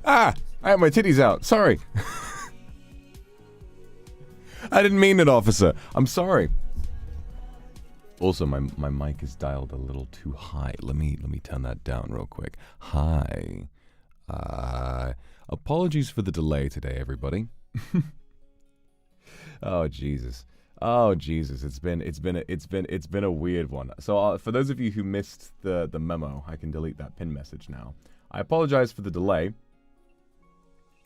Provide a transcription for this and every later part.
Ah! I have my titties out. Sorry. I didn't mean it, officer. I'm sorry. Also, my mic is dialed a little too high. Let me turn that down real quick. Hi. Apologies for the delay today, everybody. Oh Jesus. Oh Jesus. It's been a weird one. So for those of you who missed the memo, I can delete that pin message now. I apologize for the delay.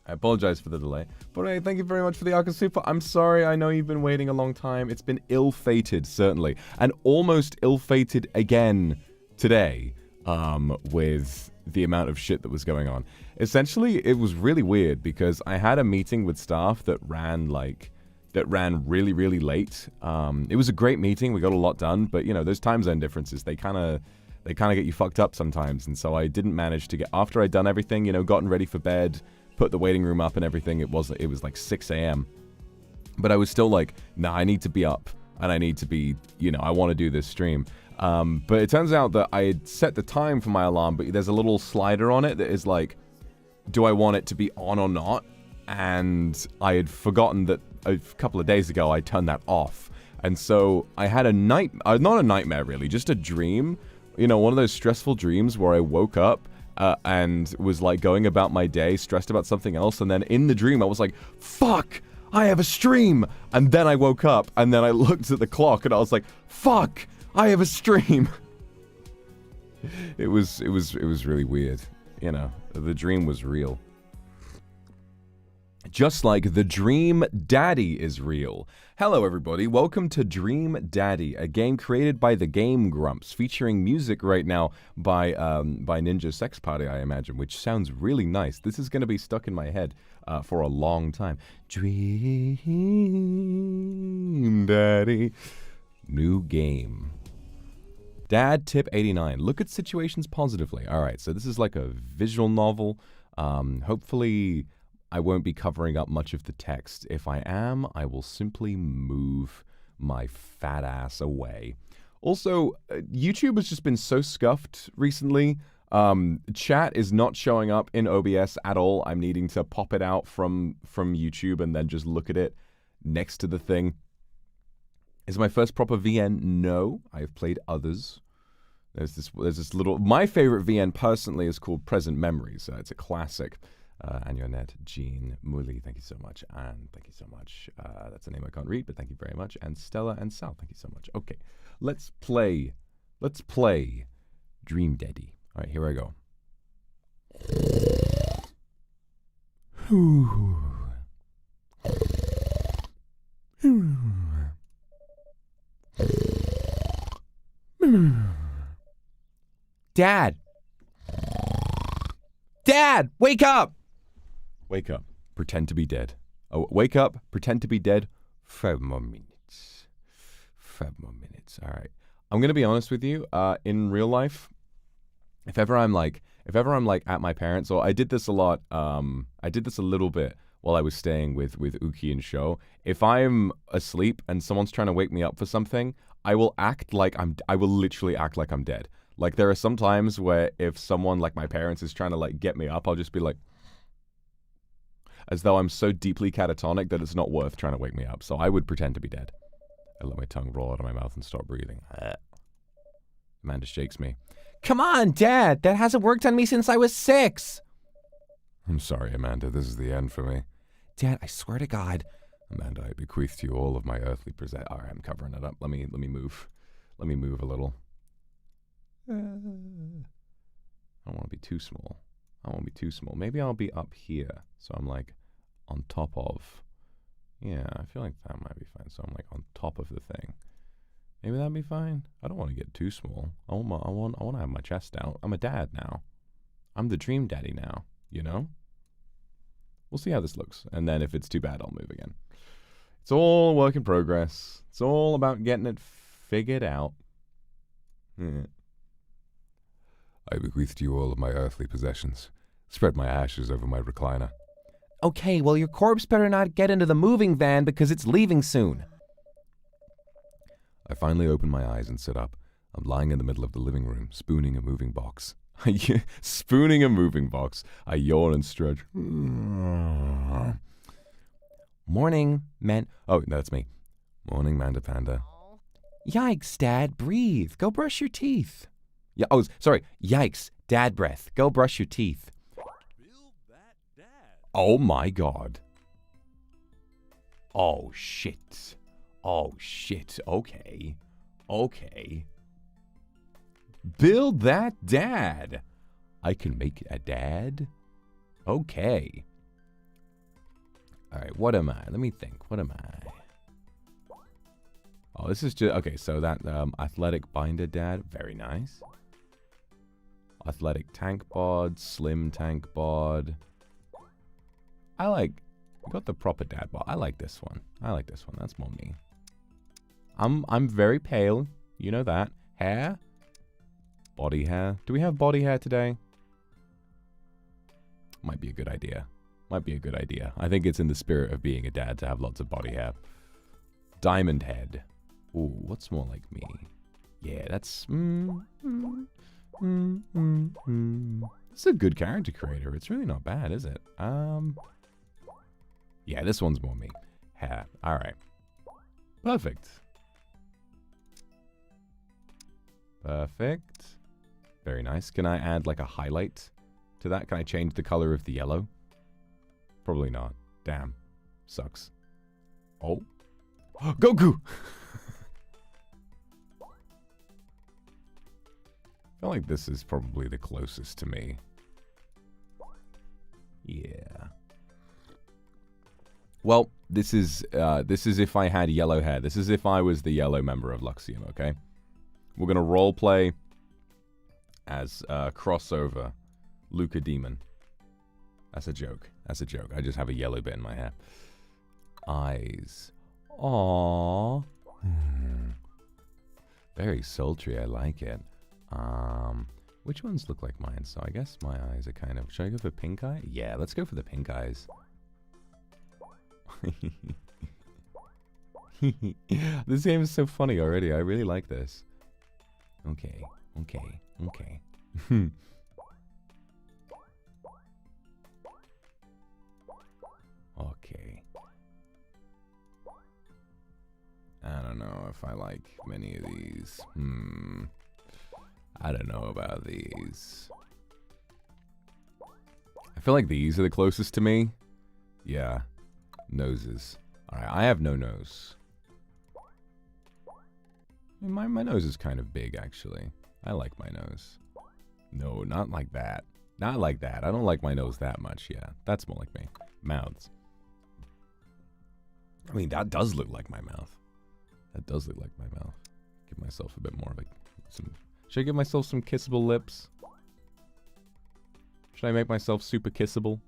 But hey, thank you very much for the Arca Super. I'm sorry, I know you've been waiting a long time. It's been ill-fated, certainly. And almost ill-fated again today, with the amount of shit that was going on. Essentially, it was really weird because I had a meeting with staff that ran really, really late. It was a great meeting. We got a lot done, but you know, those time zone differences, they kind of get you fucked up sometimes. And so I didn't manage to get, after I'd done everything, you know, gotten ready for bed, put the waiting room up and everything, it was like 6 a.m. But I was still like, nah, I need to be up and I need to be, you know, I want to do this stream. But it turns out that I had set the time for my alarm, but there's a little slider on it that is like, do I want it to be on or not? And I had forgotten that a couple of days ago I turned that off. And so I had a not a nightmare really, just a dream. You know, one of those stressful dreams where I woke up and was like going about my day, stressed about something else, and then in the dream I was like, fuck, I have a stream! And then I woke up, and then I looked at the clock, and I was like, fuck, I have a stream! It was really weird, you know, the dream was real. Just like the Dream Daddy is real. Hello everybody, welcome to Dream Daddy, a game created by the Game Grumps, featuring music right now by Ninja Sex Party, I imagine, which sounds really nice. This is going to be stuck in my head for a long time. Dream Daddy. New game. Dad tip 89. Look at situations positively. Alright, so this is like a visual novel. Hopefully I won't be covering up much of the text. If I am, I will simply move my fat ass away. Also, YouTube has just been so scuffed recently. Chat is not showing up in OBS at all. I'm needing to pop it out from YouTube and then just look at it next to the thing. Is my first proper VN? No, I've played others. There's this little... My favorite VN personally is called Present Memories. It's a classic. Anionet, Jean, Muli, thank you so much. And thank you so much. That's a name I can't read, but thank you very much. And Stella and Sal, thank you so much. Okay, let's play Dream Daddy. All right, here I go. Dad! Dad, wake up! Wake up. Pretend to be dead. Oh, wake up. Pretend to be dead. 5 more minutes. 5 more minutes. All right. I'm going to be honest with you. In real life, if ever I'm like at my parents', or I did this a lot. I did this a little bit while I was staying with Uki and Sho. If I'm asleep and someone's trying to wake me up for something, I will literally act like I'm dead. Like there are some times where if someone like my parents is trying to like get me up, I'll just be like, as though I'm so deeply catatonic that it's not worth trying to wake me up. So I would pretend to be dead. I let my tongue roll out of my mouth and start breathing. Amanda shakes me. Come on, Dad! That hasn't worked on me since I was 6! I'm sorry, Amanda. This is the end for me. Dad, I swear to God. Amanda, I bequeath to you all of my earthly present. All right, I'm covering it up. Let me move. Let me move a little. I don't want to be too small. Maybe I'll be up here. So I'm like on top of. Yeah, I feel like that might be fine. So I'm like on top of the thing. Maybe that'd be fine. I don't want to get too small. I want to have my chest out. I'm a dad now. I'm the Dream Daddy now, you know? We'll see how this looks. And then if it's too bad, I'll move again. It's all work in progress. It's all about getting it figured out. I bequeath to you all of my earthly possessions. Spread my ashes over my recliner. Okay, well, your corpse better not get into the moving van because it's leaving soon. I finally opened my eyes and sit up. I'm lying in the middle of the living room, spooning a moving box. Spooning a moving box. I yawn and stretch. Morning, man. Oh, that's me. Morning, Manda Panda. Yikes, Dad, breathe. Go brush your teeth. Yeah. Oh, sorry. Yikes, Dad breath. Go brush your teeth. Oh my God. Oh shit. Oh shit. Okay. Okay. Build that dad. I can make a dad. Okay. All right. What am I? Let me think. What am I? Oh, this is just okay. So that athletic binder dad. Very nice. Athletic tank bod. Slim tank bod. I like. Got the proper dad bod. I like this one. I like this one. That's more me. I'm very pale. You know that. Hair. Body hair. Do we have body hair today? Might be a good idea. Might be a good idea. I think it's in the spirit of being a dad to have lots of body hair. Diamond head. Ooh, what's more like me? Yeah, that's... It's a good character creator. It's really not bad, is it? Yeah, this one's more me. Hair. Alright. Perfect. Perfect. Very nice. Can I add like a highlight to that? Can I change the color of the yellow? Probably not. Damn. Sucks. Oh. Goku! I feel like this is probably the closest to me. Yeah. Well, this is if I had yellow hair. This is if I was the yellow member of Luxiem, okay? We're gonna roleplay as crossover Luca Demon. That's a joke. That's a joke. I just have a yellow bit in my hair. Eyes. Aww. Very sultry. I like it. Which ones look like mine? So I guess my eyes are kind of... Should I go for pink eye? Yeah, let's go for the pink eyes. This game is so funny already. I really like this. Okay. Okay. Okay. Okay. I don't know if I like many of these. I don't know about these. I feel like these are the closest to me. Yeah. Noses. Alright, I have no nose. My nose is kind of big, actually. I like my nose. No, not like that. Not like that. I don't like my nose that much, yeah. That's more like me. Mouths. I mean, that does look like my mouth. That does look like my mouth. Give myself a bit more of a... Should I give myself some kissable lips? Should I make myself super kissable?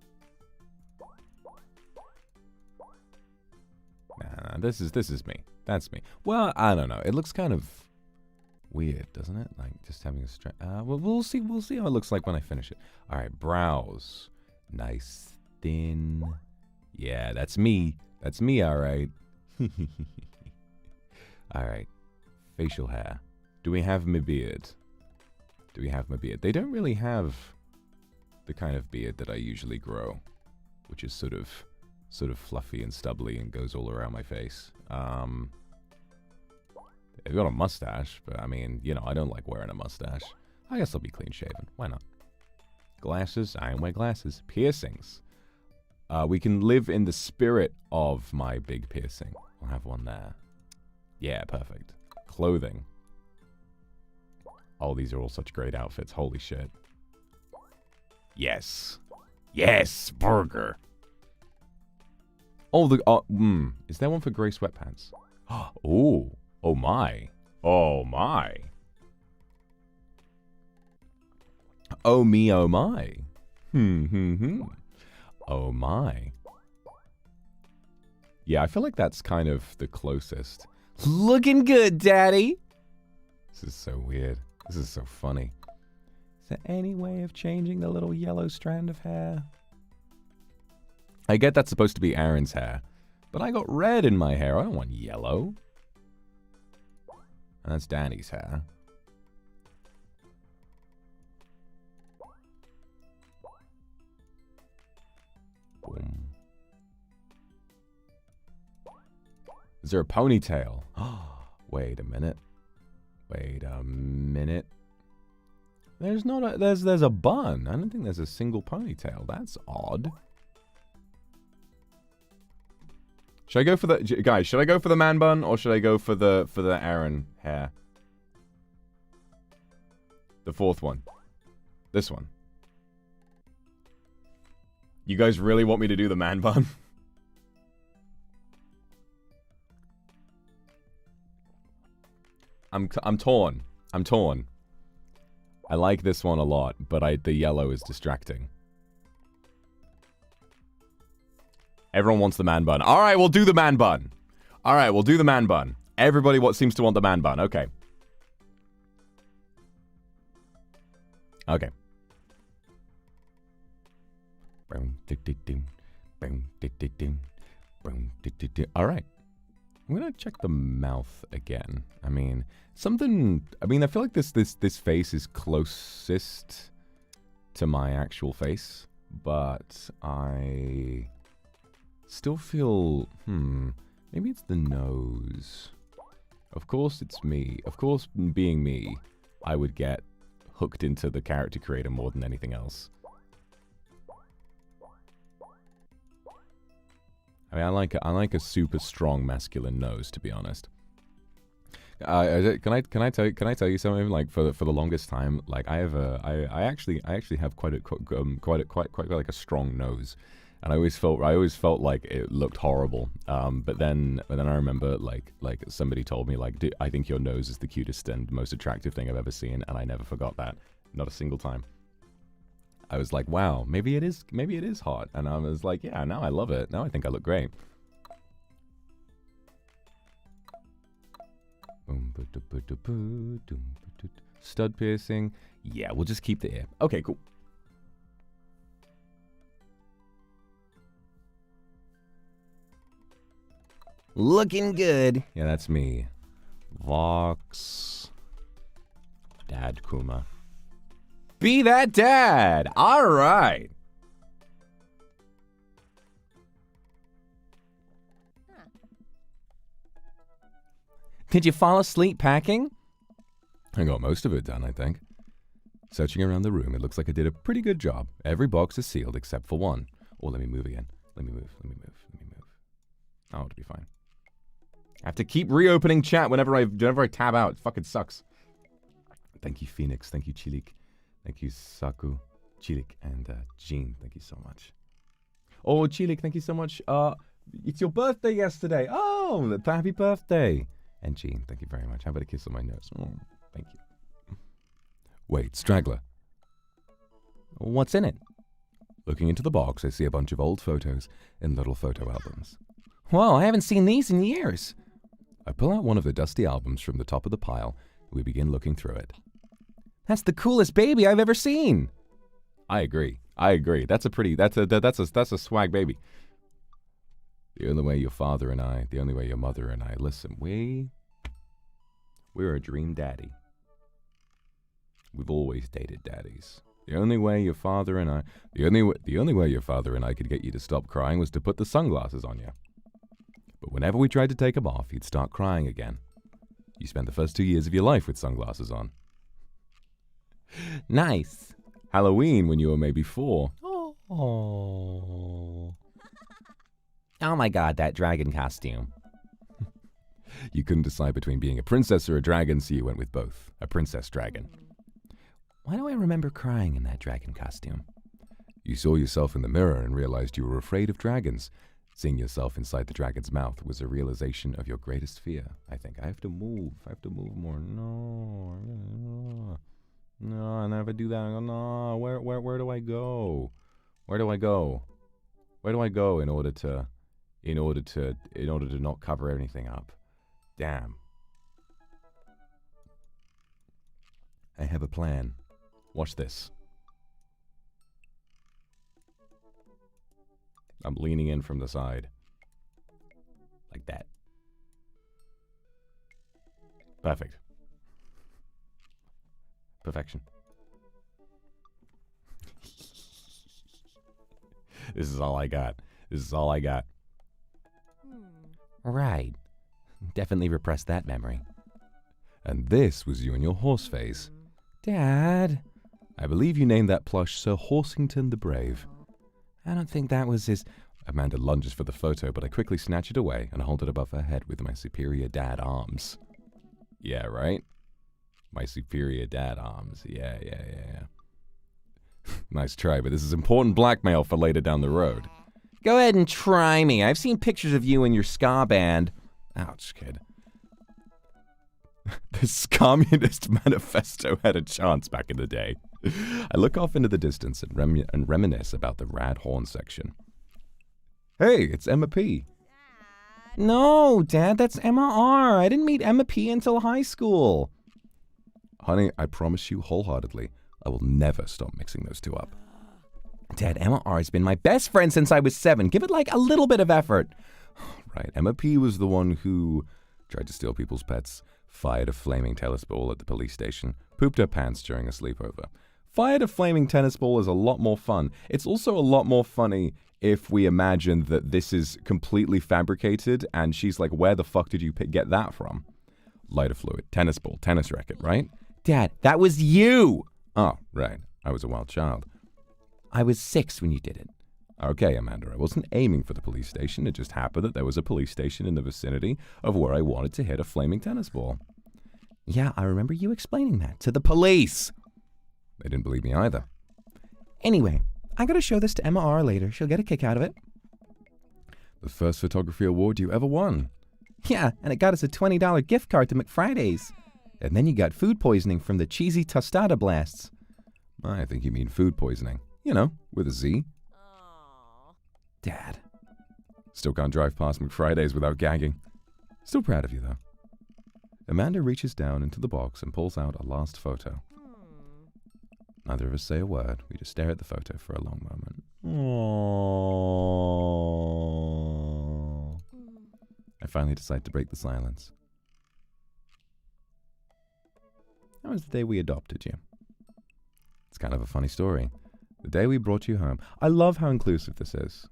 Nah, this is me. That's me. Well, I don't know. It looks kind of weird, doesn't it? Like just having a stretch. Well, we'll see how it looks like when I finish it. All right, brows, nice, thin. Yeah, that's me. That's me. All right. All right. Facial hair. Do we have my beard? Do we have my beard? They don't really have the kind of beard that I usually grow, which is sort of fluffy and stubbly and goes all around my face. They've got a mustache, but I mean, you know, I don't like wearing a mustache. I guess I'll be clean shaven. Why not? Glasses. I wear glasses. Piercings. We can live in the spirit of my big piercing. I'll have one there. Yeah, perfect. Clothing. Oh, these are all such great outfits. Holy shit. Yes. Yes, burger. Oh, is there one for grey sweatpants? Oh. Oh my. Oh my. Oh me, oh my. Oh my. Yeah, I feel like that's kind of the closest. Looking good, Daddy. This is so weird. This is so funny. Is there any way of changing the little yellow strand of hair? I get that's supposed to be Aaron's hair, but I got red in my hair. I don't want yellow. And that's Danny's hair. there a ponytail? Wait a minute. Wait a minute. There's not a... There's a bun. I don't think there's a single ponytail. That's odd. Should I go for the... Guys, should I go for the man bun or should I go for the Aaron hair? The fourth one. This one. You guys really want me to do the man bun? I'm torn. I'm torn. I like this one a lot, but the yellow is distracting. Everyone wants the man bun. All right, we'll do the man bun. All right, we'll do the man bun. Everybody seems to want the man bun. Okay. Okay. All right. I'm gonna check the mouth again. I mean, I feel like this face is closest to my actual face, but I still feel, maybe it's the nose. Of course it's me. Of course, being me, I would get hooked into the character creator more than anything else. I mean, I like a super strong masculine nose, to be honest. Can I tell you something? Like for the longest time, like I actually have quite like a strong nose, and I always felt like it looked horrible. But then I remember like somebody told me like, I think your nose is the cutest and most attractive thing I've ever seen, and I never forgot that, not a single time. I was like, wow, maybe it is hot. And I was like, yeah, now I love it. Now I think I look great. Stud piercing. Yeah, we'll just keep the ear. Okay, cool. Looking good. Yeah, that's me. Vox. Dad Kuma. Be that dad! Alright! Did you fall asleep packing? I got most of it done, I think. Searching around the room, it looks like I did a pretty good job. Every box is sealed except for one. Oh, let me move again. Let me move. Oh, it'll be fine. I have to keep reopening chat whenever I tab out. It fucking sucks. Thank you, Phoenix. Thank you, Chilik. Thank you, Saku, Chilik, and Jean. Thank you so much. Oh, Chilik, thank you so much. It's your birthday yesterday. Oh, happy birthday. And Jean, thank you very much. How about a kiss on my nose? Oh, thank you. Wait, Straggler. What's in it? Looking into the box, I see a bunch of old photos in little photo albums. Whoa, I haven't seen these in years. I pull out one of the dusty albums from the top of the pile. We begin looking through it. That's the coolest baby I've ever seen. I agree. That's a swag baby. The only way your father and I, the only way your mother and I, listen, we're a dream daddy. We've always dated daddies. The only way your father and I, the only way your father and I could get you to stop crying was to put the sunglasses on you. But whenever we tried to take them off, you'd start crying again. You spent the first 2 years of your life with sunglasses on. Nice. Halloween when you were maybe 4. Oh my god, that dragon costume. You couldn't decide between being a princess or a dragon, so you went with both. A princess dragon. Why do I remember crying in that dragon costume? You saw yourself in the mirror and realized you were afraid of dragons. Seeing yourself inside the dragon's mouth was a realization of your greatest fear, I think. I have to move more. No, I never do that. No, where do I go? Where do I go? Where do I go in order to not cover anything up? Damn. I have a plan. Watch this. I'm leaning in from the side. Like that. Perfect. Perfection. This is all I got. Right. Definitely repressed that memory. And this was you in your horse phase. Dad, I believe you named that plush Sir Horsington the Brave. I don't think that was his... Amanda lunges for the photo, but I quickly snatch it away and hold it above her head with my superior dad arms. Yeah, right? My superior dad arms. Yeah. Nice try, but this is important blackmail for later down the road. Go ahead and try me. I've seen pictures of you and your ska band. Ouch, kid. This communist manifesto had a chance back in the day. I look off into the distance and reminisce about the rad horn section. Hey, it's Emma P. No, Dad, that's Emma R. I didn't meet Emma P until high school. Honey, I promise you wholeheartedly, I will never stop mixing those two up. Dad, Emma R has been my best friend since I was 7. Give it like a little bit of effort. Right, Emma P was the one who tried to steal people's pets, fired a flaming tennis ball at the police station, pooped her pants during a sleepover. Fired a flaming tennis ball is a lot more fun. It's also a lot more funny if we imagine that this is completely fabricated and she's like, where the fuck did you get that from? Lighter fluid, tennis ball, tennis racket, right? Dad, that was you! Oh, right. I was a wild child. I was 6 when you did it. Okay, Amanda, I wasn't aiming for the police station. It just happened that there was a police station in the vicinity of where I wanted to hit a flaming tennis ball. Yeah, I remember you explaining that to the police. They didn't believe me either. Anyway, I'm going to show this to Emma R later. She'll get a kick out of it. The first photography award you ever won. Yeah, and it got us a $20 gift card to McFriday's. And then you got food poisoning from the cheesy tostada blasts. I think you mean food poisoning. You know, with a Z. Dad. Still can't drive past McFriday's without gagging. Still proud of you, though. Amanda reaches down into the box and pulls out a last photo. Neither of us say a word. We just stare at the photo for a long moment. Aww. I finally decide to break the silence. That was the day we adopted you. It's kind of a funny story. The day we brought you home. I love how inclusive this is.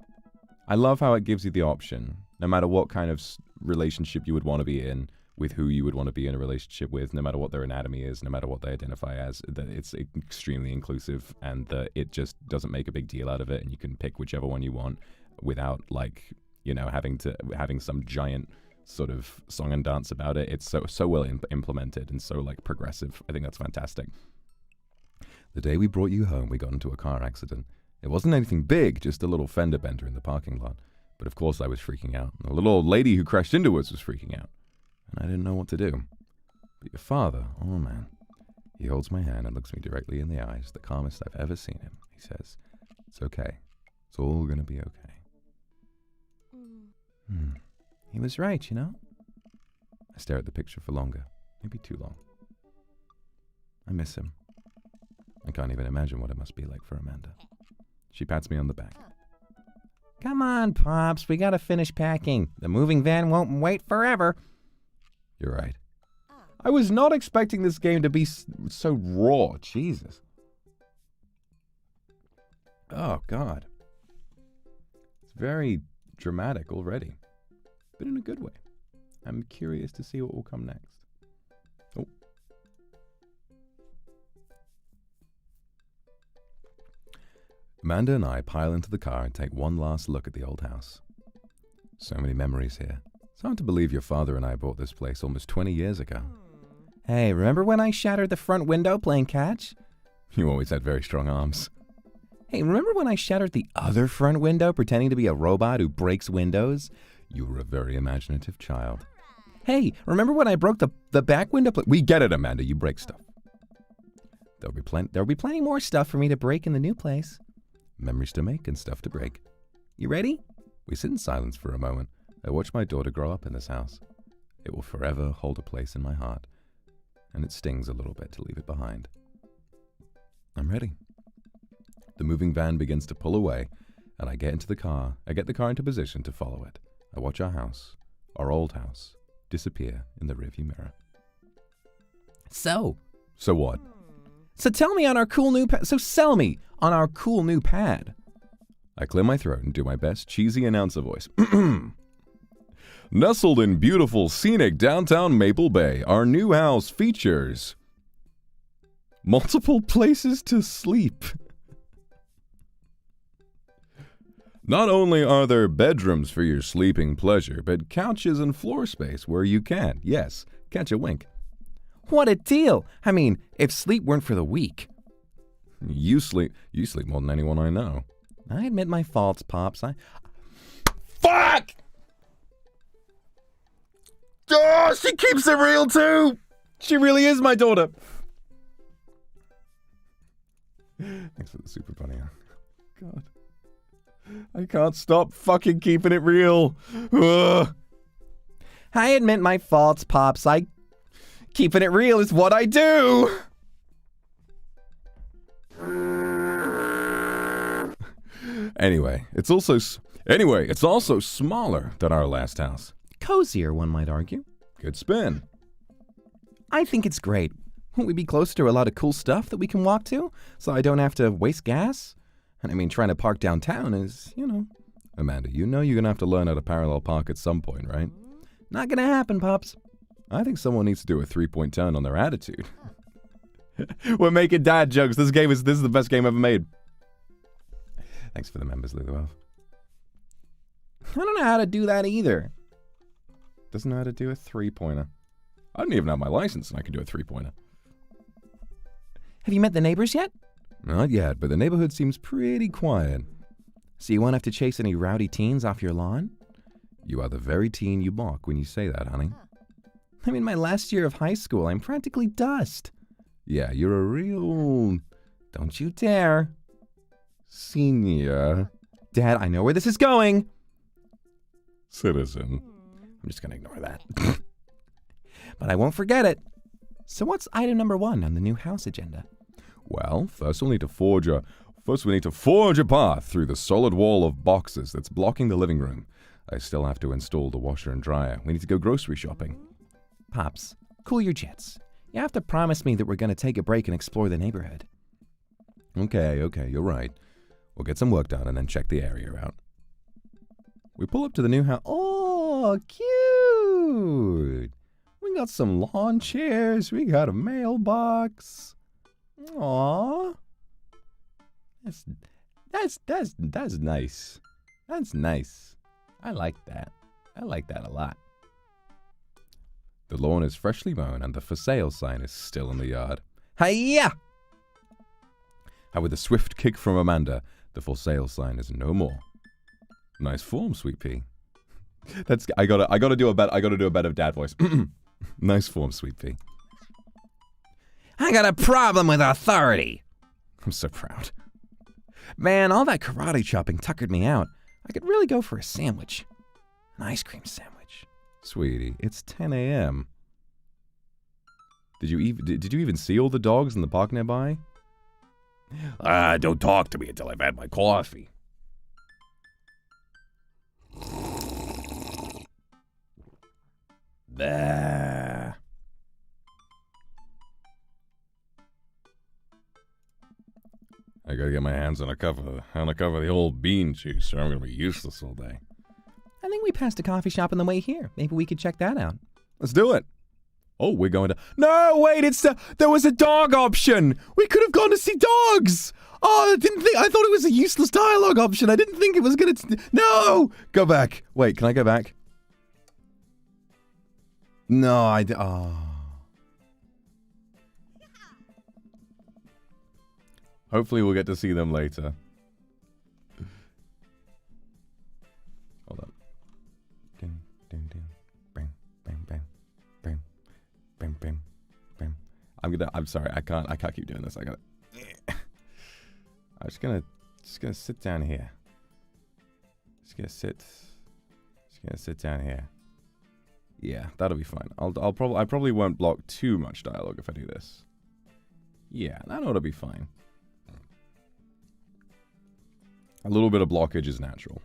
I love how it gives you the option, no matter what kind of relationship you would want to be in, with who you would want to be in a relationship with, no matter what their anatomy is, no matter what they identify as, that it's extremely inclusive and that it just doesn't make a big deal out of it and you can pick whichever one you want without, like, you know, having some giant sort of song and dance about it. It's so well implemented and so, like, progressive. I think that's fantastic. The day we brought you home, we got into a car accident. It wasn't anything big, just a little fender bender in the parking lot. But of course I was freaking out. The little old lady who crashed into us was freaking out. And I didn't know what to do. But your father, oh man. He holds my hand and looks me directly in the eyes, the calmest I've ever seen him. He says, it's okay. It's all gonna be okay. He was right, you know? I stare at the picture for longer. Maybe too long. I miss him. I can't even imagine what it must be like for Amanda. She pats me on the back. Come on, Pops. We gotta finish packing. The moving van won't wait forever. You're right. I was not expecting this game to be so raw. Jesus. Oh, God. It's very dramatic already. But in a good way. I'm curious to see what will come next. Oh. Amanda and I pile into the car and take one last look at the old house. So many memories here. It's hard to believe your father and I bought this place almost 20 years ago. Hey, remember when I shattered the front window playing catch? You always had very strong arms. Hey, remember when I shattered the other front window pretending to be a robot who breaks windows? You were a very imaginative child. Hey, remember when I broke the back window? We get it, Amanda. You break stuff. There'll be plenty more stuff for me to break in the new place. Memories to make and stuff to break. You ready? We sit in silence for a moment. I watch my daughter grow up in this house. It will forever hold a place in my heart. And it stings a little bit to leave it behind. I'm ready. The moving van begins to pull away, and I get the car into position to follow it. I watch our house, our old house, disappear in the rearview mirror. So what? So tell me on our cool new pad. So sell me on our cool new pad. I clear my throat and do my best cheesy announcer voice. Nestled in beautiful, scenic downtown Maple Bay, our new house features multiple places to sleep. Not only are there bedrooms for your sleeping pleasure, but couches and floor space where you can, yes, catch a wink. What a deal! I mean, if sleep weren't for the weak. You sleep more than anyone I know. I admit my faults, Pops. Fuck! Oh, she keeps it real too! She really is my daughter. Thanks for the super bunny. God. I can't stop fucking keeping it real. Ugh. I admit my faults, Pops. Keeping it real is what I do. Anyway, it's also smaller than our last house. Cozier, one might argue. Good spin. I think it's great. Won't we be closer to a lot of cool stuff that we can walk to, so I don't have to waste gas? And I mean, trying to park downtown is, Amanda, you know you're going to have to learn how to parallel park at some point, right? Not gonna happen, Pops. I think someone needs to do a 3-point turn on their attitude. We're making dad jokes. This is the best game ever made. Thanks for the members, Lulu. I don't know how to do that either. Doesn't know how to do a 3-pointer. I don't even have my license and I can do a 3-pointer. Have you met the neighbors yet? Not yet, but the neighborhood seems pretty quiet. So you won't have to chase any rowdy teens off your lawn? You are the very teen you mock when you say that, honey. I'm in my last year of high school. I'm practically dust. Yeah, you're a real... Don't you dare. Senior. Dad, I know where this is going. Citizen. I'm just going to ignore that. But I won't forget it. So what's item number 1 on the new house agenda? Well, first we need to forge a path through the solid wall of boxes that's blocking the living room. I still have to install the washer and dryer. We need to go grocery shopping. Pops, cool your jets. You have to promise me that we're going to take a break and explore the neighborhood. Okay, you're right. We'll get some work done and then check the area out. We pull up to the new house. Oh, cute! We got some lawn chairs. We got a mailbox. Aww. That's nice. That's nice. I like that. I like that a lot. The lawn is freshly mown and the for sale sign is still in the yard. Hi-ya! And with a swift kick from Amanda, the for sale sign is no more. Nice form, sweet pea. I gotta do a better dad voice. Nice form, sweet pea. I got a problem with authority. I'm so proud. Man, all that karate chopping tuckered me out. I could really go for a sandwich. An ice cream sandwich. Sweetie, it's 10 a.m. Did you even see all the dogs in the park nearby? Don't talk to me until I've had my coffee. Bah. I gotta get my hands on a cover of the old bean juice, or I'm gonna be useless all day. I think we passed a coffee shop on the way here. Maybe we could check that out. Let's do it. Oh, we're going to... No, wait, there was a dog option. We could have gone to see dogs. Oh, I thought it was a useless dialogue option. I didn't think it was going to... No! Go back. Wait, can I go back? No, oh. Hopefully we'll get to see them later. Hold up. Ding, ding, ding. Bang, bang, bang. Bang, bang, bang, bang. I'm sorry, I can't keep doing this. I'm just gonna sit down here. Just gonna sit down here. Yeah, that'll be fine. I probably won't block too much dialogue if I do this. Yeah, that ought to be fine. A little bit of blockage is natural.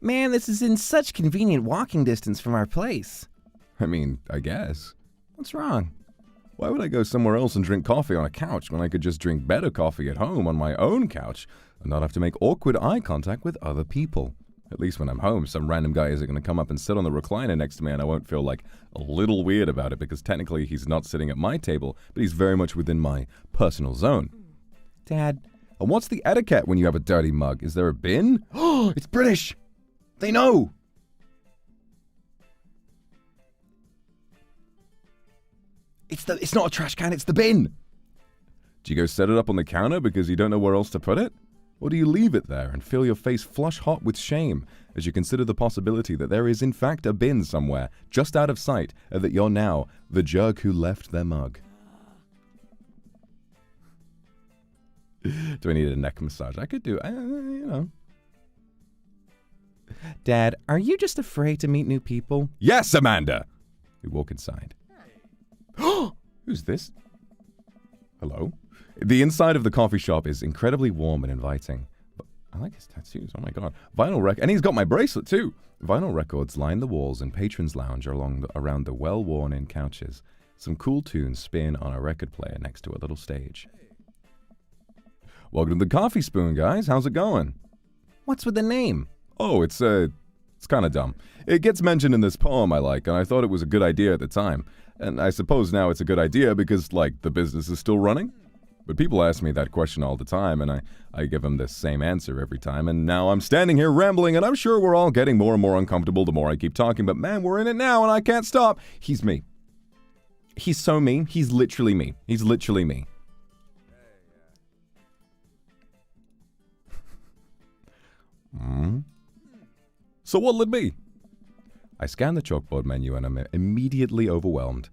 Man, this is in such convenient walking distance from our place. I mean, I guess. What's wrong? Why would I go somewhere else and drink coffee on a couch when I could just drink better coffee at home on my own couch and not have to make awkward eye contact with other people? At least when I'm home, some random guy isn't going to come up and sit on the recliner next to me and I won't feel like a little weird about it because technically he's not sitting at my table, but he's very much within my personal zone. Dad, and what's the etiquette when you have a dirty mug? Is there a bin? Oh, it's British! They know! It's not a trash can, it's the bin! Do you go set it up on the counter because you don't know where else to put it? Or do you leave it there and feel your face flush hot with shame as you consider the possibility that there is in fact a bin somewhere, just out of sight, and that you're now the jerk who left their mug? Do I need a neck massage? I could do, you know. Dad, are you just afraid to meet new people? Yes, Amanda! We walk inside. Who's this? Hello? The inside of the coffee shop is incredibly warm and inviting. But I like his tattoos, oh my god. And he's got my bracelet too. Vinyl records line the walls and patrons lounge around the well-worn-in couches. Some cool tunes spin on a record player next to a little stage. Welcome to the Coffee Spoon, guys. How's it going? What's with the name? Oh, it's kind of dumb. It gets mentioned in this poem I like, and I thought it was a good idea at the time. And I suppose now it's a good idea because, like, the business is still running. But people ask me that question all the time, and I give them the same answer every time. And now I'm standing here rambling, and I'm sure we're all getting more and more uncomfortable the more I keep talking. But man, we're in it now, and I can't stop. He's me. He's so me. He's literally me. He's literally me. So what'll it be? I scan the chalkboard menu and I'm immediately overwhelmed.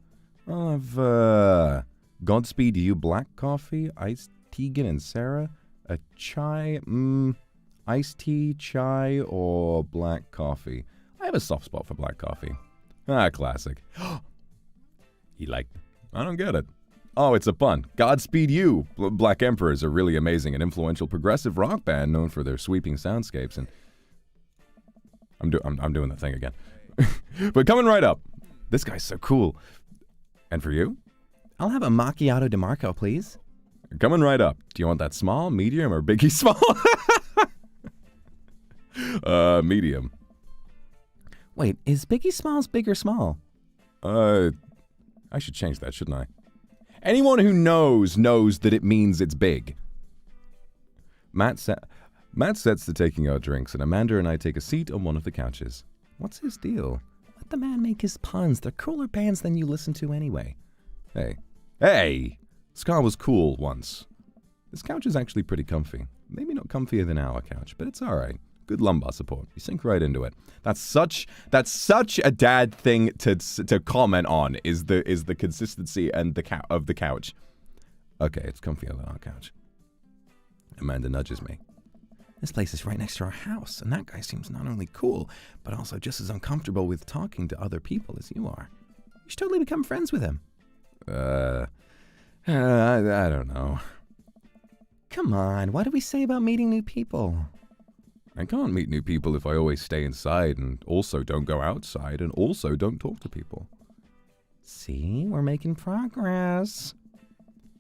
I'll have, Godspeed You black coffee, iced Tegan and Sarah, a chai, iced tea, chai, or black coffee. I have a soft spot for black coffee. Ah, classic. He liked it. I don't get it. Oh, it's a pun. Godspeed You. Black Emperor is a really amazing and influential progressive rock band known for their sweeping soundscapes, and I'm doing the thing again. But coming right up. This guy's so cool. And for you? I'll have a macchiato DeMarco, please. Coming right up. Do you want that small, medium, or biggie small? Medium. Wait, is Biggie Smalls big or small? I should change that, shouldn't I? Anyone who knows that it means it's big. Matt sets to taking our drinks, and Amanda and I take a seat on one of the couches. What's his deal? Let the man make his puns. They're cooler bands than you listen to anyway. Hey! Scar was cool once. This couch is actually pretty comfy. Maybe not comfier than our couch, but it's alright. Good lumbar support. You sink right into it. That's such a dad thing to comment on is the consistency and of the couch. Okay, it's comfier than our couch. Amanda nudges me. This place is right next to our house, and that guy seems not only cool, but also just as uncomfortable with talking to other people as you are. You should totally become friends with him. I don't know. Come on, what do we say about meeting new people? I can't meet new people if I always stay inside and also don't go outside and also don't talk to people. See, we're making progress.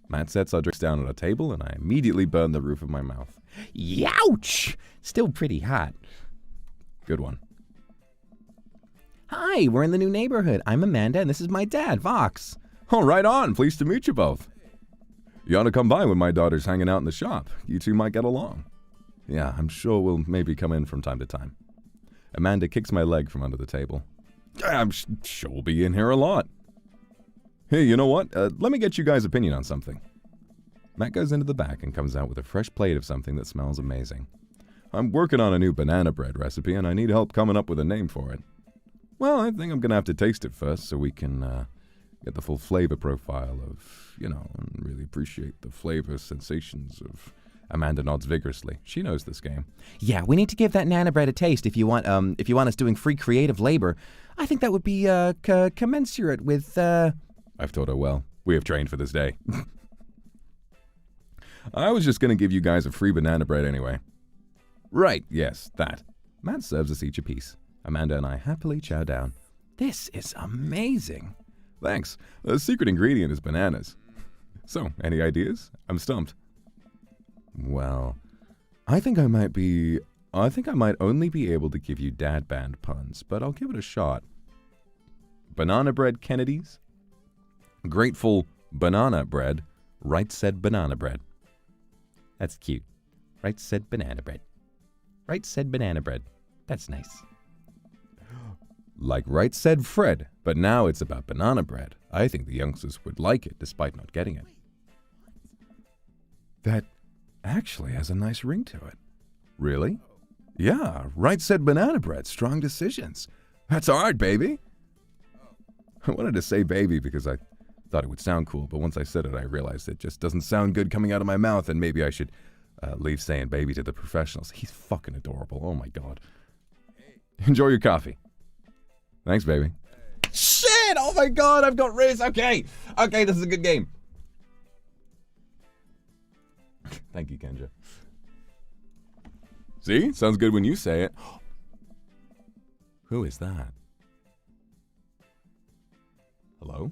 Matt sets our drinks down at a table and I immediately burn the roof of my mouth. Youch! Still pretty hot. Good one. Hi, we're in the new neighborhood. I'm Amanda and this is my dad, Vox. Oh, right on. Pleased to meet you both. You ought to come by when my daughter's hanging out in the shop. You two might get along. Yeah, I'm sure we'll maybe come in from time to time. Amanda kicks my leg from under the table. I'm sure we'll be in here a lot. Hey, you know what? Let me get you guys' opinion on something. Matt goes into the back and comes out with a fresh plate of something that smells amazing. I'm working on a new banana bread recipe and I need help coming up with a name for it. Well, I think I'm going to have to taste it first so we can get the full flavor profile of, and really appreciate the flavor sensations of... Amanda nods vigorously. She knows this game. Yeah, we need to give that nana bread a taste if you want us doing free creative labor. I think that would be commensurate with I've taught her well. We have trained for this day. I was just going to give you guys a free banana bread anyway. Right, yes, that. Matt serves us each a piece. Amanda and I happily chow down. This is amazing. Thanks. The secret ingredient is bananas. So, any ideas? I'm stumped. Well, I think I might only be able to give you dad band puns, but I'll give it a shot. Banana bread Kennedys? Grateful banana bread. Right said banana bread. That's cute. Right said banana bread. Right said banana bread. That's nice. Like Right said Fred, but now it's about banana bread. I think the youngsters would like it despite not getting it. That actually has a nice ring to it. Really? Yeah, Right said banana bread. Strong decisions. That's art, baby. I wanted to say baby because I thought it would sound cool, but once I said it, I realized it just doesn't sound good coming out of my mouth, and maybe I should leave saying baby to the professionals. He's fucking adorable. Oh my god. Enjoy your coffee. Thanks, baby. Shit! Oh my god, I've got Riz. Okay, this is a good game. Thank you, Kenja. See? Sounds good when you say it. Who is that? Hello?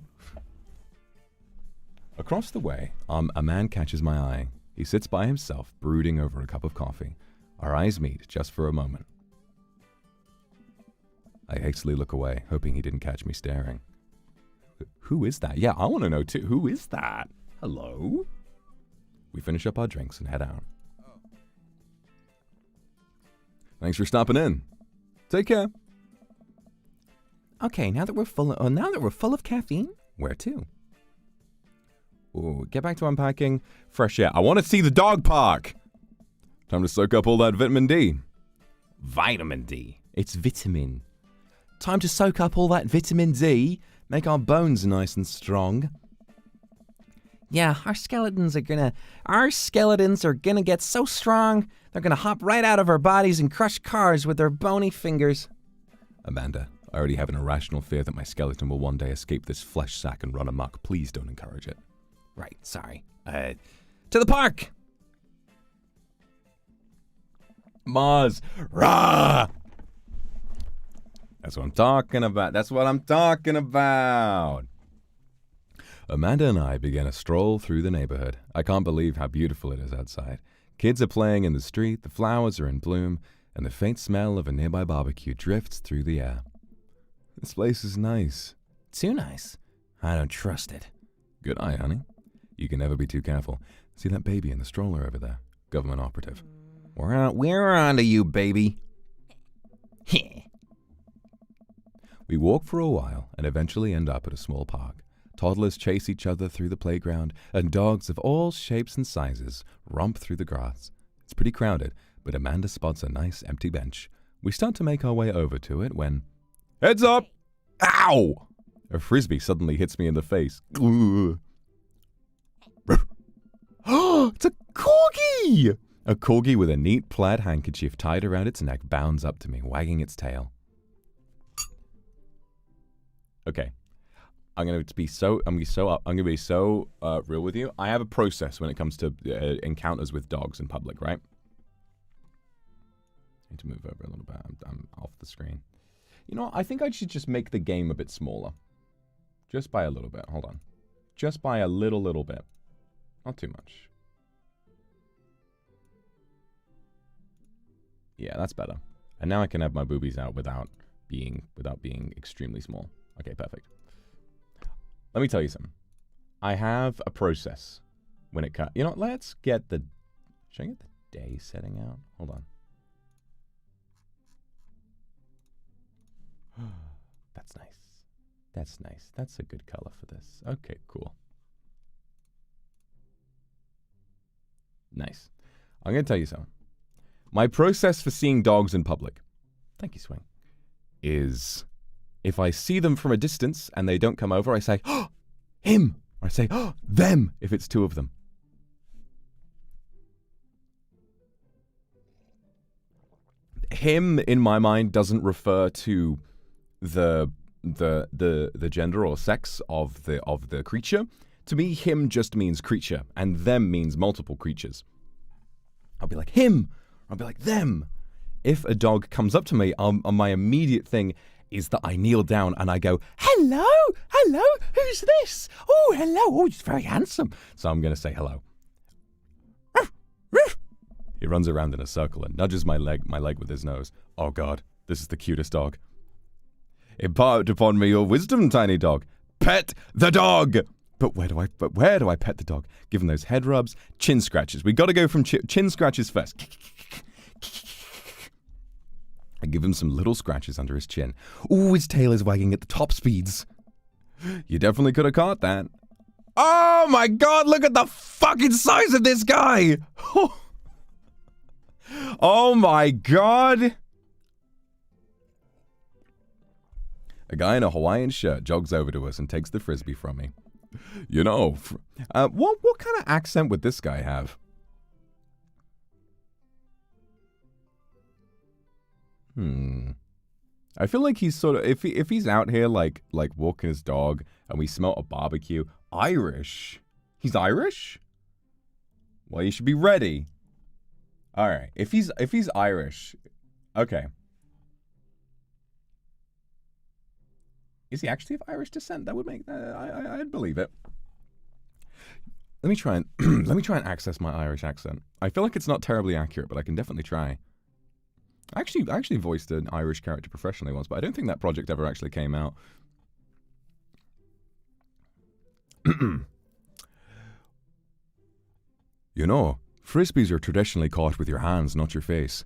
Across the way, a man catches my eye. He sits by himself, brooding over a cup of coffee. Our eyes meet just for a moment. I hastily look away, hoping he didn't catch me staring. Who is that? Yeah, I want to know too. Who is that? Hello? We finish up our drinks and head out. Thanks for stopping in. Take care. Okay, now that we're full of caffeine, where to? Ooh, get back to unpacking. Fresh air. I want to see the dog park. Time to soak up all that vitamin D. Vitamin D. It's vitamin. Time to soak up all that vitamin D. Make our bones nice and strong. Yeah, our skeletons are gonna get so strong, they're gonna hop right out of our bodies and crush cars with their bony fingers. Amanda, I already have an irrational fear that my skeleton will one day escape this flesh sack and run amok. Please don't encourage it. Right, sorry. To the park! Mars, rah! That's what I'm talking about. Amanda and I began a stroll through the neighborhood. I can't believe how beautiful it is outside. Kids are playing in the street, the flowers are in bloom, and the faint smell of a nearby barbecue drifts through the air. This place is nice. Too nice. I don't trust it. Good eye, honey. You can never be too careful. See that baby in the stroller over there? Government operative. We're on to you, baby. We walk for a while and eventually end up at a small park. Toddlers chase each other through the playground, and dogs of all shapes and sizes romp through the grass. It's pretty crowded, but Amanda spots a nice empty bench. We start to make our way over to it when... Heads up! Ow! A frisbee suddenly hits me in the face. It's a corgi! A corgi with a neat plaid handkerchief tied around its neck bounds up to me, wagging its tail. Okay. I'm gonna be so real with you. I have a process when it comes to encounters with dogs in public, right? Need to move over a little bit. I'm off the screen. You know what? I think I should just make the game a bit smaller. Just by a little bit. Hold on. Just by a little bit. Not too much. Yeah, that's better. And now I can have my boobies out without being extremely small. Okay, perfect. Let me tell you something. I have a process when it comes... You know, let's get the... Should I get the day setting out? Hold on. That's nice. That's nice. That's a good color for this. Okay, cool. Nice. I'm going to tell you something. My process for seeing dogs in public, thank you, Swing, is if I see them from a distance and they don't come over, I say, oh, him! Or I say, oh, them, if it's two of them. Him, in my mind, doesn't refer to the gender or sex of the creature. To me, him just means creature, and them means multiple creatures. I'll be like, him! I'll be like, them! If a dog comes up to me, my immediate thing, is that I kneel down and I go, hello, hello, who's this? Oh, hello, oh, he's very handsome. So I'm going to say hello. He runs around in a circle and nudges my leg with his nose. Oh God, this is the cutest dog. Impart upon me your wisdom, tiny dog. Pet the dog. But where do I pet the dog? Give him those head rubs, chin scratches. We got to go from chin scratches first. I give him some little scratches under his chin. Ooh, his tail is wagging at the top speeds. You definitely could have caught that. Oh my God, look at the fucking size of this guy. Oh my God. A guy in a Hawaiian shirt jogs over to us and takes the frisbee from me. You know, what kind of accent would this guy have? I feel like he's sort of, if he's out here like walking his dog and we smell a barbecue, Irish. He's Irish? Well, you should be ready. All right, if he's Irish, okay. Is he actually of Irish descent? That would make I'd believe it. Let me try and access my Irish accent. I feel like it's not terribly accurate, but I can definitely try. I actually voiced an Irish character professionally once, but I don't think that project ever actually came out. You know, frisbees are traditionally caught with your hands, not your face.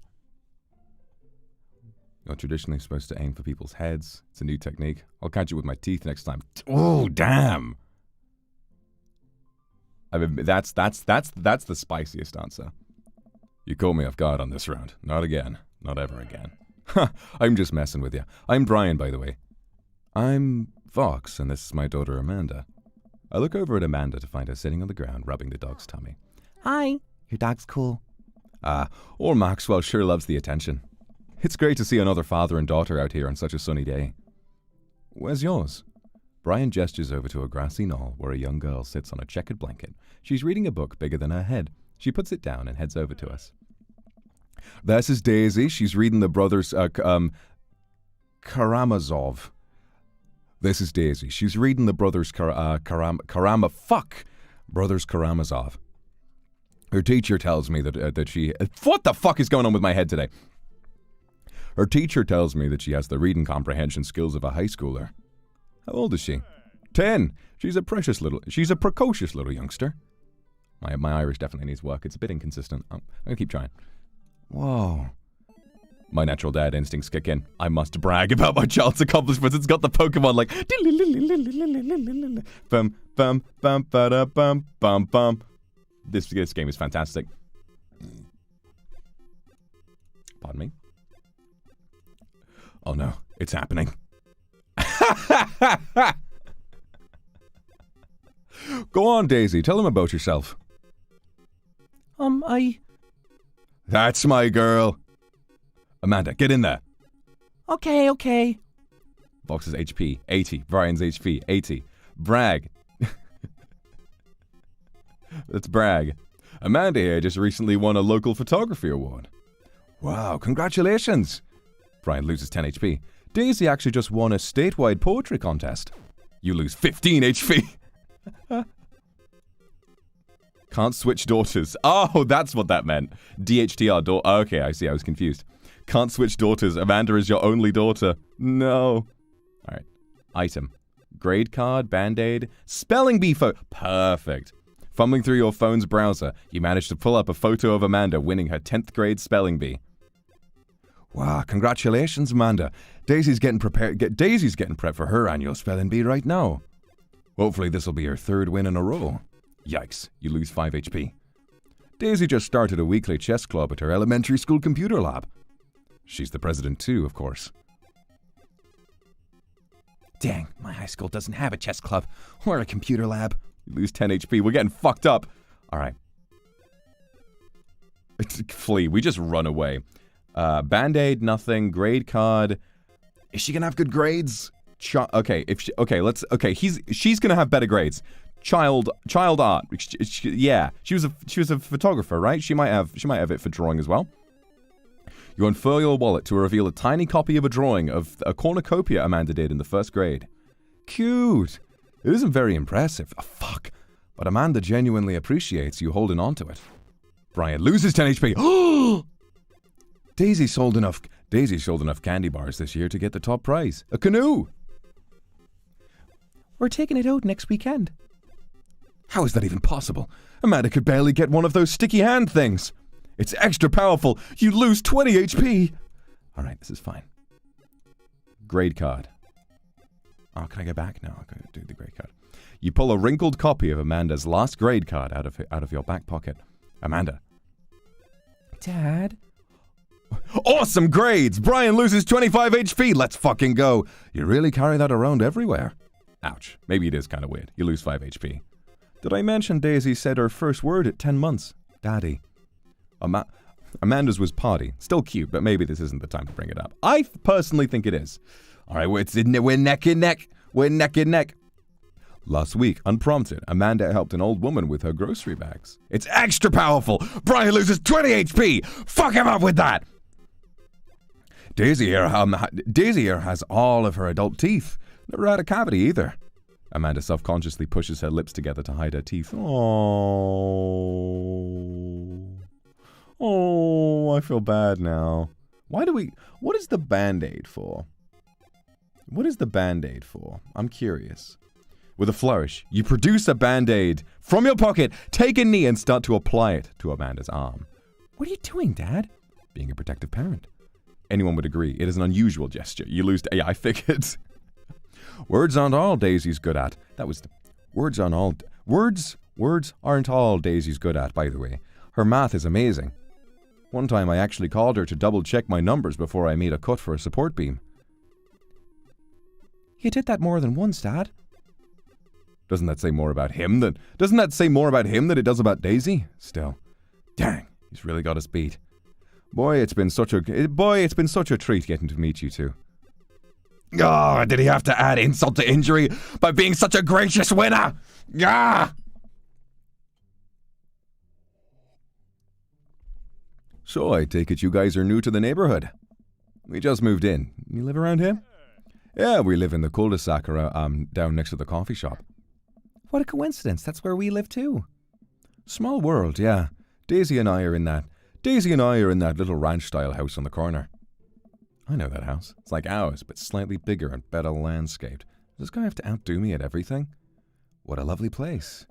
You're traditionally supposed to aim for people's heads. It's a new technique. I'll catch it with my teeth next time. Oh, damn! I mean, that's the spiciest answer. You caught me off guard on this round. Not again. Not ever again. I'm just messing with you. I'm Brian, by the way. I'm Vox, and this is my daughter Amanda. I look over at Amanda to find her sitting on the ground, rubbing the dog's tummy. Hi, your dog's cool. Old Maxwell sure loves the attention. It's great to see another father and daughter out here on such a sunny day. Where's yours? Brian gestures over to a grassy knoll where a young girl sits on a checkered blanket. She's reading a book bigger than her head. She puts it down and heads over to us. This is Daisy. She's reading the brothers Karamazov. This is Daisy. She's reading the brothers Brothers Karamazov. Her teacher tells me that she... What the fuck is going on with my head today? Her teacher tells me that she has the reading comprehension skills of a high schooler. How old is she? 10. She's a precocious little youngster. My Irish definitely needs work. It's a bit inconsistent. I'm gonna keep trying. Whoa. My natural dad instincts kick in. I must brag about my child's accomplishments. It's got the Pokemon like... Bum, bum, bum, ba-da, bum, bum, bum. This game is fantastic. Pardon me? Oh no, it's happening. Go on, Daisy. Tell him about yourself. That's my girl. Amanda, get in there. Okay. Vox's HP, 80. Brian's HP, 80. Brag. Let's brag. Amanda here just recently won a local photography award. Wow, congratulations. Brian loses 10 HP. Daisy actually just won a statewide poetry contest. You lose 15 HP. Can't switch daughters. Oh, that's what that meant. DHTR, daughter. Okay, I see. I was confused. Can't switch daughters. Amanda is your only daughter. No. All right. Item. Grade card, Band-Aid, spelling bee photo. Perfect. Fumbling through your phone's browser, you managed to pull up a photo of Amanda winning her 10th grade spelling bee. Wow, congratulations, Amanda. Daisy's getting prepped for her annual spelling bee right now. Hopefully this will be her 3rd win in a row. Yikes, you lose 5 HP. Daisy just started a weekly chess club at her elementary school computer lab. She's the president too, of course. Dang, my high school doesn't have a chess club or a computer lab. You lose 10 HP. We're getting fucked up. All right. Flee. We just run away. Band-Aid, nothing. Grade card. Is she gonna have good grades? She's gonna have better grades. Child art. She was a photographer, right? She might have it for drawing as well. You unfurl your wallet to reveal a tiny copy of a drawing of a cornucopia Amanda did in the first grade. Cute. It isn't very impressive. Oh, fuck. But Amanda genuinely appreciates you holding on to it. Brian loses 10 HP. Daisy sold enough candy bars this year to get the top prize. A canoe. We're taking it out next weekend. How is that even possible? Amanda could barely get one of those sticky hand things. It's extra powerful. You lose 20 HP. All right, this is fine. Grade card. Oh, can I go back? No, I'll go do the grade card. You pull a wrinkled copy of Amanda's last grade card out of your back pocket. Amanda. Dad? Awesome grades! Brian loses 25 HP. Let's fucking go. You really carry that around everywhere. Ouch. Maybe it is kind of weird. You lose 5 HP. Did I mention Daisy said her first word at 10 months? Daddy. Amanda's was potty. Still cute, but maybe this isn't the time to bring it up. I personally think it is. All right, we're neck and neck. We're neck and neck. Last week, unprompted, Amanda helped an old woman with her grocery bags. It's extra powerful. Brian loses 20 HP. Fuck him up with that. Daisy here has all of her adult teeth. Never had a cavity either. Amanda self-consciously pushes her lips together to hide her teeth. Oh, I feel bad now. What is the Band-Aid for? What is the Band-Aid for? I'm curious. With a flourish, you produce a Band-Aid from your pocket, take a knee, and start to apply it to Amanda's arm. What are you doing, Dad? Being a protective parent. Anyone would agree. It is an unusual gesture. You lose to AI figures. Words aren't all Daisy's good at. Words aren't all Daisy's good at, by the way. Her math is amazing. One time I actually called her to double check my numbers before I made a cut for a support beam. You did that more than once, Dad. Doesn't that say more about him than it does about Daisy? Still. Dang, he's really got us beat. Boy, it's been such a treat getting to meet you two. Oh, did he have to add insult to injury by being such a gracious winner? Ah! So I take it you guys are new to the neighborhood. We just moved in. You live around here? Yeah, we live in the cul-de-sac down next to the coffee shop. What a coincidence. That's where we live too. Small world, yeah. Daisy and I are in that little ranch-style house on the corner. I know that house. It's like ours, but slightly bigger and better landscaped. Does this guy have to outdo me at everything? What a lovely place.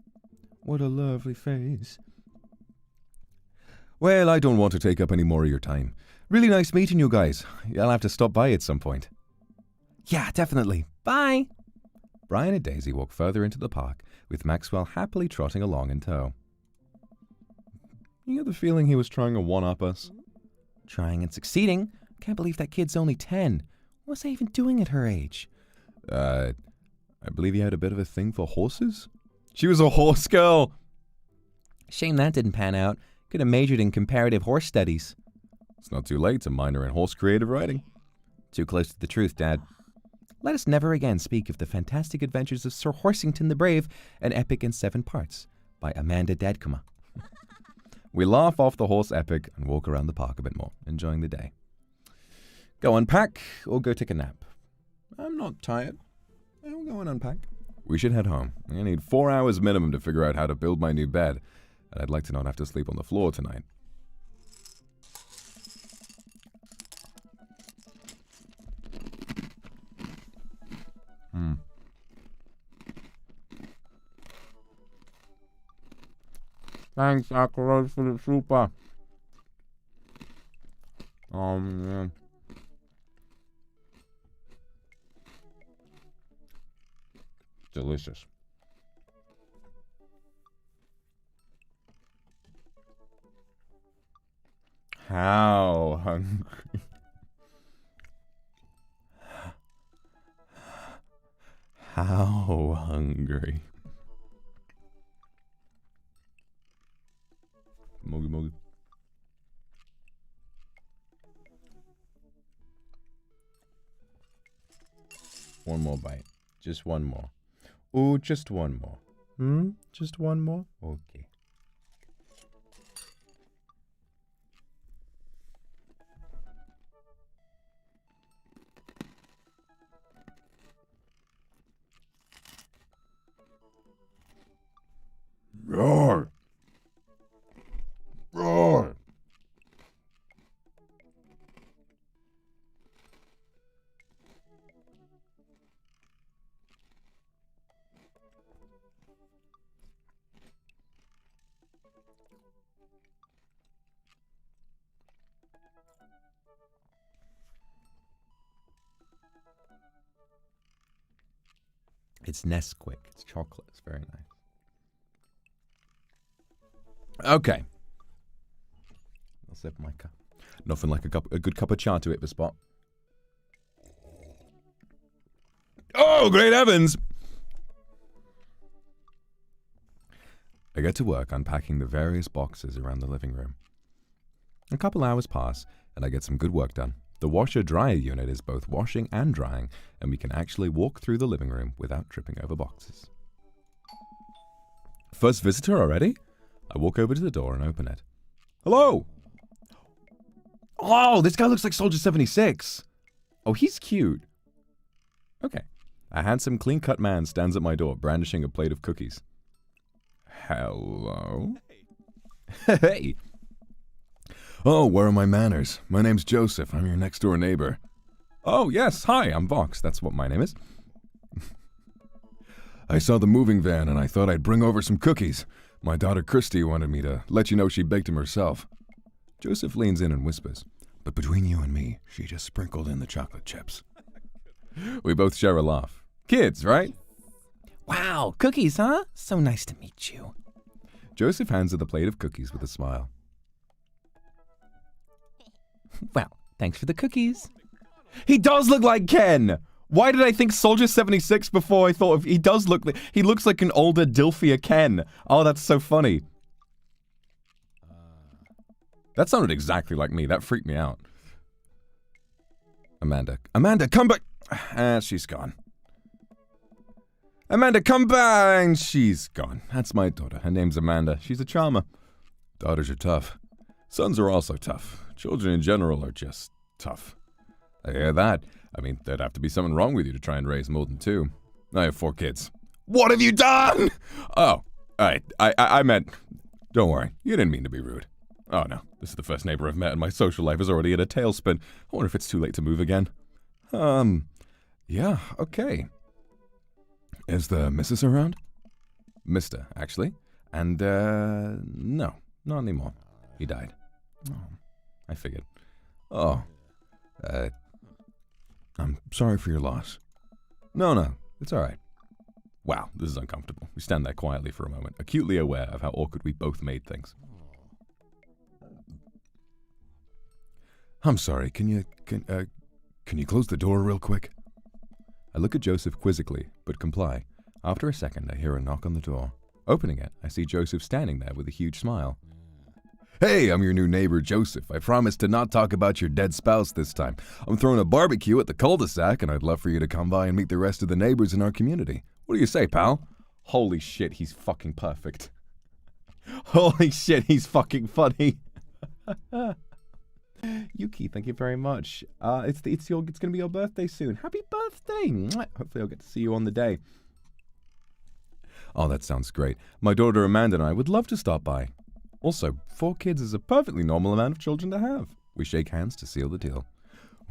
What a lovely face. Well, I don't want to take up any more of your time. Really nice meeting you guys. I'll have to stop by at some point. Yeah, definitely. Bye. Brian and Daisy walk further into the park, with Maxwell happily trotting along in tow. You get the feeling he was trying to one-up us? Trying and succeeding. Can't believe that kid's only 10. What's that even doing at her age? I believe he had a bit of a thing for horses? She was a horse girl! Shame that didn't pan out. Could have majored in comparative horse studies. It's not too late to minor in horse creative writing. Too close to the truth, Dad. Let us never again speak of the fantastic adventures of Sir Horsington the Brave, an epic in 7 parts, by Amanda Dadkuma. We laugh off the horse epic and walk around the park a bit more, enjoying the day. Go unpack or go take a nap. I'm not tired. I'll go and unpack. We should head home. I need 4 hours minimum to figure out how to build my new bed, and I'd like to not have to sleep on the floor tonight. Thanks, Aqua for the super. Oh, man. Delicious. How hungry. How hungry. Mogi mogi. One more bite. Just one more. Oh, just one more. Just one more? Okay. Roar. Roar. It's Nesquik. It's chocolate. It's very nice. Okay. I'll sip my cup. Nothing like a good cup of cha to hit the spot. Oh, great heavens! I get to work unpacking the various boxes around the living room. A couple hours pass, and I get some good work done. The washer-dryer unit is both washing and drying, and we can actually walk through the living room without tripping over boxes. First visitor already? I walk over to the door and open it. Hello! Oh, this guy looks like Soldier 76. Oh, he's cute. Okay. A handsome, clean-cut man stands at my door, brandishing a plate of cookies. Hello? Hey! Oh, where are my manners? My name's Joseph. I'm your next-door neighbor. Oh, yes. Hi, I'm Vox. That's what my name is. I saw the moving van, and I thought I'd bring over some cookies. My daughter Christy wanted me to let you know she baked them herself. Joseph leans in and whispers, but between you and me, she just sprinkled in the chocolate chips. We both share a laugh. Kids, right? Wow, cookies, huh? So nice to meet you. Joseph hands her the plate of cookies with a smile. Well, thanks for the cookies. He does look like Ken! Why did I think Soldier 76 before I thought of... He does look like... He looks like an older, dilfier Ken. Oh, that's so funny. That sounded exactly like me. That freaked me out. Amanda, come back! She's gone. Amanda, come back! And she's gone. That's my daughter. Her name's Amanda. She's a charmer. Daughters are tough. Sons are also tough. Children in general are just tough. I hear that. I mean, there'd have to be something wrong with you to try and raise more than two. I have 4 kids. What have you done? Oh, I meant... Don't worry. You didn't mean to be rude. Oh, no. This is the first neighbor I've met, and my social life is already in a tailspin. I wonder if it's too late to move again. Yeah, okay. Is the missus around? Mister, actually. And, no. Not anymore. He died. Oh, I figured. Oh, I'm sorry for your loss. No, it's all right. Wow, this is uncomfortable. We stand there quietly for a moment, acutely aware of how awkward we both made things. I'm sorry, can you close the door real quick? I look at Joseph quizzically, but comply. After a second, I hear a knock on the door. Opening it, I see Joseph standing there with a huge smile. Hey, I'm your new neighbor, Joseph. I promise to not talk about your dead spouse this time. I'm throwing a barbecue at the cul-de-sac, and I'd love for you to come by and meet the rest of the neighbors in our community. What do you say, pal? Holy shit, he's fucking perfect. Holy shit, he's fucking funny. Yuki, thank you very much. It's gonna be your birthday soon. Happy birthday! Mwah. Hopefully I'll get to see you on the day. Oh, that sounds great. My daughter Amanda and I would love to stop by. Also, 4 kids is a perfectly normal amount of children to have. We shake hands to seal the deal.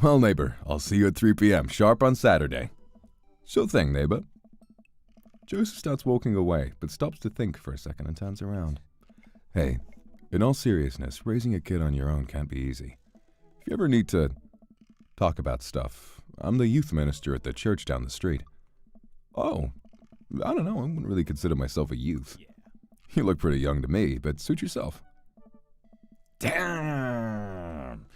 Well, neighbor, I'll see you at 3 p.m. sharp on Saturday. Sure thing, neighbor. Joseph starts walking away, but stops to think for a second and turns around. Hey, in all seriousness, raising a kid on your own can't be easy. If you ever need to talk about stuff, I'm the youth minister at the church down the street. Oh, I don't know, I wouldn't really consider myself a youth. You look pretty young to me, but suit yourself. Damn!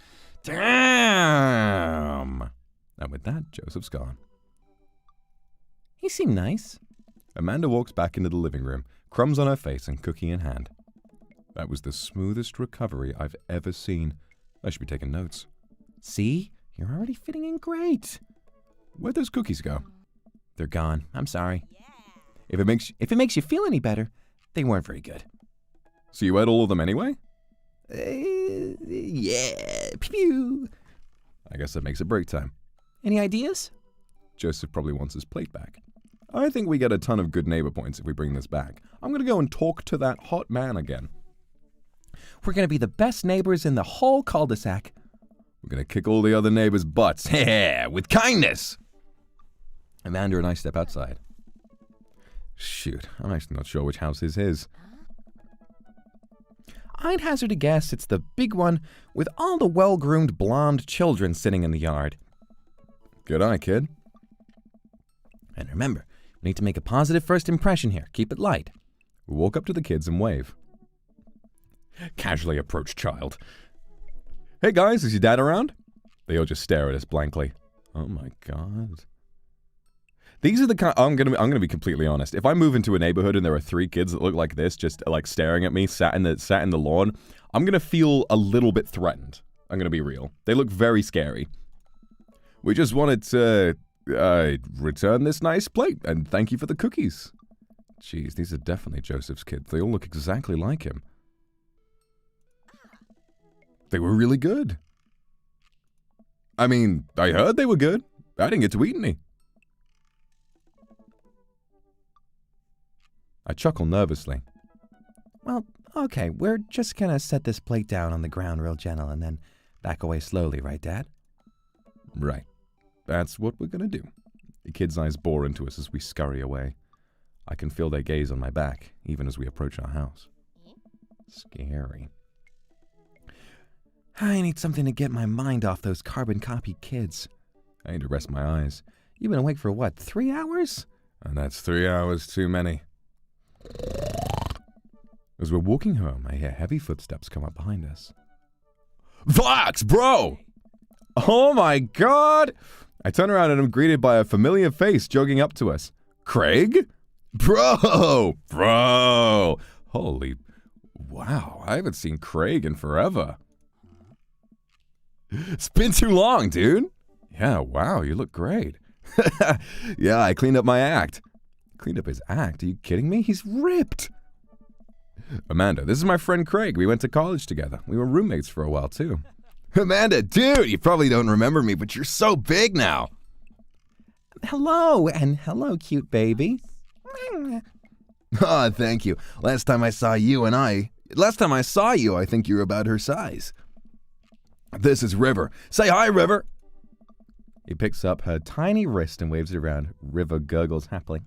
And with that, Joseph's gone. He seemed nice. Amanda walks back into the living room, crumbs on her face and cookie in hand. That was the smoothest recovery I've ever seen. I should be taking notes. See? You're already fitting in great. Where'd those cookies go? They're gone. I'm sorry. If it makes you feel any better, they weren't very good. So you ate all of them anyway? Yeah. Pew. I guess that makes it break time. Any ideas? Joseph probably wants his plate back. I think we get a ton of good neighbor points if we bring this back. I'm going to go and talk to that hot man again. We're going to be the best neighbors in the whole cul-de-sac. We're going to kick all the other neighbors' butts. With kindness. Amanda and I step outside. Shoot, I'm actually not sure which house is his. I'd hazard a guess it's the big one with all the well-groomed blonde children sitting in the yard. Good eye, kid. And remember, we need to make a positive first impression here. Keep it light. We walk up to the kids and wave. Casually approach child. Hey guys, is your dad around? They all just stare at us blankly. Oh my god. These are the kind. I'm gonna be completely honest. If I move into a neighborhood and there are 3 kids that look like this, just like staring at me, sat in the lawn, I'm gonna feel a little bit threatened. I'm gonna be real. They look very scary. We just wanted to return this nice plate and thank you for the cookies. Jeez, these are definitely Joseph's kids. They all look exactly like him. They were really good. I mean, I heard they were good. I didn't get to eat any. I chuckle nervously. Well, okay, we're just gonna set this plate down on the ground real gentle and then back away slowly, right, Dad? Right. That's what we're gonna do. The kids' eyes bore into us as we scurry away. I can feel their gaze on my back, even as we approach our house. Scary. I need something to get my mind off those carbon copy kids. I need to rest my eyes. You've been awake for what, 3 hours? And that's 3 hours too many. As we're walking home, I hear heavy footsteps come up behind us. Vox, bro! Oh my god! I turn around and I'm greeted by a familiar face jogging up to us. Craig? Bro! Holy... Wow, I haven't seen Craig in forever. It's been too long, dude. Yeah, wow, you look great. Yeah, I cleaned up my act. Cleaned up his act? Are you kidding me? He's ripped. Amanda, this is my friend Craig. We went to college together. We were roommates for a while, too. Amanda, dude, you probably don't remember me, but you're so big now. Hello, and hello, cute baby. Oh, thank you. Last time I saw you, I think you were about her size. This is River. Say hi, River. He picks up her tiny wrist and waves it around. River gurgles happily.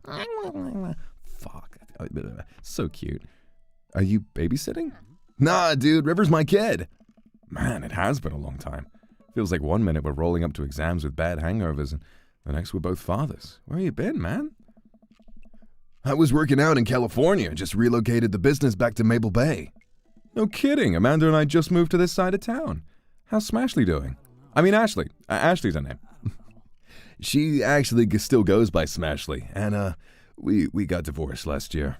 Fuck. So cute. Are you babysitting? Nah, dude, River's my kid. Man, it has been a long time. Feels like one minute we're rolling up to exams with bad hangovers, and the next we're both fathers. Where you been, man? I was working out in California, just relocated the business back to Maple Bay. No kidding, Amanda and I just moved to this side of town. How's Smashley doing? I mean Ashley. Ashley's her name. She actually still goes by Smashley, and we got divorced last year.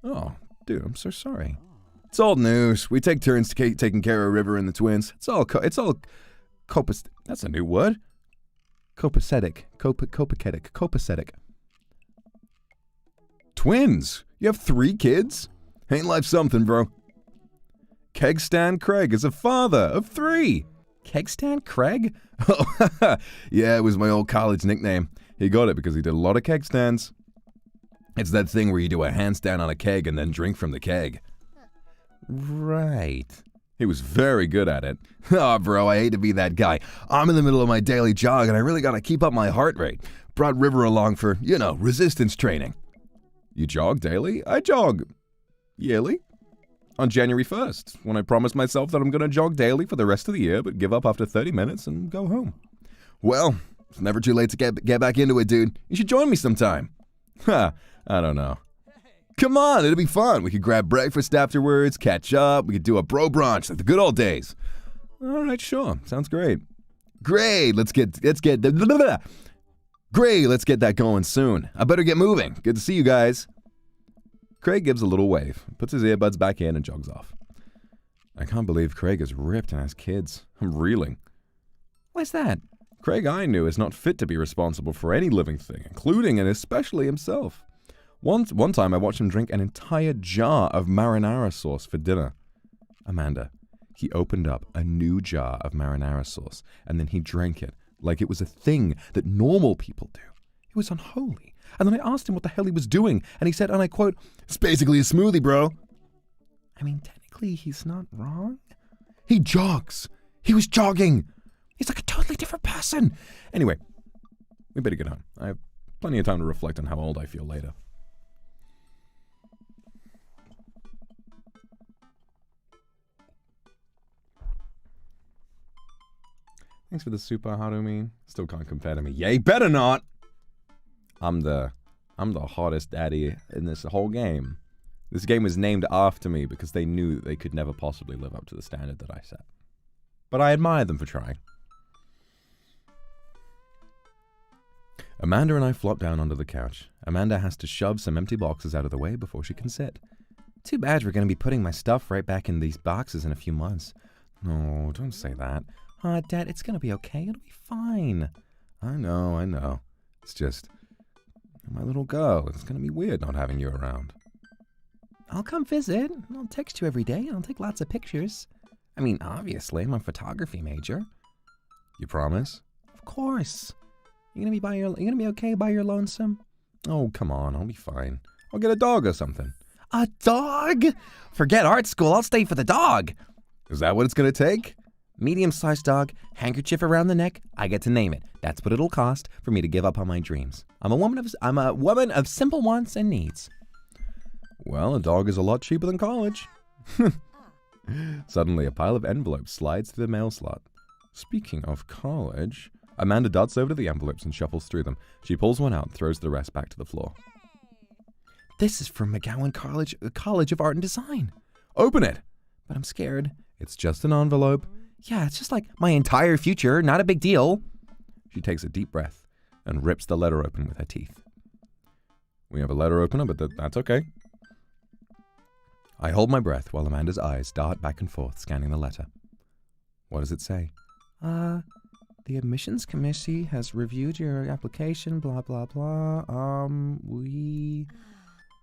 Oh, dude, I'm so sorry. It's old news. We take turns taking care of River and the twins. It's all that's a new word. Copacetic. Twins? You have 3 kids? Ain't life something, bro? Kegstand Craig is a father of 3. Kegstand Craig? Oh, yeah, it was my old college nickname. He got it because he did a lot of keg stands. It's that thing where you do a handstand on a keg and then drink from the keg. Right. He was very good at it. Oh, bro, I hate to be that guy. I'm in the middle of my daily jog and I really gotta keep up my heart rate. Brought River along for, resistance training. You jog daily? I jog yearly. On January 1st, when I promised myself that I'm going to jog daily for the rest of the year, but give up after 30 minutes and go home. Well, it's never too late to get back into it, dude. You should join me sometime. I don't know. Come on, it'll be fun. We could grab breakfast afterwards, catch up, we could do a bro brunch like the good old days. All right, sure. Sounds great. Great, let's get that going soon. I better get moving. Good to see you guys. Craig gives a little wave, puts his earbuds back in, and jogs off. I can't believe Craig is ripped and has kids. I'm reeling. Why's that? Craig I knew is not fit to be responsible for any living thing, including and especially himself. One time I watched him drink an entire jar of marinara sauce for dinner. Amanda, he opened up a new jar of marinara sauce, and then he drank it like it was a thing that normal people do. It was unholy. And then I asked him what the hell he was doing, and he said, and I quote, "It's basically a smoothie, bro." I mean, technically, he's not wrong. He jogs. He was jogging. He's like a totally different person. Anyway, we better get home. I have plenty of time to reflect on how old I feel later. Thanks for the super Harumi. Still can't compare to me. Yeah, you better not. I'm the hottest daddy in this whole game. This game was named after me because they knew that they could never possibly live up to the standard that I set. But I admire them for trying. Amanda and I flop down onto the couch. Amanda has to shove some empty boxes out of the way before she can sit. Too bad we're going to be putting my stuff right back in these boxes in a few months. No, don't say that. Dad, it's going to be okay. It'll be fine. I know. It's just, my little girl. It's going to be weird not having you around. I'll come visit. I'll text you every day. I'll take lots of pictures. I mean, obviously, I'm a photography major. You promise? Of course. You gonna be okay by your lonesome? Oh, come on. I'll be fine. I'll get a dog or something. A dog? Forget art school. I'll stay for the dog. Is that what it's gonna take? Medium-sized dog, handkerchief around the neck. I get to name it. That's what it'll cost for me to give up on my dreams. I'm a woman of simple wants and needs. Well, a dog is a lot cheaper than college. Suddenly, a pile of envelopes slides through the mail slot. Speaking of college, Amanda darts over to the envelopes and shuffles through them. She pulls one out and throws the rest back to the floor. This is from McGowan College of Art and Design. Open it. But I'm scared. It's just an envelope. Yeah, it's just like my entire future. Not a big deal. She takes a deep breath and rips the letter open with her teeth. We have a letter opener, but that's okay. I hold my breath while Amanda's eyes dart back and forth, scanning the letter. What does it say? The admissions committee has reviewed your application, blah, blah, blah.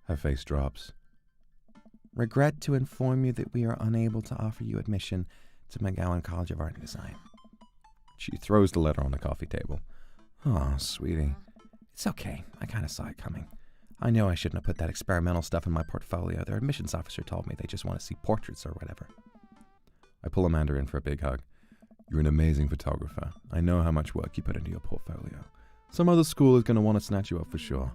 Her face drops. Regret to inform you that we are unable to offer you admission to McGowan College of Art and Design. She throws the letter on the coffee table. Oh, sweetie. It's okay. I kind of saw it coming. I know I shouldn't have put that experimental stuff in my portfolio. Their admissions officer told me they just want to see portraits or whatever. I pull Amanda in for a big hug. You're an amazing photographer. I know how much work you put into your portfolio. Some other school is going to want to snatch you up for sure.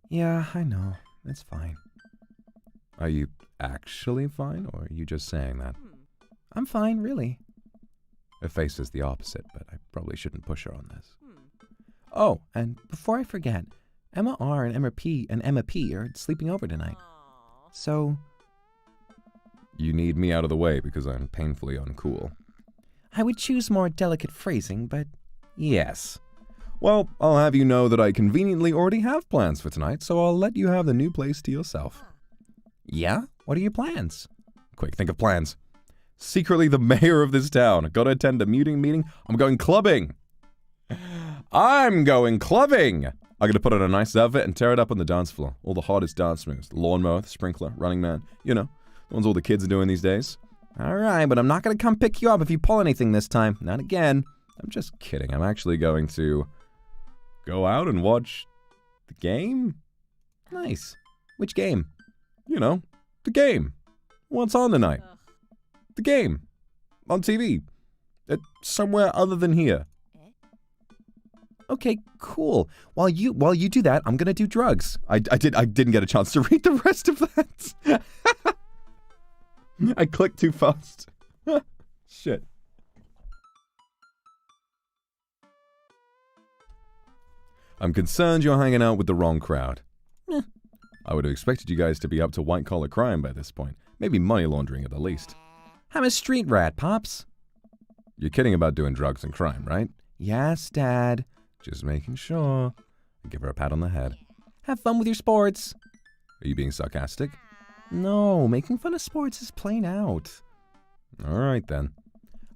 Yeah, I know. It's fine. Are you actually fine, or are you just saying that? I'm fine, really. Her face says the opposite, but I probably shouldn't push her on this. Oh, and before I forget, Emma R. and Emma P. are sleeping over tonight. So... You need me out of the way because I'm painfully uncool. I would choose more delicate phrasing, but yes. Well, I'll have you know that I conveniently already have plans for tonight, so I'll let you have the new place to yourself. Yeah? What are your plans? Quick, think of plans. Secretly the mayor of this town. Gotta attend a meeting. I'm going clubbing. I'm going clubbing! I'm gonna put on a nice outfit and tear it up on the dance floor. All the hottest dance moves. The lawnmower, the sprinkler, running man. You know, the ones all the kids are doing these days. Alright, but I'm not gonna come pick you up if you pull anything this time. Not again. I'm just kidding. I'm actually going to go out and watch the game? Nice. Which game? You know, the game. What's on tonight? The game. On TV. Somewhere other than here. Okay, cool. While you do that, I'm gonna do drugs. I didn't get a chance to read the rest of that. I clicked too fast. Shit. I'm concerned you're hanging out with the wrong crowd. I would have expected you guys to be up to white-collar crime by this point. Maybe money laundering at the least. I'm a street rat, Pops. You're kidding about doing drugs and crime, right? Yes, Dad. Just making sure. I give her a pat on the head. Have fun with your sports. Are you being sarcastic? No, making fun of sports is plain out. All right, then.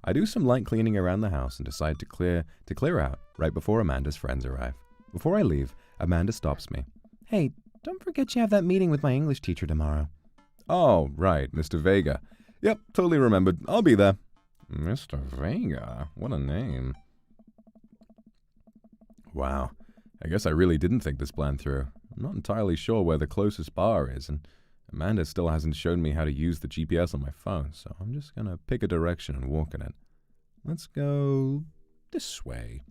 I do some light cleaning around the house and decide to clear out right before Amanda's friends arrive. Before I leave, Amanda stops me. Hey, don't forget you have that meeting with my English teacher tomorrow. Oh, right, Mr. Vega. Yep, totally remembered. I'll be there. Mr. Vega? What a name. Wow. I guess I really didn't think this plan through. I'm not entirely sure where the closest bar is, and Amanda still hasn't shown me how to use the GPS on my phone, so I'm just gonna pick a direction and walk in it. Let's go this way.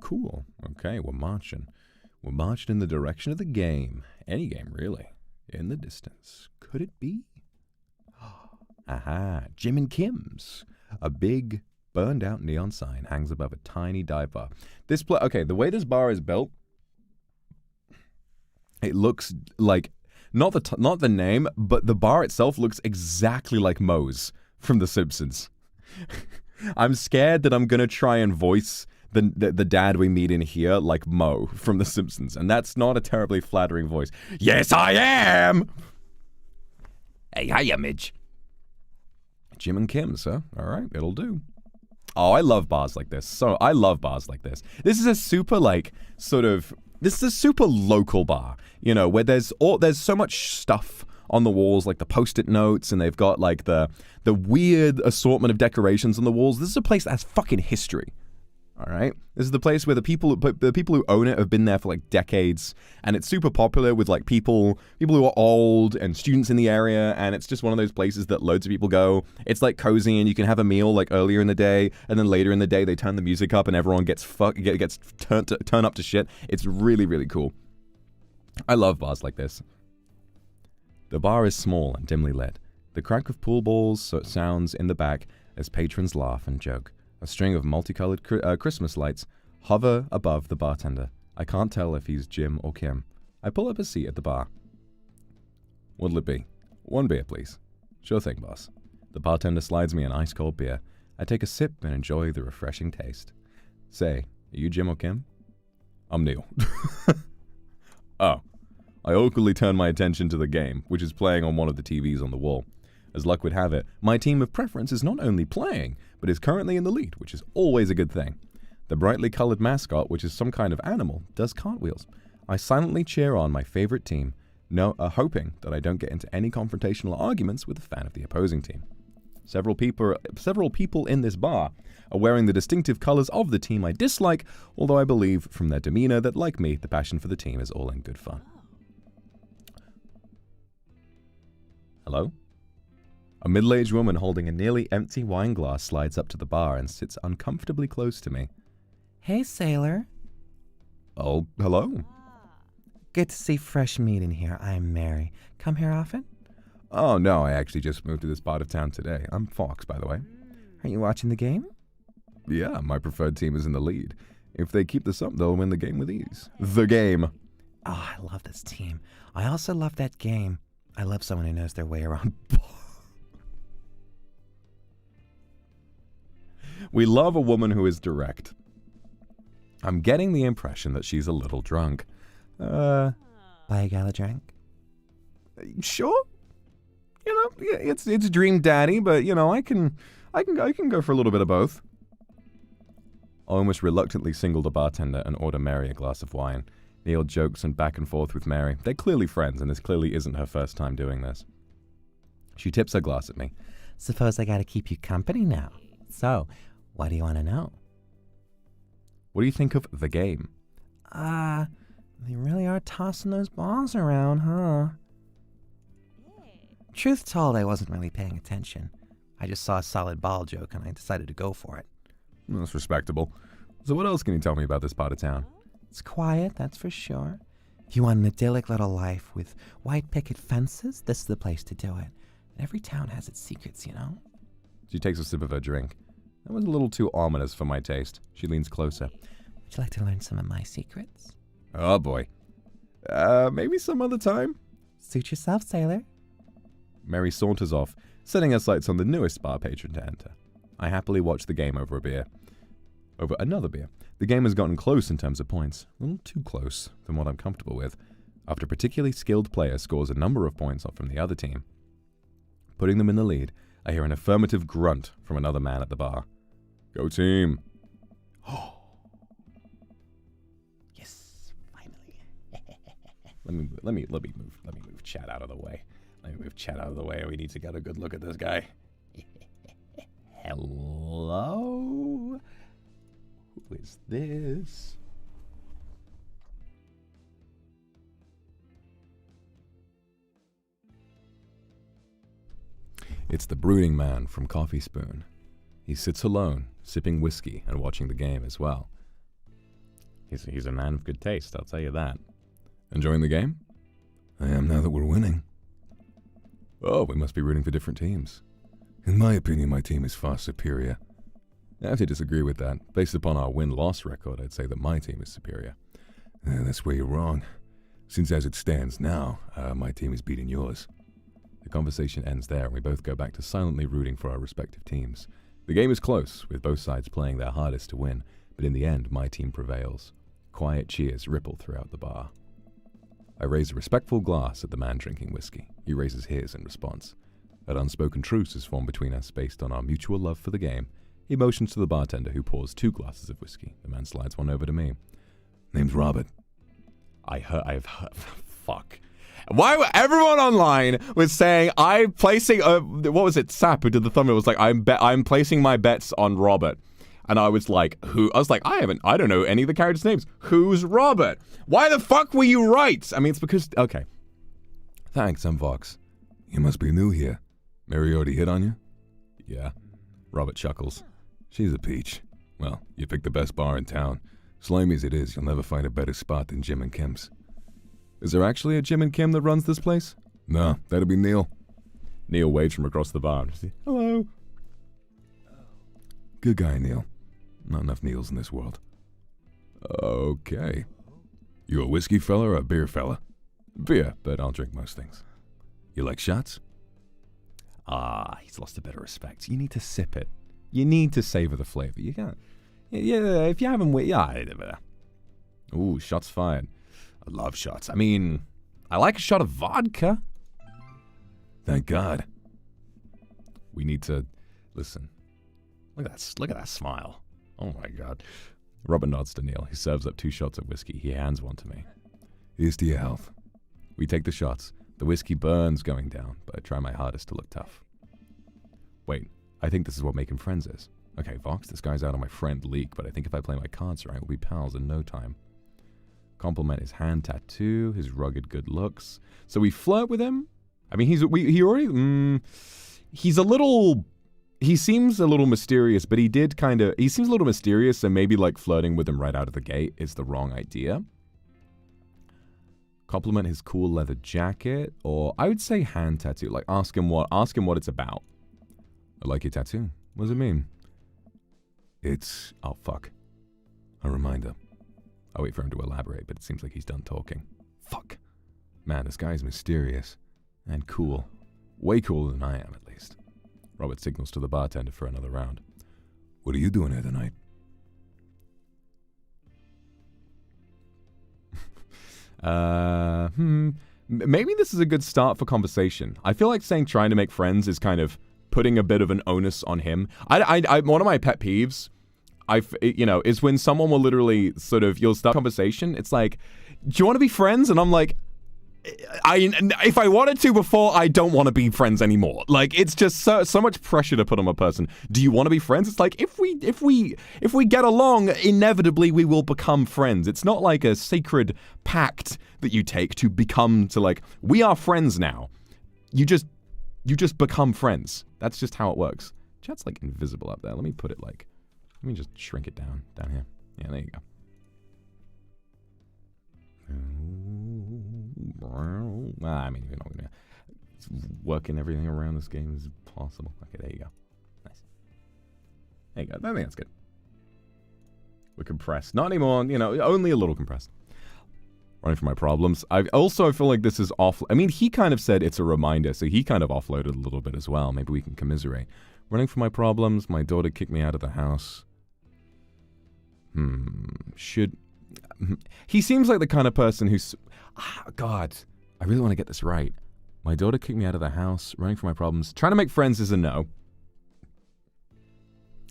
Cool. Okay, we're marching. We're marching in the direction of the game. Any game, really. In the distance. Could it be? Aha, Jim and Kim's. A big, burned-out neon sign hangs above a tiny dive bar. Okay, the way this bar is built, it looks like not the name, but the bar itself looks exactly like Moe's from The Simpsons. I'm scared that I'm gonna try and voice the dad we meet in here like Moe from The Simpsons, and that's not a terribly flattering voice. Yes, I am. Hey, hiya, Midge. Jim and Kim's, huh? All right, it'll do. Oh, I love bars like this. I love bars like this. This is a super this is a super local bar, you know, where there's so much stuff on the walls, like the post-it notes, and they've got like the weird assortment of decorations on the walls. This is a place that has fucking history. All right, this is the place where the people who own it have been there for like decades, and it's super popular with like people who are old and students in the area, and it's just one of those places that loads of people go. It's like cozy, and you can have a meal like earlier in the day, and then later in the day they turn the music up, and everyone gets turned up to shit. It's really, really cool. I love bars like this. The bar is small and dimly lit. The crack of pool balls sounds in the back as patrons laugh and joke. A string of multicolored Christmas lights hover above the bartender. I can't tell if he's Jim or Kim. I pull up a seat at the bar. What'll it be? 1 beer, please. Sure thing, boss. The bartender slides me an ice-cold beer. I take a sip and enjoy the refreshing taste. Say, are you Jim or Kim? I'm Neil. Oh. I awkwardly turn my attention to the game, which is playing on one of the TVs on the wall. As luck would have it, my team of preference is not only playing, but is currently in the lead, which is always a good thing. The brightly colored mascot, which is some kind of animal, does cartwheels. I silently cheer on my favorite team, hoping that I don't get into any confrontational arguments with a fan of the opposing team. Several people in this bar are wearing the distinctive colors of the team I dislike, although I believe from their demeanor that, like me, the passion for the team is all in good fun. Hello? A middle-aged woman holding a nearly empty wine glass slides up to the bar and sits uncomfortably close to me. Hey, sailor. Oh, hello. Good to see fresh meat in here. I'm Mary. Come here often? Oh, no, I actually just moved to this part of town today. I'm Fox, by the way. Are you watching the game? Yeah, my preferred team is in the lead. If they keep this up, they'll win the game with ease. The game. Oh, I love this team. I also love that game. I love someone who knows their way around. We love a woman who is direct. I'm getting the impression that she's a little drunk. Buy a gal a drink? Sure. You know, it's Dream Daddy, but you know, I can go for a little bit of both. I almost reluctantly single the bartender and order Mary a glass of wine. Neil jokes and back and forth with Mary. They're clearly friends, and this clearly isn't her first time doing this. She tips her glass at me. Suppose I gotta keep you company now. So, what do you want to know? What do you think of the game? They really are tossing those balls around, huh? Truth told, I wasn't really paying attention. I just saw a solid ball joke and I decided to go for it. That's respectable. So what else can you tell me about this part of town? It's quiet, that's for sure. If you want an idyllic little life with white picket fences, this is the place to do it. Every town has its secrets, you know? She takes a sip of her drink. That was a little too ominous for my taste. She leans closer. Would you like to learn some of my secrets? Oh boy. Maybe some other time? Suit yourself, sailor. Mary saunters off, setting her sights on the newest bar patron to enter. I happily watch the game over another beer. The game has gotten close in terms of points. A little too close than what I'm comfortable with. After a particularly skilled player scores a number of points off from the other team, putting them in the lead, I hear an affirmative grunt from another man at the bar. Go team. Yes, finally. Let me move Chad out of the way. Let me move Chad out of the way. We need to get a good look at this guy. Hello? Who is this? It's the brooding man from Coffee Spoon. He sits alone, sipping whiskey and watching the game as well. He's a man of good taste, I'll tell you that. Enjoying the game? I am now that we're winning. Oh, we must be rooting for different teams. In my opinion, my team is far superior. I have to disagree with that. Based upon our win-loss record, I'd say that my team is superior. That's where you're wrong. Since as it stands now, my team is beating yours. The conversation ends there, and we both go back to silently rooting for our respective teams. The game is close, with both sides playing their hardest to win, but in the end, my team prevails. Quiet cheers ripple throughout the bar. I raise a respectful glass at the man drinking whiskey. He raises his in response. An unspoken truce is formed between us based on our mutual love for the game. He motions to the bartender, who pours 2 glasses of whiskey. The man slides one over to me. Name's Robert. I've heard. Fuck. Why everyone online was saying I'm placing what was it? Sap who did the thumbnail was like I'm placing my bets on Robert, and I was like who? I was like I don't know any of the characters' names. Who's Robert? Why the fuck were you right? I mean it's because okay. Thanks, I'm Vox. You must be new here. Mary already hit on you? Yeah. Robert chuckles. She's a peach. Well, you picked the best bar in town. Slimy as it is, you'll never find a better spot than Jim and Kim's. Is there actually a Jim and Kim that runs this place? No, that'd be Neil. Neil waves from across the bar. Hello. Good guy, Neil. Not enough Neils in this world. Okay. You a whiskey fella or a beer fella? Beer, but I'll drink most things. You like shots? He's lost a bit of respect. You need to sip it. You need to savor the flavor. You can't. Yeah, if you haven't, ooh, shots fired. I love shots. I mean, I like a shot of vodka. Thank God. We need to listen. Look at that smile. Oh my God. Robert nods to Neil. He serves up 2 shots of whiskey. He hands one to me. Here's to your health. We take the shots. The whiskey burns going down, but I try my hardest to look tough. Wait, I think this is what making friends is. Okay, Vox, this guy's out on my friend leak, but I think if I play my cards right, we'll be pals in no time. Compliment his hand tattoo, his rugged good looks. So we flirt with him? I mean, he seems a little mysterious, but he seems a little mysterious, so maybe like flirting with him right out of the gate is the wrong idea. Compliment his cool leather jacket, or I would say hand tattoo. Like ask him what it's about. I like your tattoo. What does it mean? It's oh fuck. A reminder. I wait for him to elaborate, but it seems like he's done talking. Fuck. Man, this guy's mysterious and cool. Way cooler than I am, at least. Robert signals to the bartender for another round. What are you doing here tonight? Maybe this is a good start for conversation. I feel like saying trying to make friends is kind of putting a bit of an onus on him. One of my pet peeves, is when someone will literally you'll start a conversation. It's like, do you want to be friends? And I'm like, if I wanted to before, I don't want to be friends anymore. Like, it's just so much pressure to put on a person. Do you want to be friends? It's like, if we get along, inevitably we will become friends. It's not like a sacred pact that you take to become we are friends now. You just become friends. That's just how it works. Chat's like invisible up there. Let me just shrink it down here. Yeah, there you go. I mean, you're not gonna working everything around this game is possible. Okay, there you go. Nice. There you go. I think that's good. We're compressed. Not anymore, only a little compressed. Running from my problems. I also feel like this is off. I mean, he kind of said it's a reminder, so he kind of offloaded a little bit as well. Maybe we can commiserate. Running from my problems. My daughter kicked me out of the house. He seems like the kind of person who's... God, I really want to get this right. My daughter kicked me out of the house. Running from my problems. Trying to make friends is a no.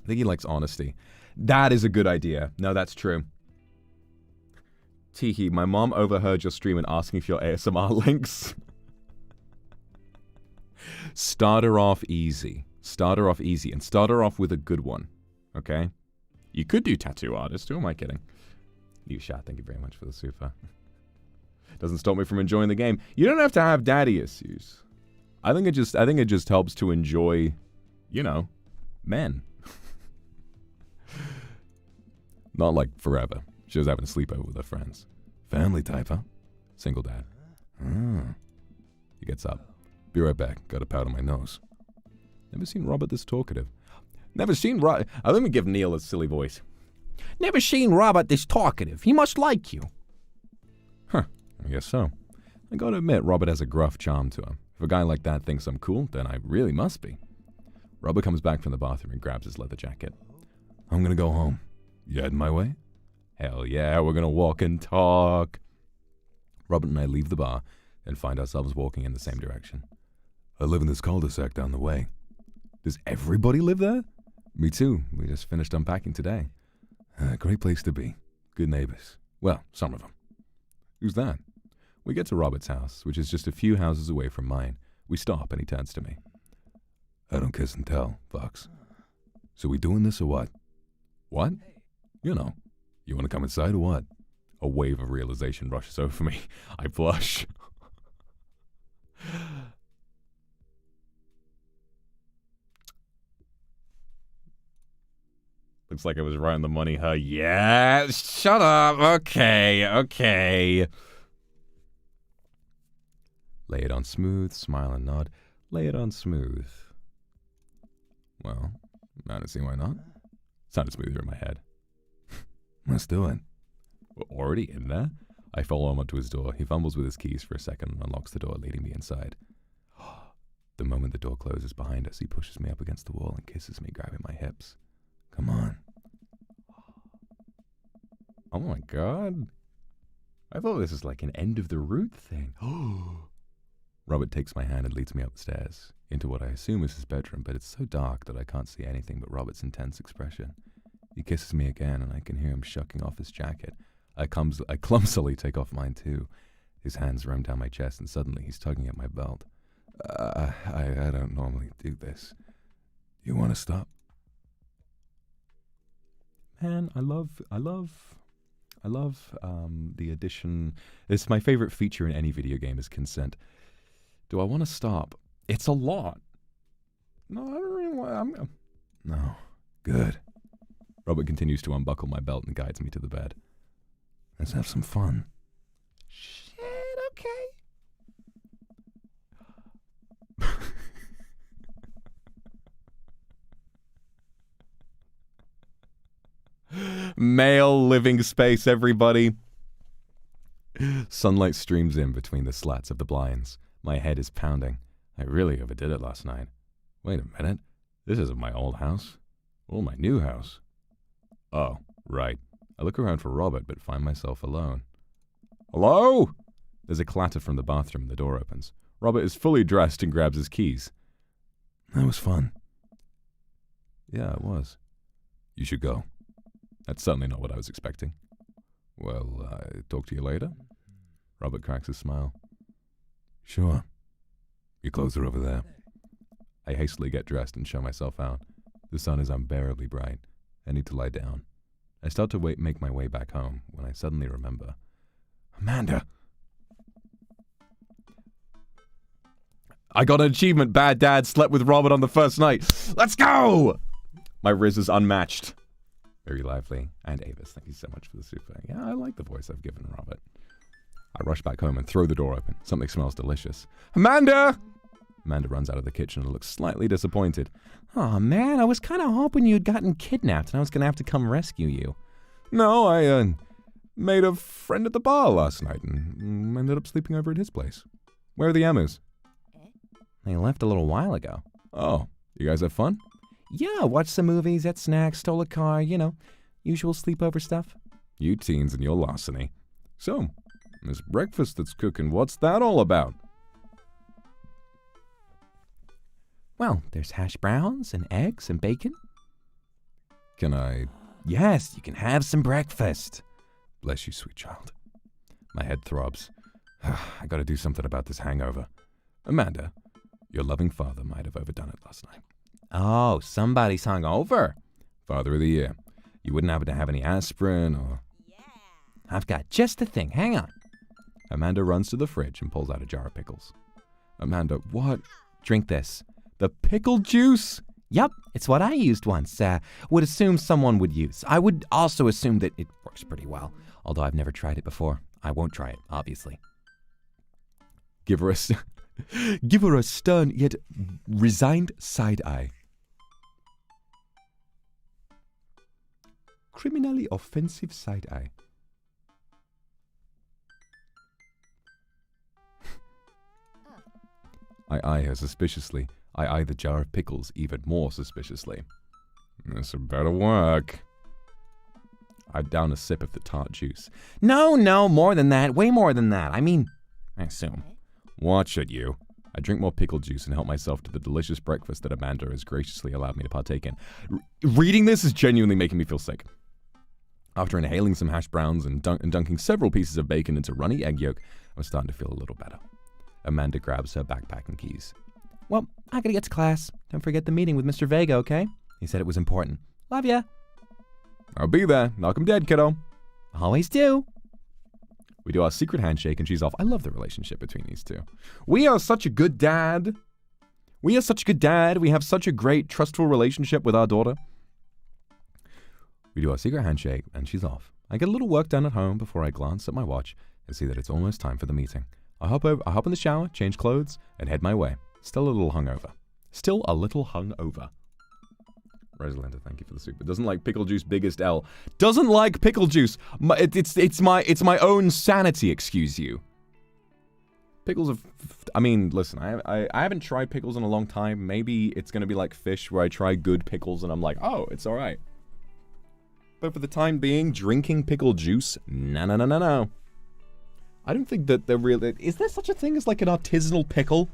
I think he likes honesty. That is a good idea. No, that's true. Teehee, my mom overheard your stream and asking for your ASMR links. Start her off easy. Start her off easy. And start her off with a good one. Okay? You could do tattoo artist. Who am I kidding? You shot. Thank you very much for the super. Doesn't stop me from enjoying the game. You don't have to have daddy issues. I think it just helps to enjoy, you know, men. Not like forever. She was having a sleepover with her friends. Family type, huh? Single dad. He gets up. Be right back. Got a powder on my nose. Never seen Robert this talkative. Never seen Robert. Let me give Neil a silly voice. Never seen Robert this talkative. He must like you. Huh. I guess so. I gotta admit, Robert has a gruff charm to him. If a guy like that thinks I'm cool, then I really must be. Robert comes back from the bathroom and grabs his leather jacket. I'm gonna go home. You heading my way? Hell yeah, we're gonna walk and talk. Robert and I leave the bar and find ourselves walking in the same direction. I live in this cul-de-sac down the way. Does everybody live there? Me too. We just finished unpacking today. Great place to be. Good neighbors. Well, some of them. Who's that? We get to Robert's house, which is just a few houses away from mine. We stop and he turns to me. I don't kiss and tell, Vox. So we doing this or what? What? You know. You want to come inside or what? A wave of realization rushes over me. I blush. Looks like I was right on the money, huh? Yeah, shut up. Okay. Lay it on smooth, smile and nod. Lay it on smooth. Well, I don't see why not. Sounded smoother in my head. Let's do it. We're already in there? I follow him up to his door. He fumbles with his keys for a second and unlocks the door, leading me inside. The moment the door closes behind us, he pushes me up against the wall and kisses me, grabbing my hips. Come on. Oh my god. I thought this was like an end of the route thing. Robert takes my hand and leads me up the stairs, into what I assume is his bedroom, but it's so dark that I can't see anything but Robert's intense expression. He kisses me again, and I can hear him shucking off his jacket. I clumsily take off mine too. His hands run down my chest, and suddenly he's tugging at my belt. I don't normally do this. You want to stop? Man, I love the addition. It's my favorite feature in any video game is consent. Do I want to stop? It's a lot. No, I don't really want. No, good. Robert continues to unbuckle my belt and guides me to the bed. Let's have some fun. Shit, okay. Male living space, everybody. Sunlight streams in between the slats of the blinds. My head is pounding. I really overdid it last night. Wait a minute. This isn't my old house. Or my new house. Oh, right. I look around for Robert, but find myself alone. Hello? There's a clatter from the bathroom and the door opens. Robert is fully dressed and grabs his keys. That was fun. Yeah, it was. You should go. That's certainly not what I was expecting. Well, talk to you later? Robert cracks a smile. Sure. Your clothes are over there. I hastily get dressed and show myself out. The sun is unbearably bright. I need to lie down. I start to make my way back home when I suddenly remember. Amanda! I got an achievement. Bad dad slept with Robert on the first night. Let's go! My riz is unmatched. Very lively. And Avis, thank you so much for the super. Yeah, I like the voice I've given Robert. I rush back home and throw the door open. Something smells delicious. Amanda! Amanda runs out of the kitchen and looks slightly disappointed. Aw, man, I was kind of hoping you'd gotten kidnapped and I was going to have to come rescue you. No, I made a friend at the bar last night and ended up sleeping over at his place. Where are the Emmas? They left a little while ago. Oh, you guys have fun? Yeah, watched some movies, ate snacks, stole a car, you know, usual sleepover stuff. You teens and your larceny. So, this breakfast that's cooking, what's that all about? Well, there's hash browns and eggs and bacon. Can I? Yes, you can have some breakfast. Bless you, sweet child. My head throbs. I gotta do something about this hangover. Amanda, your loving father might have overdone it last night. Oh, somebody's hungover. Father of the year. You wouldn't happen to have any aspirin or... Yeah. I've got just the thing. Hang on. Amanda runs to the fridge and pulls out a jar of pickles. Amanda, what? Drink this. The pickle juice? Yup, it's what I used once. Would assume someone would use. I would also assume that it works pretty well, although I've never tried it before. I won't try it, obviously. Give her a stern yet resigned side eye. Criminally offensive side eye. I eye her suspiciously. I eye the jar of pickles even more suspiciously. This had better work. I down a sip of the tart juice. No, more than that. Way more than that. I mean, I assume. Watch it, you. I drink more pickle juice and help myself to the delicious breakfast that Amanda has graciously allowed me to partake in. Reading this is genuinely making me feel sick. After inhaling some hash browns and dunking several pieces of bacon into runny egg yolk, I was starting to feel a little better. Amanda grabs her backpack and keys. Well, I gotta get to class. Don't forget the meeting with Mr. Vega, okay? He said it was important. Love ya. I'll be there. Knock 'em dead, kiddo. Always do. We do our secret handshake and she's off. I love the relationship between these two. We are such a good dad. We have such a great, trustful relationship with our daughter. We do our secret handshake and she's off. I get a little work done at home before I glance at my watch and see that it's almost time for the meeting. I hop in the shower, change clothes, and head my way. Still a little hungover. Rosalinda, thank you for the soup. It doesn't like pickle juice, biggest L. Doesn't like pickle juice. It's my own sanity, excuse you. Pickles are... I mean, listen, I haven't tried pickles in a long time. Maybe it's going to be like fish where I try good pickles and I'm like, oh, it's all right. But for the time being, drinking pickle juice, no. I don't think that they're really... Is there such a thing as like an artisanal pickle?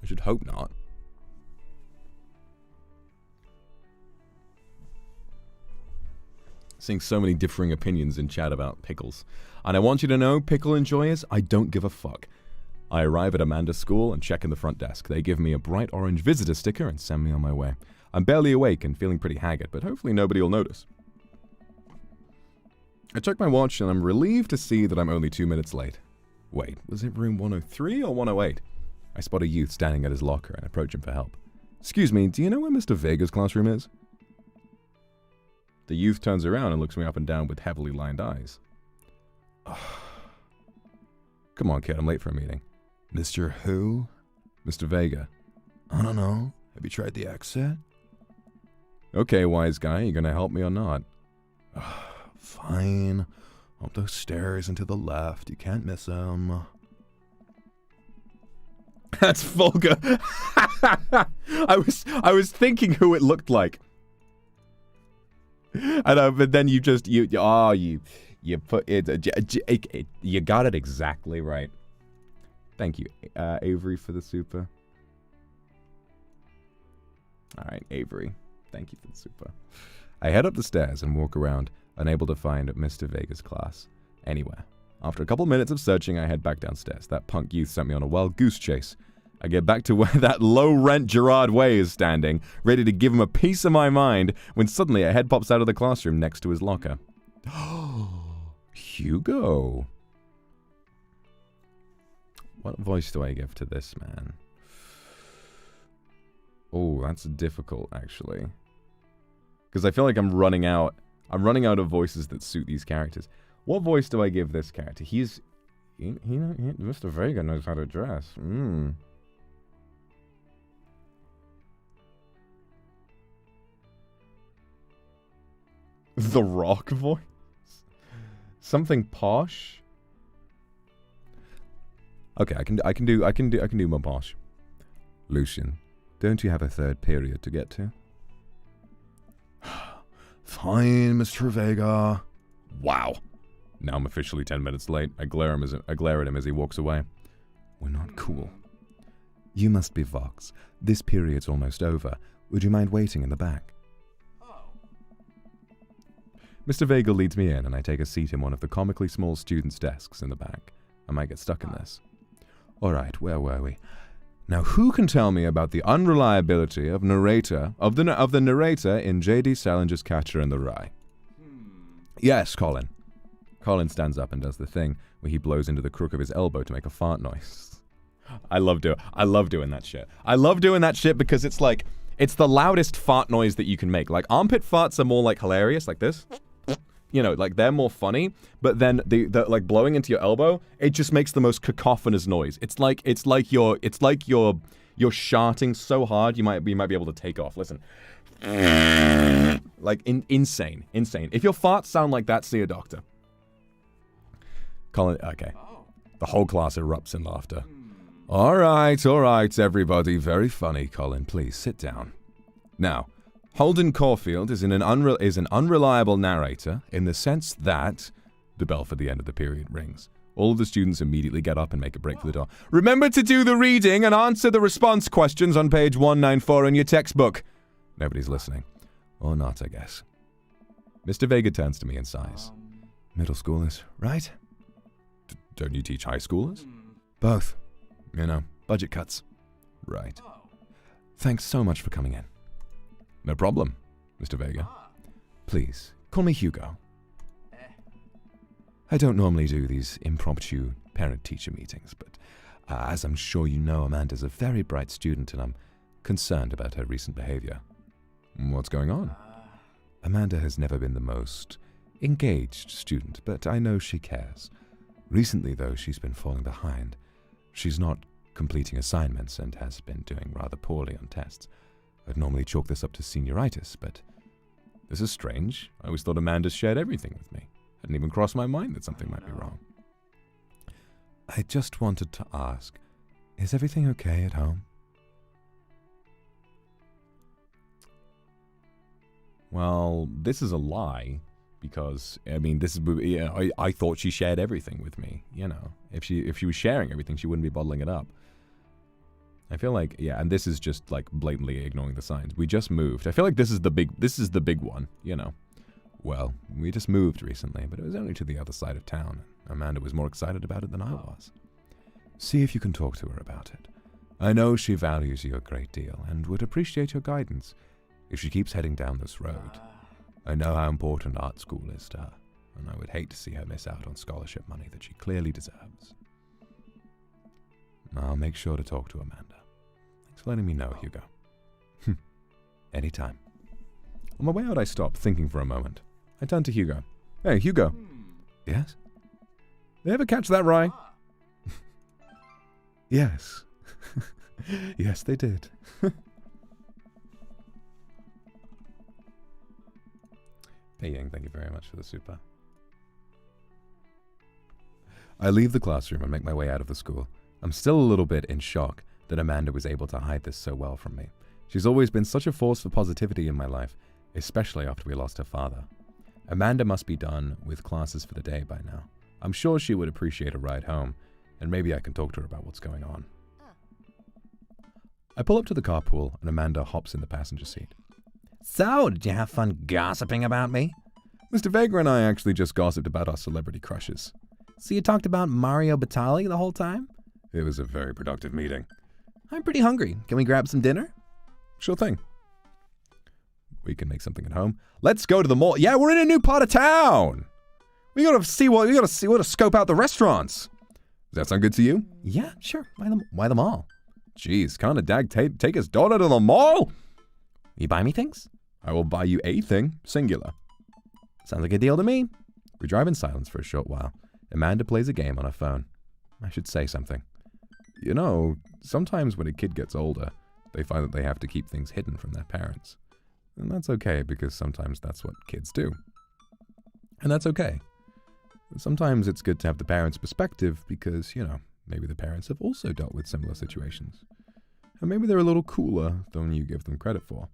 I should hope not. Seeing so many differing opinions in chat about pickles. And I want you to know, pickle enjoyers, I don't give a fuck. I arrive at Amanda's school and check in the front desk. They give me a bright orange visitor sticker and send me on my way. I'm barely awake and feeling pretty haggard, but hopefully nobody will notice. I check my watch and I'm relieved to see that I'm only 2 minutes late. Wait, was it room 103 or 108? I spot a youth standing at his locker and approach him for help. Excuse me, do you know where Mr. Vega's classroom is? The youth turns around and looks me up and down with heavily lined eyes. Come on, kid, I'm late for a meeting. Mr. who? Mr. Vega. I don't know. Have you tried the exit? Okay, wise guy, you gonna help me or not? Fine. Up those stairs and to the left. You can't miss them. That's vulgar. I was thinking who it looked like. And but then you put it. You got it exactly right. Thank you, Avery, for the super. All right, Avery. Thank you for the super. I head up the stairs and walk around, unable to find Mr. Vega's class anywhere. After a couple minutes of searching, I head back downstairs. That punk youth sent me on a wild goose chase. I get back to where that low-rent Gerard Way is standing, ready to give him a piece of my mind, when suddenly a head pops out of the classroom next to his locker. Hugo. What voice do I give to this man? Oh, that's difficult, actually. Because I feel like I'm running out of voices that suit these characters. What voice do I give this character? Mr. Vega knows how to dress. The Rock voice? Something posh? Okay, I can do my posh. Lucian, don't you have a third period to get to? Fine, Mr. Vega. Wow. Now I'm officially 10 minutes late. I glare at him as he walks away. We're not cool. You must be Vox. This period's almost over. Would you mind waiting in the back? Mr. Vega leads me in, and I take a seat in one of the comically small students' desks in the back. I might get stuck in this. All right, where were we? Now, who can tell me about the unreliability of the narrator in J.D. Salinger's Catcher in the Rye? Yes, Colin. Colin stands up and does the thing where he blows into the crook of his elbow to make a fart noise. I love doing that shit. I love doing that shit because it's like, it's the loudest fart noise that you can make. Like, armpit farts are more like hilarious, like this. You know, like they're more funny, but then the like blowing into your elbow, it just makes the most cacophonous noise. It's like you're sharting so hard you might be able to take off. Listen. Like insane. If your farts sound like that, see a doctor. Colin, okay. The whole class erupts in laughter. All right, everybody. Very funny, Colin. Please sit down. Now, Holden Caulfield is an unreliable narrator in the sense that the bell for the end of the period rings. All of the students immediately get up and make a break for the door. Remember to do the reading and answer the response questions on page 194 in your textbook. Nobody's listening. Or not, I guess. Mr. Vega turns to me and sighs. Middle schoolers, right? Don't you teach high schoolers? Both. You know, budget cuts. Right. Thanks so much for coming in. No problem, Mr. Vega. Please, call me Hugo. I don't normally do these impromptu parent-teacher meetings, but as I'm sure you know, Amanda's a very bright student and I'm concerned about her recent behavior. What's going on? Amanda has never been the most engaged student, but I know she cares. Recently, though, she's been falling behind. She's not completing assignments and has been doing rather poorly on tests. I'd normally chalk this up to senioritis, but this is strange. I always thought Amanda shared everything with me. Hadn't even crossed my mind that something might be wrong. I just wanted to ask, is everything okay at home? Well, this is a lie, because, I mean, this is, I thought she shared everything with me, you know. If she was sharing everything, she wouldn't be bottling it up. I feel like, yeah, and this is just, like, blatantly ignoring the signs. We just moved. I feel like this is the big one, you know. Well, we just moved recently, but it was only to the other side of town. Amanda was more excited about it than I was. See if you can talk to her about it. I know she values you a great deal and would appreciate your guidance if she keeps heading down this road. I know how important art school is to her, and I would hate to see her miss out on scholarship money that she clearly deserves. I'll make sure to talk to Amanda. Thanks for letting me know, Hugo. Anytime. On my way out, I stopped, thinking for a moment. I turned to Hugo. Hey, Hugo. Yes? They ever catch that rye? Yes. Yes, they did. Paying, thank you very much for the super. I leave the classroom and make my way out of the school. I'm still a little bit in shock that Amanda was able to hide this so well from me. She's always been such a force for positivity in my life, especially after we lost her father. Amanda must be done with classes for the day by now. I'm sure she would appreciate a ride home, and maybe I can talk to her about what's going on. I pull up to the carpool, and Amanda hops in the passenger seat. So, did you have fun gossiping about me? Mr. Vega and I actually just gossiped about our celebrity crushes. So you talked about Mario Batali the whole time? It was a very productive meeting. I'm pretty hungry. Can we grab some dinner? Sure thing. We can make something at home. Let's go to the mall. Yeah, we're in a new part of town. We gotta scope out the restaurants. Does that sound good to you? Yeah, sure. Why the mall? Jeez, can't a dad take his daughter to the mall? You buy me things? I will buy you a thing, singular. Sounds like a deal to me. We drive in silence for a short while. Amanda plays a game on her phone. I should say something. You know, sometimes when a kid gets older, they find that they have to keep things hidden from their parents. And that's okay, because sometimes that's what kids do. And that's okay. Sometimes it's good to have the parents' perspective because, you know, maybe the parents have also dealt with similar situations. And maybe they're a little cooler than you give them credit for.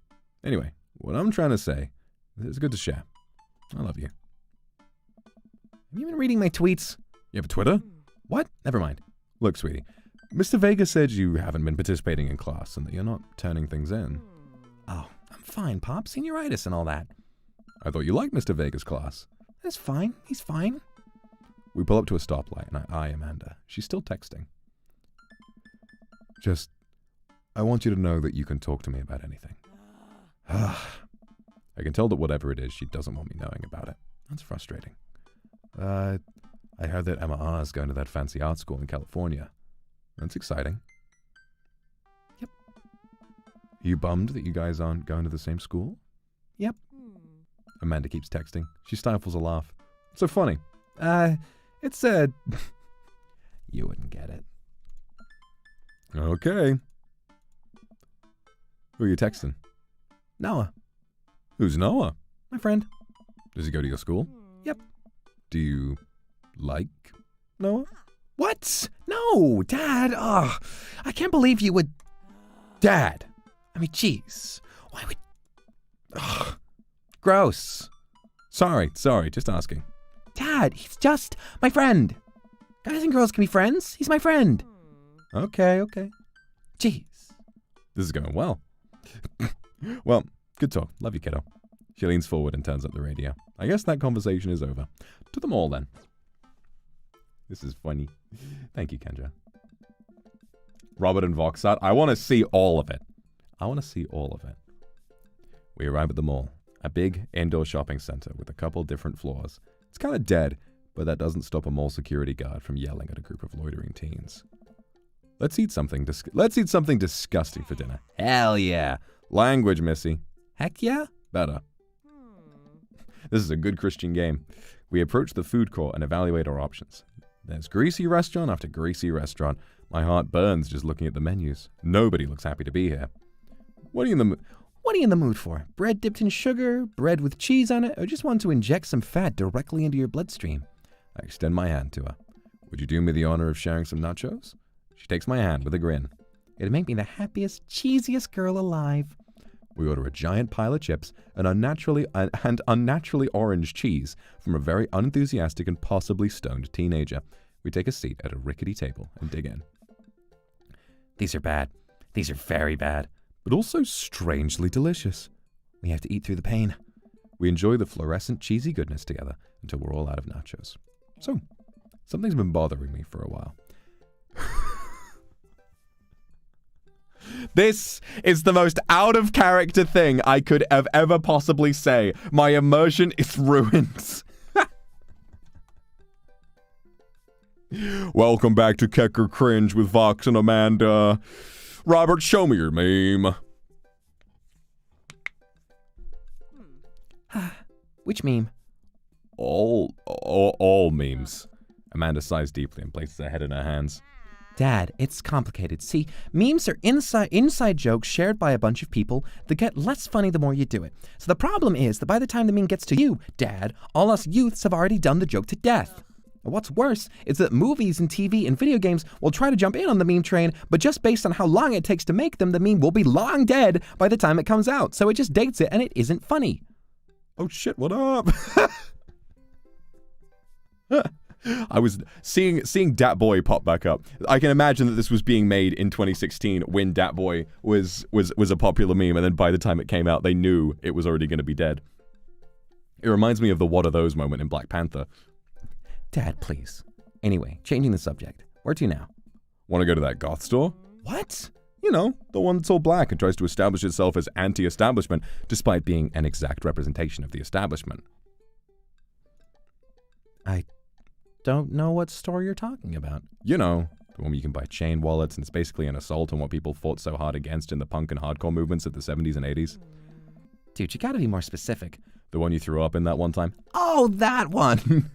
Anyway, what I'm trying to say is it's good to share. I love you. Have you been reading my tweets? You have a Twitter? What? Never mind. Look, sweetie, Mr. Vega said you haven't been participating in class and that you're not turning things in. Oh, I'm fine, Pop. Senioritis and all that. I thought you liked Mr. Vega's class. That's fine. He's fine. We pull up to a stoplight and I eye Amanda. She's still texting. I want you to know that you can talk to me about anything. I can tell that whatever it is, she doesn't want me knowing about it. That's frustrating. I heard that Emma is going to that fancy art school in California. That's exciting. Yep. Are you bummed that you guys aren't going to the same school? Yep. Amanda keeps texting. She stifles a laugh. It's so funny. It's You wouldn't get it. Okay. Who are you texting? Noah. Who's Noah? My friend. Does he go to your school? Yep. Do you like Noah? What? No, Dad. Oh, I can't believe you would. Dad! I mean, jeez. Why would... Ugh. Gross. Sorry, just asking. Dad, he's just my friend. Guys and girls can be friends. He's my friend. Okay. Jeez. This is going well. Well, good talk. Love you, kiddo. She leans forward and turns up the radio. I guess that conversation is over. To the mall, then. This is funny. Thank you, Kendra. Robert and Voxat. I want to see all of it. We arrive at the mall. A big indoor shopping center with a couple different floors. It's kind of dead, but that doesn't stop a mall security guard from yelling at a group of loitering teens. Let's eat something disgusting for dinner. Hell yeah. Language, Missy. Heck yeah. Better. This is a good Christian game. We approach the food court and evaluate our options. There's greasy restaurant after greasy restaurant. My heart burns just looking at the menus. Nobody looks happy to be here. What are you in the mood for? Bread dipped in sugar, bread with cheese on it, or just want to inject some fat directly into your bloodstream? I extend my hand to her. Would you do me the honor of sharing some nachos? She takes my hand with a grin. It'd make me the happiest, cheesiest girl alive. We order a giant pile of chips and unnaturally orange cheese from a very unenthusiastic and possibly stoned teenager. We take a seat at a rickety table and dig in. These are bad. These are very bad. But also strangely delicious. We have to eat through the pain. We enjoy the fluorescent cheesy goodness together until we're all out of nachos. So, something's been bothering me for a while. This is the most out of character thing I could have ever possibly say. My immersion is ruined. Welcome back to Kecker Cringe with Vox and Amanda. Robert, show me your meme. Which meme? All memes. Amanda sighs deeply and places her head in her hands. Dad, it's complicated. See, memes are inside jokes shared by a bunch of people that get less funny the more you do it. So the problem is that by the time the meme gets to you, Dad, all us youths have already done the joke to death. And what's worse is that movies and TV and video games will try to jump in on the meme train, but just based on how long it takes to make them, the meme will be long dead by the time it comes out. So it just dates it and it isn't funny. Oh shit, what up? I was seeing Dat Boy pop back up. I can imagine that this was being made in 2016 when Dat Boy was a popular meme, and then by the time it came out, they knew it was already going to be dead. It reminds me of the "What are those" moment in Black Panther. Dad, please. Anyway, changing the subject. Where to now? Want to go to that goth store? What? You know, the one that's all black and tries to establish itself as anti-establishment, despite being an exact representation of the establishment. I don't know what store you're talking about. You know, the one where you can buy chain wallets, and it's basically an assault on what people fought so hard against in the punk and hardcore movements of the 70s and 80s. Dude, you gotta be more specific. The one you threw up in that one time? Oh, that one!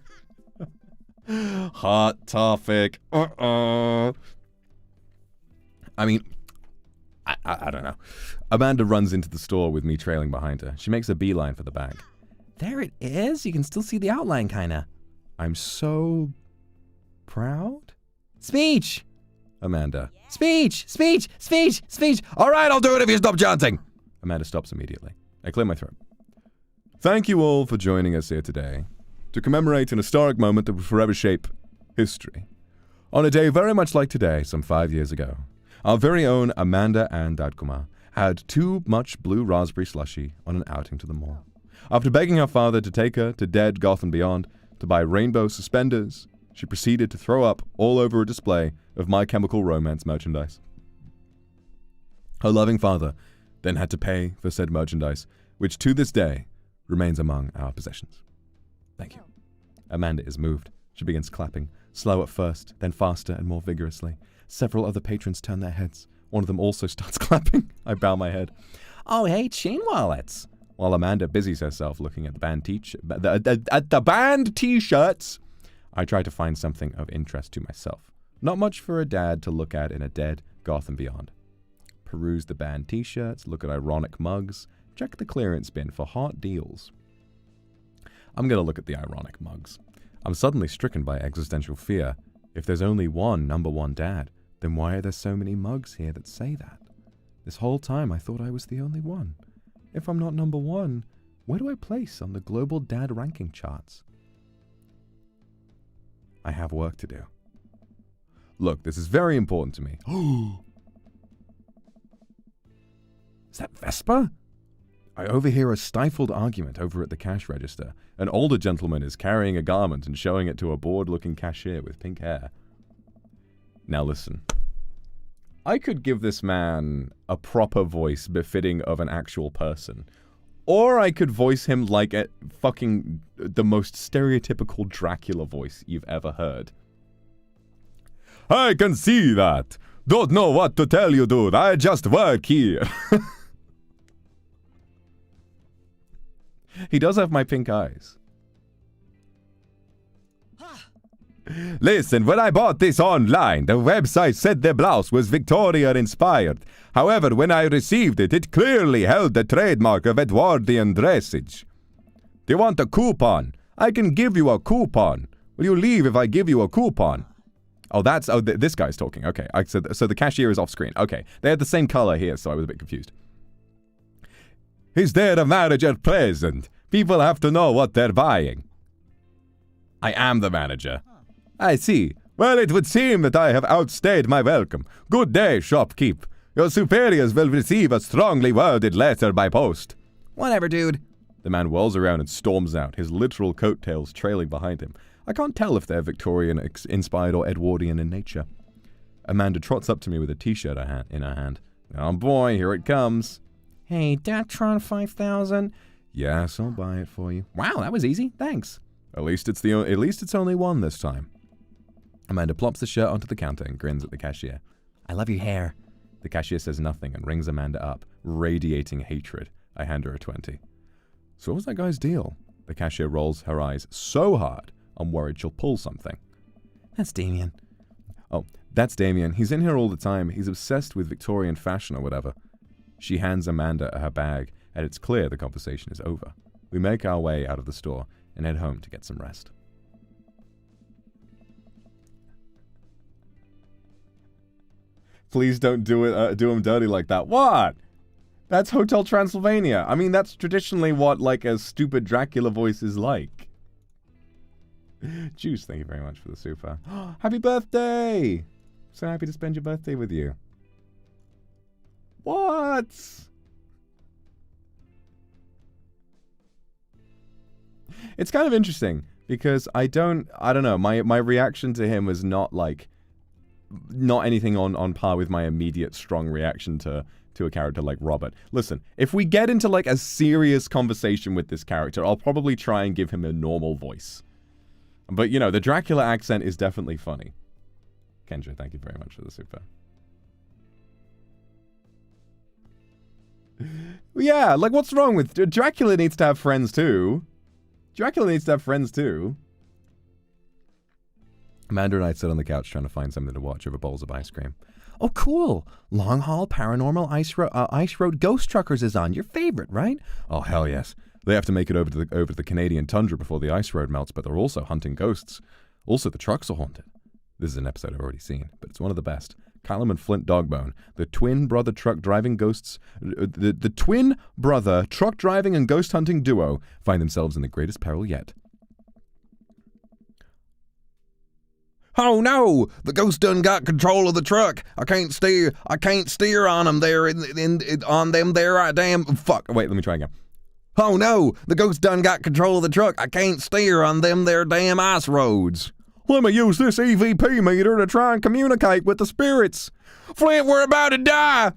Hot topic. I mean, I don't know. Amanda runs into the store with me trailing behind her. She makes a beeline for the bag. There it is. You can still see the outline, kinda. I'm so proud. Speech! Amanda. Speech! Speech! Speech! Speech! All right, I'll do it if you stop chanting. Amanda stops immediately. I clear my throat. Thank you all for joining us here today to commemorate an historic moment that will forever shape history. On a day very much like today, some 5 years ago, our very own Amanda and Akuma had too much blue raspberry slushy on an outing to the mall. After begging her father to take her to Dead, Goth and Beyond to buy rainbow suspenders, she proceeded to throw up all over a display of My Chemical Romance merchandise. Her loving father then had to pay for said merchandise, which to this day remains among our possessions. Thank you. Amanda is moved. She begins clapping, slow at first, then faster and more vigorously. Several other patrons turn their heads. One of them also starts clapping. I bow my head. Oh, hey, chain wallets. While Amanda busies herself looking at the band the band t-shirts, I try to find something of interest to myself. Not much for a dad to look at in a dead Gotham Beyond. Peruse the band t-shirts, look at ironic mugs, check the clearance bin for hot deals. I'm going to look at the ironic mugs. I'm suddenly stricken by existential fear. If there's only one number one dad, then why are there so many mugs here that say that? This whole time I thought I was the only one. If I'm not number one, where do I place on the global dad ranking charts? I have work to do. Look, this is very important to me. Is that Vespa? I overhear a stifled argument over at the cash register. An older gentleman is carrying a garment and showing it to a bored-looking cashier with pink hair. Now listen. I could give this man a proper voice befitting of an actual person. Or I could voice him like a fucking the most stereotypical Dracula voice you've ever heard. I can see that. Don't know what to tell you, dude. I just work here. He does have my pink eyes. Listen, when I bought this online, the website said the blouse was Victorian-inspired. However, when I received it, it clearly held the trademark of Edwardian dressage. Do you want a coupon? I can give you a coupon. Will you leave if I give you a coupon? Oh, this guy's talking. Okay, so the cashier is off screen. Okay, they had the same color here, so I was a bit confused. Is there a manager present? People have to know what they're buying. I am the manager. I see. Well, it would seem that I have outstayed my welcome. Good day, shopkeep. Your superiors will receive a strongly worded letter by post. Whatever, dude. The man whirls around and storms out, his literal coattails trailing behind him. I can't tell if they're Victorian-inspired or Edwardian in nature. Amanda trots up to me with a t-shirt in her hand. Oh boy, here it comes. Hey, Datron 5000. Yes, I'll buy it for you. Wow, that was easy. Thanks. At least it's only one this time. Amanda plops the shirt onto the counter and grins at the cashier. I love your hair. The cashier says nothing and rings Amanda up, radiating hatred. I hand her a 20. So what was that guy's deal? The cashier rolls her eyes so hard, I'm worried she'll pull something. That's Damien. Oh, that's Damien. He's in here all the time. He's obsessed with Victorian fashion or whatever. She hands Amanda her bag, and it's clear the conversation is over. We make our way out of the store and head home to get some rest. Please don't do him dirty like that. What? That's Hotel Transylvania. I mean, that's traditionally what, like, a stupid Dracula voice is like. Juice, thank you very much for the super. Happy birthday! So happy to spend your birthday with you. What? It's kind of interesting because I don't know, my reaction to him was not anything on par with my immediate strong reaction to a character like Robert. Listen, if we get into like a serious conversation with this character, I'll probably try and give him a normal voice. But, you know, the Dracula accent is definitely funny. Kendra, thank you very much for the super. Yeah, like, what's wrong with... Dracula needs to have friends, too. Dracula needs to have friends, too. Amanda and I sit on the couch trying to find something to watch over bowls of ice cream. Oh, cool. Long Haul Paranormal Ice Road Ghost Truckers is on. Your favorite, right? Oh, hell yes. They have to make it over to the Canadian tundra before the ice road melts, but they're also hunting ghosts. Also, the trucks are haunted. This is an episode I've already seen, but it's one of the best. Callum and Flint Dogbone, the twin brother truck driving ghosts, the twin brother truck driving and ghost hunting duo find themselves in the greatest peril yet. Oh no! The ghost done got control of the truck. I can't steer on them there on them there. Damn fuck. Wait, let me try again. Oh no! The ghost done got control of the truck. I can't steer on them there damn ice roads. Let me use this EVP meter to try and communicate with the spirits. Flint, we're about to die.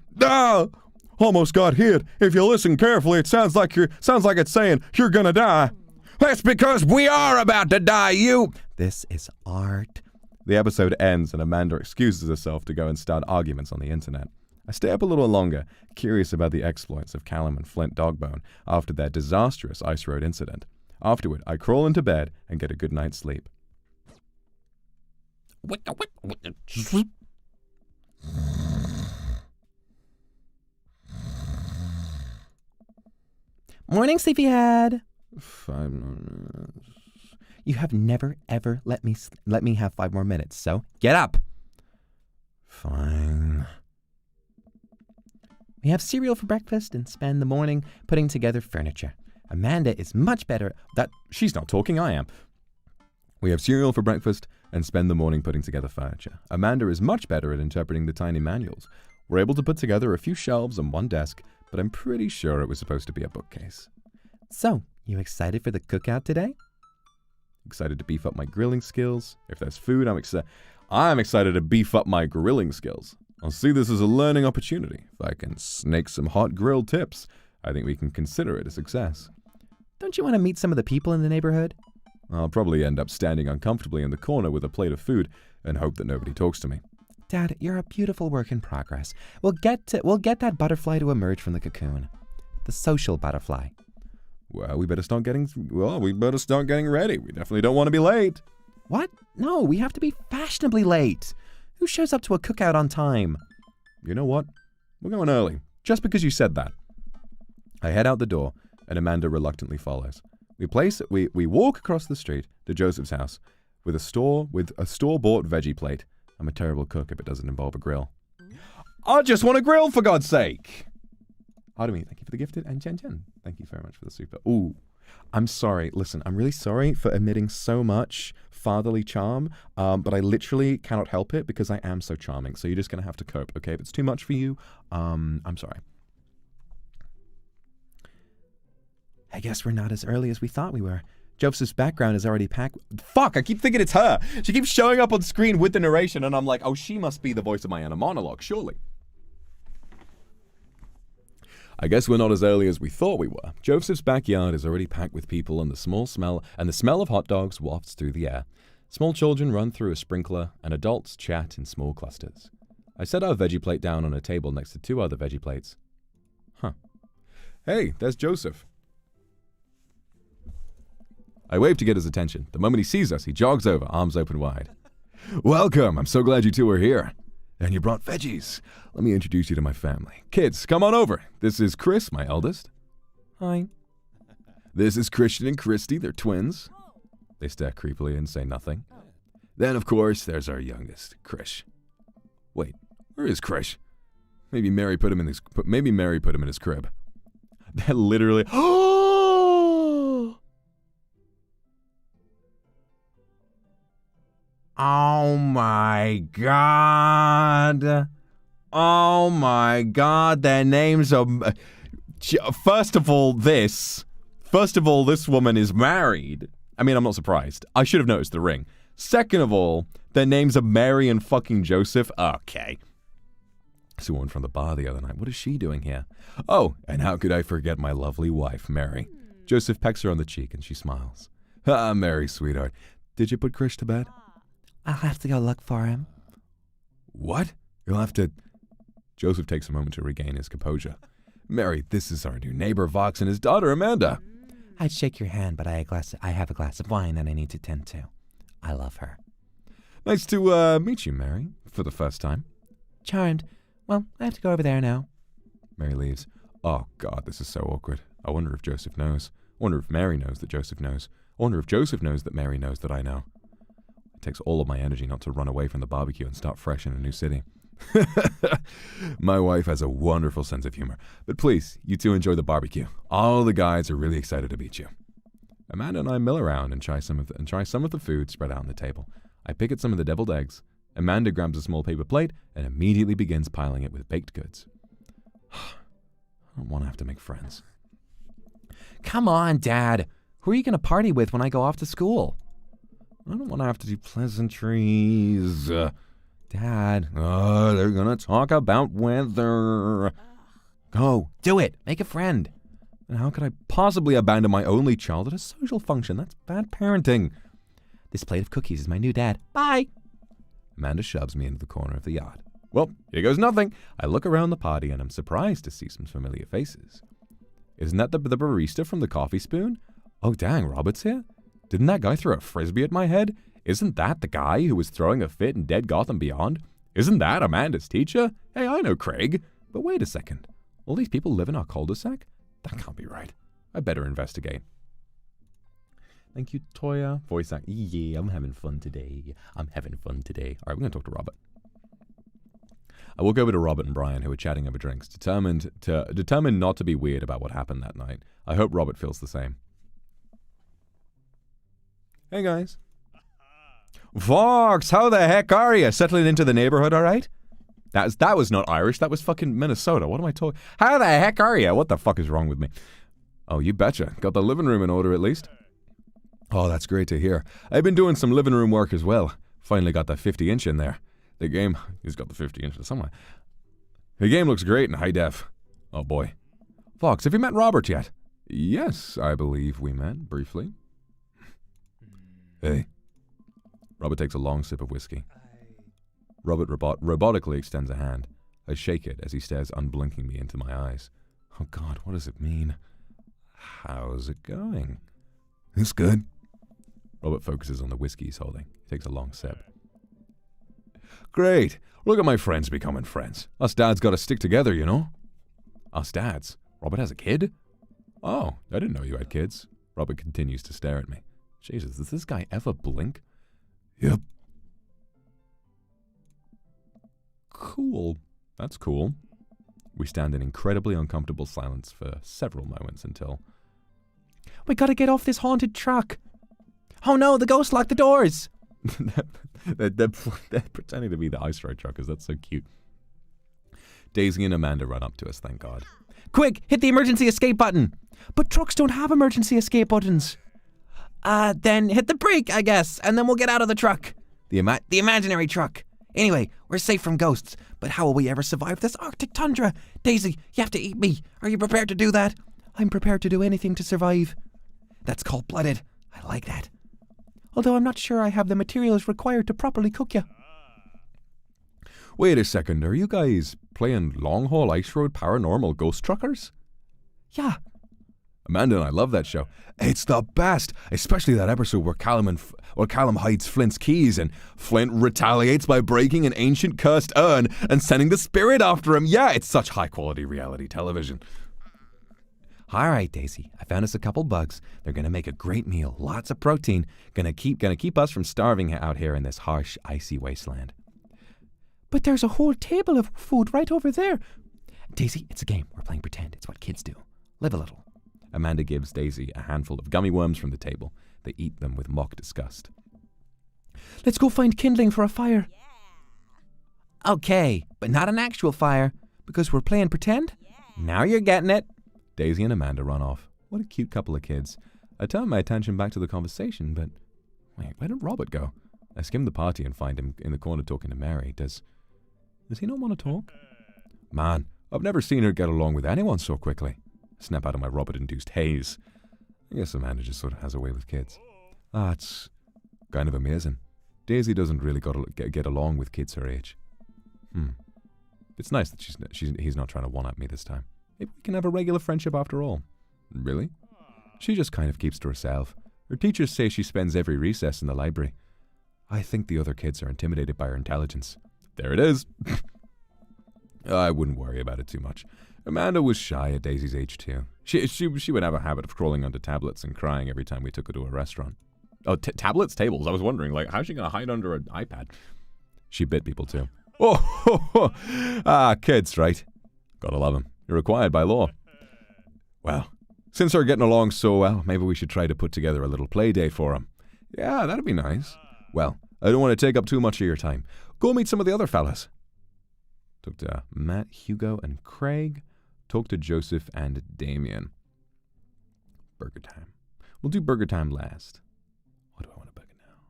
Almost got hit. If you listen carefully, it sounds like it's saying you're gonna die. That's because we are about to die, you. This is art. The episode ends and Amanda excuses herself to go and start arguments on the internet. I stay up a little longer, curious about the exploits of Callum and Flint Dogbone after their disastrous ice road incident. Afterward, I crawl into bed and get a good night's sleep. Morning, sleepyhead. 5 more minutes. You have never, ever let me have 5 more minutes, so get up. Fine. We have cereal for breakfast and spend the morning putting together furniture. Amanda is much better at... She's not talking, I am. We have cereal for breakfast and spend the morning putting together furniture. Amanda is much better at interpreting the tiny manuals. We're able to put together a few shelves and one desk, but I'm pretty sure it was supposed to be a bookcase. So, you excited for the cookout today? Excited to beef up my grilling skills. If there's food, I'm excited to beef up my grilling skills. I'll see this as a learning opportunity. If I can snake some hot grill tips, I think we can consider it a success. Don't you want to meet some of the people in the neighborhood? I'll probably end up standing uncomfortably in the corner with a plate of food and hope that nobody talks to me. Dad, you're a beautiful work in progress. We'll get that butterfly to emerge from the cocoon. The social butterfly. Well, we better start getting ready. We definitely don't want to be late. What? No, we have to be fashionably late. Who shows up to a cookout on time? You know what? We're going early, just because you said that. I head out the door, and Amanda reluctantly follows. We walk across the street to Joseph's house with a store-bought veggie plate. I'm a terrible cook if it doesn't involve a grill. I just want a grill, for God's sake! Pardon me, thank you for the gifted, and Jen. Thank you very much for the super. Ooh, I'm sorry. Listen, I'm really sorry for emitting so much fatherly charm, but I literally cannot help it because I am so charming. So you're just going to have to cope, okay? If it's too much for you, I'm sorry. I guess we're not as early as we thought we were. Joseph's background is already packed. Fuck, I keep thinking it's her. She keeps showing up on screen with the narration, and I'm like, oh, she must be the voice of my inner monologue, surely. I guess we're not as early as we thought we were. Joseph's backyard is already packed with people, and the smell of hot dogs wafts through the air. Small children run through a sprinkler, and adults chat in small clusters. I set our veggie plate down on a table next to 2 other veggie plates. Hey, there's Joseph. I wave to get his attention. The moment he sees us, he jogs over, arms open wide. Welcome, I'm so glad you 2 are here. And you brought veggies. Let me introduce you to my family. Kids, come on over. This is Chris, my eldest. Hi. This is Christian and Christy, they're twins. They stare creepily and say nothing. Then, of course, there's our youngest, Krish. Wait, where is Krish? Maybe Mary put him in his crib. They're literally... Oh my God. Oh my God. Their names are... First of all, this woman is married. I mean, I'm not surprised. I should have noticed the ring. Second of all, their names are Mary and fucking Joseph. Okay. I saw one from the bar the other night. What is she doing here? Oh, and how could I forget my lovely wife, Mary? Joseph pecks her on the cheek and she smiles. Ah, Mary, sweetheart. Did you put Krish to bed? I'll have to go look for him. What? You'll have to... Joseph takes a moment to regain his composure. Mary, this is our new neighbor, Vox, and his daughter, Amanda. I'd shake your hand, but I have a glass of wine that I need to tend to. I love her. Nice to meet you, Mary, for the first time. Charmed. Well, I have to go over there now. Mary leaves. Oh, God, this is so awkward. I wonder if Joseph knows. I wonder if Mary knows that Joseph knows. I wonder if Joseph knows that Mary knows that I know. It takes all of my energy not to run away from the barbecue and start fresh in a new city. My wife has a wonderful sense of humor. But please, you two enjoy the barbecue. All the guys are really excited to meet you. Amanda and I mill around and try some of the food spread out on the table. I pick at some of the deviled eggs. Amanda grabs a small paper plate and immediately begins piling it with baked goods. I don't want to have to make friends. Come on, Dad. Who are you going to party with when I go off to school? I don't want to have to do pleasantries. Dad. They're going to talk about weather. Go. Do it. Make a friend. And how could I possibly abandon my only child at a social function? That's bad parenting. This plate of cookies is my new dad. Bye. Amanda shoves me into the corner of the yard. Well, here goes nothing. I look around the party and I'm surprised to see some familiar faces. Isn't that the barista from the Coffee Spoon? Oh, dang, Robert's here? Didn't that guy throw a frisbee at my head? Isn't that the guy who was throwing a fit in Dead Gotham Beyond? Isn't that Amanda's teacher? Hey, I know Craig. But wait a second. All these people live in our cul-de-sac? That can't be right. I better investigate. Thank you, Toya. Voice act. Yeah, I'm having fun today. All right, we're going to talk to Robert. I walk over to Robert and Brian, who are chatting over drinks, determined not to be weird about what happened that night. I hope Robert feels the same. Hey, guys. Vox, how the heck are you? Settling into the neighborhood all right? That was not Irish. That was fucking Minnesota. What am I talking? How the heck are you? What the fuck is wrong with me? Oh, you betcha. Got the living room in order at least. Oh, that's great to hear. I've been doing some living room work as well. Finally got that 50-inch in there. The game, he's got the 50-inch somewhere. The game looks great in high def. Oh boy. Vox, have you met Robert yet? Yes, I believe we met briefly. Hey. Robert takes a long sip of whiskey. Robert robotically extends a hand. I shake it as he stares unblinkingly into my eyes. Oh God, what does it mean? How's it going? It's good. Robert focuses on the whiskey he's holding. He takes a long sip. Great. Look at my friends becoming friends. Us dads gotta stick together, you know? Us dads? Robert has a kid? Oh, I didn't know you had kids. Robert continues to stare at me. Jesus, does this guy ever blink? Yep. Cool. That's cool. We stand in incredibly uncomfortable silence for several moments until... We gotta get off this haunted truck. Oh no, the ghost locked the doors. they're pretending to be the ice road truckers. That's so cute. Daisy and Amanda run up to us, thank God. Quick, hit the emergency escape button. But trucks don't have emergency escape buttons. Then hit the brake, I guess, and then we'll get out of the truck. The imaginary truck. Anyway, we're safe from ghosts, but how will we ever survive this Arctic tundra? Daisy, you have to eat me. Are you prepared to do that? I'm prepared to do anything to survive. That's cold-blooded. I like that. Although I'm not sure I have the materials required to properly cook you. Wait a second, are you guys playing long-haul ice road paranormal ghost truckers? Yeah. Amanda and I love that show. It's the best, especially that episode where Callum hides Flint's keys and Flint retaliates by breaking an ancient cursed urn and sending the spirit after him. Yeah, it's such high-quality reality television. All right, Daisy, I found us a couple bugs. They're going to make a great meal, lots of protein, gonna keep us from starving out here in this harsh, icy wasteland. But there's a whole table of food right over there. Daisy, it's a game. We're playing pretend. It's what kids do. Live a little. Amanda gives Daisy a handful of gummy worms from the table. They eat them with mock disgust. Let's go find kindling for a fire. Yeah. Okay, but not an actual fire, because we're playing pretend? Yeah. Now you're getting it. Daisy and Amanda run off. What a cute couple of kids. I turn my attention back to the conversation, but... Wait, where did Robert go? I skim the party and find him in the corner talking to Mary. Does he not want to talk? Man, I've never seen her get along with anyone so quickly. Snap out of my Robert-induced haze. I guess Amanda just sort of has a way with kids. It's kind of amazing. Daisy doesn't really get along with kids her age. It's nice that he's not trying to one-up me this time. Maybe we can have a regular friendship after all. Really? She just kind of keeps to herself. Her teachers say she spends every recess in the library. I think the other kids are intimidated by her intelligence. There it is. I wouldn't worry about it too much. Amanda was shy at Daisy's age too. She would have a habit of crawling onto tablets and crying every time we took her to a restaurant. Oh, tablets, tables. I was wondering, how's she going to hide under an iPad? She bit people too. Kids, right? Gotta love them. You're required by law. Well, since they're getting along so well, maybe we should try to put together a little play day for them. Yeah, that'd be nice. Well, I don't want to take up too much of your time. Go meet some of the other fellas. Talk to Matt, Hugo, and Craig. Talk to Joseph and Damien. Burger time. We'll do burger time last. What do I want to burger now?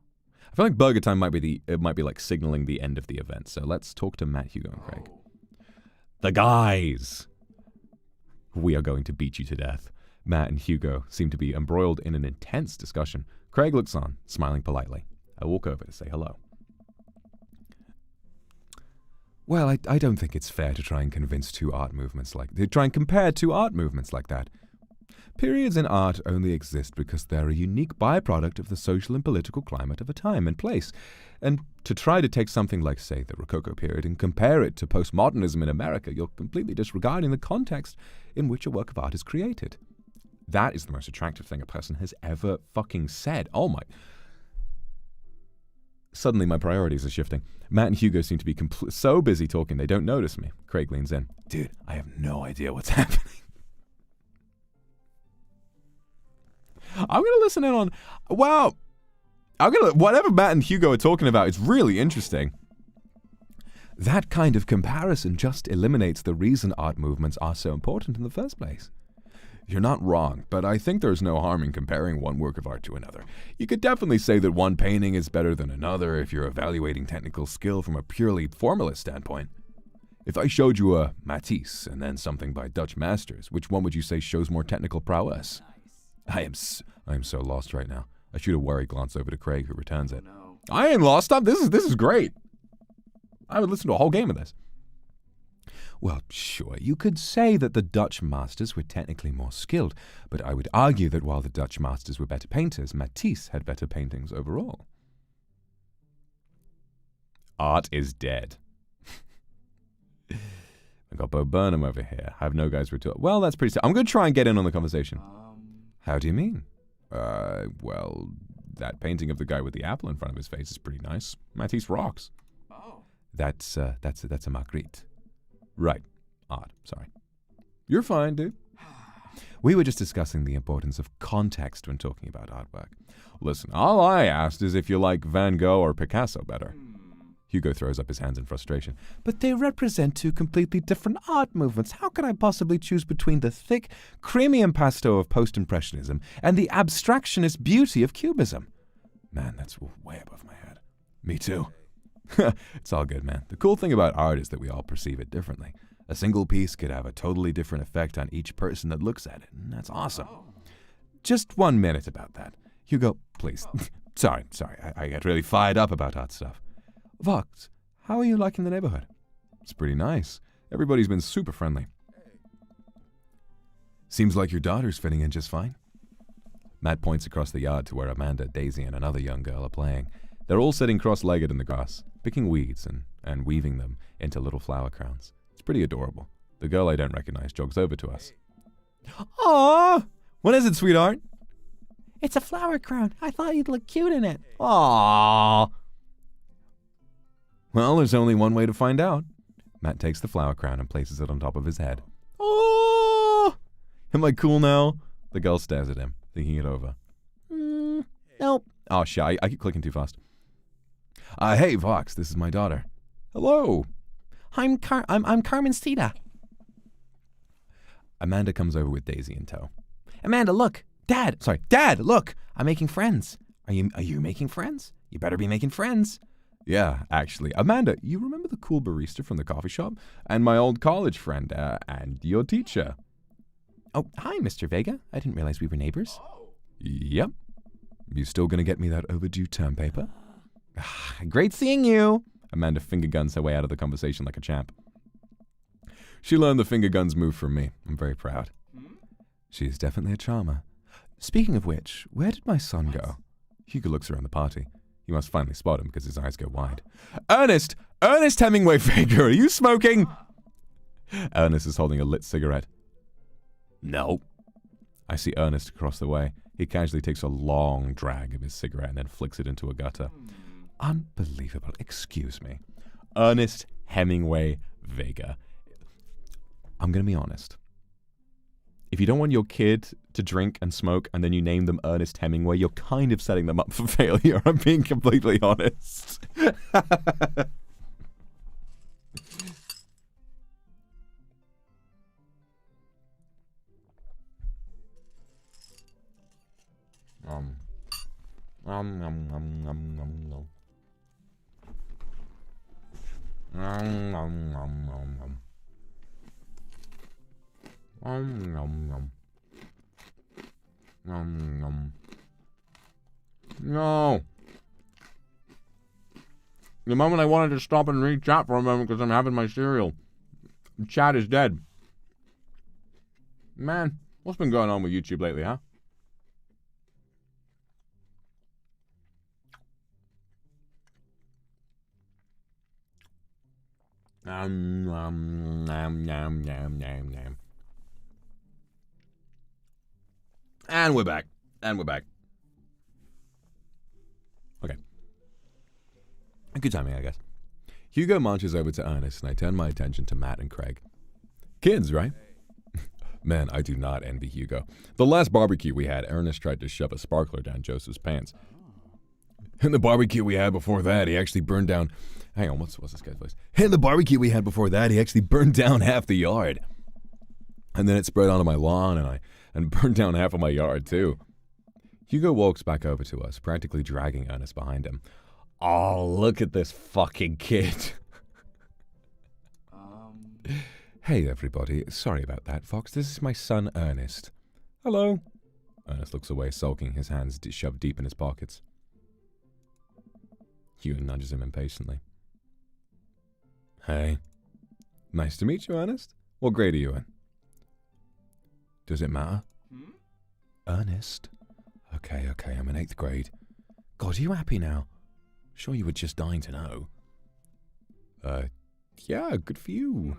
I feel like burger time might be like signaling the end of the event. So let's talk to Matt, Hugo, and Craig. The guys. We are going to beat you to death. Matt and Hugo seem to be embroiled in an intense discussion. Craig looks on, smiling politely. I walk over to say hello. Well, I don't think it's fair to try and compare two art movements like that. Periods in art only exist because they're a unique byproduct of the social and political climate of a time and place. And to try to take something like, say, the Rococo period and compare it to postmodernism in America, you're completely disregarding the context in which a work of art is created. That is the most attractive thing a person has ever fucking said. Oh my... Suddenly my priorities are shifting. Matt and Hugo seem to be so busy talking they don't notice me. Craig leans in. Dude, I have no idea what's happening. I'm going to listen in on... Wow. Whatever Matt and Hugo are talking about is really interesting. That kind of comparison just eliminates the reason art movements are so important in the first place. You're not wrong, but I think there's no harm in comparing one work of art to another. You could definitely say that one painting is better than another if you're evaluating technical skill from a purely formalist standpoint. If I showed you a Matisse and then something by Dutch masters, which one would you say shows more technical prowess? I am so lost right now. I shoot a worried glance over to Craig, who returns it. No. I ain't lost. This is great. I would listen to a whole game of this. Well, sure, you could say that the Dutch masters were technically more skilled, but I would argue that while the Dutch masters were better painters, Matisse had better paintings overall. Art is dead. I got Bo Burnham over here. I have no guys retort. Well, that's pretty... I'm going to try and get in on the conversation. How do you mean? Well, that painting of the guy with the apple in front of his face is pretty nice. Matisse rocks. Oh. That's a Magritte. Right. Art. Sorry. You're fine, dude. We were just discussing the importance of context when talking about artwork. Listen, all I asked is if you like Van Gogh or Picasso better. Hugo throws up his hands in frustration. But they represent two completely different art movements. How can I possibly choose between the thick, creamy impasto of post-impressionism and the abstractionist beauty of cubism? Man, that's way above my head. Me too. It's all good, man. The cool thing about art is that we all perceive it differently. A single piece could have a totally different effect on each person that looks at it, and that's awesome. Just 1 minute about that. Hugo, please. Sorry. I get really fired up about art stuff. Vox, how are you liking the neighborhood? It's pretty nice. Everybody's been super friendly. Seems like your daughter's fitting in just fine. Matt points across the yard to where Amanda, Daisy, and another young girl are playing. They're all sitting cross-legged in the grass, picking weeds and weaving them into little flower crowns. It's pretty adorable. The girl I don't recognize jogs over to us. Aww! What is it, sweetheart? It's a flower crown. I thought you'd look cute in it. Aww! Well, there's only one way to find out. Matt takes the flower crown and places it on top of his head. Oh! Am I cool now? The girl stares at him, thinking it over. Nope. Oh, shit, I keep clicking too fast. Hey, Vox, this is my daughter. Hello. I'm Carmen Cita. Amanda comes over with Daisy in tow. Amanda, look. Dad, look. I'm making friends. Are you making friends? You better be making friends. Yeah, actually. Amanda, you remember the cool barista from the coffee shop? And my old college friend, and your teacher. Oh, hi, Mr. Vega. I didn't realize we were neighbors. Yep. You still gonna get me that overdue term paper? Great seeing you. Amanda finger guns her way out of the conversation like a champ. She learned the finger guns move from me. I'm very proud. She's definitely a charmer. Speaking of which, where did my son go? Hugo looks around the party. He must finally spot him because his eyes go wide. Ernest Hemingway Vega, are you smoking? Ernest is holding a lit cigarette. No. I see Ernest across the way. He casually takes a long drag of his cigarette and then flicks it into a gutter. Unbelievable. Excuse me. Ernest Hemingway Vega. I'm going to be honest. If you don't want your kid to drink and smoke and then you name them Ernest Hemingway, you're kind of setting them up for failure. I'm being completely honest. No. The moment I wanted to stop and read chat for a moment because I'm having my cereal, chat is dead. Man, what's been going on with YouTube lately, huh? And we're back. Okay. Good timing, I guess. Hugo marches over to Ernest, and I turn my attention to Matt and Craig. Kids, right? Man, I do not envy Hugo. The last barbecue we had, Ernest tried to shove a sparkler down Joseph's pants. And the barbecue we had before that, he actually burned down... Hang on, what's this guy's voice? And the barbecue we had before that, he actually burned down half the yard. And then it spread onto my lawn, and burned down half of my yard, too. Hugo walks back over to us, practically dragging Ernest behind him. Oh, look at this fucking kid. Hey, everybody. Sorry about that, Fox. This is my son, Ernest. Hello. Ernest looks away, sulking, his hands shoved deep in his pockets. Hugo nudges him impatiently. Hey. Nice to meet you, Ernest. What grade are you in? Does it matter? Ernest? Okay, I'm in 8th grade. God, are you happy now? Sure you were just dying to know. Yeah, good for you.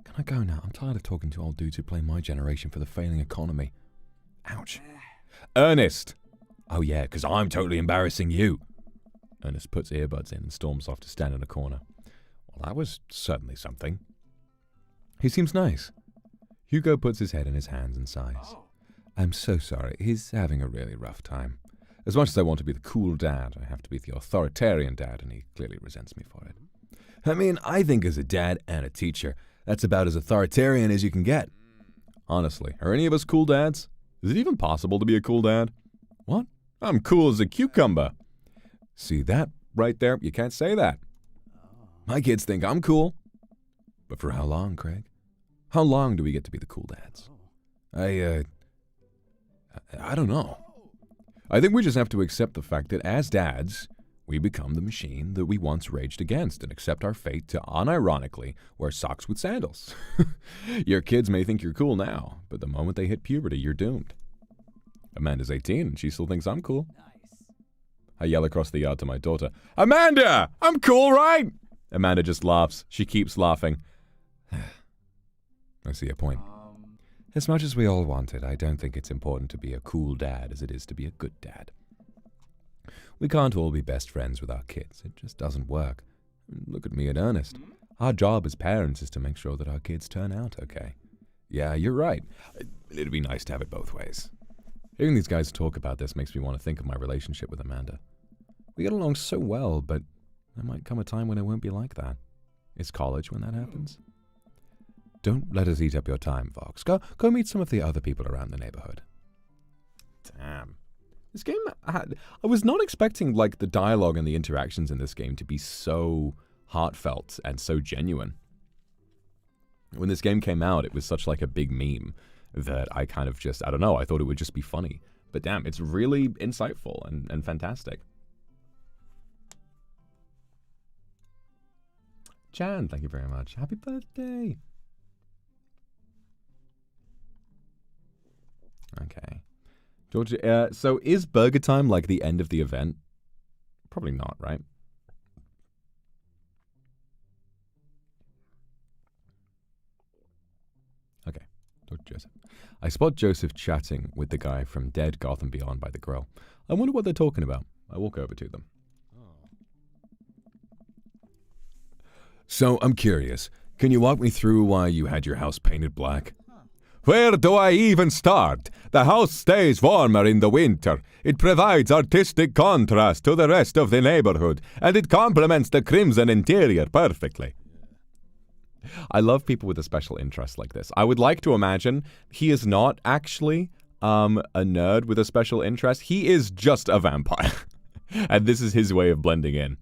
Can I go now? I'm tired of talking to old dudes who blame my generation for the failing economy. Ouch. Ernest! Oh yeah, because I'm totally embarrassing you. Ernest puts earbuds in and storms off to stand in a corner. Well, that was certainly something. He seems nice. Hugo puts his head in his hands and sighs. I'm so sorry. He's having a really rough time. As much as I want to be the cool dad, I have to be the authoritarian dad, and he clearly resents me for it. I mean, I think as a dad and a teacher, that's about as authoritarian as you can get. Honestly, are any of us cool dads? Is it even possible to be a cool dad? What? I'm cool as a cucumber. See that right there? You can't say that. My kids think I'm cool. But for how long, Craig? How long do we get to be the cool dads? I don't know. I think we just have to accept the fact that as dads, we become the machine that we once raged against and accept our fate to unironically wear socks with sandals. Your kids may think you're cool now, but the moment they hit puberty, you're doomed. Amanda's 18 and she still thinks I'm cool. I yell across the yard to my daughter, Amanda! I'm cool, right? Amanda just laughs. She keeps laughing. I see a point. As much as we all want it, I don't think it's important to be a cool dad as it is to be a good dad. We can't all be best friends with our kids. It just doesn't work. Look at me and Ernest. Our job as parents is to make sure that our kids turn out okay. Yeah, you're right. It'd be nice to have it both ways. Hearing these guys talk about this makes me want to think of my relationship with Amanda. We get along so well, but there might come a time when it won't be like that. It's college when that happens. Don't let us eat up your time, Vox. Go meet some of the other people around the neighborhood. Damn. This game, I was not expecting like the dialogue and the interactions in this game to be so heartfelt and so genuine. When this game came out, it was such like a big meme that I kind of just, I don't know, I thought it would just be funny. But damn, it's really insightful and fantastic. Chan, thank you very much. Happy birthday. Okay. Georgia, so is Burger Time like the end of the event? Probably not, right? Okay. Dr. Joseph. I spot Joseph chatting with the guy from Dead Gotham Beyond by the grill. I wonder what they're talking about. I walk over to them. So, I'm curious. Can you walk me through why you had your house painted black? Where do I even start? The house stays warmer in the winter. It provides artistic contrast to the rest of the neighborhood, and it complements the crimson interior perfectly. I love people with a special interest like this. I would like to imagine he is not actually a nerd with a special interest. He is just a vampire. And this is his way of blending in.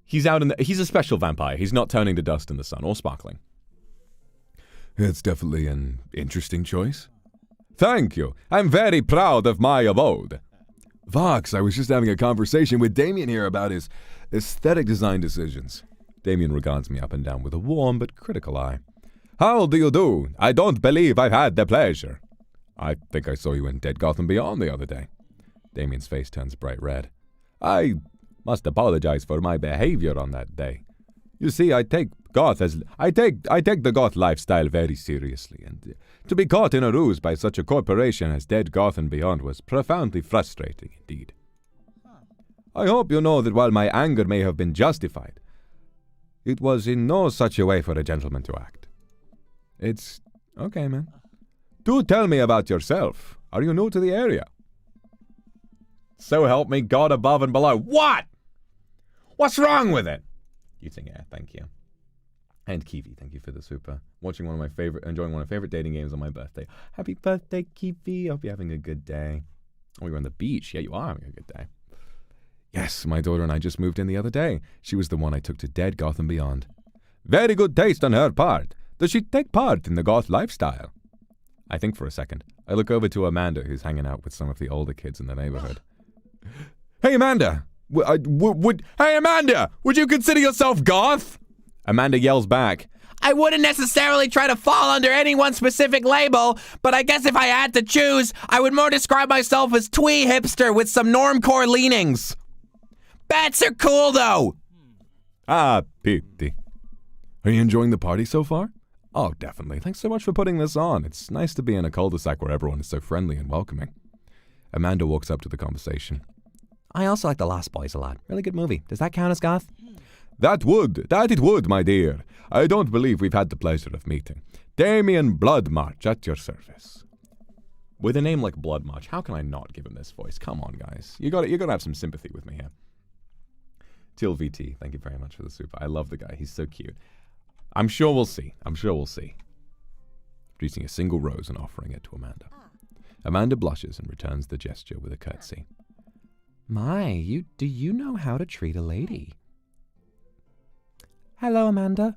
He's a special vampire. He's not turning to dust in the sun or sparkling. It's definitely an interesting choice. Thank you. I'm very proud of my abode. Vox, I was just having a conversation with Damien here about his aesthetic design decisions. Damien regards me up and down with a warm but critical eye. How do you do? I don't believe I've had the pleasure. I think I saw you in Dead Gotham Beyond the other day. Damien's face turns bright red. I must apologize for my behavior on that day. You see, I take the goth lifestyle very seriously, and to be caught in a ruse by such a corporation as Dead Gotham Beyond was profoundly frustrating indeed. I hope you know that while my anger may have been justified, it was in no such a way for a gentleman to act. It's okay, man. Do tell me about yourself. Are you new to the area? So help me God above and below. What? What's wrong with it? Using air, thank you. And Kiwi, thank you for the super. Enjoying one of my favorite dating games on my birthday. Happy birthday, Kiwi. Hope you're having a good day. Oh, you're on the beach. Yeah, you are having a good day. Yes, my daughter and I just moved in the other day. She was the one I took to Dead Gotham Beyond. Very good taste on her part. Does she take part in the goth lifestyle? I think for a second. I look over to Amanda, who's hanging out with some of the older kids in the neighborhood. Hey, Amanda! Hey, Amanda! Would you consider yourself goth? Amanda yells back. I wouldn't necessarily try to fall under any one specific label, but I guess if I had to choose, I would more describe myself as twee hipster with some normcore leanings. Bats are cool, though. Ah, pity. Are you enjoying the party so far? Oh, definitely. Thanks so much for putting this on. It's nice to be in a cul-de-sac where everyone is so friendly and welcoming. Amanda walks up to the conversation. I also like The Lost Boys a lot. Really good movie. Does that count as goth? That it would, my dear. I don't believe we've had the pleasure of meeting. Damien Bloodmarch at your service. With a name like Bloodmarch, how can I not give him this voice? Come on, guys. You gotta have some sympathy with me here. Teal VT, thank you very much for the super. I love the guy. He's so cute. I'm sure we'll see. Producing a single rose and offering it to Amanda. Amanda blushes and returns the gesture with a curtsy. My, do you know how to treat a lady? Hello, Amanda.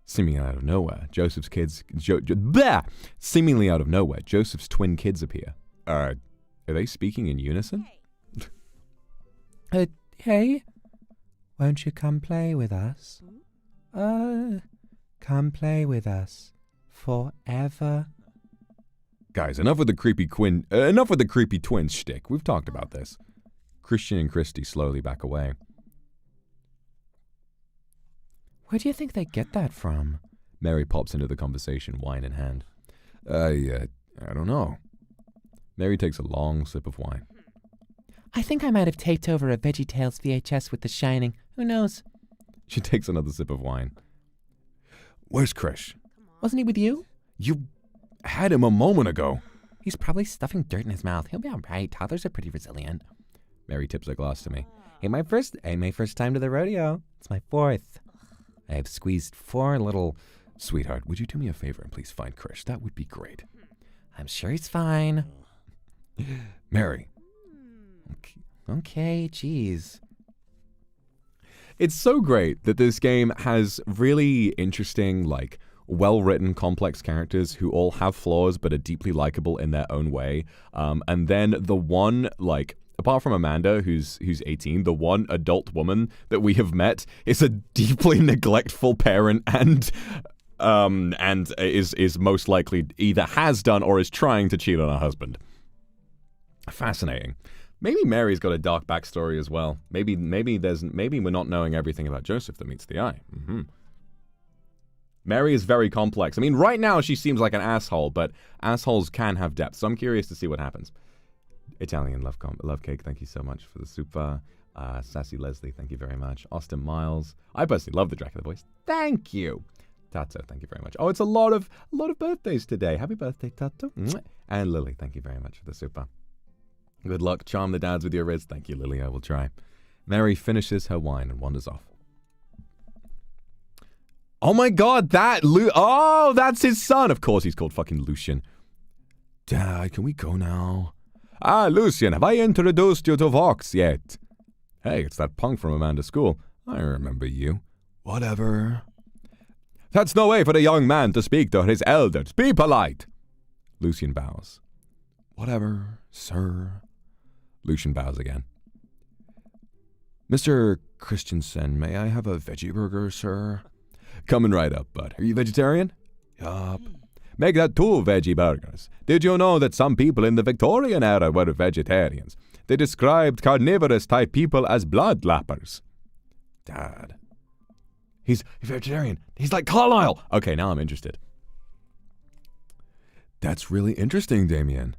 Seemingly out of nowhere, Joseph's twin kids appear. Are they speaking in unison? Hey, won't you come play with us? Come play with us forever. Guys, enough with the creepy twin shtick. We've talked about this. Christian and Christy slowly back away. Where do you think they get that from? Mary pops into the conversation, wine in hand. I don't know. Mary takes a long sip of wine. I think I might have taped over a VeggieTales VHS with The Shining. Who knows? She takes another sip of wine. Where's Krish? Wasn't he with you? You had him a moment ago. He's probably stuffing dirt in his mouth. He'll be all right. Toddlers are pretty resilient. Mary tips a glass to me. My first time to the rodeo. It's my fourth. I have squeezed 4 little... Sweetheart, would you do me a favor and please find Krish? That would be great. I'm sure he's fine. Mary. Okay, jeez. It's so great that this game has really interesting, well-written, complex characters who all have flaws but are deeply likable in their own way. And then the one, apart from Amanda, who's 18, the one adult woman that we have met is a deeply neglectful parent and is most likely either has done or is trying to cheat on her husband. Fascinating. Maybe Mary's got a dark backstory as well. Maybe we're not knowing everything about Joseph that meets the eye. Mary is very complex. I mean, right now she seems like an asshole, but assholes can have depth. So I'm curious to see what happens. Italian love cake, thank you so much for the super. Sassy Leslie, thank you very much. Austin Miles, I personally love the Dracula voice. Thank you. Tato, thank you very much. Oh, it's a lot of birthdays today. Happy birthday, Tato. And Lily, thank you very much for the super. Good luck, charm the dads with your riz. Thank you, Lily, I will try. Mary finishes her wine and wanders off. Oh my god, that's his son. Of course he's called fucking Lucian. Dad, can we go now? Lucian, have I introduced you to Vox yet? Hey, it's that punk from Amanda's school. I remember you. Whatever. That's no way for a young man to speak to his elders. Be polite. Lucian bows. Whatever, sir. Lucian bows again. Mr. Christensen, may I have a veggie burger, sir? Coming right up, bud. Are you vegetarian? Yup. Make that 2 veggie burgers. Did you know that some people in the Victorian era were vegetarians? They described carnivorous-type people as blood lappers. Dad. He's vegetarian. He's like Carlisle. Okay, now I'm interested. That's really interesting, Damien.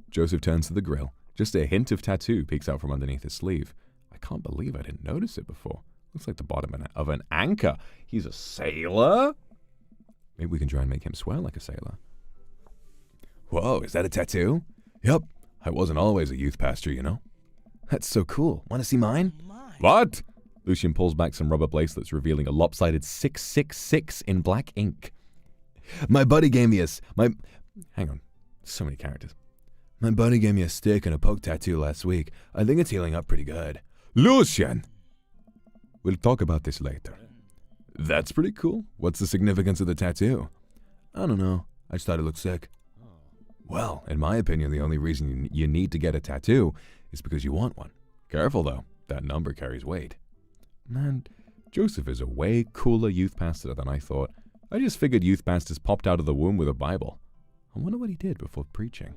Joseph turns to the grill. Just a hint of tattoo peeks out from underneath his sleeve. I can't believe I didn't notice it before. Looks like the bottom of an anchor. He's a sailor? Maybe we can try and make him swear like a sailor. Whoa, is that a tattoo? Yep. I wasn't always a youth pastor, you know. That's so cool. Want to see mine? What? Lucian pulls back some rubber bracelets, revealing a lopsided 666 in black ink. My buddy gave me Hang on. So many characters. My buddy gave me a stick and a poke tattoo last week. I think it's healing up pretty good. Lucian! We'll talk about this later. That's pretty cool. What's the significance of the tattoo? I don't know. I just thought it looked sick. Well, in my opinion, the only reason you need to get a tattoo is because you want one. Careful, though. That number carries weight. Man, Joseph is a way cooler youth pastor than I thought. I just figured youth pastors popped out of the womb with a Bible. I wonder what he did before preaching.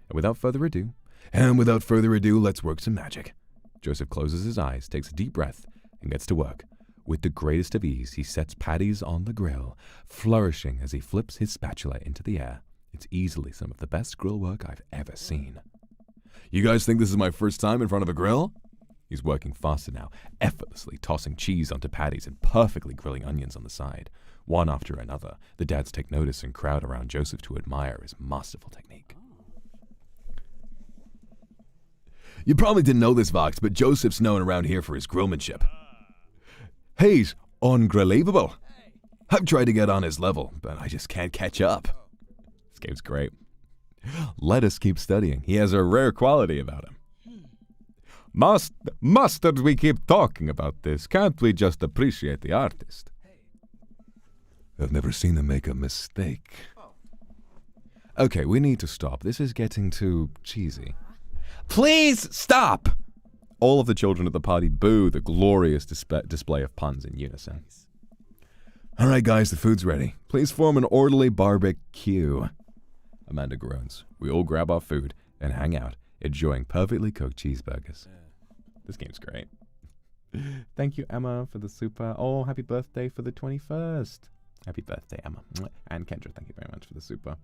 And without further ado, let's work some magic. Joseph closes his eyes, takes a deep breath, and gets to work. With the greatest of ease, he sets patties on the grill, flourishing as he flips his spatula into the air. It's easily some of the best grill work I've ever seen. You guys think this is my first time in front of a grill? He's working faster now, effortlessly tossing cheese onto patties and perfectly grilling onions on the side. One after another, the dads take notice and crowd around Joseph to admire his masterful technique. You probably didn't know this, Vox, but Joseph's known around here for his grillmanship. He's ungrillable. I've tried to get on his level, but I just can't catch up. This game's great. Let us keep studying. He has a rare quality about him. Must we keep talking about this? Can't we just appreciate the artist? I've never seen him make a mistake. Okay, we need to stop. This is getting too cheesy. Please stop! All of the children at the party boo the glorious display of puns in unison. All right, guys, the food's ready. Please form an orderly barbecue. Amanda groans. We all grab our food and hang out, enjoying perfectly cooked cheeseburgers. This game's great. Thank you, Emma, for the super. Oh, happy birthday for the 21st. Happy birthday, Emma. And Kendra, thank you very much for the super.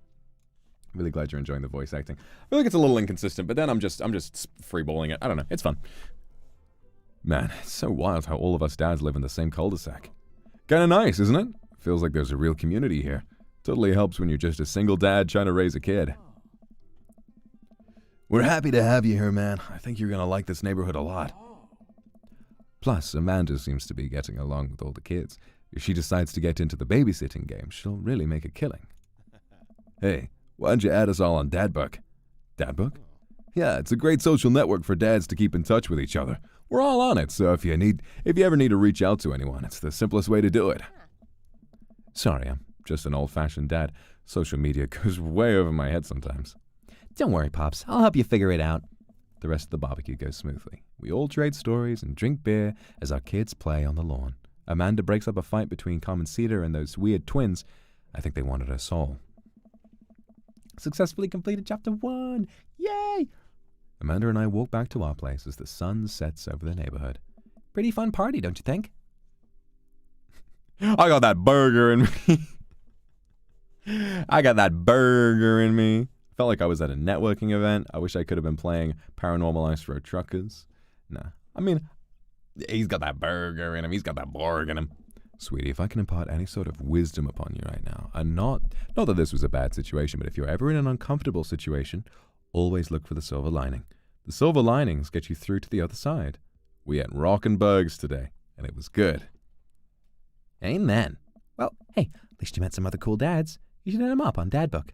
Really glad you're enjoying the voice acting. I feel like it's a little inconsistent, but then I'm just freeballing it. I don't know. It's fun. Man, it's so wild how all of us dads live in the same cul-de-sac. Kinda nice, isn't it? Feels like there's a real community here. Totally helps when you're just a single dad trying to raise a kid. We're happy to have you here, man. I think you're gonna like this neighborhood a lot. Plus, Amanda seems to be getting along with all the kids. If she decides to get into the babysitting game, she'll really make a killing. Hey, why don't you add us all on Dadbook? Dadbook? Yeah, it's a great social network for dads to keep in touch with each other. We're all on it, so if you ever need to reach out to anyone, it's the simplest way to do it. Sorry, I'm just an old-fashioned dad. Social media goes way over my head sometimes. Don't worry, Pops. I'll help you figure it out. The rest of the barbecue goes smoothly. We all trade stories and drink beer as our kids play on the lawn. Amanda breaks up a fight between Carmen Cedar and those weird twins. I think they wanted her soul. Successfully completed chapter 1. Yay! Amanda and I walk back to our place as the sun sets over the neighborhood. Pretty fun party, don't you think? I got that burger in me. I got that burger in me. Felt like I was at a networking event. I wish I could have been playing Paranormal Ice Road Truckers. Nah. I mean, he's got that burger in him. He's got that borg in him. Sweetie, if I can impart any sort of wisdom upon you right now, and not that this was a bad situation, but if you're ever in an uncomfortable situation, always look for the silver lining. The silver linings get you through to the other side. We had rockin' bugs today, and it was good. Amen. Well, hey, at least you met some other cool dads. You should hit them up on Dadbook.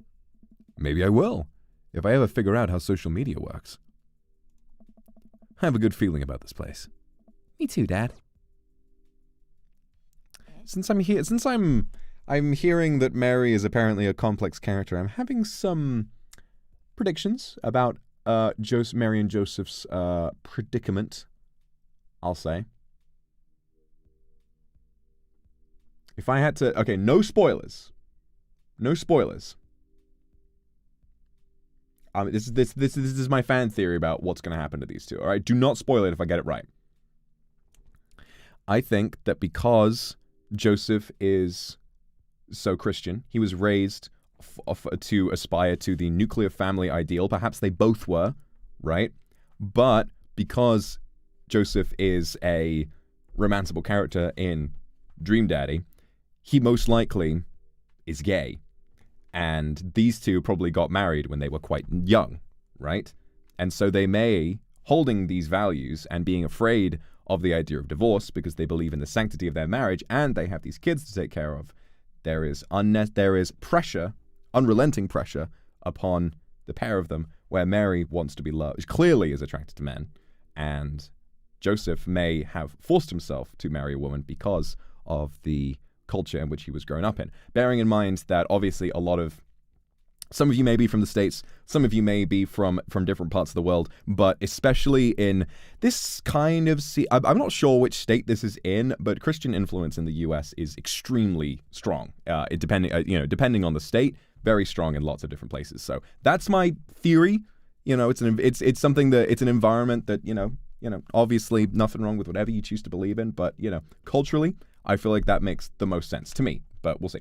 Maybe I will, if I ever figure out how social media works. I have a good feeling about this place. Me too, Dad. Since I'm I'm hearing that Mary is apparently a complex character. I'm having some predictions about Mary and Joseph's predicament, I'll say. If I had to... Okay, no spoilers. No spoilers. This is my fan theory about what's going to happen to these two. All right, do not spoil it if I get it right. I think that because Joseph is so Christian, he was raised to aspire to the nuclear family ideal. Perhaps they both were, right? But because Joseph is a romanceable character in Dream Daddy, he most likely is gay. And these two probably got married when they were quite young, right? And so they may, holding these values and being afraid of the idea of divorce because they believe in the sanctity of their marriage and they have these kids to take care of, there is pressure, unrelenting pressure upon the pair of them where Mary wants to be loved, clearly is attracted to men, and Joseph may have forced himself to marry a woman because of the culture in which he was grown up in. Bearing in mind that obviously some of you may be from the States, some of you may be from different parts of the world, but especially in this kind of... I'm not sure which state this is in, but Christian influence in the U.S. is extremely strong. Depending on the state, very strong in lots of different places. So that's my theory. It's something that... It's an environment that, obviously nothing wrong with whatever you choose to believe in, but, culturally, I feel like that makes the most sense to me, but we'll see.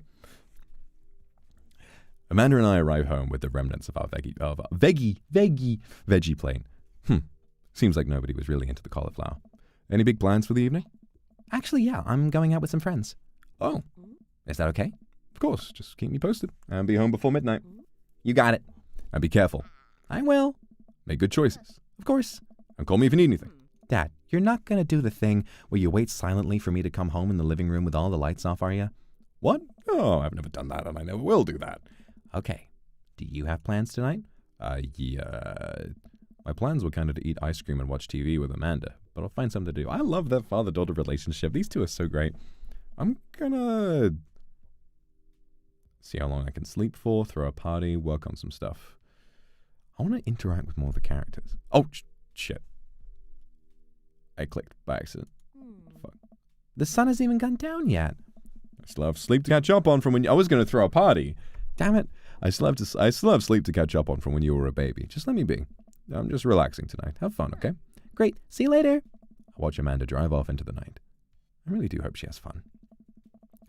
Amanda and I arrive home with the remnants of our veggie plate. Seems like nobody was really into the cauliflower. Any big plans for the evening? Actually, yeah, I'm going out with some friends. Oh, Is that okay? of course. Just keep me posted. And be home before midnight. You got it. And be careful. I will. Make good choices. Of course. And call me if you need anything. Dad, you're not going to do the thing where you wait silently for me to come home in the living room with all the lights off, are you? What? Oh, I've never done that, and I never will do that. Okay. Do you have plans tonight? Yeah. My plans were kind of to eat ice cream and watch TV with Amanda, but I'll find something to do. I love that father-daughter relationship. These two are so great. I'm gonna see how long I can sleep for, throw a party, work on some stuff. I want to interact with more of the characters. Oh, shit. I clicked by accident. Fuck. The sun hasn't even gone down yet. I still have sleep to catch up on from when I was going to throw a party. Damn it. I still have sleep to catch up on from when you were a baby. Just let me be. I'm just relaxing tonight. Have fun, okay? Great. See you later. I watch Amanda drive off into the night. I really do hope she has fun.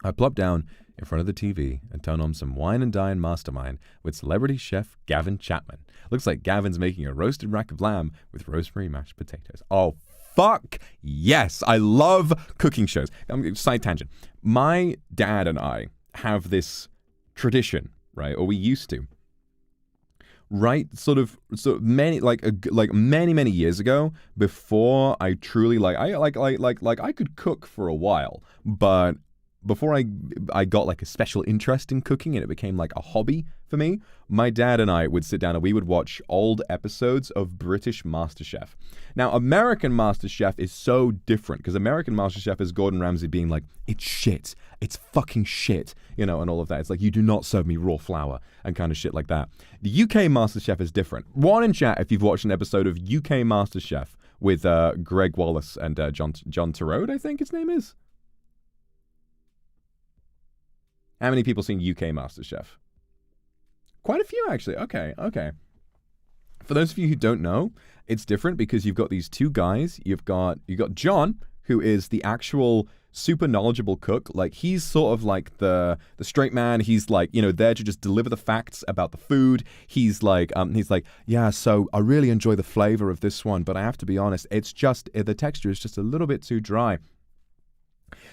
I plop down in front of the TV and turn on some Wine and Dine Mastermind with celebrity chef Gavin Chapman. Looks like Gavin's making a roasted rack of lamb with rosemary mashed potatoes. Oh, fuck yes. I love cooking shows. Side tangent. My dad and I have this tradition, right? Or we used to. Right? Sort of many many years ago, before I truly I could cook for a while, but before I got like a special interest in cooking and it became like a hobby for me, my dad and I would sit down and we would watch old episodes of British MasterChef. Now, American MasterChef is so different because American MasterChef is Gordon Ramsay being like, it's shit. It's fucking shit, and all of that. It's like, you do not serve me raw flour and kind of shit like that. The UK MasterChef is different. One in chat if you've watched an episode of UK MasterChef with Greg Wallace and John Turode, I think his name is. How many people seen UK MasterChef? Quite a few, actually. Okay. For those of you who don't know, it's different because you've got these two guys. You've got John, who is the actual super knowledgeable cook. Like, he's sort of like the straight man. He's like, there to just deliver the facts about the food. He's like, yeah, so I really enjoy the flavor of this one, but I have to be honest, it's just, the texture is just a little bit too dry.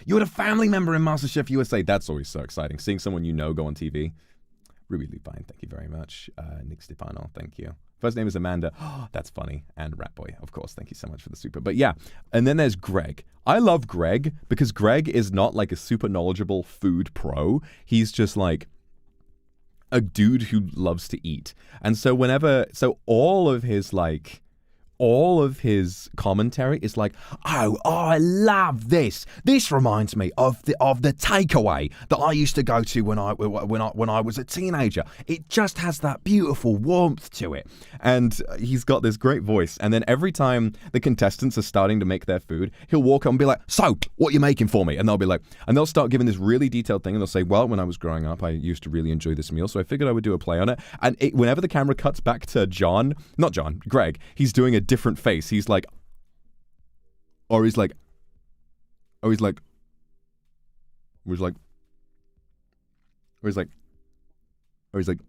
You had a family member in MasterChef USA. That's always so exciting. Seeing someone go on TV. Ruby Lupine, thank you very much. Nick Stefano, thank you. First name is Amanda. Oh, that's funny. And Ratboy, of course. Thank you so much for the super. But yeah, and then there's Greg. I love Greg because Greg is not like a super knowledgeable food pro. He's just like a dude who loves to eat. And so all of his all of his commentary is like, oh, I love this. This reminds me of the takeaway that I used to go to when I was a teenager. It just has that beautiful warmth to it. And he's got this great voice. And then every time the contestants are starting to make their food, he'll walk up and be like, so, what are you making for me? And they'll be like, and they'll start giving this really detailed thing. And they'll say, well, when I was growing up, I used to really enjoy this meal. So I figured I would do a play on it. And whenever the camera cuts back to Greg, he's doing a different face. He's like, or he's like, or he's like, or he's like, or he's like, or he's like,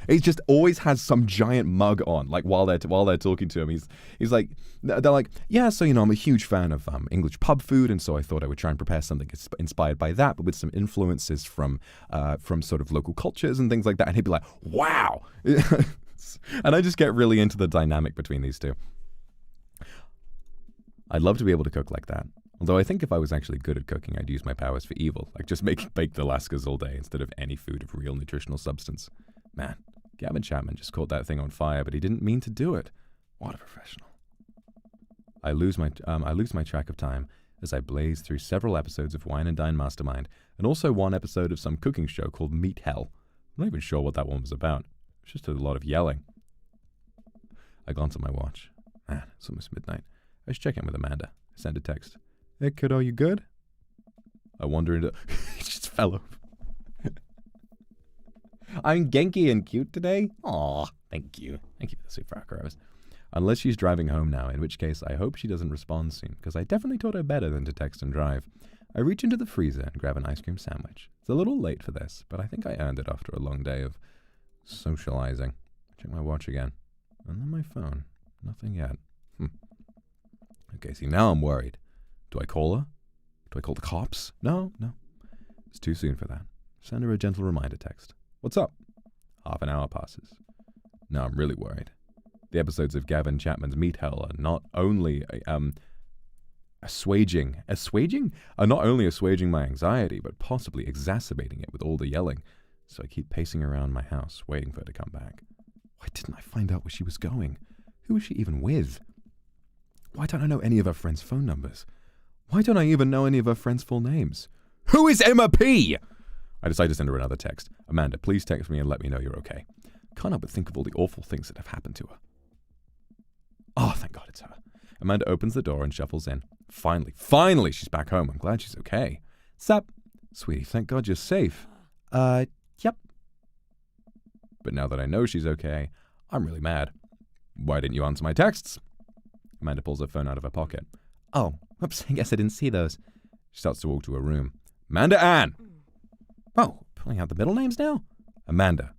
he just always has some giant mug on, like while they're talking to him. He's like, they're like, yeah, so I'm a huge fan of English pub food, and so I thought I would try and prepare something inspired by that, but with some influences from sort of local cultures and things like that. And he'd be like, wow. And I just get really into the dynamic between these two. I'd love to be able to cook like that. Although I think if I was actually good at cooking, I'd use my powers for evil. Like just make baked Alaskas all day instead of any food of real nutritional substance. Man, Gavin Chapman just caught that thing on fire, but he didn't mean to do it. What a professional. I lose my track of time as I blaze through several episodes of Wine and Dine Mastermind, and also one episode of some cooking show called Meat Hell. I'm not even sure what that one was about. It's just a lot of yelling. I glance at my watch. Man, it's almost midnight. I should check in with Amanda. I send a text. Hey, kiddo, you good? I wander into... He just fell over. I'm Genki and cute today. Aw, thank you. Thank you for the super acros. Unless she's driving home now, in which case I hope she doesn't respond soon, because I definitely taught her better than to text and drive. I reach into the freezer and grab an ice cream sandwich. It's a little late for this, but I think I earned it after a long day of socializing. Check my watch again. And then my phone. Nothing yet. Okay, see, now I'm worried. Do I call her? Do I call the cops? No. It's too soon for that. Send her a gentle reminder text. What's up? Half an hour passes. Now I'm really worried. The episodes of Gavin Chapman's Meat Hell are not only assuaging my anxiety, but possibly exacerbating it with all the yelling. So I keep pacing around my house, waiting for her to come back. Why didn't I find out where she was going? Who was she even with? Why don't I know any of her friends' phone numbers? Why don't I even know any of her friends' full names? Who is Emma P? I decide to send her another text. Amanda, please text me and let me know you're okay. Can't help but think of all the awful things that have happened to her. Oh, thank God it's her. Amanda opens the door and shuffles in. Finally, she's back home. I'm glad she's okay. Sup? Sweetie, thank God you're safe. Yep. But now that I know she's okay, I'm really mad. Why didn't you answer my texts? Amanda pulls her phone out of her pocket. Oh, whoops, I guess I didn't see those. She starts to walk to her room. Amanda Ann! Oh, pulling out the middle names now? Amanda.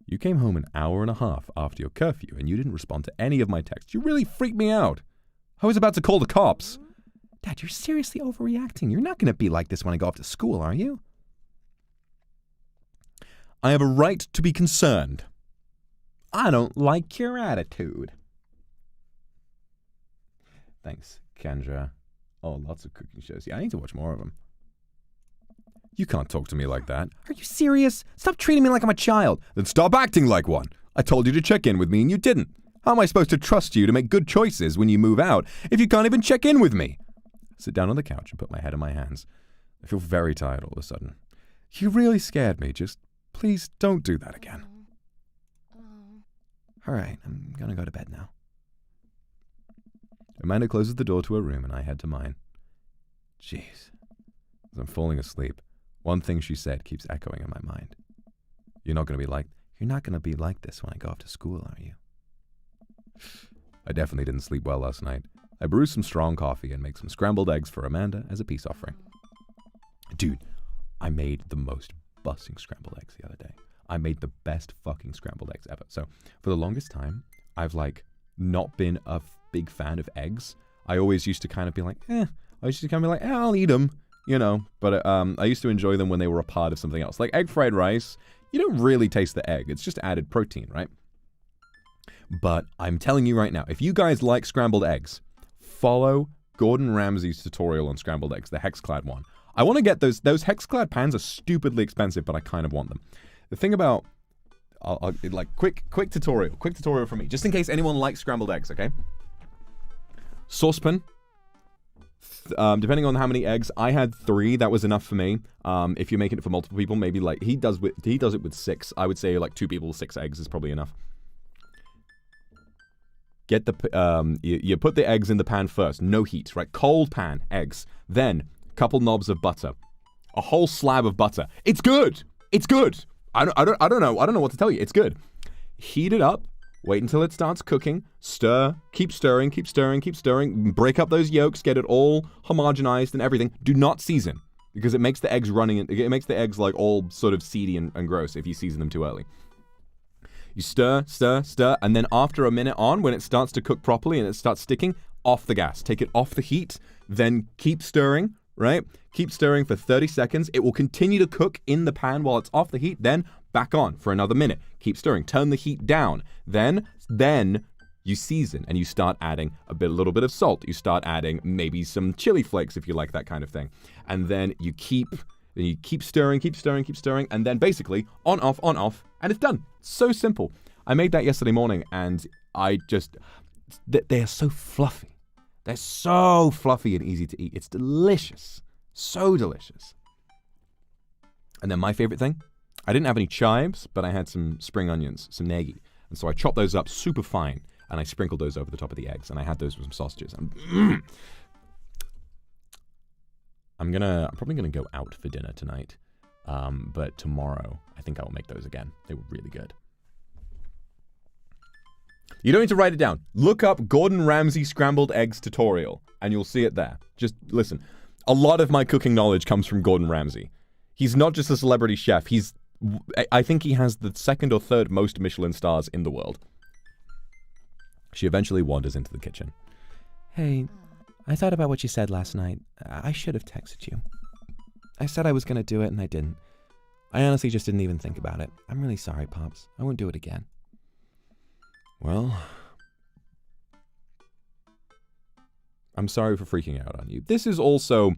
You came home an hour and a half after your curfew and you didn't respond to any of my texts. You really freaked me out. I was about to call the cops. Dad, you're seriously overreacting. You're not going to be like this when I go off to school, are you? I have a right to be concerned. I don't like your attitude. Thanks, Kendra. Oh, lots of cooking shows. Yeah, I need to watch more of them. You can't talk to me like that. Are you serious? Stop treating me like I'm a child. Then stop acting like one. I told you to check in with me and you didn't. How am I supposed to trust you to make good choices when you move out if you can't even check in with me? I sit down on the couch and put my head in my hands. I feel very tired all of a sudden. You really scared me. Just please don't do that again. All right, I'm going to go to bed now. Amanda closes the door to her room and I head to mine. Jeez. As I'm falling asleep, one thing she said keeps echoing in my mind. You're not going to be like this when I go off to school, are you? I definitely didn't sleep well last night. I brew some strong coffee and make some scrambled eggs for Amanda as a peace offering. Dude, I made the most busting scrambled eggs the other day. I made the best fucking scrambled eggs ever. So for the longest time, I've not been a big fan of eggs. I always used to kind of be like, I'll eat them, But I used to enjoy them when they were a part of something else. Like egg fried rice, you don't really taste the egg. It's just added protein, right? But I'm telling you right now, if you guys like scrambled eggs, follow Gordon Ramsay's tutorial on scrambled eggs, the Hexclad one. I want to get those Hexclad pans are stupidly expensive, but I kind of want them. The thing about I'll like quick tutorial from me, just in case anyone likes scrambled eggs. Okay. Saucepan. Depending on how many eggs, I had 3. That was enough for me. If you're making it for multiple people, maybe like he does it with 6. I would say like 2 people, 6 eggs is probably enough. Get the you put the eggs in the pan first, no heat, right? Cold pan, eggs. Then couple knobs of butter, a whole slab of butter. It's good. It's good. I don't know what to tell you. It's good. Heat it up. Wait until it starts cooking. Stir. Keep stirring. Keep stirring. Keep stirring. Break up those yolks. Get it all homogenized and everything. Do not season because it makes the eggs running. It makes the eggs like all sort of seedy and gross if you season them too early. You stir, stir, stir, and then after a minute on, when it starts to cook properly and it starts sticking, off the gas. Take it off the heat. Then keep stirring. Right? Keep stirring for 30 seconds. It will continue to cook in the pan while it's off the heat. Then back on for another minute. Keep stirring. Turn the heat down. Then you season and you start adding a little bit of salt. You start adding maybe some chili flakes if you like that kind of thing. And then you keep stirring, keep stirring, keep stirring, and then basically on, off, and it's done. So simple. I made that yesterday morning and they are so fluffy. They're so fluffy and easy to eat. It's delicious. So delicious. And then my favorite thing, I didn't have any chives, but I had some spring onions, some negi. And so I chopped those up super fine, and I sprinkled those over the top of the eggs, and I had those with some sausages. And I'm probably gonna go out for dinner tonight, but tomorrow I think I will make those again. They were really good. You don't need to write it down. Look up Gordon Ramsay scrambled eggs tutorial, and you'll see it there. Just listen. A lot of my cooking knowledge comes from Gordon Ramsay. He's not just a celebrity chef. I think he has the 2nd or 3rd most Michelin stars in the world. She eventually wanders into the kitchen. Hey, I thought about what you said last night. I should have texted you. I said I was going to do it, and I didn't. I honestly just didn't even think about it. I'm really sorry, Pops. I won't do it again. Well, I'm sorry for freaking out on you. This is also,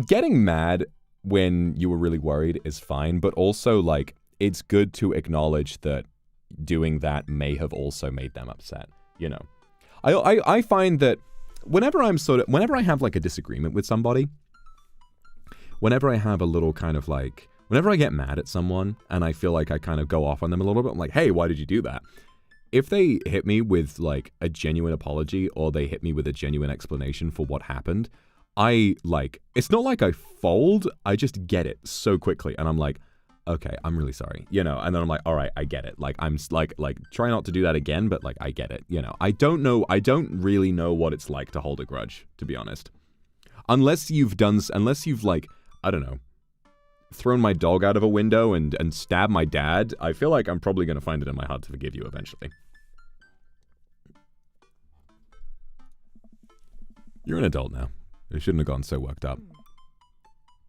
getting mad when you were really worried is fine, but also, like, it's good to acknowledge that doing that may have also made them upset, you know. I find that whenever I have, like, a disagreement with somebody, whenever I have a little kind of, like, whenever I get mad at someone and I feel like I kind of go off on them a little bit, I'm like, hey, why did you do that? If they hit me with, like, a genuine apology or they hit me with a genuine explanation for what happened, it's not like I fold, I just get it so quickly. And I'm like, okay, I'm really sorry, you know? And then I'm like, all right, I get it. Like, I'm like, try not to do that again, but, like, I get it, you know? I don't really know what it's like to hold a grudge, to be honest. Unless you've, like, I don't know, thrown my dog out of a window and stabbed my dad, I feel like I'm probably going to find it in my heart to forgive you eventually. You're an adult now. You shouldn't have gotten so worked up.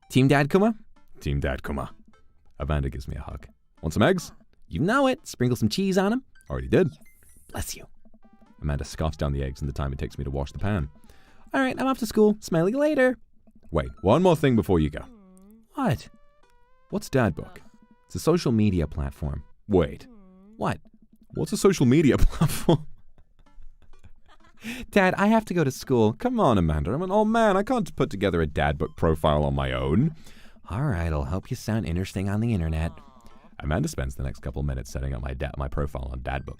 Team Dad Kuma? Team Dad Kuma. Amanda gives me a hug. Want some eggs? You know it. Sprinkle some cheese on them. Already did. Bless you. Amanda scarfs down the eggs in the time it takes me to wash the pan. All right, I'm off to school. Smile you later. Wait, one more thing before you go. What? What's Dadbook? It's a social media platform. Wait. What? What's a social media platform? Dad, I have to go to school. Come on, Amanda. I'm an old man. I can't put together a Dadbook profile on my own. All right, I'll help you sound interesting on the internet. Amanda spends the next couple of minutes setting up my profile on Dadbook,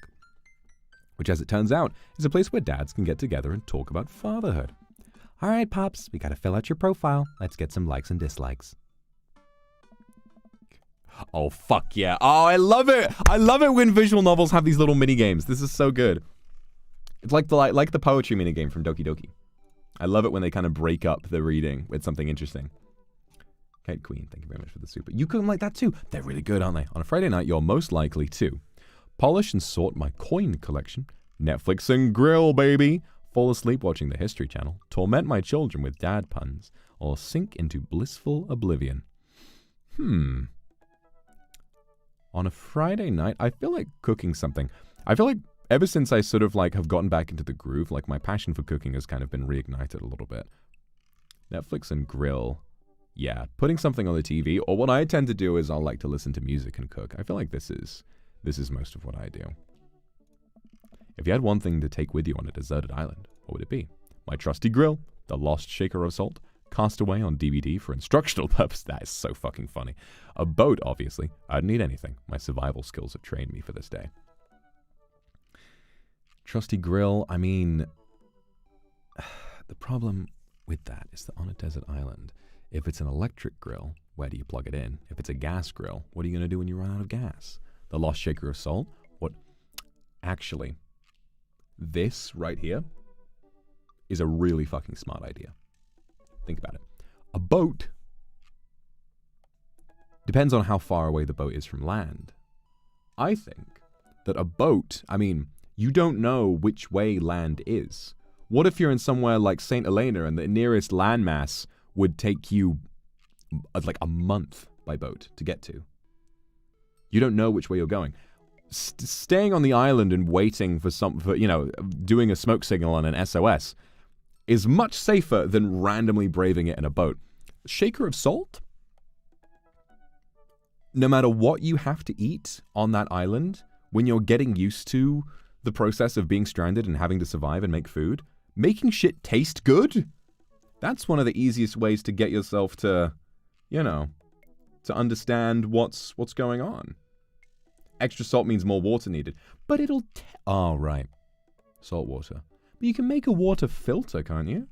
which, as it turns out, is a place where dads can get together and talk about fatherhood. All right, Pops, we got to fill out your profile. Let's get some likes and dislikes. Oh, fuck yeah. Oh, I love it. I love it when visual novels have these little mini games. This is so good. It's like the poetry mini game from Doki Doki. I love it when they kind of break up the reading with something interesting. Kate Queen, thank you very much for the super. You could like that too. They're really good, aren't they? On a Friday night, you're most likely to polish and sort my coin collection, Netflix and grill, baby, fall asleep watching the History Channel, torment my children with dad puns, or sink into blissful oblivion. On a Friday night, I feel like cooking something. I feel like ever since I sort of like have gotten back into the groove, like my passion for cooking has kind of been reignited a little bit. Netflix and grill. yeah, putting something on the TV, or what I tend to do is I'll like to listen to music and cook. I feel like this is most of what I do. If you had one thing to take with you on a deserted island, what would it be? My trusty grill, the lost shaker of salt, cast away on DVD for instructional purpose. That is so fucking funny. A boat, obviously. I'd need anything. My survival skills have trained me for this day. Trusty grill, I mean, the problem with that is that on a desert island, if it's an electric grill, where do you plug it in? If it's a gas grill, what are you going to do when you run out of gas? The lost shaker of salt? What? Actually, this right here is a really fucking smart idea. Think about it. A boat depends on how far away the boat is from land. I think that a boat, I mean, you don't know which way land is. What if you're in somewhere like St. Helena and the nearest landmass would take you like a month by boat to get to? You don't know which way you're going. Staying on the island and waiting for doing a smoke signal on an SOS is much safer than randomly braving it in a boat. Shaker of salt? No matter what you have to eat on that island, when you're getting used to the process of being stranded and having to survive and make food, making shit taste good? That's one of the easiest ways to get yourself to, to understand what's going on. Extra salt means more water needed. But it'll... oh, right. Salt water. But you can make a water filter, can't you?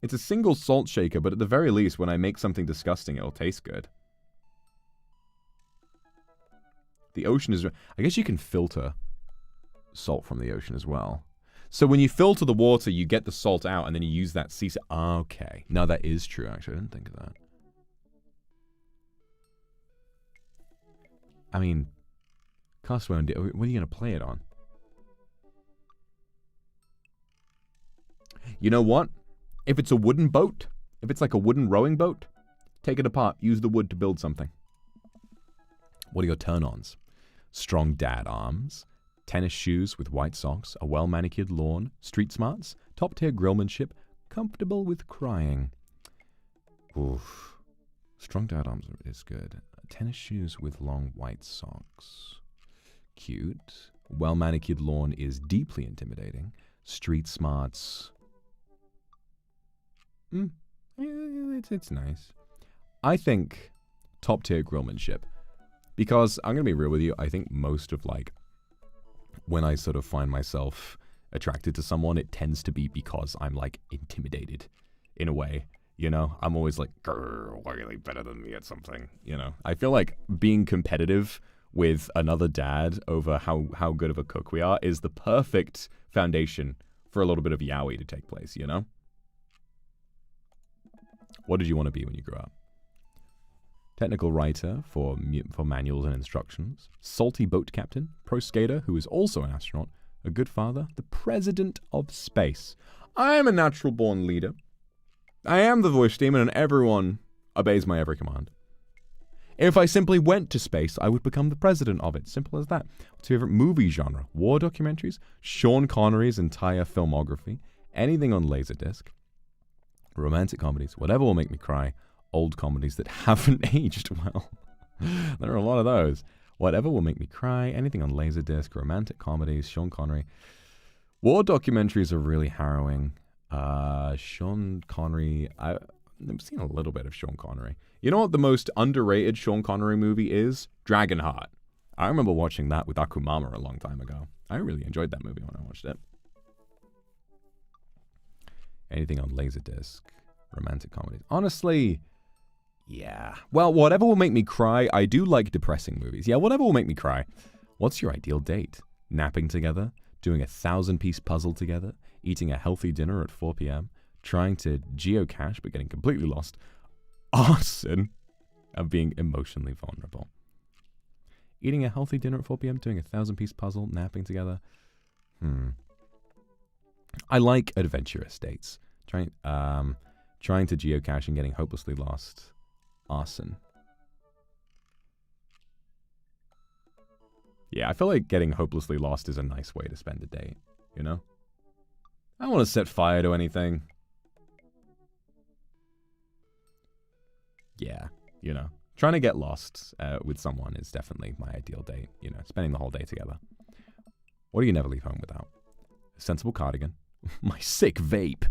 It's a single salt shaker, but at the very least, when I make something disgusting, it'll taste good. The ocean is... I guess you can filter salt from the ocean as well. So when you filter the water, you get the salt out, and then you use that sea... okay. No, that is true, actually. I didn't think of that. I mean, Castaway, what are you going to play it on? You know what? If it's a wooden boat, if it's like a wooden rowing boat, take it apart. Use the wood to build something. What are your turn-ons? Strong dad arms, tennis shoes with white socks, a well-manicured lawn, street smarts, top-tier grillmanship, comfortable with crying. Oof. Strong dad arms is good. Tennis shoes with long white socks. Cute. Well-manicured lawn is deeply intimidating. Street smarts. It's nice. I think top-tier grillmanship. Because, I'm going to be real with you, I think most of, when I sort of find myself attracted to someone, it tends to be because I'm, intimidated in a way. I'm always like, grr, why are they better than me at something? I feel like being competitive with another dad over how good of a cook we are is the perfect foundation for a little bit of yaoi to take place, What did you want to be when you grew up? Technical writer for manuals and instructions, salty boat captain, pro skater who is also an astronaut, a good father, the president of space. I am a natural-born leader. I am the voice demon and everyone obeys my every command. If I simply went to space, I would become the president of it. Simple as that. What's your favorite movie genre? War documentaries? Sean Connery's entire filmography? Anything on Laserdisc? Romantic comedies? Whatever will make me cry. Old comedies that haven't aged well. There are a lot of those. Whatever will make me cry. Anything on Laserdisc? Romantic comedies? Sean Connery? War documentaries are really harrowing. Sean Connery, I've seen a little bit of Sean Connery. You know what the most underrated Sean Connery movie is? Dragonheart. I remember watching that with Akumama a long time ago. I really enjoyed that movie when I watched it. Anything on Laserdisc? Romantic comedies? Honestly, yeah. Well, whatever will make me cry. I do like depressing movies. Yeah, whatever will make me cry. What's your ideal date? Napping together? Doing a 1,000-piece puzzle together? Eating a healthy dinner at 4 p.m., trying to geocache but getting completely lost, arson, and being emotionally vulnerable. Eating a healthy dinner at 4 p.m., doing a 1,000-piece puzzle, napping together. I like adventurous dates. Trying to geocache and getting hopelessly lost, arson. Yeah, I feel like getting hopelessly lost is a nice way to spend a date, I don't want to set fire to anything. Yeah, you know. Trying to get lost with someone is definitely my ideal date. You know, spending the whole day together. What do you never leave home without? A sensible cardigan, my sick vape,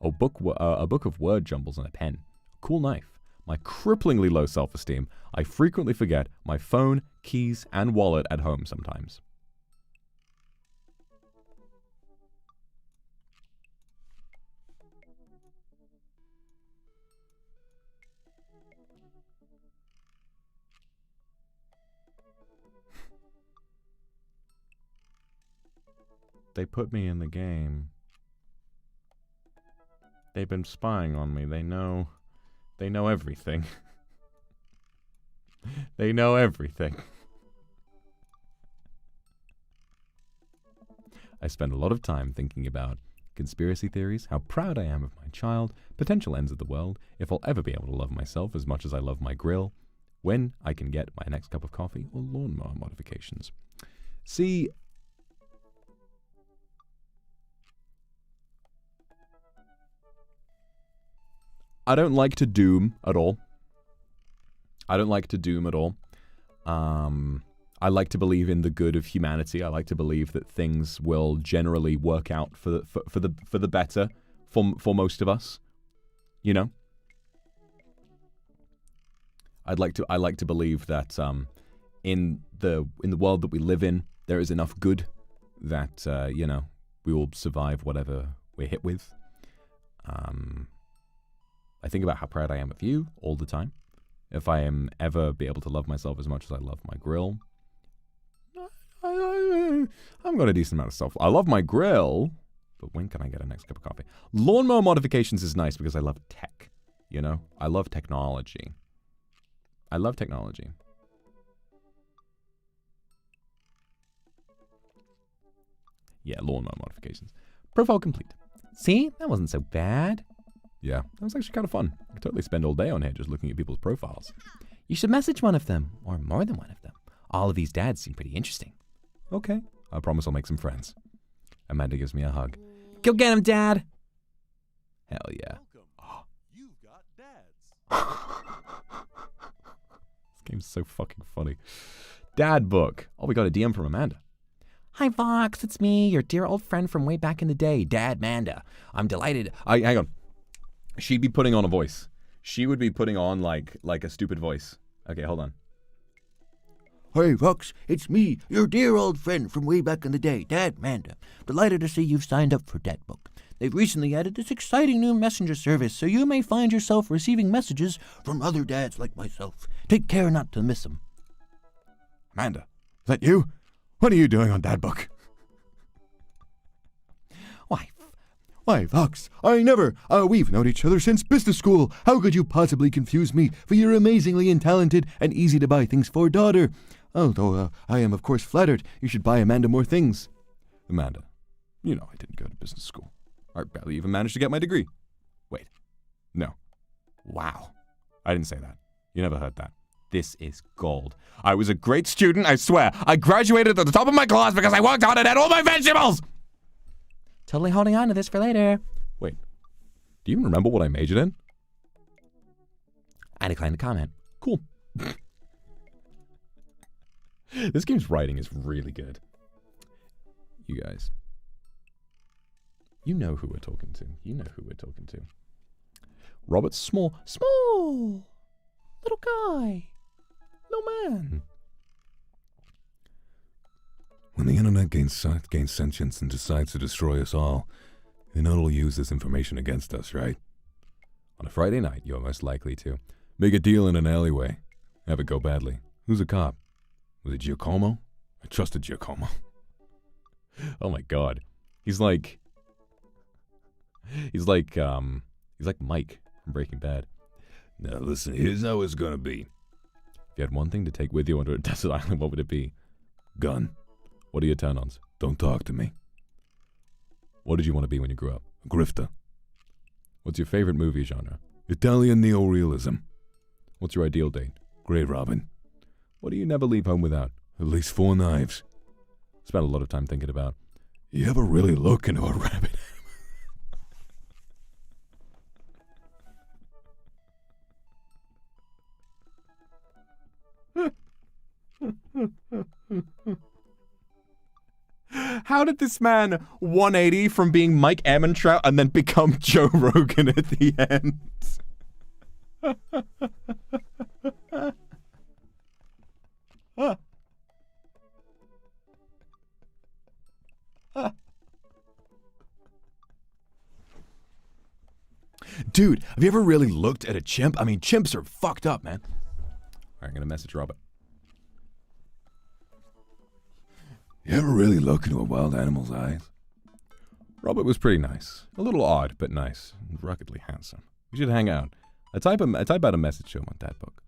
a book of word jumbles and a pen, a cool knife, my cripplingly low self-esteem. I frequently forget my phone, keys, and wallet at home sometimes. They put me in the game. They've been spying on me. They know everything. They know everything. I spend a lot of time thinking about conspiracy theories, how proud I am of my child, potential ends of the world, if I'll ever be able to love myself as much as I love my grill, when I can get my next cup of coffee, or lawnmower modifications. See, I don't like to doom at all. I like to believe in the good of humanity. I like to believe that things will generally work out for the better for most of us. You know, I like to believe that in the world that we live in, there is enough good that you know, we will survive whatever we're hit with. I think about how proud I am of you all the time. If I am ever be able to love myself as much as I love my grill, I've got a decent amount of self. I love my grill, but when can I get a next cup of coffee? Lawnmower modifications is nice because I love tech. You know, I love technology. Yeah, lawnmower modifications. Profile complete. See? That wasn't so bad. Yeah, that was actually kind of fun. I could totally spend all day on here just looking at people's profiles. You should message one of them, or more than one of them. All of these dads seem pretty interesting. Okay, I promise I'll make some friends. Amanda gives me a hug. Go get him, Dad! Hell yeah. You've got dads. This game's so fucking funny. Dad book. Oh, we got a DM from Amanda. Hi, Vox. It's me, your dear old friend from way back in the day, Dad Manda. I'm delighted. Hang on. She'd be putting on a voice. She would be putting on like a stupid voice. Okay, hold on. Hey, Vox, it's me, your dear old friend from way back in the day, Dad Manda. Delighted to see you've signed up for Dadbook. They've recently added this exciting new messenger service, so you may find yourself receiving messages from other dads like myself. Take care not to miss them. Amanda, is that you? What are you doing on Dadbook? Why, Vox, I never. We've known each other since business school. How could you possibly confuse me for your amazingly talented and easy-to-buy things for daughter? Although I am, of course, flattered. You should buy Amanda more things. Amanda, you know I didn't go to business school. I barely even managed to get my degree. Wait. No. Wow. I didn't say that. You never heard that. This is gold. I was a great student, I swear. I graduated at the top of my class because I worked hard and had all my vegetables! Totally holding on to this for later. Wait. Do you even remember what I majored in? I decline to comment. Cool. This game's writing is really good. You guys. You know who we're talking to. Robert Small. Little guy. Little man. When the internet gains sentience and decides to destroy us all, they know it'll use this information against us, right? On a Friday night, you're most likely to Make a deal in an alleyway. Have it go badly. Who's a cop? Was it Giacomo? I trusted Giacomo. Oh my god. He's like Mike from Breaking Bad. Now listen, here's how it's gonna be. If you had one thing to take with you onto a desert island, what would it be? Gun. What are your turn-ons? Don't talk to me. What did you want to be when you grew up? A grifter. What's your favorite movie genre? Italian neorealism. What's your ideal date? Grey Robin. What do you never leave home without? At least 4 knives. Spent a lot of time thinking about. You ever really look into a rabbit? How did this man 180 from being Mike Ehrmantraut and then become Joe Rogan at the end? Dude, have you ever really looked at a chimp? I mean, chimps are fucked up, man. All right, I'm gonna message Robert. You ever really look into a wild animal's eyes? Robert was pretty nice. A little odd, but nice. And ruggedly handsome. We should hang out. I type out a message to him on that book.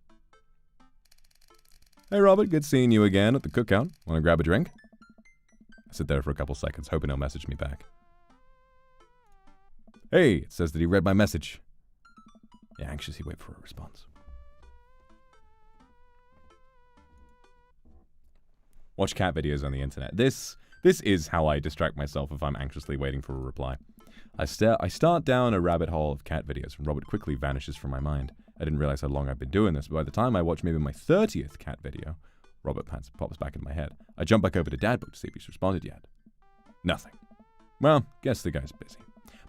Hey, Robert, good seeing you again at the cookout. Want to grab a drink? I sit there for a couple seconds, hoping he'll message me back. Hey, it says that he read my message. Yeah, anxiously wait for a response. Watch cat videos on the internet. This is how I distract myself if I'm anxiously waiting for a reply. I start down a rabbit hole of cat videos, and Robert quickly vanishes from my mind. I didn't realize how long I've been doing this, but by the time I watch maybe my 30th cat video, Robert pops back in my head. I jump back over to Dadbook to see if he's responded yet. Nothing. Well, guess the guy's busy.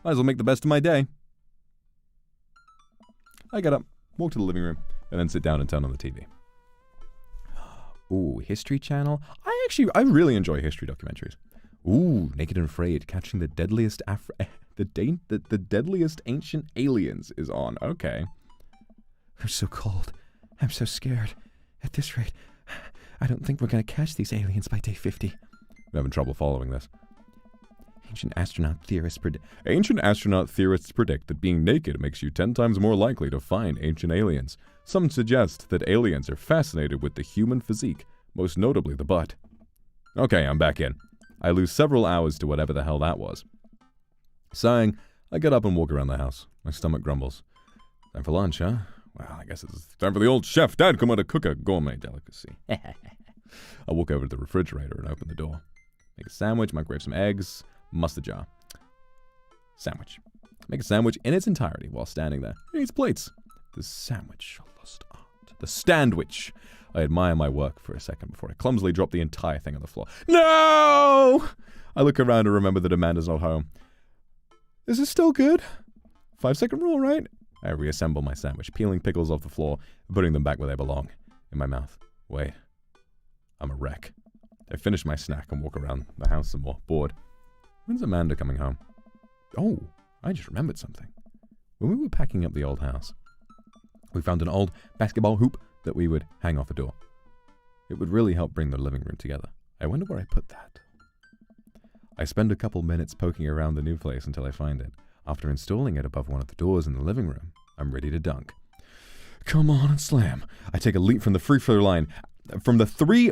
Might as well make the best of my day. I get up, walk to the living room, and then sit down and turn on the TV. Ooh, History Channel. I really enjoy history documentaries. Ooh, Naked and Afraid, catching the deadliest the deadliest ancient aliens is on. Okay. I'm so cold. I'm so scared. At this rate, I don't think we're gonna catch these aliens by day 50. I'm having trouble following this. Ancient astronaut theorists predict that being naked makes you 10 times more likely to find ancient aliens. Some suggest that aliens are fascinated with the human physique, most notably the butt. Okay, I'm back in. I lose several hours to whatever the hell that was. Sighing, I get up and walk around the house. My stomach grumbles. Time for lunch, huh? Well, I guess it's time for the old chef dad come out to cook a gourmet delicacy. I walk over to the refrigerator and open the door. Make a sandwich, microwave some eggs, mustard jar. Sandwich. Make a sandwich in its entirety while standing there. Who needs plates? The sandwich, lost art. The standwich. I admire my work for a second before I clumsily drop the entire thing on the floor. No! I look around and remember that Amanda's not home. Is this still good? 5-second rule, right? I reassemble my sandwich, peeling pickles off the floor and putting them back where they belong, in my mouth. Wait. I'm a wreck. I finish my snack and walk around the house some more, bored. When's Amanda coming home? Oh, I just remembered something. When we were packing up the old house, we found an old basketball hoop that we would hang off a door. It would really help bring the living room together. I wonder where I put that. I spend a couple minutes poking around the new place until I find it. After installing it above one of the doors in the living room, I'm ready to dunk. Come on and slam. I take a leap from the free throw line, from the free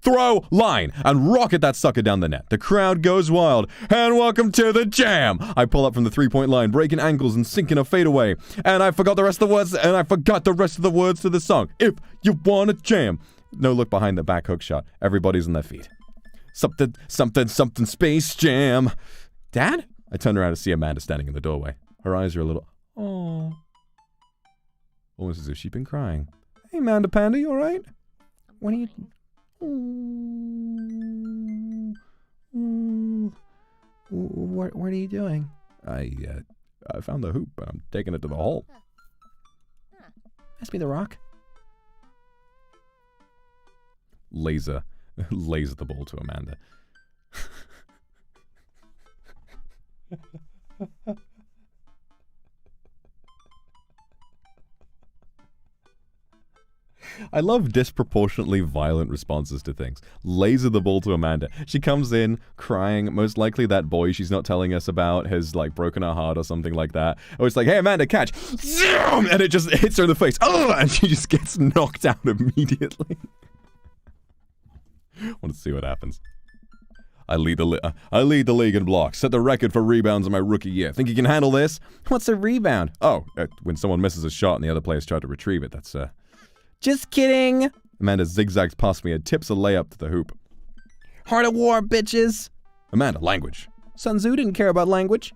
throw line, and rocket that sucker down the net. The crowd goes wild. And welcome to the jam. I pull up from the 3-point line, breaking ankles and sinking a fadeaway. And I forgot the rest of the words to the song. If you wanna jam. No look behind the back hook shot. Everybody's on their feet. Something, Space Jam. Dad? I turn around to see Amanda standing in the doorway. Her eyes are a little, oh, almost as if she'd been crying. Hey, Amanda Panda, you alright? What are you... What are you doing? I found the hoop, and I'm taking it to the hole. Must be the rock. Laser the ball to Amanda. I love disproportionately violent responses to things. Laser the ball to Amanda. She comes in crying. Most likely that boy she's not telling us about has like broken her heart or something like that. Or it's like, hey Amanda, catch! And it just hits her in the face. Oh! And she just gets knocked out immediately. Want to see what happens. I lead the league in blocks. Set the record for rebounds in my rookie year. Think you can handle this? What's a rebound? Oh, when someone misses a shot and the other players try to retrieve it. That's Just kidding. Amanda zigzags past me and tips a layup to the hoop. Heart of war, bitches. Amanda, language. Sun Tzu didn't care about language.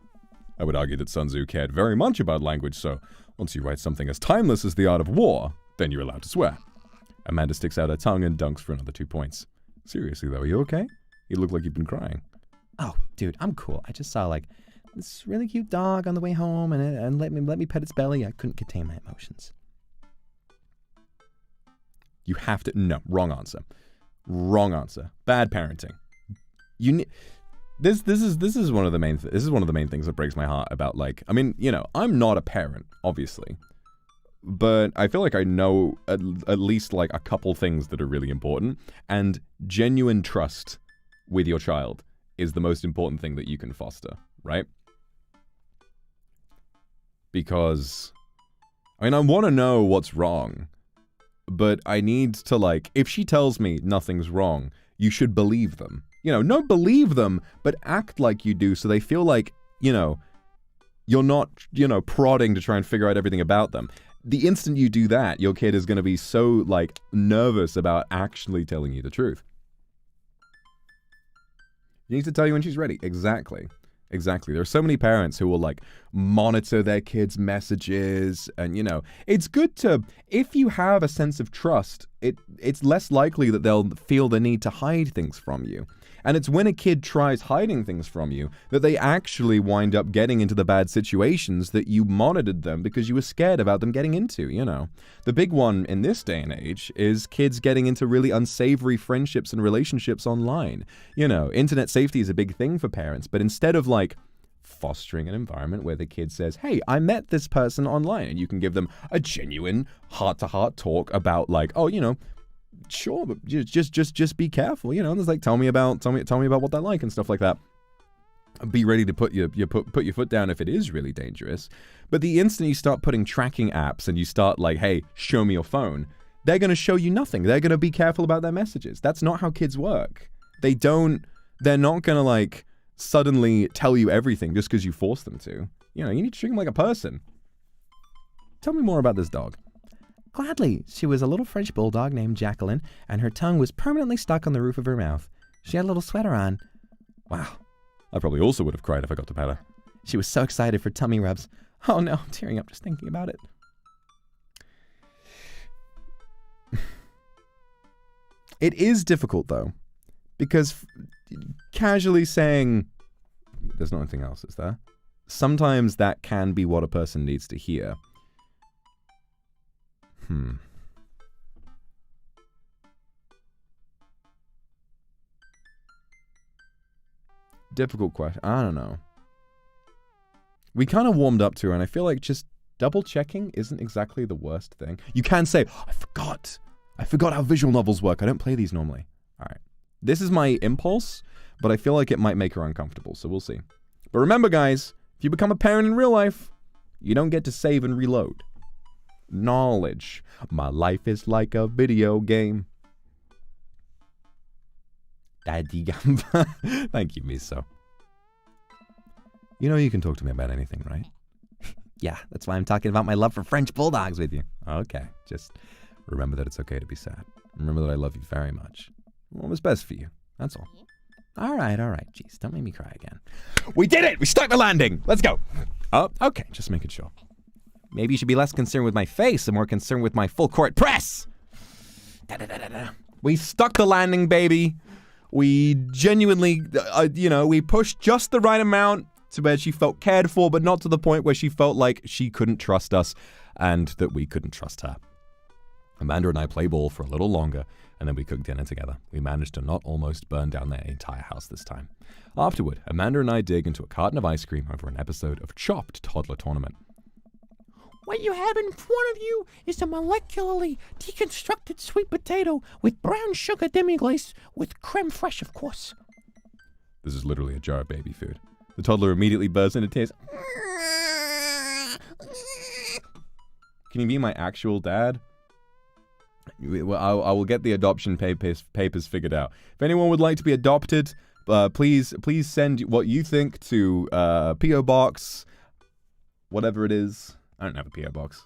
I would argue that Sun Tzu cared very much about language, so once you write something as timeless as the art of war, then you're allowed to swear. Amanda sticks out her tongue and dunks for another 2 points. Seriously though, are you okay? You look like you've been crying. Oh, dude, I'm cool. I just saw like this really cute dog on the way home, and let me pet its belly. I couldn't contain my emotions. You have to. No, wrong answer. Wrong answer. Bad parenting. You need. This is one of the main things that breaks my heart about, like, I mean, you know, I'm not a parent, obviously, but I feel like I know at least like a couple things that are really important, and genuine trust with your child is the most important thing that you can foster, right? Because, I mean, I want to know what's wrong, but I need to, like, if she tells me nothing's wrong, you should believe them. You know, not believe them, but act like you do so they feel like, you know, you're not, you know, prodding to try and figure out everything about them. The instant you do that, your kid is going to be so, like, nervous about actually telling you the truth. You need to tell you when she's ready. Exactly. Exactly. There are so many parents who will, like, monitor their kids' messages, and, you know, it's good to, if you have a sense of trust, it's less likely that they'll feel the need to hide things from you. And it's when a kid tries hiding things from you that they actually wind up getting into the bad situations that you monitored them because you were scared about them getting into, you know. The big one in this day and age is kids getting into really unsavory friendships and relationships online. You know, internet safety is a big thing for parents, but instead of, like, fostering an environment where the kid says, hey, I met this person online, and you can give them a genuine heart-to-heart talk about, like, oh, you know, sure, but just be careful, you know. There's like, tell me about what they're like and stuff like that. Be ready to put your foot down if it is really dangerous. But the instant you start putting tracking apps and you start like, hey, show me your phone, they're going to show you nothing. They're going to be careful about their messages. That's not how kids work. They're not going to, like, suddenly tell you everything just because you force them to. You know, you need to treat them like a person. Tell me more about this dog. Gladly. She was a little French bulldog named Jacqueline, and her tongue was permanently stuck on the roof of her mouth. She had a little sweater on. Wow. I probably also would have cried if I got to pet her. She was so excited for tummy rubs. Oh no, I'm tearing up just thinking about it. It is difficult, though, because casually saying, there's not anything else, is there? Sometimes that can be what a person needs to hear. Difficult question. I don't know. We kind of warmed up to her, and I feel like just double checking isn't exactly the worst thing. You can say, oh, I forgot how visual novels work. I don't play these normally. All right. This is my impulse, but I feel like it might make her uncomfortable, so we'll see. But remember, guys, if you become a parent in real life, you don't get to save and reload. Knowledge. My life is like a video game. Daddy Gamba. Thank you, Miso. You know you can talk to me about anything, right? Yeah, that's why I'm talking about my love for French bulldogs with you. Okay, just remember that it's okay to be sad. Remember that I love you very much. What was best for you? That's all. All right. Jeez, don't make me cry again. We did it! We stuck the landing! Let's go! Oh, okay, just making sure. Maybe you should be less concerned with my face and more concerned with my full court press. We stuck the landing, baby. We genuinely, we pushed just the right amount to where she felt cared for, but not to the point where she felt like she couldn't trust us and that we couldn't trust her. Amanda and I play ball for a little longer, and then we cooked dinner together. We managed to not almost burn down their entire house this time. Afterward, Amanda and I dig into a carton of ice cream over an episode of Chopped Toddler Tournament. What you have in front of you is a molecularly deconstructed sweet potato with brown sugar demi-glace with creme fraiche, of course. This is literally a jar of baby food. The toddler immediately bursts into tears. Can you be my actual dad? I will get the adoption papers figured out. If anyone would like to be adopted, please send what you think to P.O. Box, whatever it is. I don't have a P.O. Box.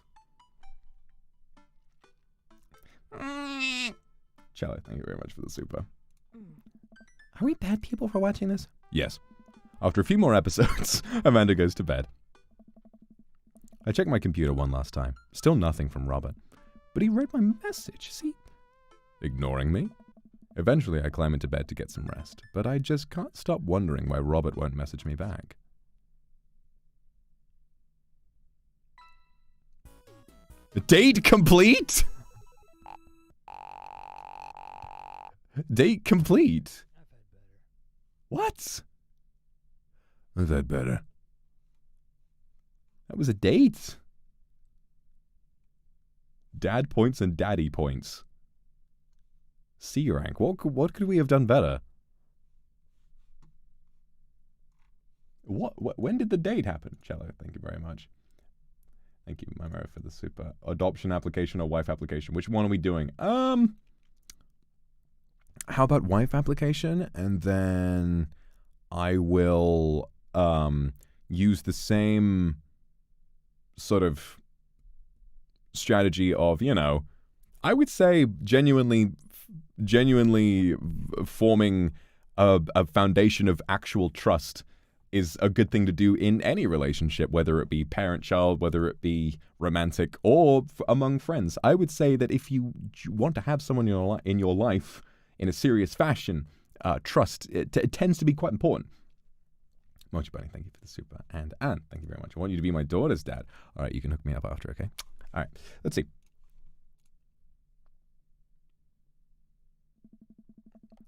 Charlie, thank you very much for the super. Are we bad people for watching this? Yes. After a few more episodes, Amanda goes to bed. I checked my computer one last time. Still nothing from Robert. But he read my message. Is he ignoring me? Eventually, I climb into bed to get some rest, but I just can't stop wondering why Robert won't message me back. Date complete? Date complete? What? I've had better. That was a date. Dad points and daddy points. C rank. What could we have done better? When did the date happen? Cello, thank you very much. Thank you, Mamo, for the super adoption application or wife application. Which one are we doing? How about wife application? And then I will use the same sort of strategy of, you know, I would say genuinely forming a foundation of actual trust is a good thing to do in any relationship, whether it be parent-child, whether it be romantic, or among friends. I would say that if you want to have someone in your life in a serious fashion, trust, it tends to be quite important. Mochi Bunny, thank you for the super. And Anne, thank you very much. I want you to be my daughter's dad. All right, you can hook me up after, okay? All right, let's see.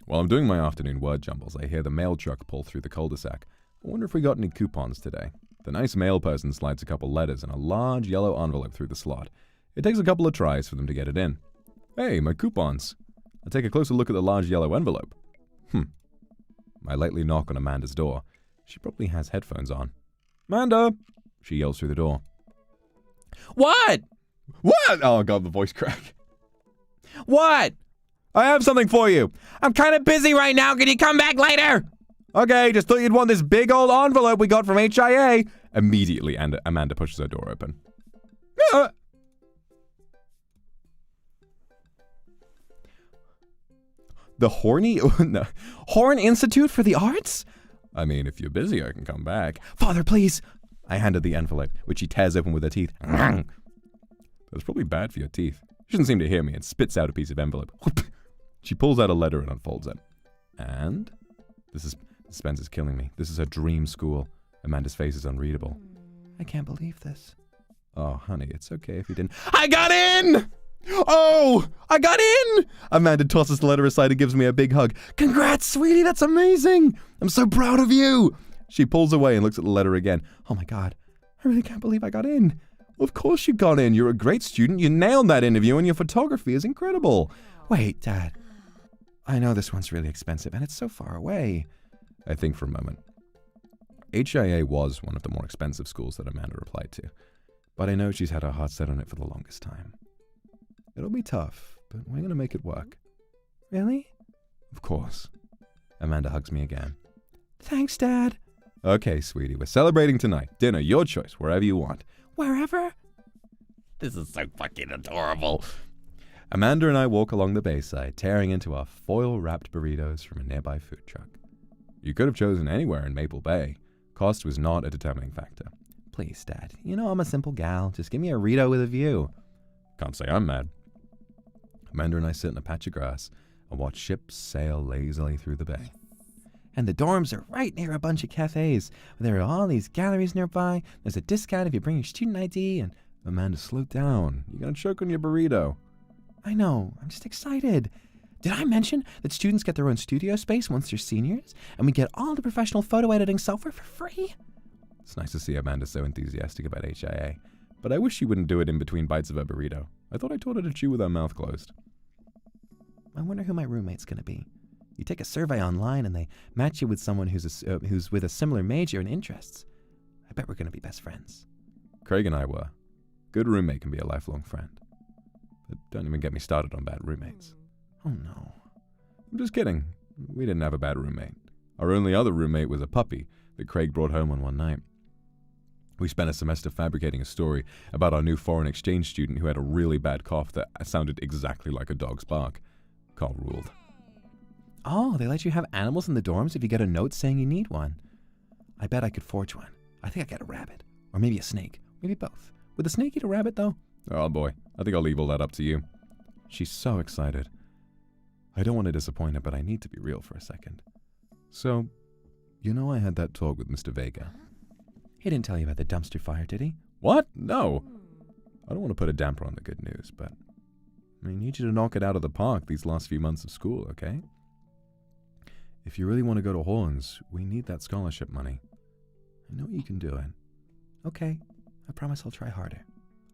While I'm doing my afternoon word jumbles, I hear the mail truck pull through the cul-de-sac. I wonder if we got any coupons today. The nice mail person slides a couple letters and a large yellow envelope through the slot. It takes a couple of tries for them to get it in. Hey, my coupons. I take a closer look at the large yellow envelope. I lightly knock on Amanda's door. She probably has headphones on. Amanda! She yells through the door. What? What? Oh, God, the voice crack. What? I have something for you. I'm kind of busy right now. Can you come back later? Okay, just thought you'd want this big old envelope we got from HIA. Immediately, and Amanda pushes her door open. The Horn Institute for the Arts? I mean, if you're busy, I can come back. Father, please. I handed the envelope, which she tears open with her teeth. That's probably bad for your teeth. She doesn't seem to hear me and spits out a piece of envelope. She pulls out a letter and unfolds it. And? Suspense is killing me. This is her dream school. Amanda's face is unreadable. I can't believe this. Oh, honey, it's okay if you didn't. I got in! Oh, I got in! Amanda tosses the letter aside and gives me a big hug. Congrats, sweetie, that's amazing! I'm so proud of you! She pulls away and looks at the letter again. Oh my God, I really can't believe I got in. Well, of course you got in. You're a great student. You nailed that interview and your photography is incredible. Wait, Dad. I know this one's really expensive and it's so far away. I think for a moment. HIA was one of the more expensive schools that Amanda applied to, but I know she's had her heart set on it for the longest time. It'll be tough, but we're going to make it work. Really? Of course. Amanda hugs me again. Thanks, Dad. Okay, sweetie, we're celebrating tonight. Dinner, your choice, wherever you want. Wherever? This is so fucking adorable. Amanda and I walk along the bayside, tearing into our foil-wrapped burritos from a nearby food truck. You could have chosen anywhere in Maple Bay. Cost was not a determining factor. Please, Dad, you know I'm a simple gal. Just give me a Rito with a view. Can't say I'm mad. Amanda and I sit in a patch of grass and watch ships sail lazily through the bay. And the dorms are right near a bunch of cafes. There are all these galleries nearby. There's a discount if you bring your student ID and... Amanda, slow down. You're gonna choke on your burrito. I know. I'm just excited. Did I mention that students get their own studio space once they're seniors? And we get all the professional photo editing software for free? It's nice to see Amanda so enthusiastic about HIA. But I wish she wouldn't do it in between bites of her burrito. I thought I taught her to chew with her mouth closed. I wonder who my roommate's gonna be. You take a survey online and they match you with someone who's with a similar major and interests. I bet we're gonna be best friends. Craig and I were. Good roommate can be a lifelong friend. But don't even get me started on bad roommates. Oh no. I'm just kidding. We didn't have a bad roommate. Our only other roommate was a puppy that Craig brought home on one night. We spent a semester fabricating a story about our new foreign exchange student who had a really bad cough that sounded exactly like a dog's bark. Carl ruled. Oh, they let you have animals in the dorms if you get a note saying you need one. I bet I could forge one. I think I'd get a rabbit. Or maybe a snake. Maybe both. Would the snake eat a rabbit, though? Oh, boy. I think I'll leave all that up to you. She's so excited. I don't want to disappoint her, but I need to be real for a second. So, you know I had that talk with Mr. Vega. He didn't tell you about the dumpster fire, did he? What? No. I don't want to put a damper on the good news, but I need you to knock it out of the park these last few months of school, okay? If you really want to go to Horns, we need that scholarship money. I know you can do it. Okay, I promise I'll try harder.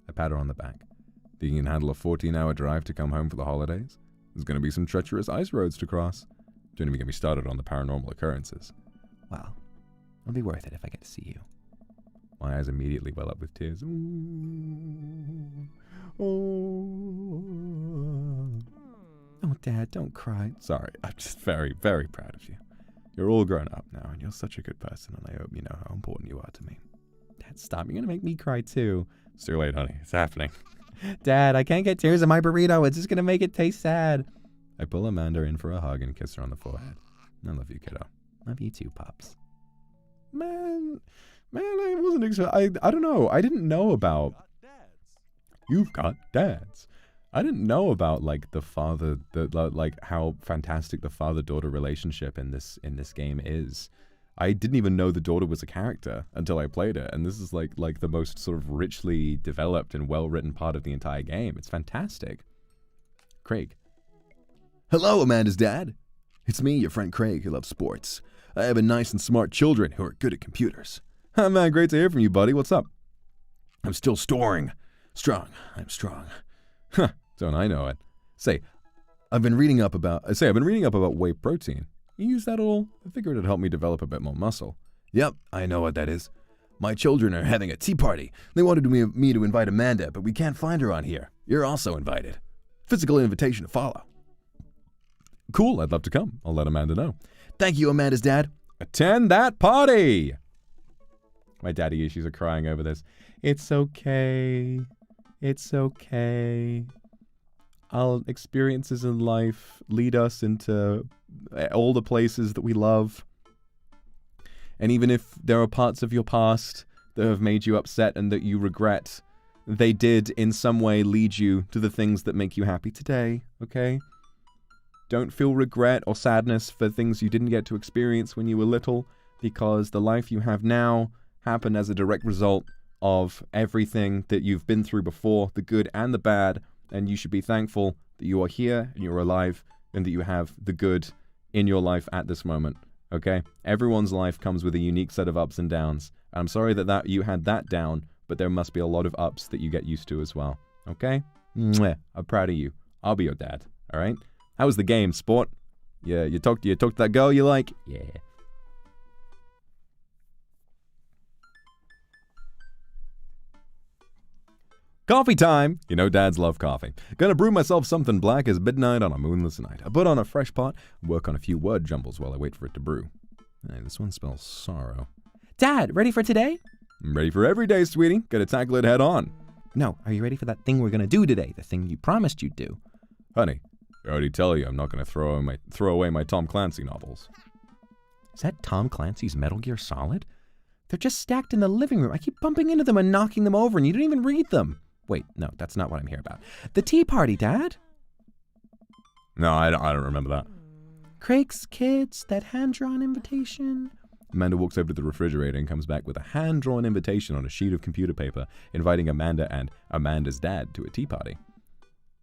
I pat her on the back. Think you can handle a 14-hour drive to come home for the holidays? There's going to be some treacherous ice roads to cross. Don't even get me started on the paranormal occurrences. Well, it'll be worth it if I get to see you. My eyes immediately well up with tears. Ooh. Oh. Oh, Dad, don't cry. Sorry, I'm just very, very proud of you. You're all grown up now, and you're such a good person, and I hope you know how important you are to me. Dad, stop. You're going to make me cry, too. It's too late, honey. It's happening. Dad, I can't get tears in my burrito. It's just going to make it taste sad. I pull Amanda in for a hug and kiss her on the forehead. I love you, kiddo. Love you too, Pops. Man, I wasn't I don't know. I didn't know about... You've got dads. I didn't know about, like, the father, like, how fantastic the father-daughter relationship in this game is. I didn't even know the daughter was a character until I played it, and this is, like the most sort of richly developed and well-written part of the entire game. It's fantastic. Craig. Hello, Amanda's dad. It's me, your friend Craig, who loves sports. I have a nice and smart children who are good at computers. Hi, man. Great to hear from you, buddy. What's up? I'm still storing. Strong. I'm strong. Huh. Don't I know it. I've been reading up about... whey protein. You use that at all? I figured it'd help me develop a bit more muscle. Yep, I know what that is. My children are having a tea party. They wanted me to invite Amanda, but we can't find her on here. You're also invited. Physical invitation to follow. Cool, I'd love to come. I'll let Amanda know. Thank you, Amanda's dad. Attend that party! My daddy issues are crying over this. It's okay. It's okay. Our experiences in life lead us into all the places that we love. And even if there are parts of your past that have made you upset and that you regret, they did in some way lead you to the things that make you happy today, okay? Don't feel regret or sadness for things you didn't get to experience when you were little, because the life you have now happened as a direct result of everything that you've been through before, the good and the bad, and you should be thankful that you are here and you're alive and that you have the good in your life at this moment, okay? Everyone's life comes with a unique set of ups and downs. I'm sorry that you had that down, but there must be a lot of ups that you get used to as well, okay? Mwah. I'm proud of you. I'll be your dad, all right? How was the game, sport? Yeah, you talked to that girl you like? Yeah. Coffee time! You know dads love coffee. Gonna brew myself something black as midnight on a moonless night. I put on a fresh pot, work on a few word jumbles while I wait for it to brew. Hey, this one spells sorrow. Dad, ready for today? I'm ready for every day, sweetie. Gotta tackle it head on. No, are you ready for that thing we're gonna do today? The thing you promised you'd do. Honey, I already tell you I'm not gonna throw away my Tom Clancy novels. Is that Tom Clancy's Metal Gear Solid? They're just stacked in the living room. I keep bumping into them and knocking them over, and you don't even read them. Wait, no, that's not what I'm here about. The tea party, Dad. No, I don't remember that. Craig's kids, that hand-drawn invitation. Amanda walks over to the refrigerator and comes back with a hand-drawn invitation on a sheet of computer paper inviting Amanda and Amanda's dad to a tea party.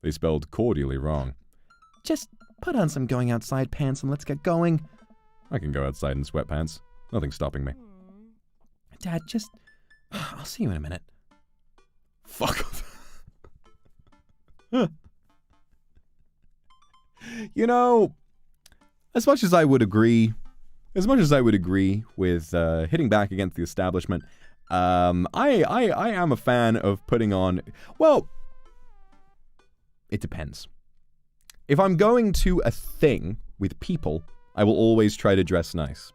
They spelled cordially wrong. Just put on some going outside pants and let's get going. I can go outside in sweatpants. Nothing's stopping me. Dad, just... I'll see you in a minute. Fuck off. You know, as much as I would agree with hitting back against the establishment, I am a fan of putting on, well, it depends. If I'm going to a thing with people, I will always try to dress nice.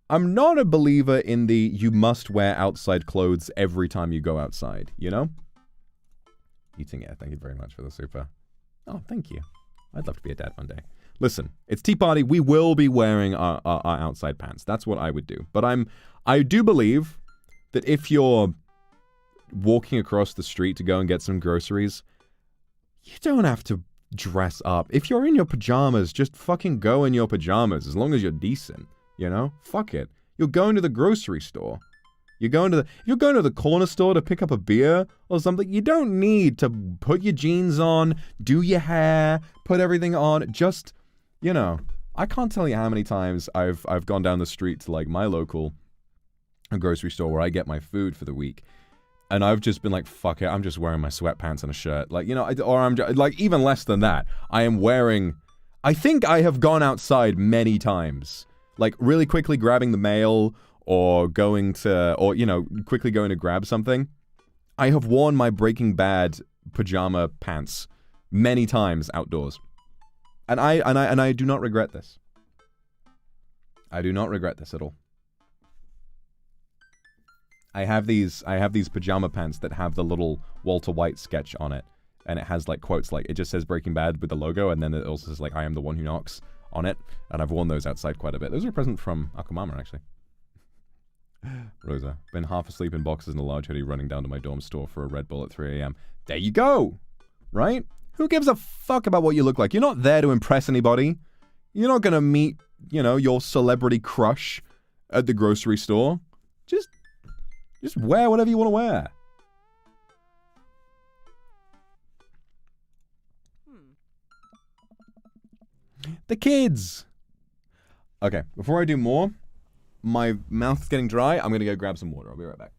I'm not a believer in the you must wear outside clothes every time you go outside, you know? Eating it. Thank you very much for the super. Oh, thank you. I'd love to be a dad one day. Listen, it's tea party. We will be wearing our outside pants. That's what I would do. But I do believe that if you're walking across the street to go and get some groceries, you don't have to dress up. If you're in your pajamas, just fucking go in your pajamas as long as you're decent, you know? Fuck it. You're going to the grocery store. If you're going to the corner store to pick up a beer or something, you don't need to put your jeans on, do your hair, put everything on. Just, you know, I can't tell you how many times I've gone down the street to like my local grocery store where I get my food for the week. And I've just been like, fuck it, I'm just wearing my sweatpants and a shirt. Like, you know, or I'm just, like, even less than that. I think I have gone outside many times. Like, really quickly grabbing the mail or quickly going to grab something. I have worn my Breaking Bad pajama pants many times outdoors. And I do not regret this. I do not regret this at all. I have these pajama pants that have the little Walter White sketch on it, and it has like quotes like, it just says Breaking Bad with the logo, and then it also says like, I am the one who knocks on it, and I've worn those outside quite a bit. Those are a present from Akuma, actually. Rosa, been half asleep in boxes in a large hoodie running down to my dorm store for a Red Bull at 3 a.m. There you go! Right? Who gives a fuck about what you look like? You're not there to impress anybody. You're not gonna meet, you know, your celebrity crush at the grocery store. Just wear whatever you want to wear. The kids! Okay, before I do more, my mouth's getting dry. I'm gonna go grab some water. I'll be right back.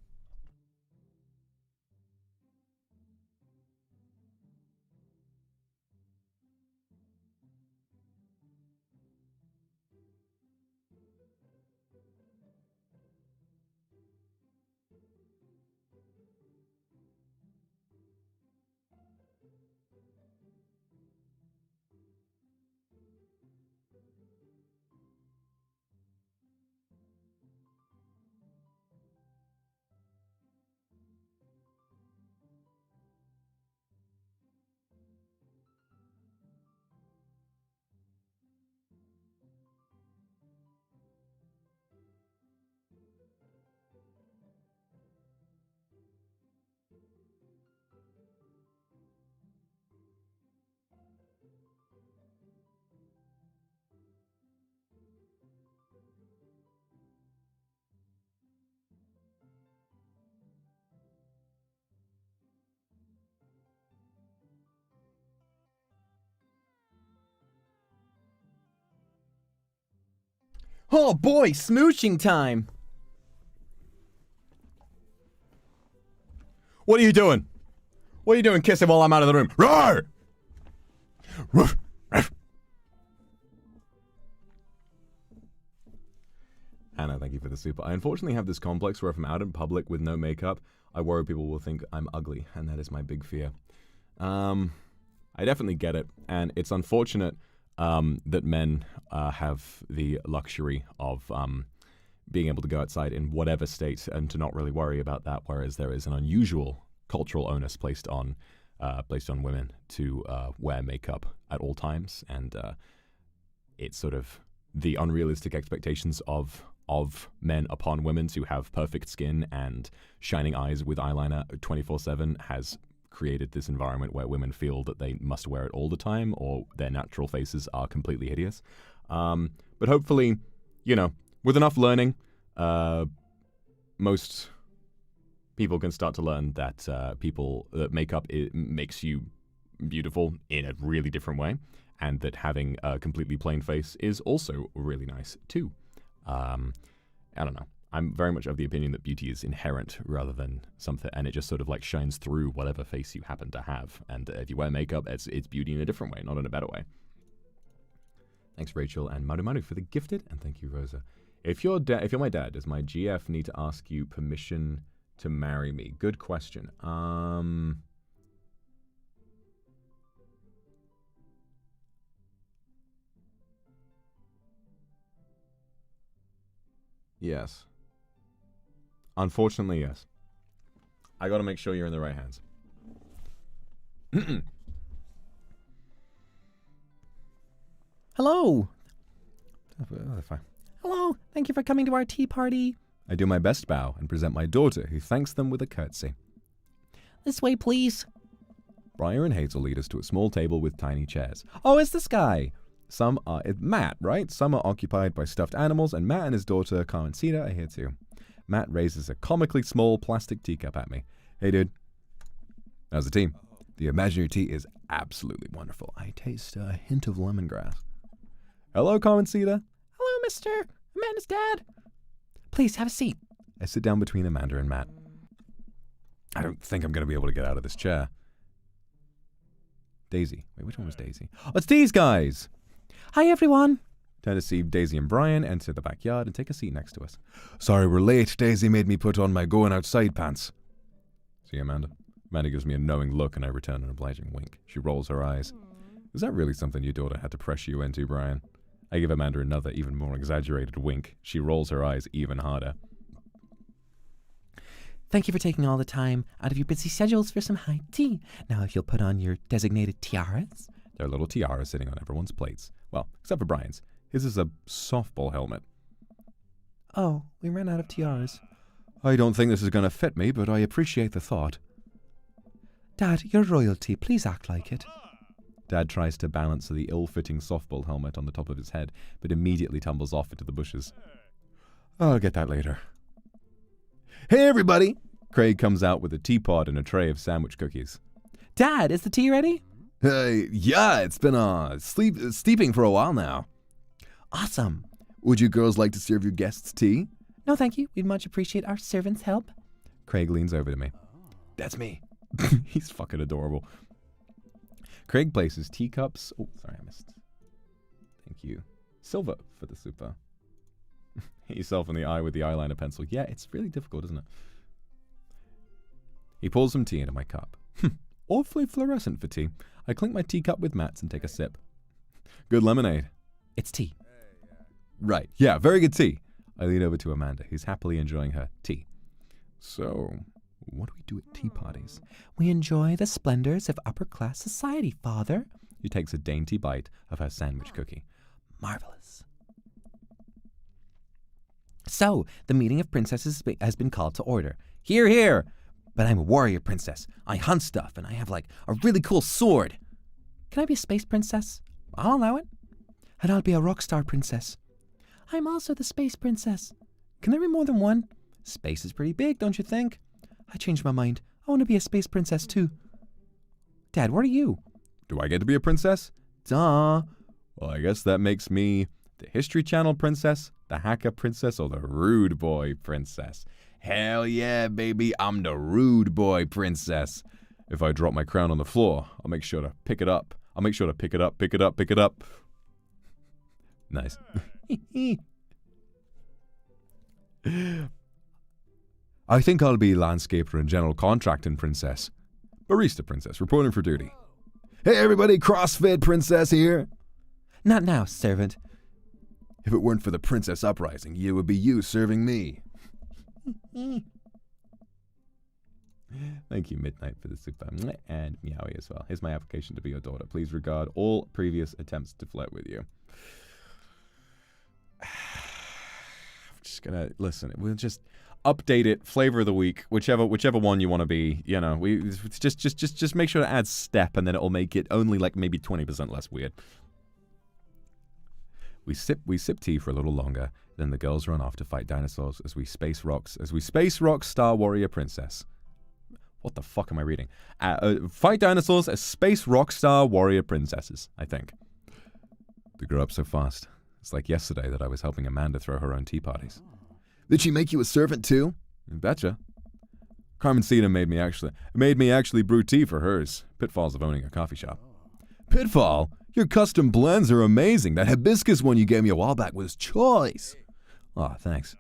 Oh boy, smooching time. What are you doing? What are you doing kissing while I'm out of the room? Roar! Ruff, ruff. Hannah, thank you for the super. I unfortunately have this complex where if I'm out in public with no makeup, I worry people will think I'm ugly, and that is my big fear. I definitely get it, and it's unfortunate that men have the luxury of being able to go outside in whatever state and to not really worry about that, whereas there is an unusual cultural onus placed on women to wear makeup at all times, and it's sort of the unrealistic expectations of men upon women to have perfect skin and shining eyes with eyeliner 24/7 has created this environment where women feel that they must wear it all the time or their natural faces are completely hideous. But hopefully, you know, with enough learning, most people can start to learn that that makeup makes you beautiful in a really different way, and that having a completely plain face is also really nice too. I don't know. I'm very much of the opinion that beauty is inherent rather than something, and it just sort of like shines through whatever face you happen to have. And if you wear makeup, it's beauty in a different way, not in a better way. Thanks, Rachel and Maru for the gifted, and thank you, Rosa. If you're my dad, does my GF need to ask you permission to marry me? Good question. Yes. Unfortunately, yes. I gotta make sure you're in the right hands. Hello. Oh, fine. Hello. Thank you for coming to our tea party. I do my best bow and present my daughter, who thanks them with a curtsy. This way, please. Briar and Hazel lead us to a small table with tiny chairs. Oh, it's this guy! Some are... Matt, right? Some are occupied by stuffed animals, and Matt and his daughter, Carmencita, are here too. Matt raises a comically small plastic teacup at me. Hey, dude. How's the tea? The imaginary tea is absolutely wonderful. I taste a hint of lemongrass. Hello, Carmencita. Hello, Mr. Amanda's dad. Please, have a seat. I sit down between Amanda and Matt. I don't think I'm going to be able to get out of this chair. Daisy. Wait, which one was Daisy? Oh, it's these guys! Hi, everyone. Turn to see Daisy and Brian enter the backyard and take a seat next to us. Sorry we're late. Daisy made me put on my going outside pants. See, Amanda? Amanda gives me a knowing look and I return an obliging wink. She rolls her eyes. Is that really something your daughter had to pressure you into, Brian? I give Amanda another, even more exaggerated wink. She rolls her eyes even harder. Thank you for taking all the time out of your busy schedules for some high tea. Now, if you'll put on your designated tiaras. There are little tiaras sitting on everyone's plates. Well, except for Brian's. His is a softball helmet. Oh, we ran out of tiaras. I don't think this is going to fit me, but I appreciate the thought. Dad, you're royalty. Please act like it. Dad tries to balance the ill-fitting softball helmet on the top of his head, but immediately tumbles off into the bushes. I'll get that later. Hey, everybody! Craig comes out with a teapot and a tray of sandwich cookies. Dad, is the tea ready? Yeah, it's been steeping for a while now. Awesome. Would you girls like to serve your guests tea? No, thank you. We'd much appreciate our servants' help. Craig leans over to me. That's me. He's fucking adorable. Craig places teacups. Oh, sorry, I missed. Thank you. Silver for the super. Hit yourself in the eye with the eyeliner pencil. Yeah, it's really difficult, isn't it? He pours some tea into my cup. Awfully fluorescent for tea. I clink my teacup with Matt's and take a sip. Good lemonade. It's tea. Right. Yeah, very good tea. I lean over to Amanda, who's happily enjoying her tea. So, what do we do at tea parties? We enjoy the splendors of upper-class society, Father. She takes a dainty bite of her sandwich cookie. Marvelous. So, the meeting of princesses has been called to order. Hear, hear! But I'm a warrior princess. I hunt stuff, and I have, like, a really cool sword. Can I be a space princess? I'll allow it. And I'll be a rock star princess. I'm also the space princess. Can there be more than one? Space is pretty big, don't you think? I changed my mind. I want to be a space princess, too. Dad, what are you? Do I get to be a princess? Duh. Well, I guess that makes me the History Channel princess, the hacker princess, or the rude boy princess. Hell yeah, baby, I'm the rude boy princess. If I drop my crown on the floor, I'll make sure to pick it up. I'll make sure to pick it up, pick it up, pick it up. Nice. I think I'll be landscaper and general contracting princess. Barista princess, reporting for duty. Hey everybody, CrossFit princess here. Not now, servant. If it weren't for the princess uprising, it would be you serving me. Thank you, Midnight, for the super. And Meowie as well. Here's my application to be your daughter. Please regard all previous attempts to flirt with you. I'm just gonna listen. We'll just update it. Flavor of the week, whichever one you want to be. You know, we just make sure to add step, and then it'll make it only like maybe 20% less weird. We sip tea for a little longer. Then the girls run off to fight dinosaurs as we space rock Star Warrior Princess. What the fuck am I reading? Fight dinosaurs as space rock star warrior princesses, I think. They grow up so fast. It's like yesterday that I was helping Amanda throw her own tea parties. Did she make you a servant too? You betcha. Carmencita made me actually brew tea for hers. Pitfalls of owning a coffee shop. Pitfall? Your custom blends are amazing. That hibiscus one you gave me a while back was choice. Oh, thanks.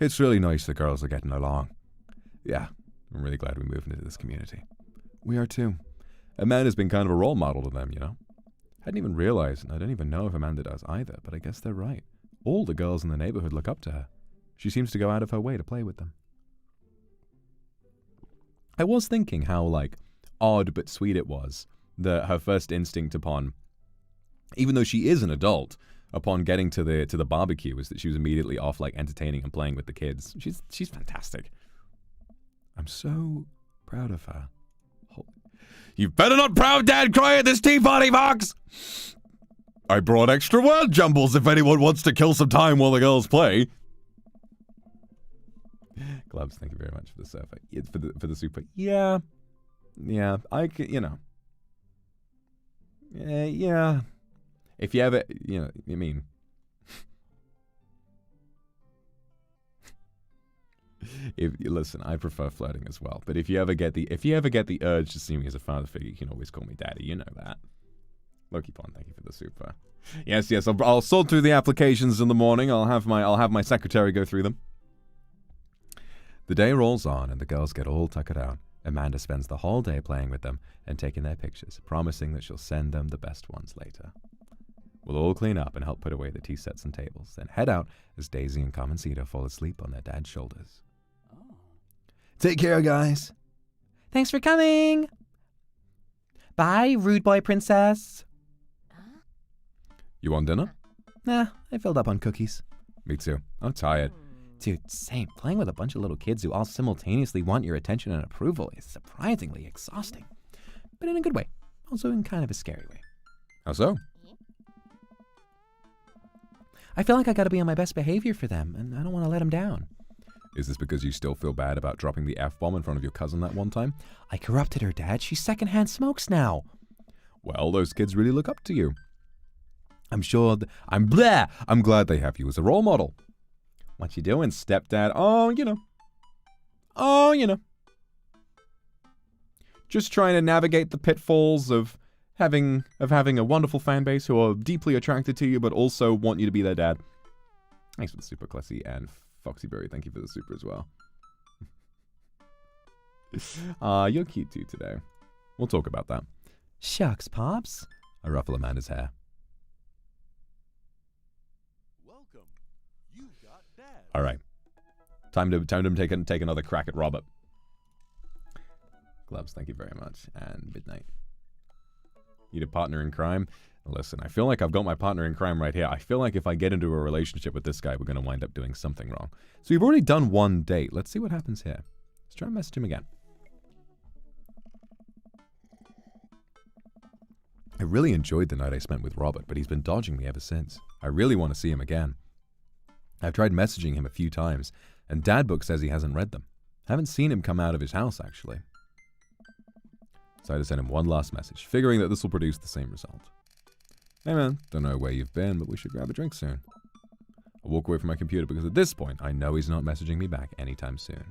It's really nice the girls are getting along. Yeah, I'm really glad we moved into this community. We are too. Amanda's been kind of a role model to them, you know? I hadn't even realized, and I don't even know if Amanda does either, but I guess they're right. All the girls in the neighborhood look up to her. She seems to go out of her way to play with them. I was thinking how, like, odd but sweet it was that her first instinct upon, even though she is an adult, upon getting to the barbecue was that she was immediately off, like, entertaining and playing with the kids. She's fantastic. I'm so proud of her. You better not proud dad cry at this tea party, Vox! I brought extra word jumbles if anyone wants to kill some time while the girls play. Gloves, thank you very much for the survey. For the super. Yeah. Yeah, you know. Yeah. If you ever, you know, I mean. Listen, I prefer flirting as well. But if you ever get the urge to see me as a father figure, you can always call me daddy. You know that. Loki Pond, thank you for the super. Yes. I'll sort through the applications in the morning. I'll have my secretary go through them. The day rolls on and the girls get all tuckered out. Amanda spends the whole day playing with them and taking their pictures, promising that she'll send them the best ones later. We'll all clean up and help put away the tea sets and tables, then head out as Daisy and Carmencita fall asleep on their dad's shoulders. Oh. Take care, guys. Thanks for coming. Bye, rude boy princess. You want dinner? Nah, I filled up on cookies. Me too. I'm tired. Dude, same. Playing with a bunch of little kids who all simultaneously want your attention and approval is surprisingly exhausting. But in a good way. Also in kind of a scary way. How so? I feel like I gotta be on my best behavior for them, and I don't want to let them down. Is this because you still feel bad about dropping the F-bomb in front of your cousin that one time? I corrupted her, Dad. She's secondhand smokes now. Well, those kids really look up to you. I'm glad they have you as a role model. What you doing, stepdad? Oh, you know. Just trying to navigate the pitfalls of having a wonderful fan base who are deeply attracted to you, but also want you to be their dad. Thanks for the super, Clessy, and Foxyberry, thank you for the super as well. You're cute too today. We'll talk about that. Shucks, Pops. I ruffle Amanda's hair. Welcome. You've got dads. All right. Time to take another crack at Robert. Gloves, thank you very much. And midnight. Need a partner in crime? Listen, I feel like I've got my partner in crime right here. I feel like if I get into a relationship with this guy, we're going to wind up doing something wrong. So we've already done one date. Let's see what happens here. Let's try and message him again. I really enjoyed the night I spent with Robert, but he's been dodging me ever since. I really want to see him again. I've tried messaging him a few times, and Dadbook says he hasn't read them. Haven't seen him come out of his house, actually. So I just sent him one last message, figuring that this will produce the same result. Hey man, don't know where you've been, but we should grab a drink soon. I'll walk away from my computer because at this point, I know he's not messaging me back anytime soon.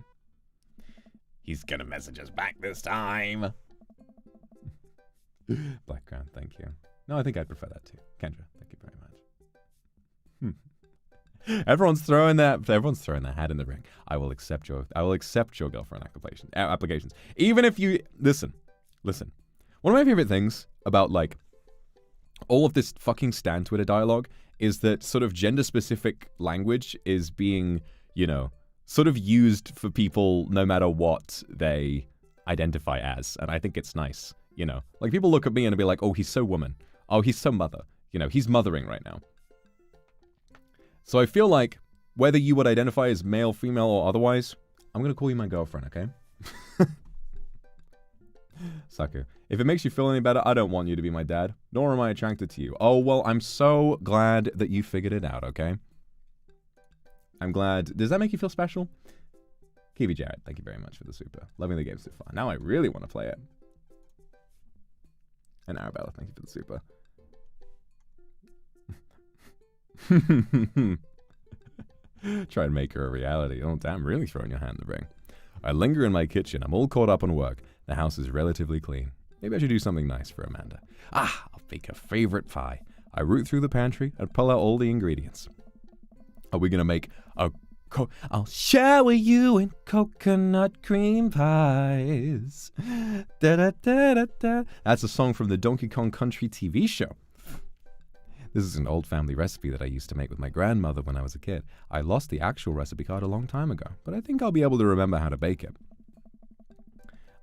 He's gonna message us back this time. Blackground, thank you. No, I think I'd prefer that too. Kendra, thank you very much. Everyone's throwing their hat in the ring. I will accept your girlfriend applications. Even if you listen. One of my favorite things about like all of this fucking Stan Twitter dialogue is that sort of gender-specific language is being, sort of used for people no matter what they identify as, and I think it's nice. Like people look at me and be like, oh, he's so woman. Oh, he's so mother. He's mothering right now. So I feel like whether you would identify as male, female, or otherwise, I'm going to call you my girlfriend, okay? Saku, if it makes you feel any better, I don't want you to be my dad, nor am I attracted to you. Oh, well, I'm so glad that you figured it out, okay? I'm glad. Does that make you feel special? Kiwi Jarrett, thank you very much for the super. Loving the game so far. Now I really want to play it. And Arabella, thank you for the super. Try and make her a reality. Oh, damn, really throwing your hand in the ring. I linger in my kitchen. I'm all caught up on work. The house is relatively clean. Maybe I should do something nice for Amanda. I'll bake her favorite pie. I root through the pantry and pull out all the ingredients. Are we going to make a... I'll shower you in coconut cream pies. Da, da, da, da, da. That's a song from the Donkey Kong Country TV show. This is an old family recipe that I used to make with my grandmother when I was a kid. I lost the actual recipe card a long time ago, but I think I'll be able to remember how to bake it.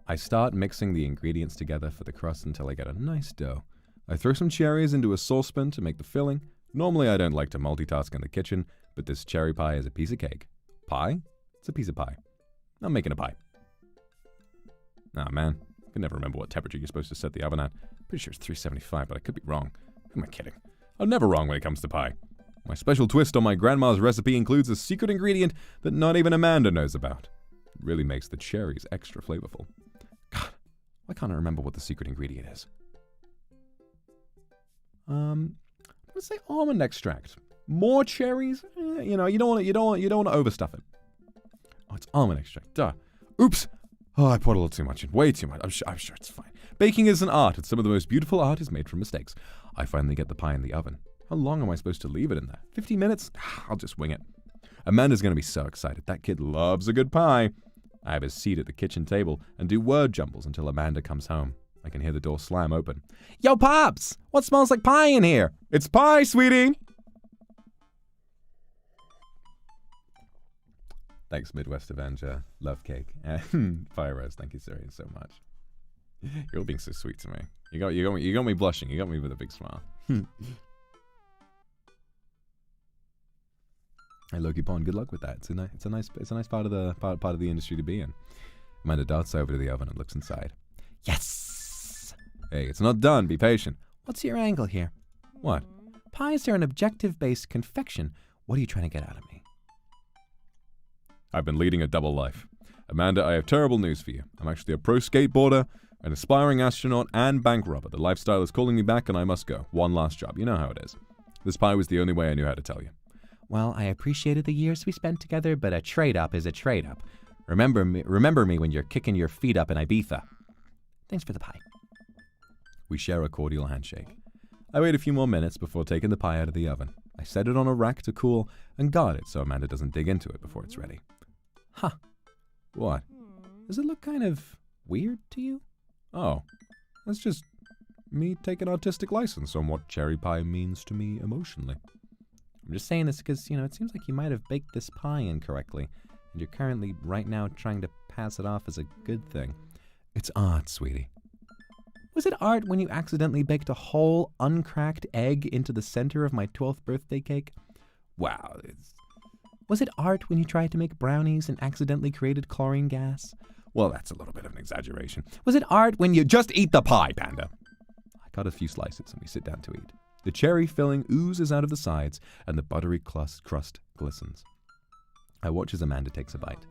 I start mixing the ingredients together for the crust until I get a nice dough. I throw some cherries into a saucepan to make the filling. Normally I don't like to multitask in the kitchen, but this cherry pie is a piece of cake. Pie? It's a piece of pie. I'm making a pie. Ah, man. can never remember what temperature you're supposed to set the oven at. Pretty sure it's 375, but I could be wrong. Who am I kidding? I'm never wrong when it comes to pie. My special twist on my grandma's recipe includes a secret ingredient that not even Amanda knows about. It really makes the cherries extra flavorful. God, why can't I remember what the secret ingredient is? Let's say almond extract. More cherries? You know, you don't want to overstuff it. Oh, it's almond extract. Duh. Oops. Oh, I poured a little too much in. Way too much. I'm sure it's fine. Baking is an art, and some of the most beautiful art is made from mistakes. I finally get the pie in the oven. How long am I supposed to leave it in there? 50 minutes? I'll just wing it. Amanda's going to be so excited. That kid loves a good pie. I have a seat at the kitchen table and do word jumbles until Amanda comes home. I can hear the door slam open. Yo, Pops! What smells like pie in here? It's pie, sweetie! Thanks, Midwest Avenger. Love cake. Fire Rose, thank you so much. You're all being so sweet to me. You got me blushing. You got me with a big smile. Hey, Loki Pond, good luck with that. It's a nice part of the industry to be in. Amanda darts over to the oven and looks inside. Yes! Hey, it's not done. Be patient. What's your angle here? What? Pies are an objective-based confection. What are you trying to get out of me? I've been leading a double life. Amanda, I have terrible news for you. I'm actually a pro skateboarder, an aspiring astronaut, and bank robber. The lifestyle is calling me back and I must go. One last job. You know how it is. This pie was the only way I knew how to tell you. Well, I appreciated the years we spent together, but a trade-up is a trade-up. Remember me when you're kicking your feet up in Ibiza. Thanks for the pie. We share a cordial handshake. I wait a few more minutes before taking the pie out of the oven. I set it on a rack to cool and guard it so Amanda doesn't dig into it before it's ready. Huh. What? Does it look kind of weird to you? Oh, that's just me taking artistic license on what cherry pie means to me emotionally. I'm just saying this because, it seems like you might have baked this pie incorrectly, and you're currently, right now, trying to pass it off as a good thing. It's art, sweetie. Was it art when you accidentally baked a whole, uncracked egg into the center of my 12th birthday cake? Wow, Was it art when you tried to make brownies and accidentally created chlorine gas? Well, that's a little bit of an exaggeration. Was it art when you... Just eat the pie, Panda! I cut a few slices and we sit down to eat. The cherry filling oozes out of the sides and the buttery crust glistens. I watch as Amanda takes a bite.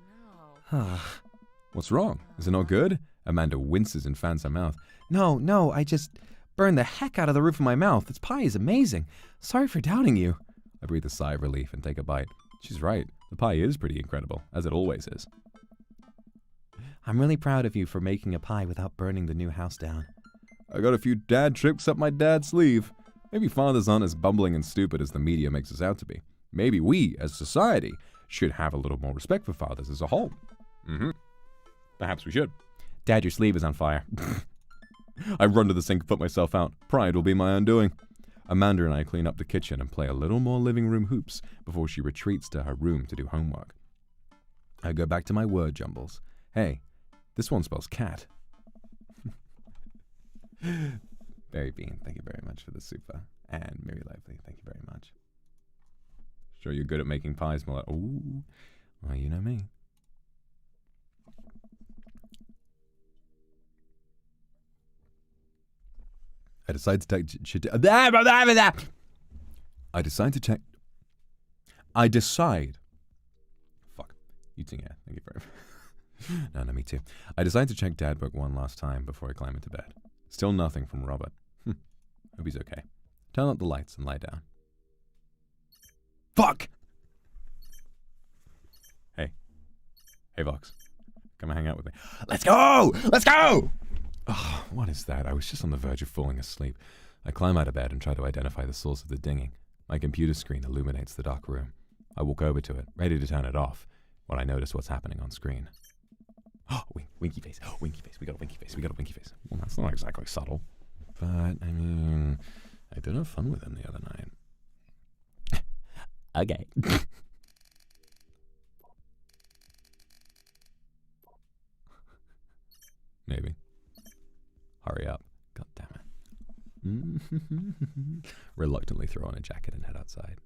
What's wrong? Is it not good? Amanda winces and fans her mouth. No, I just burned the heck out of the roof of my mouth. This pie is amazing. Sorry for doubting you. I breathe a sigh of relief and take a bite. She's right. The pie is pretty incredible, as it always is. I'm really proud of you for making a pie without burning the new house down. I got a few dad tricks up my dad's sleeve. Maybe fathers aren't as bumbling and stupid as the media makes us out to be. Maybe we, as a society, should have a little more respect for fathers as a whole. Perhaps we should. Dad, your sleeve is on fire. I run to the sink and put myself out. Pride will be my undoing. Amanda and I clean up the kitchen and play a little more living room hoops before she retreats to her room to do homework. I go back to my word jumbles. Hey, this one spells cat. Barry Bean, thank you very much for the super. And Mary Lively, thank you very much. Sure you're good at making pies, Miller. Ooh, well, you know me. I decide to take... Fuck. You too, yeah. Thank you very much. No, me too. I decide to check Dad Book one last time before I climb into bed. Still nothing from Robert. Hope he's okay. Turn out the lights and lie down. Fuck! Hey, Vox. Come and hang out with me. Let's go! Let's go! Oh, what is that? I was just on the verge of falling asleep. I climb out of bed and try to identify the source of the dinging. My computer screen illuminates the dark room. I walk over to it, ready to turn it off, when I notice what's happening on screen. Oh, winky face. Oh, winky face. We got a winky face. Well, that's not exactly subtle. But, I mean, I did have fun with him the other night. Okay. Maybe. Hurry up. God damn it. Reluctantly throw on a jacket and head outside.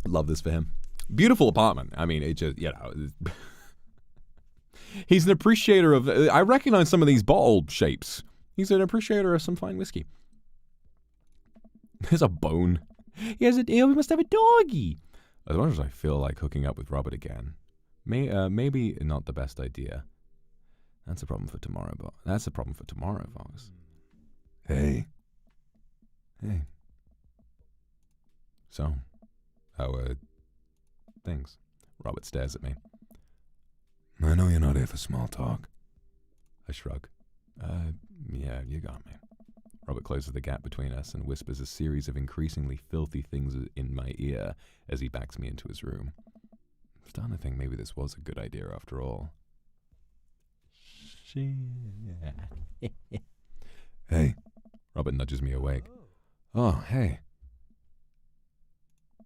Love this for him. Beautiful apartment. I mean, it just, He's an appreciator of... I recognize some of these bottle shapes. He's an appreciator of some fine whiskey. There's a bone. He must have a doggy. As much as I feel like hooking up with Robert again, maybe not the best idea. That's a problem for tomorrow, Vox. Hey. So, how are things? Robert stares at me. I know you're not here for small talk. I shrug. Yeah, you got me. Robert closes the gap between us and whispers a series of increasingly filthy things in my ear as he backs me into his room. I'm starting to think maybe this was a good idea after all. Hey. Robert nudges me awake. Oh, hey.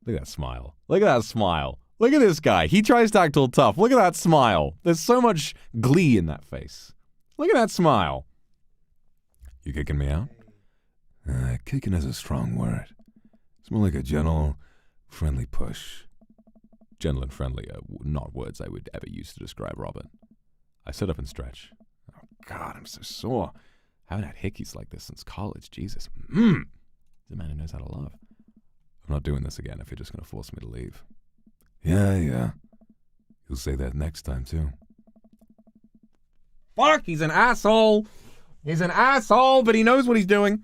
Look at that smile. Look at that smile. Look at this guy. He tries to act all tough. Look at that smile. There's so much glee in that face. Look at that smile. You kicking me out? Kicking is a strong word. It's more like a gentle, friendly push. Gentle and friendly are not words I would ever use to describe Robert. I sit up and stretch. Oh, God, I'm so sore. I haven't had hickeys like this since college. Jesus. He's a man who knows how to love. I'm not doing this again if you're just going to force me to leave. Yeah. You'll say that next time, too. Fuck, he's an asshole. He's an asshole, but he knows what he's doing.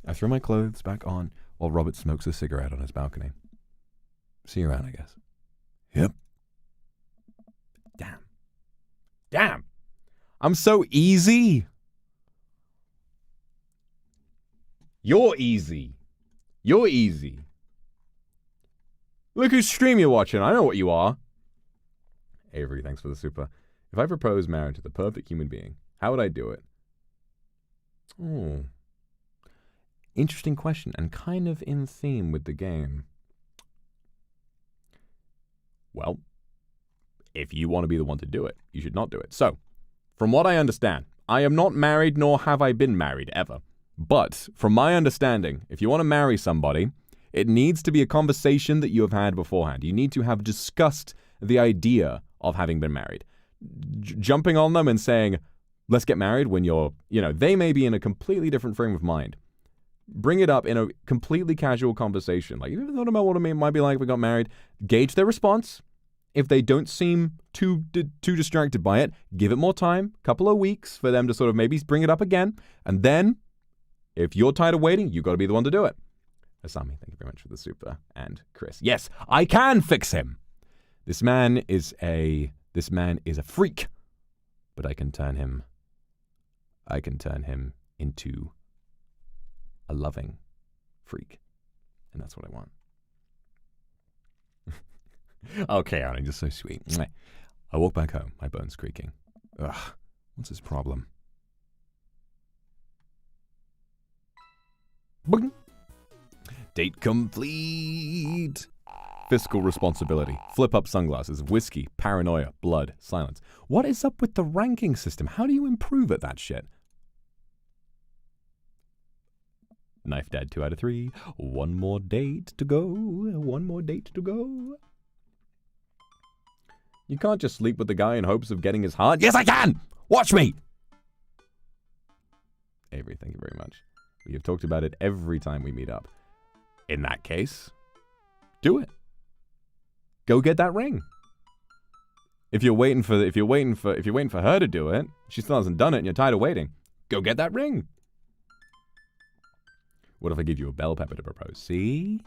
I throw my clothes back on while Robert smokes a cigarette on his balcony. See you around, I guess. Yep. Damn. I'm so easy. You're easy. Look whose stream you're watching. I know what you are. Avery, thanks for the super. If I proposed marriage to the perfect human being, how would I do it? Oh. Interesting question, and kind of in theme with the game. Well, if you want to be the one to do it, you should not do it. So, from what I understand, I am not married, nor have I been married ever. But, from my understanding, if you want to marry somebody, it needs to be a conversation that you have had beforehand. You need to have discussed the idea of having been married. Jumping on them and saying, let's get married when you're, they may be in a completely different frame of mind. Bring it up in a completely casual conversation. Like, you ever thought about what it might be like if we got married? Gauge their response. If they don't seem too distracted by it, give it more time, couple of weeks for them to sort of maybe bring it up again. And then, if you're tired of waiting, you got to be the one to do it. Asami, thank you very much for the super. And Chris. Yes, I can fix him. This man is a freak. But I can turn him into a loving freak. And that's what I want. Okay, Arnie, just so sweet. I walk back home, my bones creaking. Ugh, what's his problem? Boing. Date complete. Fiscal responsibility. Flip up sunglasses. Whiskey. Paranoia. Blood. Silence. What is up with the ranking system? How do you improve at that shit? Knife Dad 2 out of 3. One more date to go. You can't just sleep with the guy in hopes of getting his heart. Yes, I can! Watch me! Avery, thank you very much. We have talked about it every time we meet up. In that case, do it. Go get that ring. If you're waiting for her to do it, she still hasn't done it and you're tired of waiting, go get that ring. What if I give you a bell pepper to propose? See?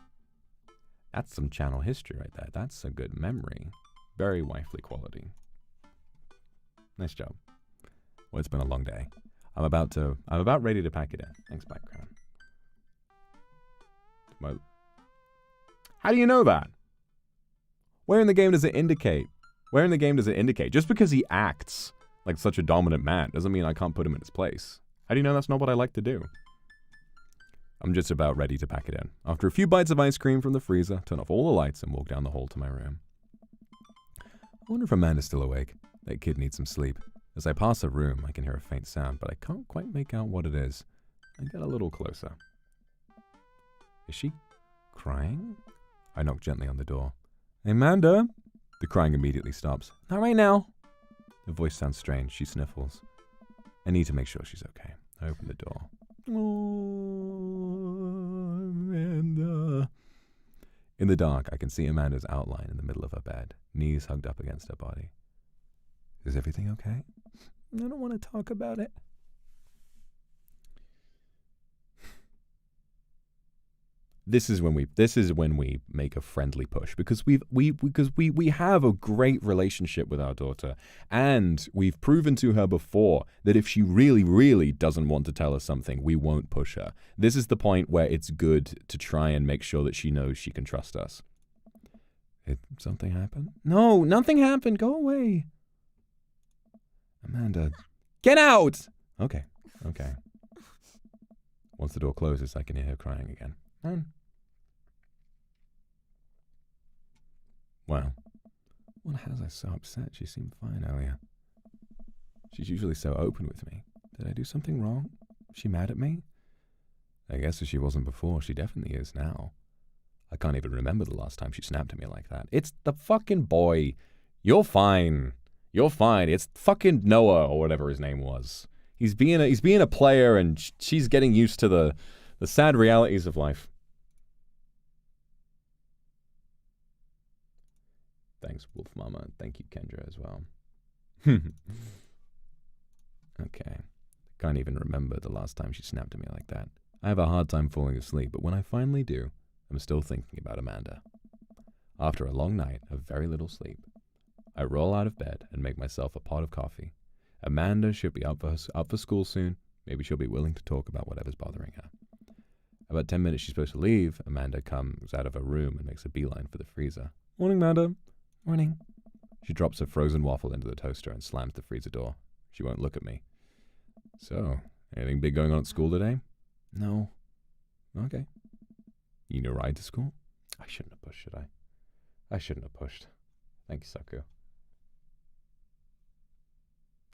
That's some channel history right there. That's a good memory. Very wifely quality. Nice job. Well, it's been a long day. I'm about ready to pack it in. Thanks, background. How do you know that? Where in the game does it indicate? Just because he acts like such a dominant man doesn't mean I can't put him in his place. How do you know that's not what I like to do? I'm just about ready to pack it in. After a few bites of ice cream from the freezer, turn off all the lights and walk down the hall to my room. I wonder if Amanda's still awake. That kid needs some sleep. As I pass her room, I can hear a faint sound, but I can't quite make out what it is. I get a little closer. Is she crying? I knock gently on the door. Amanda? The crying immediately stops. Not right now. Her voice sounds strange. She sniffles. I need to make sure she's okay. I open the door. Oh, Amanda. In the dark, I can see Amanda's outline in the middle of her bed, knees hugged up against her body. Is everything okay? I don't want to talk about it. This is when we make a friendly push, because we have a great relationship with our daughter, and we've proven to her before that if she really doesn't want to tell us something, we won't push her. This is the point where it's good to try and make sure that she knows she can trust us. Did something happen? No, nothing happened. Go away. Amanda, get out! Okay. Once the door closes, I can hear her crying again. Wow. What has her so upset? She seemed fine earlier. She's usually so open with me. Did I do something wrong? Is she mad at me? I guess if she wasn't before, she definitely is now. I can't even remember the last time she snapped at me like that. It's the fucking boy. You're fine. It's fucking Noah or whatever his name was. He's being a player, and she's getting used to the sad realities of life. Thanks, Wolf Mama, and thank you, Kendra, as well. Okay. Can't even remember the last time she snapped at me like that. I have a hard time falling asleep, but when I finally do, I'm still thinking about Amanda. After a long night of very little sleep, I roll out of bed and make myself a pot of coffee. Amanda should be up for school soon. Maybe she'll be willing to talk about whatever's bothering her. About 10 minutes she's supposed to leave, Amanda comes out of her room and makes a beeline for the freezer. Morning, Amanda. Morning. She drops a frozen waffle into the toaster and slams the freezer door. She won't look at me. So, anything big going on at school today? No. Okay. You need a ride to school? I shouldn't have pushed, should I? I shouldn't have pushed. Thank you, Saku.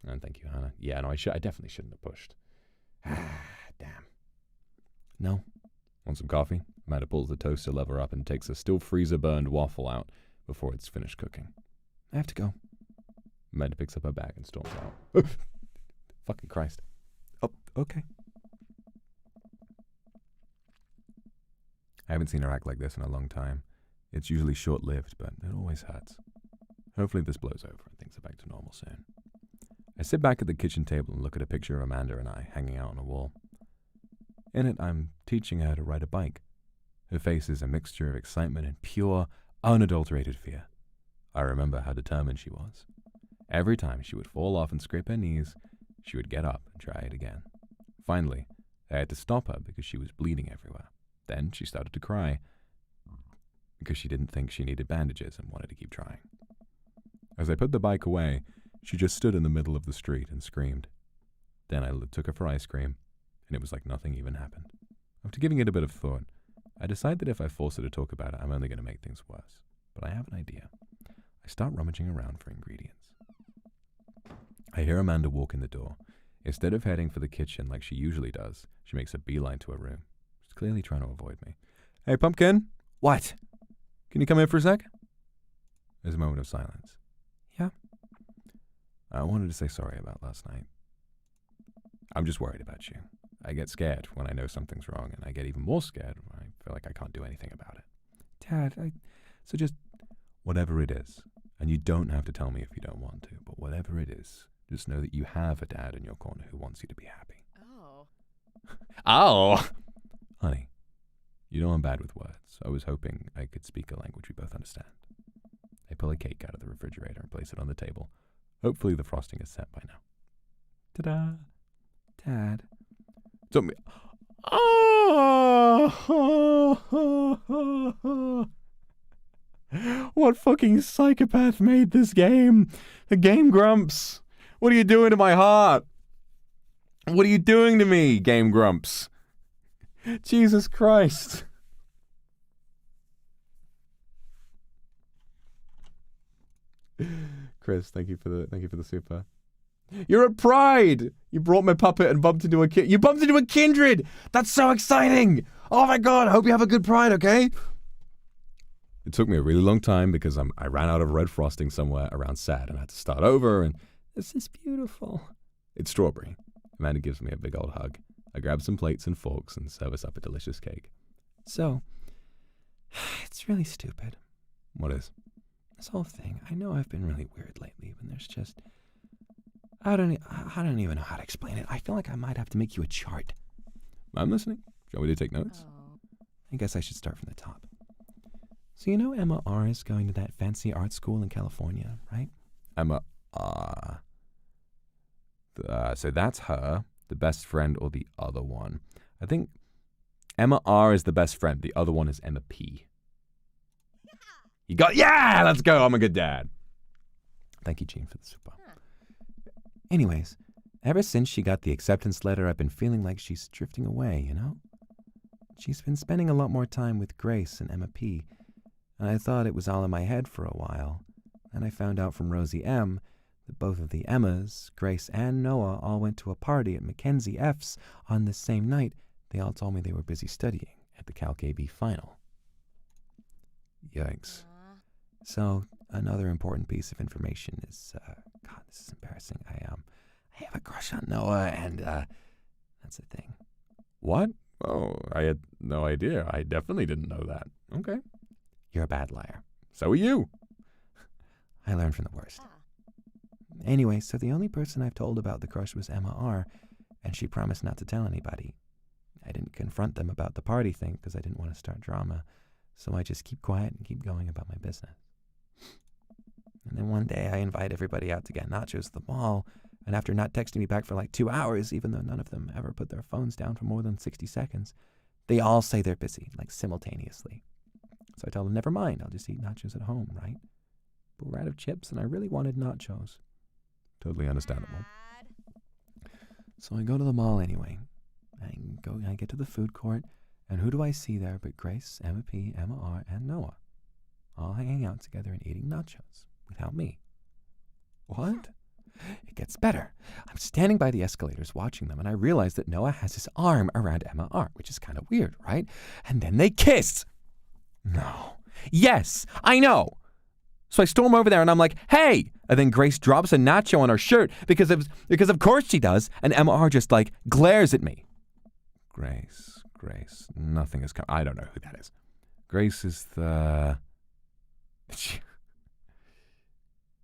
And thank you, Hannah. Yeah, no, I definitely shouldn't have pushed. Damn. No. Want some coffee? Amanda pulls the toaster lever up and takes a still freezer-burned waffle out before it's finished cooking. I have to go. Amanda picks up her bag and storms out. Fucking Christ. Oh, okay. I haven't seen her act like this in a long time. It's usually short-lived, but it always hurts. Hopefully this blows over and things are back to normal soon. I sit back at the kitchen table and look at a picture of Amanda and I hanging out on a wall. In it, I'm teaching her to ride a bike. Her face is a mixture of excitement and pure, unadulterated fear. I remember how determined she was. Every time she would fall off and scrape her knees, she would get up and try it again. Finally, I had to stop her because she was bleeding everywhere. Then she started to cry because she didn't think she needed bandages and wanted to keep trying. As I put the bike away, she just stood in the middle of the street and screamed. Then I took her for ice cream, and it was like nothing even happened. After giving it a bit of thought, I decide that if I force her to talk about it, I'm only going to make things worse. But I have an idea. I start rummaging around for ingredients. I hear Amanda walk in the door. Instead of heading for the kitchen like she usually does, she makes a beeline to her room. She's clearly trying to avoid me. Hey, Pumpkin. What? Can you come in for a sec? There's a moment of silence. Yeah? I wanted to say sorry about last night. I'm just worried about you. I get scared when I know something's wrong, and I get even more scared when I feel like I can't do anything about it. Dad, so just whatever it is, and you don't have to tell me if you don't want to, but whatever it is, just know that you have a dad in your corner who wants you to be happy. Oh. Oh! Honey, you know I'm bad with words. I was hoping I could speak a language we both understand. I pull a cake out of the refrigerator and place it on the table. Hopefully the frosting is set by now. Ta-da! Dad. So me. Oh! What fucking psychopath made this game? The Game Grumps. What are you doing to my heart? What are you doing to me, Game Grumps? Jesus Christ. Chris, thank you for the super. You're at Pride. You brought my puppet and bumped into a You bumped into a Kindred. That's so exciting. Oh my God. I hope you have a good Pride, okay? It took me a really long time because I ran out of red frosting somewhere around Sad and I had to start over, and This is beautiful. It's strawberry. Amanda gives me a big old hug. I grab some plates and forks and serve us up a delicious cake. So, it's really stupid. What is? This whole thing. I know I've been really weird lately, but there's just... I don't even know how to explain it. I feel like I might have to make you a chart. I'm listening. Shall we take notes? I guess I should start from the top. So you know Emma R. is going to that fancy art school in California, right? Emma so that's her, the best friend, or the other one. I think Emma R. is the best friend. The other one is Emma P. You got... Yeah! Let's go! I'm a good dad. Thank you, Gene, for the super. Anyways, ever since she got the acceptance letter, I've been feeling like she's drifting away, you know? She's been spending a lot more time with Grace and Emma P., and I thought it was all in my head for a while. Then I found out from Rosie M. that both of the Emmas, Grace and Noah, all went to a party at Mackenzie F's on the same night. They all told me they were busy studying at the Calc AB final. Yikes. So, another important piece of information is, God, this is embarrassing. I have a crush on Noah, and, that's the thing. What? Oh, I had no idea. I definitely didn't know that. Okay. You're a bad liar. So are you. I learned from the worst. Anyway, so the only person I've told about the crush was Emma R., and she promised not to tell anybody. I didn't confront them about the party thing because I didn't want to start drama, so I just keep quiet and keep going about my business. And then one day I invite everybody out to get nachos at the mall, and after not texting me back for like 2 hours, even though none of them ever put their phones down for more than 60 seconds, they all say they're busy, like simultaneously. So I tell them, never mind, I'll just eat nachos at home, right? But we're out of chips, and I really wanted nachos. Totally understandable. So I go to the mall anyway. I get to the food court, and who do I see there but Grace, Emma P., Emma R., and Noah, all hanging out together and eating nachos without me. What? It gets better. I'm standing by the escalators watching them, and I realize that Noah has his arm around Emma R., which is kind of weird, right? And then they kiss. No. Yes, I know. So I storm over there and I'm like, hey! And then Grace drops a nacho on her shirt because of course she does. And Emma R. just like glares at me. Grace. Nothing is coming. I don't know who that is. Grace is the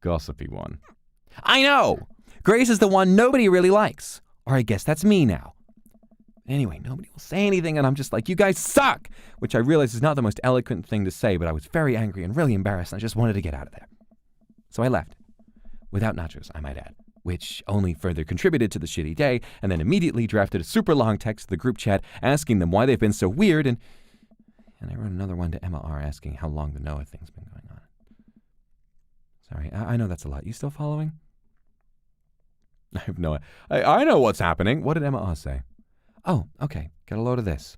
gossipy one. I know! Grace is the one nobody really likes. Or I guess that's me now. Anyway, nobody will say anything, and I'm just like, you guys suck! Which I realize is not the most eloquent thing to say, but I was very angry and really embarrassed, and I just wanted to get out of there. So I left. Without nachos, I might add. Which only further contributed to the shitty day, and then immediately drafted a super long text to the group chat asking them why they've been so weird, and I wrote another one to Emma R. asking how long the Noah thing's been going on. Sorry, I know that's a lot. You still following? I have no idea. I know what's happening. What did Emma R. say? Oh, okay. Got a load of this.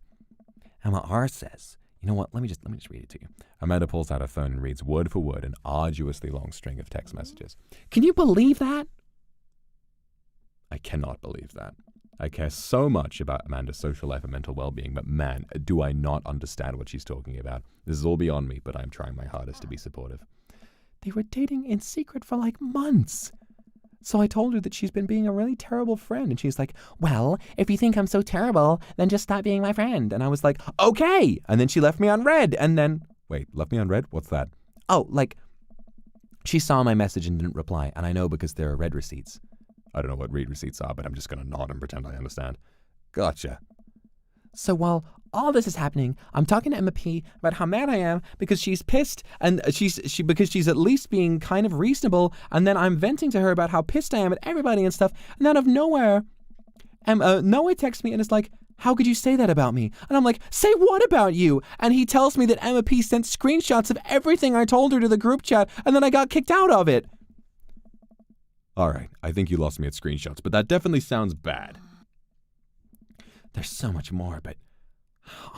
Emma R. says, you know what? Let me just read it to you. Amanda pulls out her phone and reads word for word an arduously long string of text messages. Can you believe that? I cannot believe that. I care so much about Amanda's social life and mental well-being, but man, do I not understand what she's talking about. This is all beyond me, but I'm trying my hardest to be supportive. They were dating in secret for like months. So I told her that she's been being a really terrible friend. And she's like, well, if you think I'm so terrible, then just stop being my friend. And I was like, okay. And then she left me on red. And then... Wait, left me on red? What's that? Oh, like, she saw my message and didn't reply. And I know because there are red receipts. I don't know what read receipts are, but I'm just going to nod and pretend I understand. Gotcha. So while all this is happening, I'm talking to Emma P. about how mad I am because she's pissed and because she's at least being kind of reasonable, and then I'm venting to her about how pissed I am at everybody and stuff, and out of nowhere, Noah texts me and is like, how could you say that about me? And I'm like, say what about you? And he tells me that Emma P. sent screenshots of everything I told her to the group chat, and then I got kicked out of it. All right, I think you lost me at screenshots, but that definitely sounds bad. There's so much more, but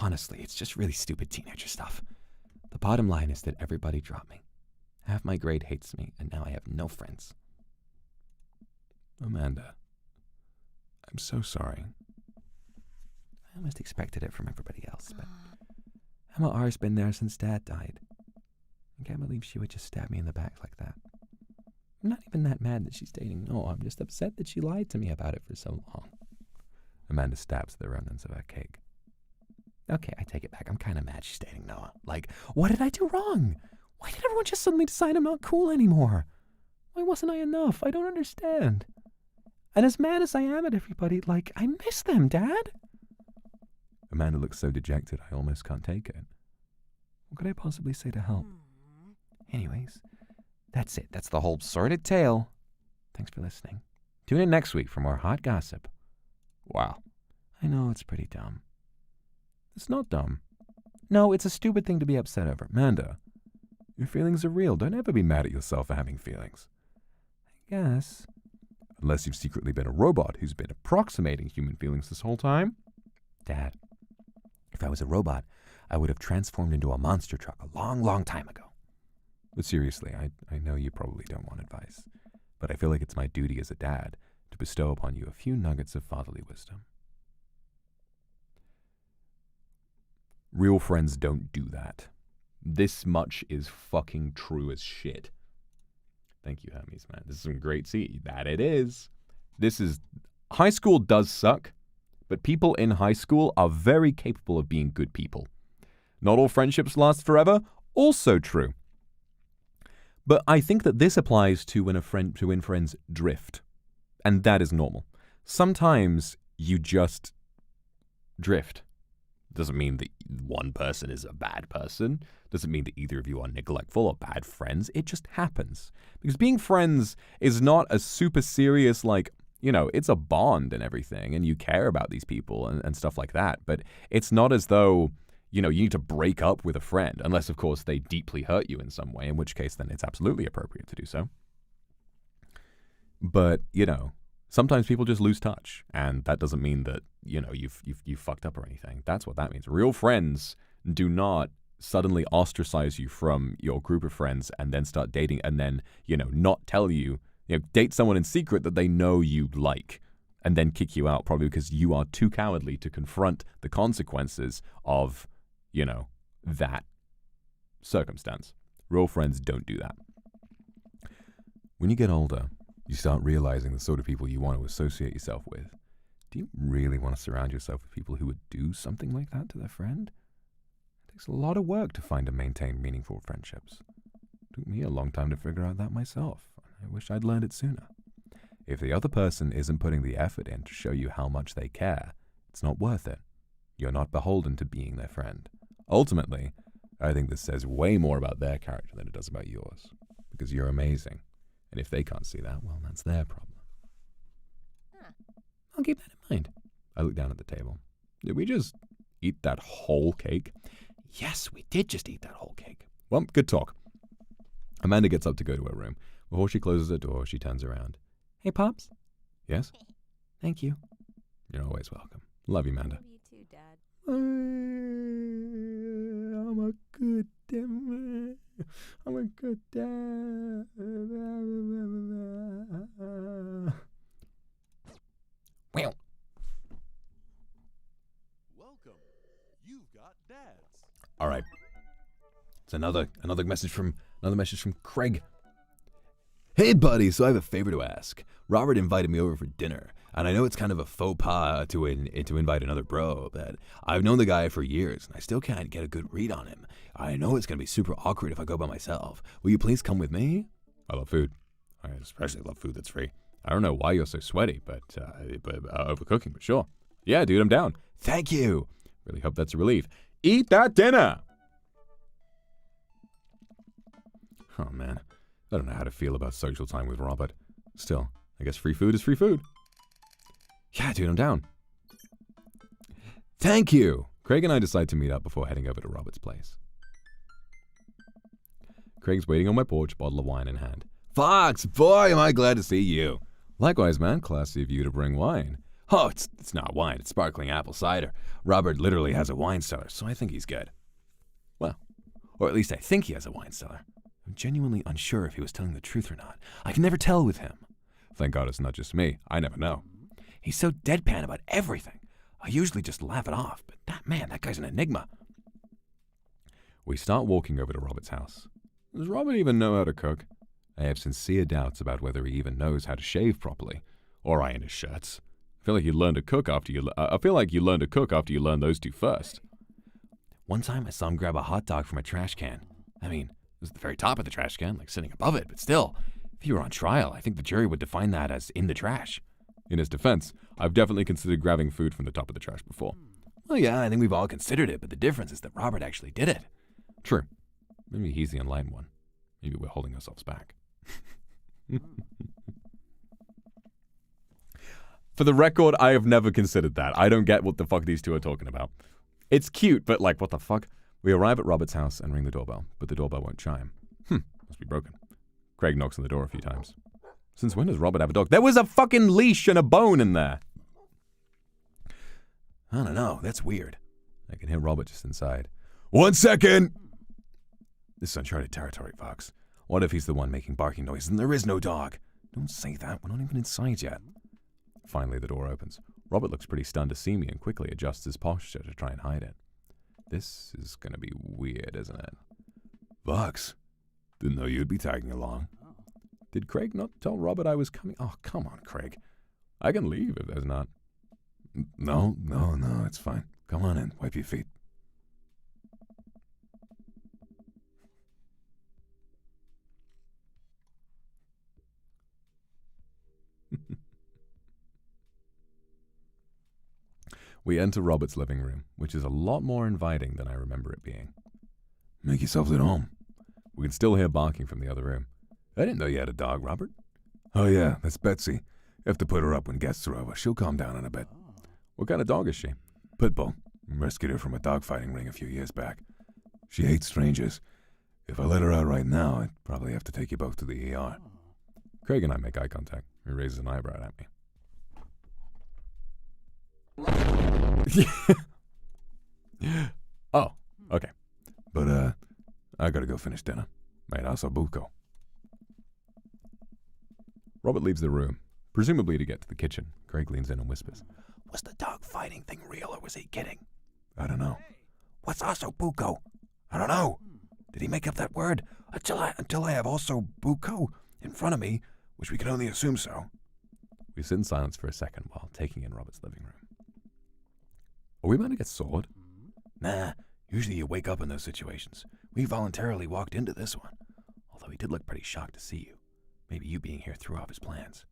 honestly, it's just really stupid teenager stuff. The bottom line is that everybody dropped me. Half my grade hates me, and now I have no friends. Amanda, I'm so sorry. I almost expected it from everybody else, but Emma R's been there since Dad died. I can't believe she would just stab me in the back like that. I'm not even that mad that she's dating Noah. I'm just upset that she lied to me about it for so long. Amanda stabs the remnants of her cake. Okay, I take it back. I'm kind of mad she's dating Noah. Like, what did I do wrong? Why did everyone just suddenly decide I'm not cool anymore? Why wasn't I enough? I don't understand. And as mad as I am at everybody, like, I miss them, Dad. Amanda looks so dejected I almost can't take it. What could I possibly say to help? Anyways, that's it. That's the whole sordid tale. Thanks for listening. Tune in next week for more hot gossip. Wow. I know it's pretty dumb. It's not dumb. No, it's a stupid thing to be upset over. Amanda, your feelings are real. Don't ever be mad at yourself for having feelings. I guess. Unless you've secretly been a robot who's been approximating human feelings this whole time. Dad, if I was a robot, I would have transformed into a monster truck a long, long time ago. But seriously, I know you probably don't want advice, but I feel like it's my duty as a dad to bestow upon you a few nuggets of fatherly wisdom. Real friends don't do that. This much is fucking true as shit. Thank you, Hermes, man. This is some great seat. That it is. High school does suck, but people in high school are very capable of being good people. Not all friendships last forever. Also true. But I think that this applies to when friends drift. And that is normal. Sometimes you just drift. Doesn't mean that one person is a bad person. Doesn't mean that either of you are neglectful or bad friends. It just happens. Because being friends is not a super serious, like, you know, it's a bond and everything, and you care about these people and stuff like that. But it's not as though, you know, you need to break up with a friend, unless, of course, they deeply hurt you in some way, in which case then it's absolutely appropriate to do so. But, you know, sometimes people just lose touch, and that doesn't mean that, you know, you've fucked up or anything. That's what that means. Real friends do not suddenly ostracize you from your group of friends and then start dating and then, you know, not tell you, date someone in secret that they know you like and then kick you out probably because you are too cowardly to confront the consequences of, you know, that circumstance. Real friends don't do that. When you get older, you start realizing the sort of people you want to associate yourself with. Do you really want to surround yourself with people who would do something like that to their friend? It takes a lot of work to find and maintain meaningful friendships. It took me a long time to figure out that myself. I wish I'd learned it sooner. If the other person isn't putting the effort in to show you how much they care, it's not worth it. You're not beholden to being their friend. Ultimately, I think this says way more about their character than it does about yours. Because you're amazing. And if they can't see that, well, that's their problem. I'll keep that in mind. I look down at the table. Did we just eat that whole cake? Yes, we did just eat that whole cake. Well, good talk. Amanda gets up to go to her room. Before she closes the door, she turns around. Hey, Pops. Yes? Thank you. You're always welcome. Love you, Amanda. You too, Dad. I'm a good dad. I'm a good dad. Well. Welcome. You've got dads. All right. It's another message from Craig. Hey, buddy, so I have a favor to ask. Robert invited me over for dinner, and I know it's kind of a faux pas to invite another bro, but I've known the guy for years, and I still can't get a good read on him. I know it's going to be super awkward if I go by myself. Will you please come with me? I love food. I especially love food that's free. I don't know why you're so sweaty, but overcooking, but sure. Yeah, dude, I'm down. Thank you. Really hope that's a relief. Eat that dinner! Oh, man. I don't know how to feel about social time with Robert. Still, I guess free food is free food. Yeah, dude, I'm down. Thank you. Craig and I decide to meet up before heading over to Robert's place. Craig's waiting on my porch, bottle of wine in hand. Vox, boy, am I glad to see you. Likewise, man. Classy of you to bring wine. Oh, it's not wine. It's sparkling apple cider. Robert literally has a wine cellar, so I think he's good. Well, or at least I think he has a wine cellar. I'm genuinely unsure if he was telling the truth or not. I can never tell with him. Thank God it's not just me. I never know. He's so deadpan about everything. I usually just laugh it off, but that guy's an enigma. We start walking over to Robert's house. Does Robert even know how to cook? I have sincere doubts about whether he even knows how to shave properly or iron his shirts. I feel like you learn to cook after you learn those two first. One time I saw him grab a hot dog from a trash can. I mean, it was at the very top of the trash can, like sitting above it, but still, if he were on trial, I think the jury would define that as in the trash. In his defense, I've definitely considered grabbing food from the top of the trash before. Well, yeah, I think we've all considered it, but the difference is that Robert actually did it. True. Maybe he's the enlightened one. Maybe we're holding ourselves back. For the record, I have never considered that. I don't get what the fuck these two are talking about. It's cute, but like, what the fuck? We arrive at Robert's house and ring the doorbell, but the doorbell won't chime. Must be broken. Craig knocks on the door a few times. Since when does Robert have a dog? There was a fucking leash and a bone in there. I don't know, that's weird. I can hear Robert just inside. 1 second! This is uncharted territory, Vox. What if he's the one making barking noises and there is no dog? Don't say that, we're not even inside yet. Finally, the door opens. Robert looks pretty stunned to see me and quickly adjusts his posture to try and hide it. This is going to be weird, isn't it? Vox, didn't know you'd be tagging along. Did Craig not tell Robert I was coming? Oh, come on, Craig. I can leave if there's not. No, it's fine. Come on in, wipe your feet. We enter Robert's living room, which is a lot more inviting than I remember it being. Make yourselves at home. We can still hear barking from the other room. I didn't know you had a dog, Robert. Oh yeah, that's Betsy. You have to put her up when guests are over. She'll calm down in a bit. What kind of dog is she? Pitbull. Rescued her from a dogfighting ring a few years back. She hates strangers. If I let her out right now, I'd probably have to take you both to the ER. Craig and I make eye contact. He raises an eyebrow at me. Oh, okay. But, I gotta go finish dinner. Mate, also buco. Robert leaves the room, presumably to get to the kitchen. Craig leans in and whispers, Was the dog fighting thing real or was he kidding? I don't know. What's also buco? I don't know. Did he make up that word? Until I have also buco in front of me, which we can only assume so. We sit in silence for a second while taking in Robert's living room. Are we about to get sawed? Nah, usually you wake up in those situations. We voluntarily walked into this one. Although he did look pretty shocked to see you. Maybe you being here threw off his plans.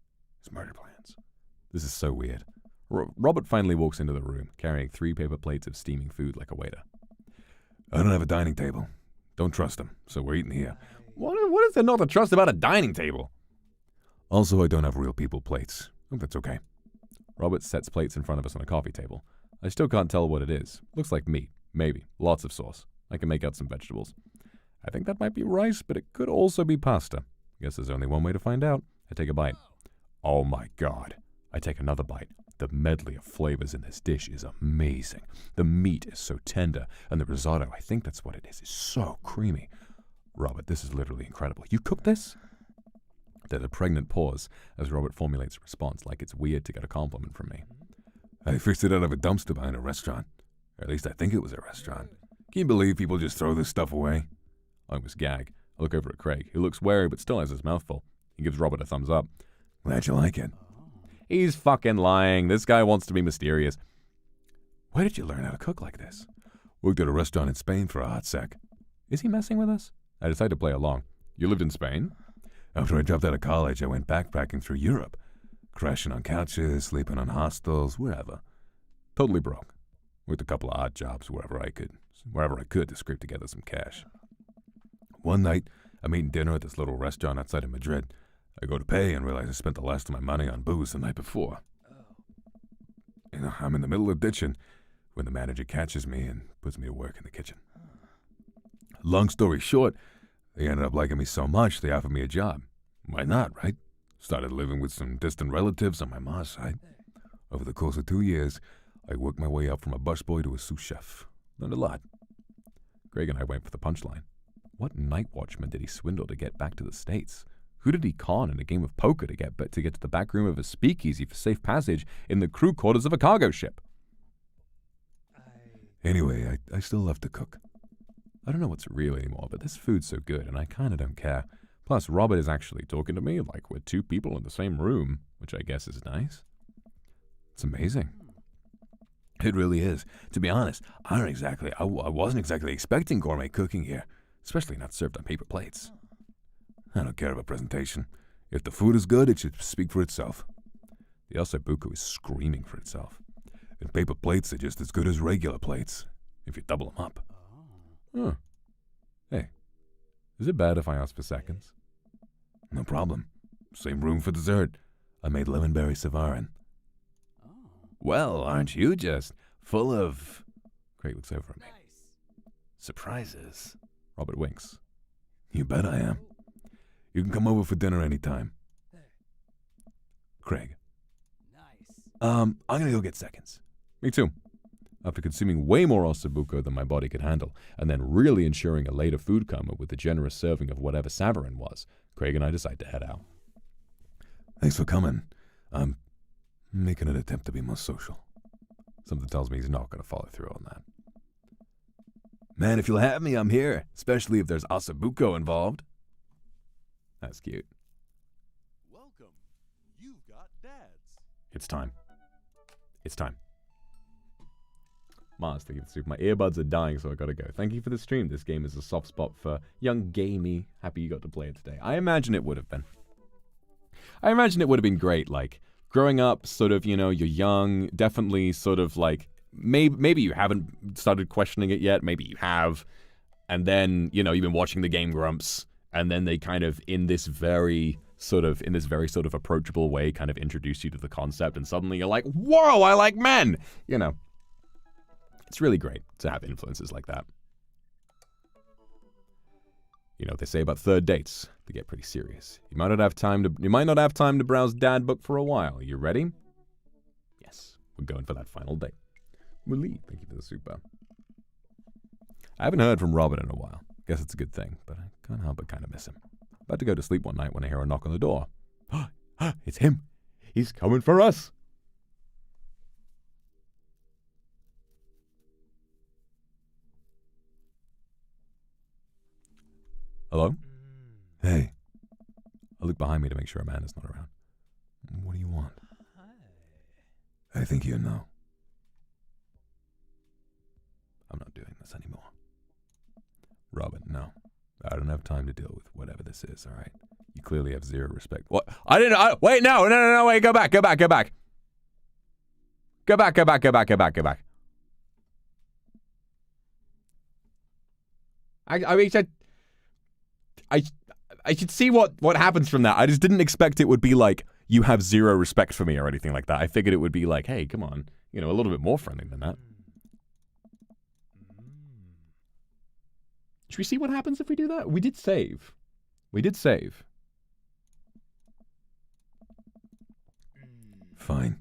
His murder plans. This is so weird. Robert finally walks into the room, carrying 3 paper plates of steaming food like a waiter. I don't have a dining table. Don't trust him, so we're eating here. What is there not to trust about a dining table? Also, I don't have real people plates. Hope that's okay. Robert sets plates in front of us on a coffee table. I still can't tell what it is. Looks like meat. Maybe. Lots of sauce. I can make out some vegetables. I think that might be rice, but it could also be pasta. Guess there's only one way to find out. I take a bite. Oh my God. I take another bite. The medley of flavors in this dish is amazing. The meat is so tender, and the risotto, I think that's what it is so creamy. Robert, this is literally incredible. You cooked this? There's a pregnant pause as Robert formulates a response like it's weird to get a compliment from me. I fixed it out of a dumpster behind a restaurant. Or at least I think it was a restaurant. Can you believe people just throw this stuff away? I almost gag. I look over at Craig, who looks wary but still has his mouth full. He gives Robert a thumbs up. Glad you like it. He's fucking lying. This guy wants to be mysterious. Where did you learn how to cook like this? Worked at a restaurant in Spain for a hot sec. Is he messing with us? I decided to play along. You lived in Spain? After I dropped out of college, I went backpacking through Europe. Crashing on couches, sleeping on hostels, wherever. Totally broke. Worked a couple of odd jobs wherever I could to scrape together some cash. One night, I'm eating dinner at this little restaurant outside of Madrid. I go to pay and realize I spent the last of my money on booze the night before. I'm in the middle of ditching when the manager catches me and puts me to work in the kitchen. Long story short, they ended up liking me so much they offered me a job. Why not, right? Started living with some distant relatives on my mom's side. Over the course of 2 years, I worked my way up from a busboy to a sous chef. Learned a lot. Greg and I went for the punchline. What night watchman did he swindle to get back to the States? Who did he con in a game of poker to get to the back room of a speakeasy for safe passage in the crew quarters of a cargo ship? Anyway, I still love to cook. I don't know what's real anymore, but this food's so good and I kind of don't care. Plus, Robert is actually talking to me like we're two people in the same room, which I guess is nice. It's amazing. It really is. To be honest, I wasn't exactly expecting gourmet cooking here, especially not served on paper plates. I don't care about presentation. If the food is good, it should speak for itself. The ossobuco is screaming for itself. And paper plates are just as good as regular plates, if you double them up. Huh. Hey, is it bad if I ask for seconds? No problem. Same room for dessert. I made lemonberry savarin. Well, aren't you just full of... Craig looks over at me. surprises? Robert winks. You bet I am. You can come over for dinner anytime. Craig. I'm gonna go get seconds. Me too. After consuming way more ossobuco than my body could handle, and then really ensuring a later food coma with a generous serving of whatever savarin was, Craig and I decide to head out. Thanks for coming. I'm making an attempt to be more social. Something tells me he's not going to follow through on that. Man, if you'll have me, I'm here. Especially if there's ossobuco involved. That's cute. Welcome. You've got dads. It's time. It's time. Mars, thank you for the soup. My earbuds are dying, so I gotta go. Thank you for the stream. This game is a soft spot for young gamey. Happy you got to play it today. I imagine it would have been. I imagine it would have been great, like, growing up, sort of, you know, you're young, definitely sort of like, maybe you haven't started questioning it yet, maybe you have, and then, you know, you've been watching the Game Grumps, and then they kind of, in this very sort of approachable way, kind of introduce you to the concept, and suddenly you're like, whoa, I like men! You know. It's really great to have influences like that. You know what they say about third dates. They get pretty serious. You might not have time to browse Dad Book for a while. You ready? Yes, we're going for that final date. Malik, thank you for the super. I haven't heard from Robert in a while. Guess it's a good thing, but I can't help but kind of miss him. About to go to sleep one night when I hear a knock on the door. It's him. He's coming for us. Hello? Hey, I look behind me to make sure Amanda's not around. What do you want? I think you know. I'm not doing this anymore. Robert, no. I don't have time to deal with whatever this is, all right? You clearly have zero respect. What? Wait, no, wait, go back. Go back. I should see what happens from that. I just didn't expect it would be like, you have zero respect for me or anything like that. I figured it would be like, hey, come on, you know, a little bit more friendly than that. Should we see what happens if we do that? We did save. Fine.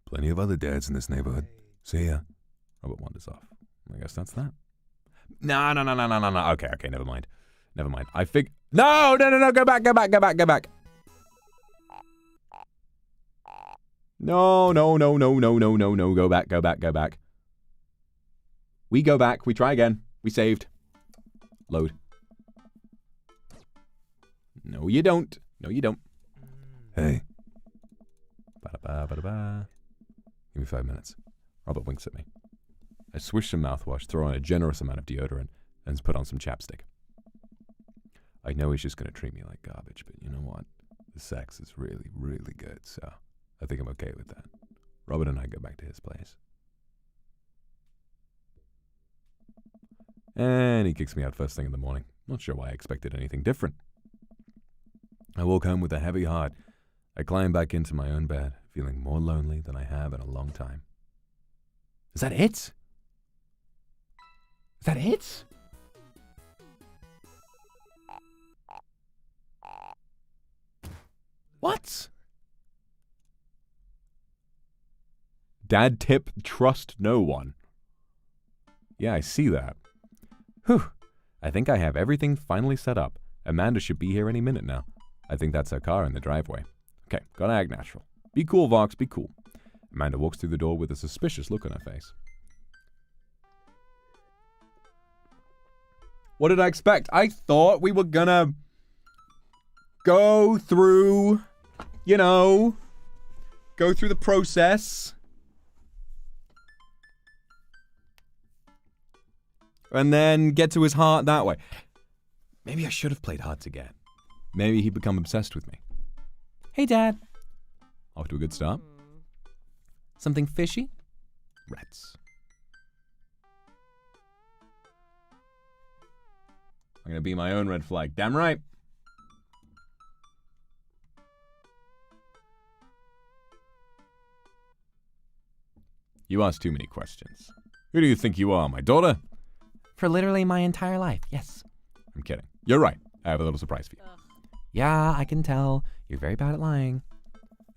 Plenty of other dads in this neighborhood. See ya. Robert wanders off. I guess that's that. No. Okay, never mind. No, go back. No, go back. We go back, we try again. We saved. Load. No, you don't. Hey. Ba-da-ba. Give me 5 minutes. Robert winks at me. I swish some mouthwash, throw on a generous amount of deodorant, and put on some chapstick. I know he's just going to treat me like garbage, but you know what? The sex is really, really good, so I think I'm okay with that. Robert and I go back to his place. And he kicks me out first thing in the morning. Not sure why I expected anything different. I walk home with a heavy heart. I climb back into my own bed, feeling more lonely than I have in a long time. Is that it? What? Dad tip, trust no one. Yeah, I see that. Whew. I think I have everything finally set up. Amanda should be here any minute now. I think that's her car in the driveway. Okay, gotta act natural. Be cool, Vox, be cool. Amanda walks through the door with a suspicious look on her face. What did I expect? I thought we were gonna go through, go through the process. And then get to his heart that way. Maybe I should have played hard to get. Maybe he'd become obsessed with me. Hey, Dad. Off to a good start. Something fishy? Rats. I'm gonna be my own red flag. Damn right. You ask too many questions. Who do you think you are, my daughter? For literally my entire life, yes. I'm kidding. You're right. I have a little surprise for you. Yeah, I can tell. You're very bad at lying.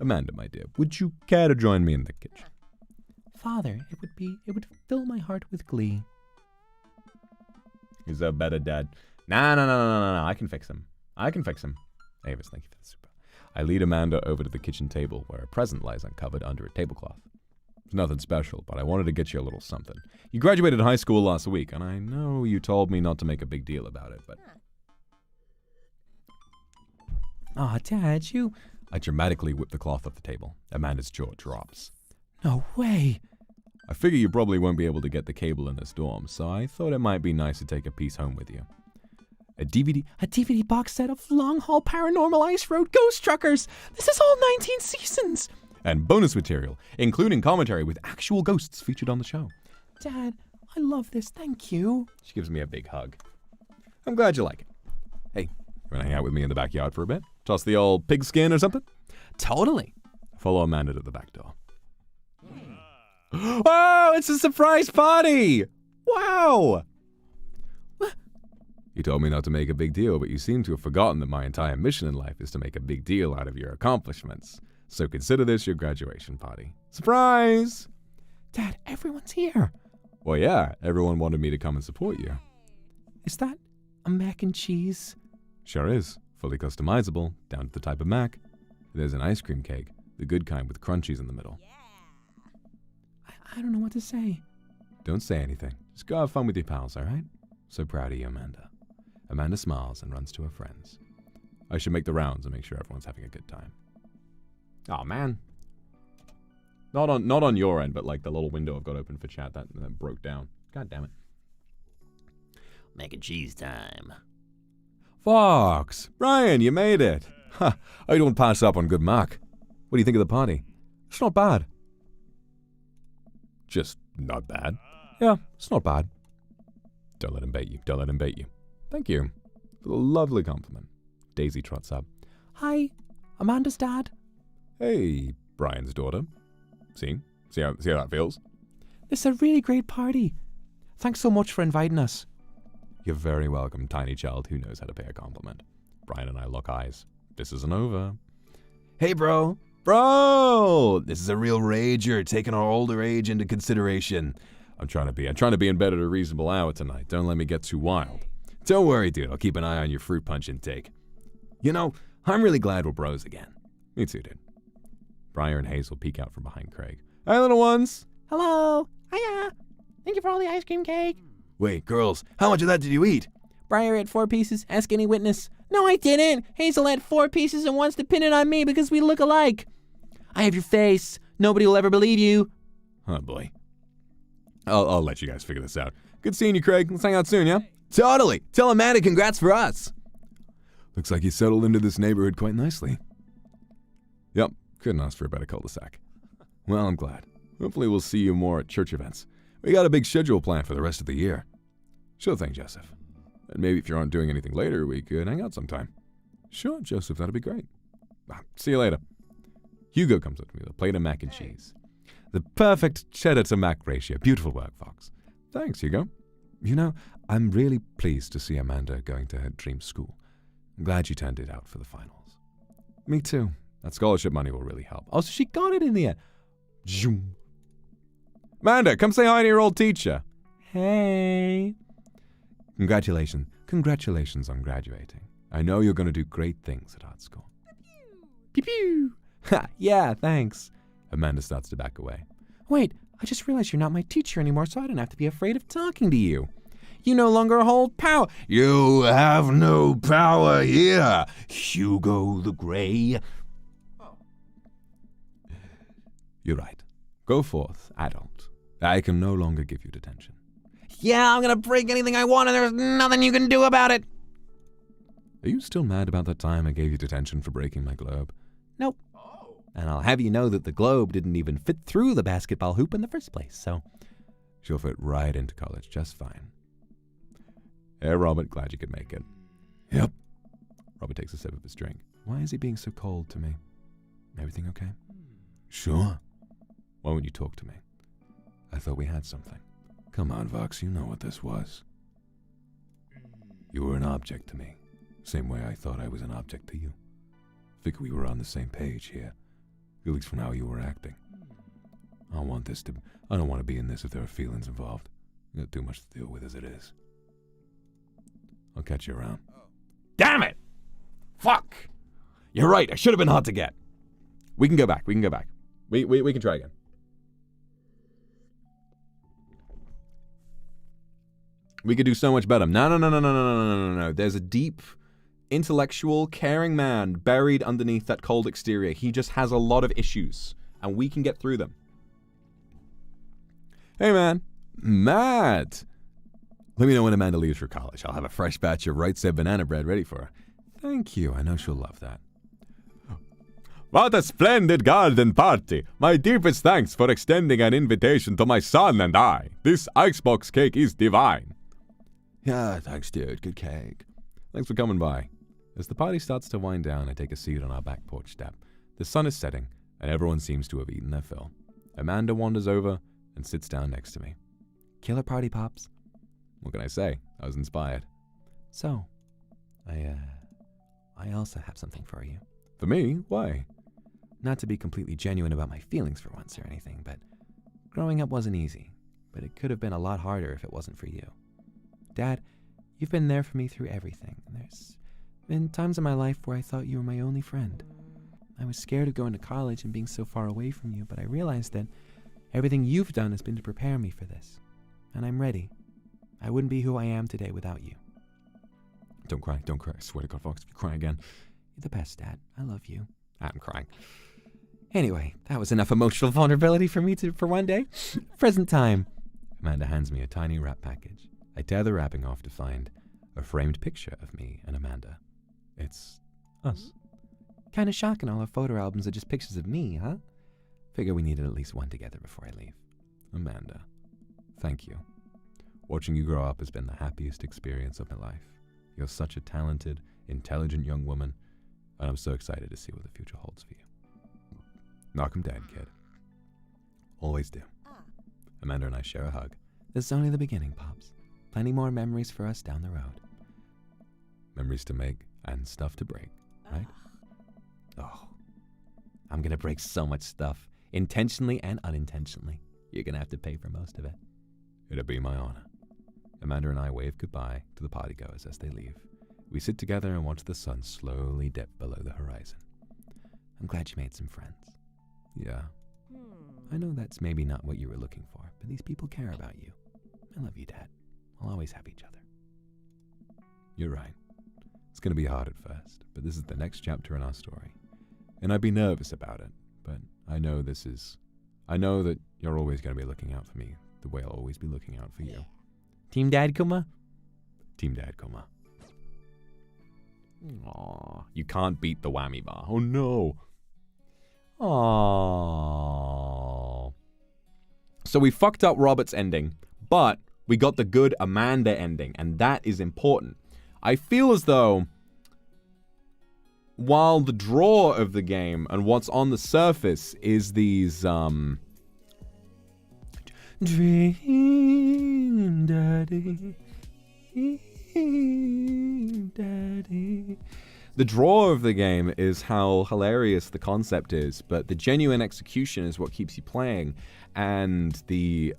Amanda, my dear, would you care to join me in the kitchen? Father, it would fill my heart with glee. He's a better dad. No. I can fix him. Avis, thank you for the super. I lead Amanda over to the kitchen table where a present lies uncovered under a tablecloth. It's nothing special, but I wanted to get you a little something. You graduated high school last week, and I know you told me not to make a big deal about it, but... Aw, Dad, you... I dramatically whip the cloth off the table. Amanda's jaw drops. No way. I figure you probably won't be able to get the cable in this dorm, so I thought it might be nice to take a piece home with you. A DVD box set of Long Haul Paranormal Ice Road Ghost Truckers. This is all 19 seasons. And bonus material, including commentary with actual ghosts featured on the show. Dad, I love this. Thank you. She gives me a big hug. I'm glad you like it. Hey, you want to hang out with me in the backyard for a bit? Toss the old pigskin or something? Totally. Follow Amanda to the back door. Oh, it's a surprise party! Wow! You told me not to make a big deal, but you seem to have forgotten that my entire mission in life is to make a big deal out of your accomplishments. So consider this your graduation party. Surprise! Dad, everyone's here. Well, yeah, everyone wanted me to come and support you. Is that a mac and cheese? Sure is. Fully customizable, down to the type of mac. There's an ice cream cake, the good kind with crunchies in the middle. I don't know what to say. Don't say anything. Just go have fun with your pals, all right? So proud of you, Amanda. Amanda smiles and runs to her friends. I should make the rounds and make sure everyone's having a good time. Oh man. Not on your end, but like the little window I've got open for chat that broke down. God damn it. Mac and cheese time. Vox! Brian, you made it! Ha! I don't pass up on good Mac. What do you think of the party? It's not bad. Just not bad. Yeah, it's not bad. Don't let him bait you. Thank you for the lovely compliment. Daisy trots up. Hi, Amanda's dad. Hey, Brian's daughter. See how that feels? This is a really great party. Thanks so much for inviting us. You're very welcome, tiny child who knows how to pay a compliment. Brian and I lock eyes. This isn't over. Hey, bro. Bro! This is a real rager, taking our older age into consideration. I'm trying to be in bed at a reasonable hour tonight. Don't let me get too wild. Don't worry, dude. I'll keep an eye on your fruit punch intake. You know, I'm really glad we're bros again. Me too, dude. Briar and Hazel peek out from behind Craig. Hi, little ones. Hello. Hiya. Thank you for all the ice cream cake. Wait, girls, how much of that did you eat? Briar ate 4 pieces. Ask any witness. No, I didn't. Hazel had 4 pieces and wants to pin it on me because we look alike. I have your face. Nobody will ever believe you. Oh, boy. I'll let you guys figure this out. Good seeing you, Craig. Let's hang out soon, yeah? Totally. Tell Amanda congrats for us. Looks like you settled into this neighborhood quite nicely. Yep, couldn't ask for a better cul-de-sac. Well, I'm glad. Hopefully we'll see you more at church events. We got a big schedule planned for the rest of the year. Sure thing, Joseph. And maybe if you aren't doing anything later, we could hang out sometime. Sure, Joseph, that'd be great. See you later. Hugo comes up to me with a plate of mac and cheese. The perfect cheddar to mac ratio. Beautiful work, Fox. Thanks, Hugo. You know, I'm really pleased to see Amanda going to her dream school. I'm glad she turned it out for the finals. Me too. That scholarship money will really help. Oh, so she got it in the end. Zoom. Amanda, come say hi to your old teacher. Hey. Congratulations. Congratulations on graduating. I know you're going to do great things at art school. Pew pew. Ha, yeah, thanks. Amanda starts to back away. Wait, I just realized you're not my teacher anymore, so I don't have to be afraid of talking to you. You no longer hold power. You have no power here, Hugo the Grey. You're right. Go forth, adult. I can no longer give you detention. Yeah, I'm gonna break anything I want and there's nothing you can do about it. Are you still mad about that time I gave you detention for breaking my globe? Nope. And I'll have you know that the globe didn't even fit through the basketball hoop in the first place, so. She'll fit right into college just fine. Hey, Robert, glad you could make it. Yep. Robert takes a sip of his drink. Why is he being so cold to me? Everything okay? Sure. Why won't you talk to me? I thought we had something. Come on, Vox, you know what this was. You were an object to me, same way I thought I was an object to you. Figure we were on the same page here, at least from how you were acting. I don't want to be in this if there are feelings involved. I got too much to deal with as it is. I'll catch you around. Damn it! Fuck! You're right, I should have been hard to get. We can go back, we can try again. We could do so much better. No. There's a deep, intellectual, caring man buried underneath that cold exterior. He just has a lot of issues, and we can get through them. Hey, man. Matt. Let me know when Amanda leaves for college. I'll have a fresh batch of right said banana bread ready for her. Thank you. I know she'll love that. What a splendid garden party! My deepest thanks for extending an invitation to my son and I. This icebox cake is divine. Yeah, thanks, dude. Good cake. Thanks for coming by. As the party starts to wind down, I take a seat on our back porch step. The sun is setting, and everyone seems to have eaten their fill. Amanda wanders over and sits down next to me. Killer party, Pops. What can I say? I was inspired. So, I also have something for you. For me? Why? Not to be completely genuine about my feelings for once or anything, but growing up wasn't easy. But it could have been a lot harder if it wasn't for you. Dad, you've been there for me through everything. There's been times in my life where I thought you were my only friend. I was scared of going to college and being so far away from you, but I realized that everything you've done has been to prepare me for this. And I'm ready. I wouldn't be who I am today without you. Don't cry. I swear to God, Fox, if you cry again. You're the best, Dad. I love you. I'm crying. Anyway, that was enough emotional vulnerability for me for one day. Present time. Amanda hands me a tiny wrap package. I tear the wrapping off to find a framed picture of me and Amanda. It's us. Kind of shocking all our photo albums are just pictures of me, huh? Figure we needed at least one together before I leave. Amanda, thank you. Watching you grow up has been the happiest experience of my life. You're such a talented, intelligent young woman, and I'm so excited to see what the future holds for you. Knock 'em dead, kid. Always do. Amanda and I share a hug. This is only the beginning, Pops. Plenty more memories for us down the road. Memories to make and stuff to break, right? Oh, I'm gonna break so much stuff, intentionally and unintentionally. You're gonna have to pay for most of it. It'll be my honor. Amanda and I wave goodbye to the partygoers as they leave. We sit together and watch the sun slowly dip below the horizon. I'm glad you made some friends. Yeah. I know that's maybe not what you were looking for, but these people care about you. I love you, Dad. We'll always have each other. You're right. It's going to be hard at first, but this is the next chapter in our story. And I'd be nervous about it, but I know that you're always going to be looking out for me the way I'll always be looking out for you. Team Dad Kuma? Team Dad Kuma. Aw, you can't beat the whammy bar. Oh no. Aww. So we fucked up Robert's ending, but we got the good Amanda ending, and that is important. I feel as though while the draw of the game and what's on the surface is these Dream Daddy, Daddy. The draw of the game is how hilarious the concept is, but the genuine execution is what keeps you playing. And the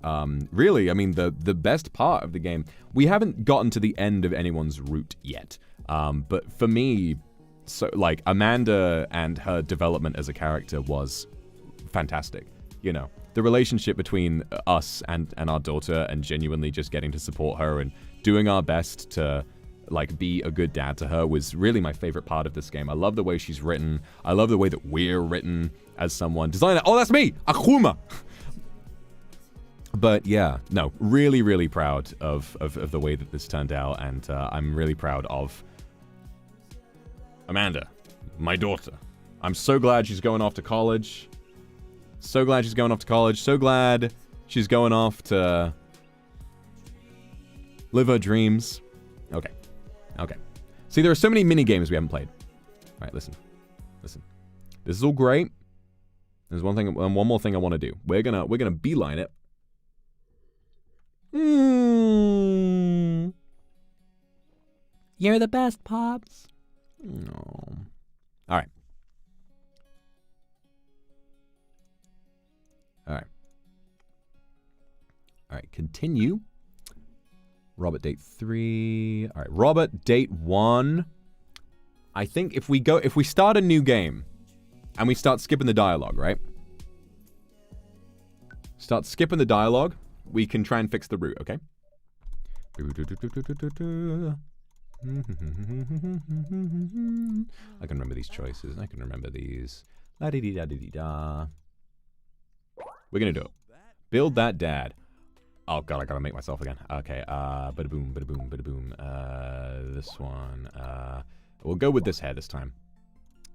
really, I mean, the best part of the game, we haven't gotten to the end of anyone's route yet. But for me, so like Amanda and her development as a character was fantastic. You know, the relationship between us and our daughter, and genuinely just getting to support her and doing our best to like be a good dad to her, was really my favorite part of this game. I love the way she's written. I love the way that we're written as someone. Designer, oh, that's me, Akuma. But yeah, no, really, really proud of the way that this turned out, and I'm really proud of Amanda, my daughter. I'm so glad she's going off to college. So glad she's going off to college. So glad she's going off to live her dreams. Okay. Okay. See, there are so many mini games we haven't played. All right, listen. Listen. This is all great. There's one more thing I want to do. We're gonna beeline it. You're the best, Pops. No. All right. All right. All right. Continue. Robert date 3. All right. Robert date 1. I think if we start a new game and we start skipping the dialogue, right? Start skipping the dialogue, we can try and fix the route, okay? I can remember these choices. I can remember these. La-di-di-da-di-di-da. We're gonna do it. Build that dad. Oh god, I gotta make myself again. Okay, bada boom, bada boom, bada boom. This one. We'll go with this hair this time.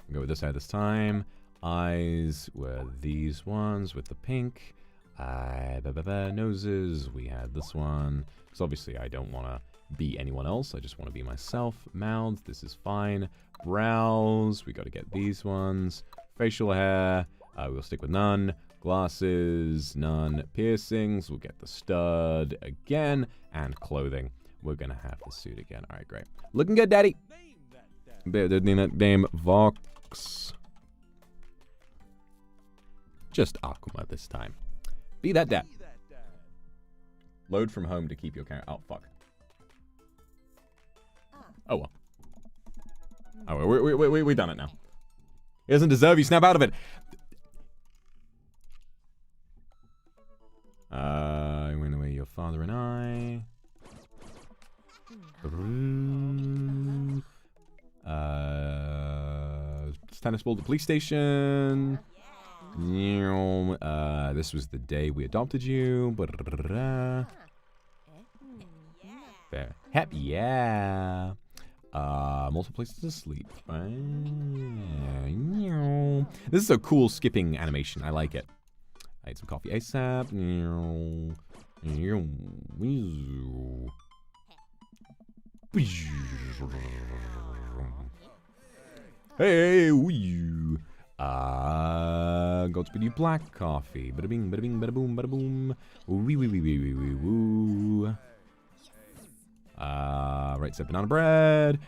We'll go with this hair this time. Eyes were these ones with the pink. Noses, we had this one. Because obviously I don't want to be anyone else. I just want to be myself. Mouths, this is fine. Brows, we got to get these ones. Facial hair, we'll stick with none. Glasses, none. Piercings, we'll get the stud again. And clothing, we're going to have the suit again. All right, great. Looking good, daddy. Name Vox. Just Akuma this time. Be that dad. Load from home to keep your character. Oh, fuck. Oh, well. Oh, well, we done it now. He doesn't deserve you. Snap out of it. Went away your father and I. Tennis ball to the police station. This was the day we adopted you. There. Happy, yeah. Multiple places to sleep. This is a cool skipping animation. I like it. I ate some coffee ASAP. Hey, woo. Got to be black coffee. Bada bing, bada bing, bada boom, bada boom. Wee wee wee wee wee wee woo. Right, so banana bread.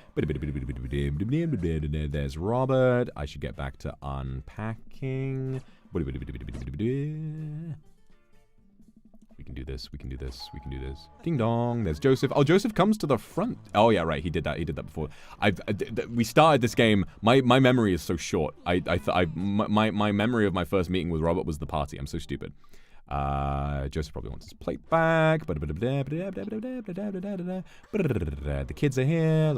There's Robert. I should get back to unpacking. We can do this. We can do this. We can do this. Ding dong. There's Joseph. Oh, Joseph comes to the front. Oh yeah, right. He did that. He did that before. We started this game. My memory is so short. My memory of my first meeting with Robert was the party. I'm so stupid. Joseph probably wants his plate back. The kids are here.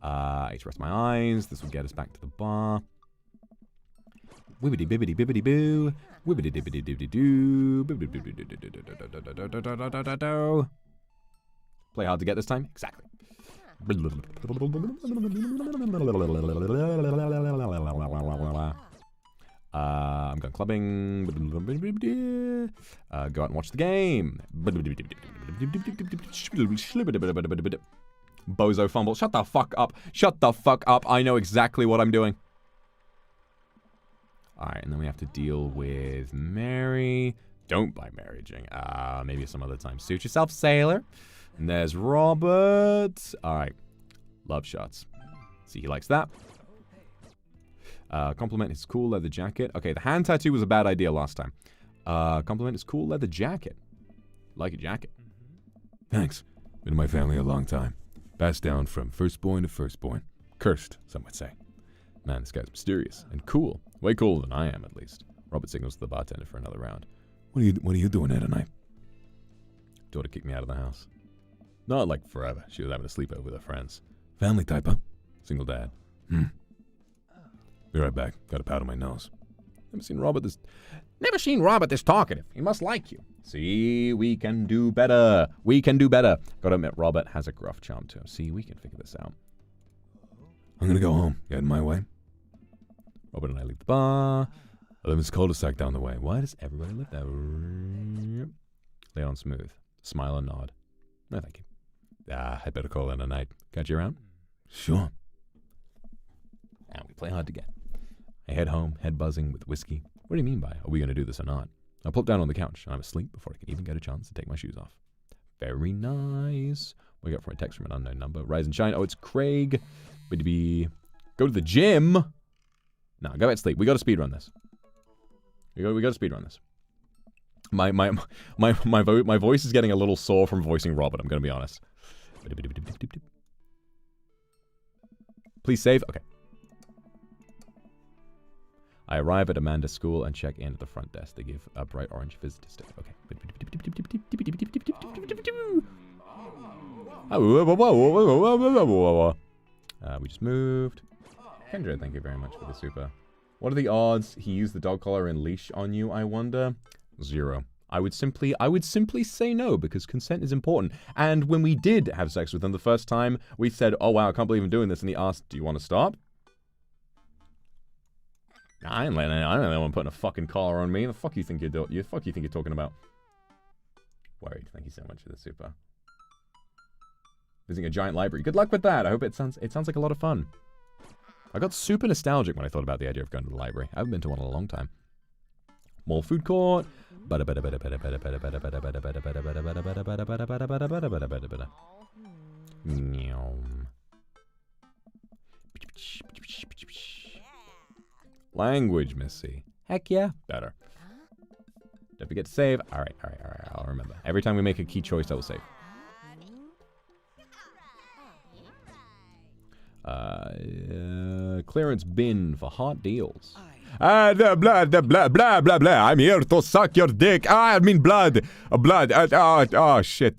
I need to rest my eyes. This will get us back to the bar. Wibbity bibbity bibbity boo. Wibbity dibbity dibbity doo. Play hard to get this time? Exactly. I'm going clubbing. Go out and watch the game. Bozo fumble. Shut the fuck up. Shut the fuck up. I know exactly what I'm doing. Alright, and then we have to deal with Mary. Don't buy marriaging. Maybe some other time. Suit yourself, sailor. And there's Robert. Alright. Love shots. See, he likes that. Compliment his cool leather jacket. Okay, the hand tattoo was a bad idea last time. Compliment his cool leather jacket. Like a jacket. Thanks. Been in my family a long time. Passed down from firstborn to firstborn. Cursed, some would say. Man, this guy's mysterious and cool. Way cooler than I am, at least. Robert signals to the bartender for another round. What are you doing here tonight? Daughter kicked me out of the house. Not like forever. She was having a sleepover with her friends. Family type, huh? Single dad. Be right back. Got a powder my nose. Never seen Robert this talkative. He must like you. See, we can do better. We can do better. Gotta admit, Robert has a gruff charm to him. See, we can figure this out. I'm gonna go home. Get in my way. Robert and I leave the bar. I live in this cul-de-sac down the way. Why does everybody live there? Lay on smooth. Smile and nod. No, thank you. I'd better call in a night. Catch you around? Sure. And we play hard to get. I head home, head buzzing with whiskey. What do you mean by, are we going to do this or not? I plop down on the couch. I'm asleep before I can even get a chance to take my shoes off. Very nice. Wake up from a text from an unknown number. Rise and shine. Oh, it's Craig. Go to the gym. No, go back to sleep. We got to speedrun this. We got to speedrun this. My voice is getting a little sore from voicing Robert, I'm going to be honest. Please save. Okay. I arrive at Amanda's school and check in at the front desk. They give a bright orange visitor sticker. Okay. We just moved. Kindred, thank you very much for the super. What are the odds he used the dog collar and leash on you, I wonder? 0. I would simply say no, because consent is important. And when we did have sex with him the first time, we said, oh wow, I can't believe I'm doing this. And he asked, do you want to stop? I don't know anyone putting a fucking collar on me. The fuck you think you're doing? The fuck you think you're talking about? Worried. Thank you so much for the super. Visiting a giant library. Good luck with that. I hope it sounds like a lot of fun. I got super nostalgic when I thought about the idea of going to the library. I haven't been to one in a long time. Mall food court. Language, Missy. Heck yeah. Better. Don't forget to save. All right. I'll remember. Every time we make a key choice, I will save. Clearance bin for hot deals. Blah, blah, blah, blah, blah, blah. I'm here to suck your dick. I mean blood. Blood. Oh, shit.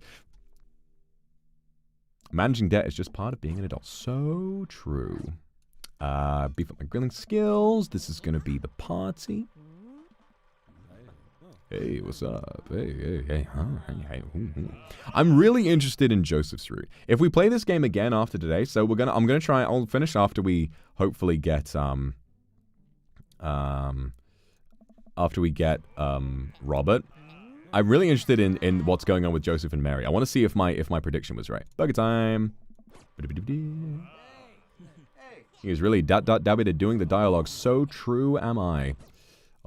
Managing debt is just part of being an adult. So true. Beef up my grilling skills. This is going to be the party. Hey, what's up? Hey. I'm really interested in Joseph's route. If we play this game again after today, so I'm gonna try. I'll finish after we hopefully get Robert. I'm really interested in what's going on with Joseph and Mary. I want to see if my prediction was right. Burger time. He was really doing the dialogue. So true am I.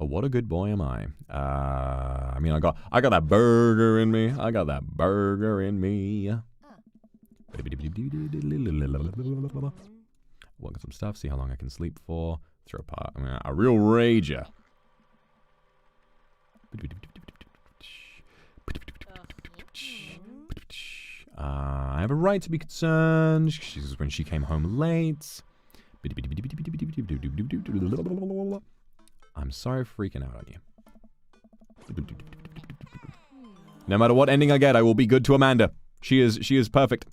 Oh, what a good boy am I. I mean, I got that burger in me. I got that burger in me. Work on some stuff, see how long I can sleep for. Throw apart. I mean, a real rager. I have a right to be concerned. She's when she came home late. I'm sorry for freaking out on you. No matter what ending I get, I will be good to Amanda. She is perfect.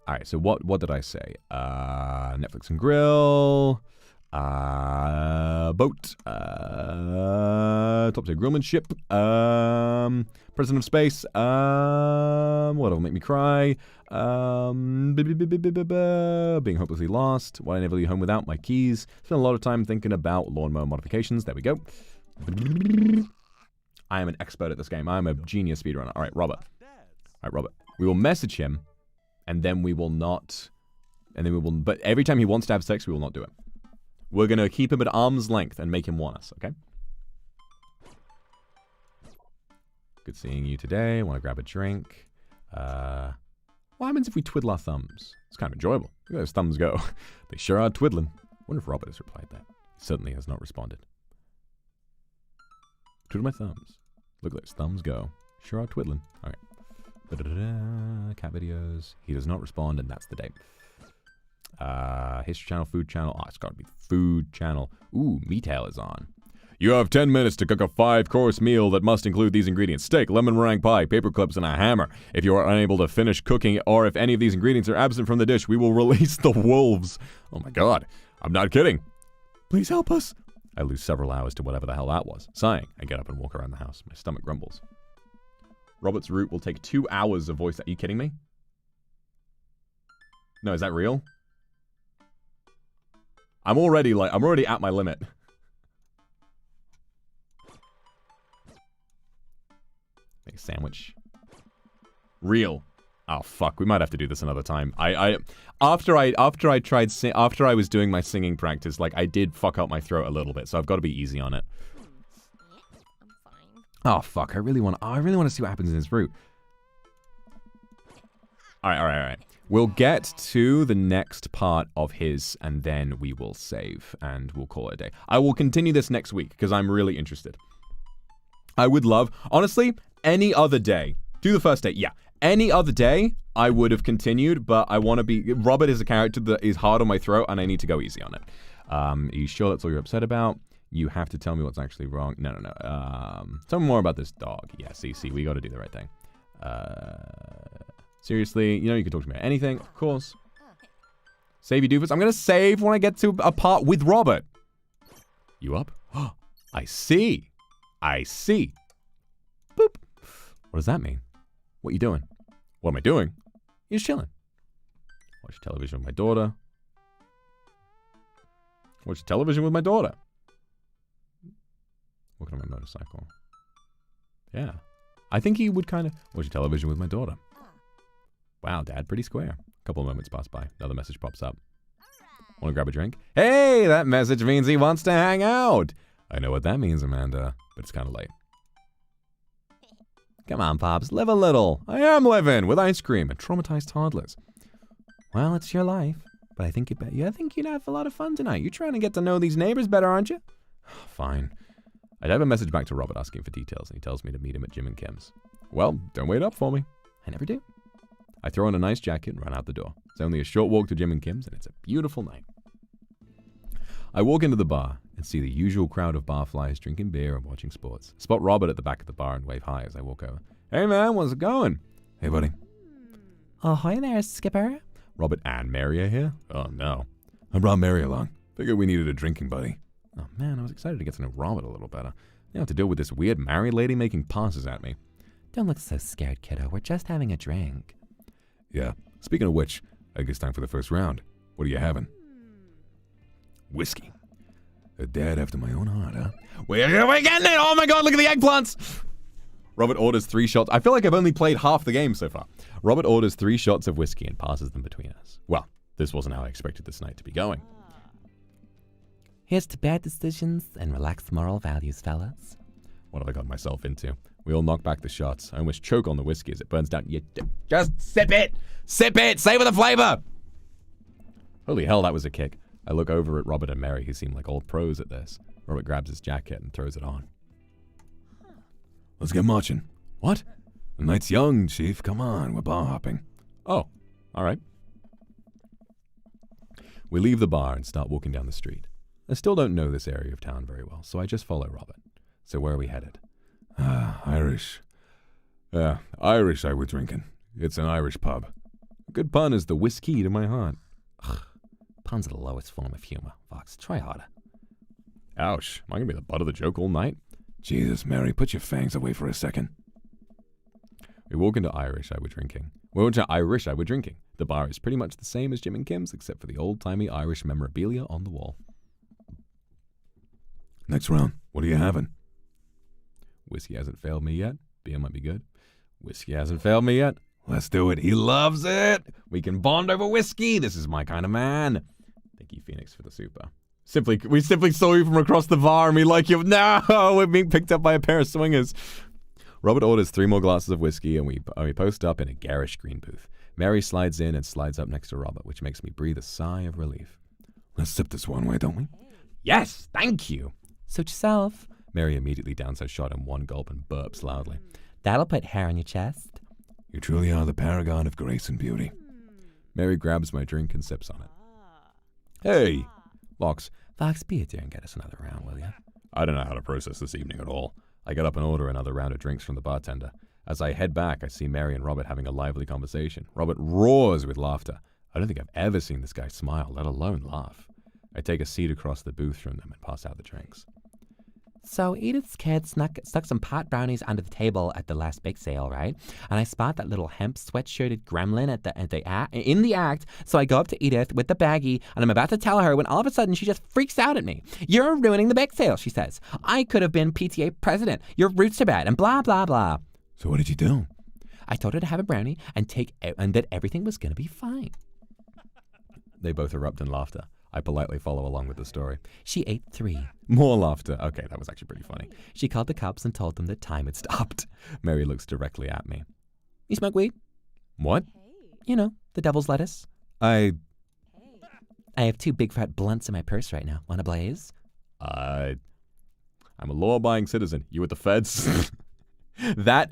Alright, so what did I say? Netflix and grill. Boat. Top tier grillmanship. President of space. What'll make me cry? Being hopelessly lost. Why I never leave home without my keys. Spent a lot of time thinking about lawnmower modifications. There we go. I am an expert at this game. I'm a genius speedrunner. Alright, Robert. We will message him, and then we will not. But every time he wants to have sex, we will not do it. We're going to keep him at arm's length and make him want us, okay? Good seeing you today. Want to grab a drink? What happens if we twiddle our thumbs? It's kind of enjoyable. Look at those thumbs go. They sure are twiddling. Wonder if Robert has replied that. He certainly has not responded. Twiddle my thumbs. Look at those thumbs go. Sure are twiddling. All right. Cat videos. He does not respond, and that's the date. History channel, food channel. Oh, it's got to be food channel. Ooh, Meatail is on. You have 10 minutes to cook a 5-course meal that must include these ingredients: steak, lemon meringue pie, paper clips, and a hammer. If you are unable to finish cooking, or if any of these ingredients are absent from the dish, we will release the wolves. Oh my god, I'm not kidding. Please help us. I lose several hours to whatever the hell that was. Sighing, I get up and walk around the house. My stomach grumbles. Robert's route will take 2 hours of voice. Are you kidding me? No, is that real? I'm already at my limit. Make a sandwich. Real. Oh fuck, we might have to do this another time. After I was doing my singing practice, like I did fuck up my throat a little bit, so I've got to be easy on it. I'm fine. Oh fuck, I really want to see what happens in this route. All right. We'll get to the next part of his, and then we will save, and we'll call it a day. I will continue this next week, because I'm really interested. I would love, honestly, any other day. Do the first day, yeah. Any other day, I would have continued, but I want to be... Robert is a character that is hard on my throat, and I need to go easy on it. Are you sure that's all you're upset about? You have to tell me what's actually wrong. No. Tell me more about this dog. Yeah, see, we got to do the right thing. Seriously, you know you can talk to me about anything, of course. Save you doofus. I'm going to save when I get to a part with Robert. You up? I see. Boop. What does that mean? What you doing? What am I doing? You're just chilling. Watch television with my daughter. Watch television with my daughter. Working on my motorcycle. Yeah. I think he would kind of watch television with my daughter. Wow, Dad, pretty square. A couple of moments pass by. Another message pops up. Want to grab a drink? Hey, that message means he wants to hang out. I know what that means, Amanda, but it's kind of late. Come on, Pops, live a little. I am living with ice cream and traumatized toddlers. Well, it's your life, but I think you'd have a lot of fun tonight. You're trying to get to know these neighbors better, aren't you? Fine. I'd have a message back to Robert asking for details, and he tells me to meet him at Jim and Kim's. Well, don't wait up for me. I never do. I throw on a nice jacket and run out the door. It's only a short walk to Jim and Kim's, and it's a beautiful night. I walk into the bar and see the usual crowd of barflies drinking beer and watching sports. I spot Robert at the back of the bar and wave hi as I walk over. Hey man, what's it going? Hey buddy. Oh, hi there, Skipper. Robert and Mary are here? Oh no. I brought Mary along. Figured we needed a drinking buddy. Oh man, I was excited to get to know Robert a little better. Now I have to deal with this weird married lady making passes at me. Don't look so scared, kiddo. We're just having a drink. Yeah. Speaking of which, I think it's time for the first round. What are you having? Whiskey. A dad after my own heart, huh? We're getting it! Oh my god, look at the eggplants! Robert orders 3 shots. I feel like I've only played half the game so far. Robert orders 3 shots of whiskey and passes them between us. Well, this wasn't how I expected this night to be going. Here's to bad decisions and relaxed moral values, fellas. What have I got myself into? We all knock back the shots. I almost choke on the whiskey as it burns down. Just sip it! Sip it! Savor the flavor! Holy hell, that was a kick. I look over at Robert and Mary, who seem like old pros at this. Robert grabs his jacket and throws it on. Let's get marching. What? The night's young, Chief. Come on, we're bar hopping. Oh, all right. We leave the bar and start walking down the street. I still don't know this area of town very well, so I just follow Robert. So where are we headed? Irish. Irish I were drinking. It's an Irish pub. A good pun is the whiskey to my heart. Ugh, puns are the lowest form of humor. Vox, try harder. Ouch. Am I going to be the butt of the joke all night? Jesus, Mary, put your fangs away for a second. We walk into Irish I were drinking. The bar is pretty much the same as Jim and Kim's, except for the old-timey Irish memorabilia on the wall. Next round. What are you having? Whiskey hasn't failed me yet. Beer might be good. Whiskey hasn't failed me yet. Let's do it. He loves it. We can bond over whiskey. This is my kind of man. Thank you, Phoenix, for the super. We simply saw you from across the bar and we like you. No, we're being picked up by a pair of swingers. Robert orders 3 more glasses of whiskey and we post up in a garish green booth. Mary slides in and slides up next to Robert, which makes me breathe a sigh of relief. Let's sip this one way, don't we? Yes, thank you. Suit yourself. Mary immediately downs her shot in one gulp and burps loudly. That'll put hair on your chest. You truly are the paragon of grace and beauty. Mary grabs my drink and sips on it. Hey, Vox, Vox, be a dear and get us another round, will you? I don't know how to process this evening at all. I get up and order another round of drinks from the bartender. As I head back, I see Mary and Robert having a lively conversation. Robert roars with laughter. I don't think I've ever seen this guy smile, let alone laugh. I take a seat across the booth from them and pass out the drinks. So Edith's kid stuck some pot brownies under the table at the last bake sale, right? And I spot that little hemp sweatshirted gremlin in the act. So I go up to Edith with the baggie, and I'm about to tell her when all of a sudden she just freaks out at me. "You're ruining the bake sale," she says. "I could have been PTA president. Your roots are bad," and blah, blah, blah. So what did you do? I told her to have a brownie and that everything was going to be fine. They both erupt in laughter. I politely follow along with the story. She ate 3. More laughter. Okay, that was actually pretty funny. She called the cops and told them that time had stopped. Mary looks directly at me. "You smoke weed?" What? "You know, the devil's lettuce." I have 2 big fat blunts in my purse right now. Want a blaze?" I'm a law-abiding citizen. You with the feds? That,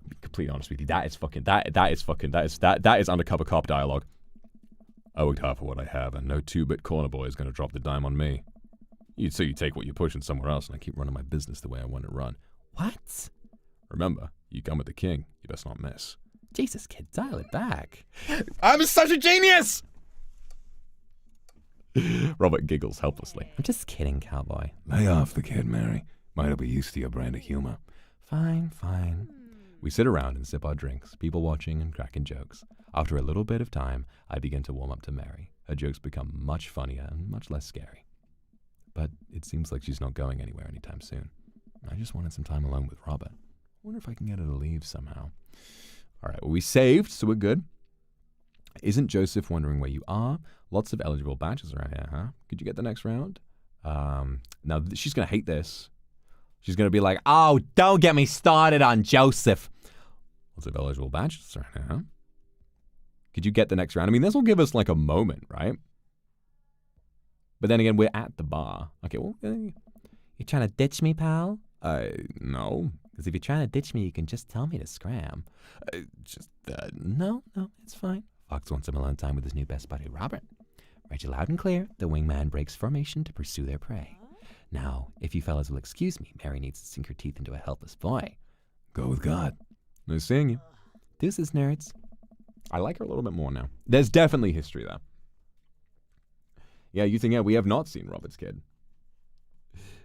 to be completely honest with you, that is undercover cop dialogue. I worked hard for what I have, and no 2-bit corner boy is going to drop the dime on me. You take what you're pushing somewhere else, and I keep running my business the way I want it run. What? Remember, you come with the king. You best not miss. Jesus, kid, dial it back. I'm such a genius! Robert giggles helplessly. I'm just kidding, cowboy. Lay off the kid, Mary. Might be used to your brand of humor. Fine, fine. We sit around and sip our drinks, people watching and cracking jokes. After a little bit of time, I begin to warm up to Mary. Her jokes become much funnier and much less scary. But it seems like she's not going anywhere anytime soon. I just wanted some time alone with Robert. I wonder if I can get her to leave somehow. All right, well, we saved, so we're good. Isn't Joseph wondering where you are? Lots of eligible batches around here, huh? Could you get the next round? Now, she's going to hate this. She's going to be like, "Oh, don't get me started on Joseph." lots of eligible batches around here, huh? Could you get the next round? I mean, this will give us like a moment, right? But then again, we're at the bar. Okay, well, You trying to ditch me, pal? no. Because if you're trying to ditch me, you can just tell me to scram. No, it's fine. Fox wants some alone time with his new best buddy, Robert. Read you loud and clear, the wingman breaks formation to pursue their prey. Now, if you fellas will excuse me, Mary needs to sink her teeth into a helpless boy. Go with God. Nice seeing you. Deuces, nerds. I like her a little bit more now. There's definitely history there. Yeah, you think, we have not seen Robert's kid.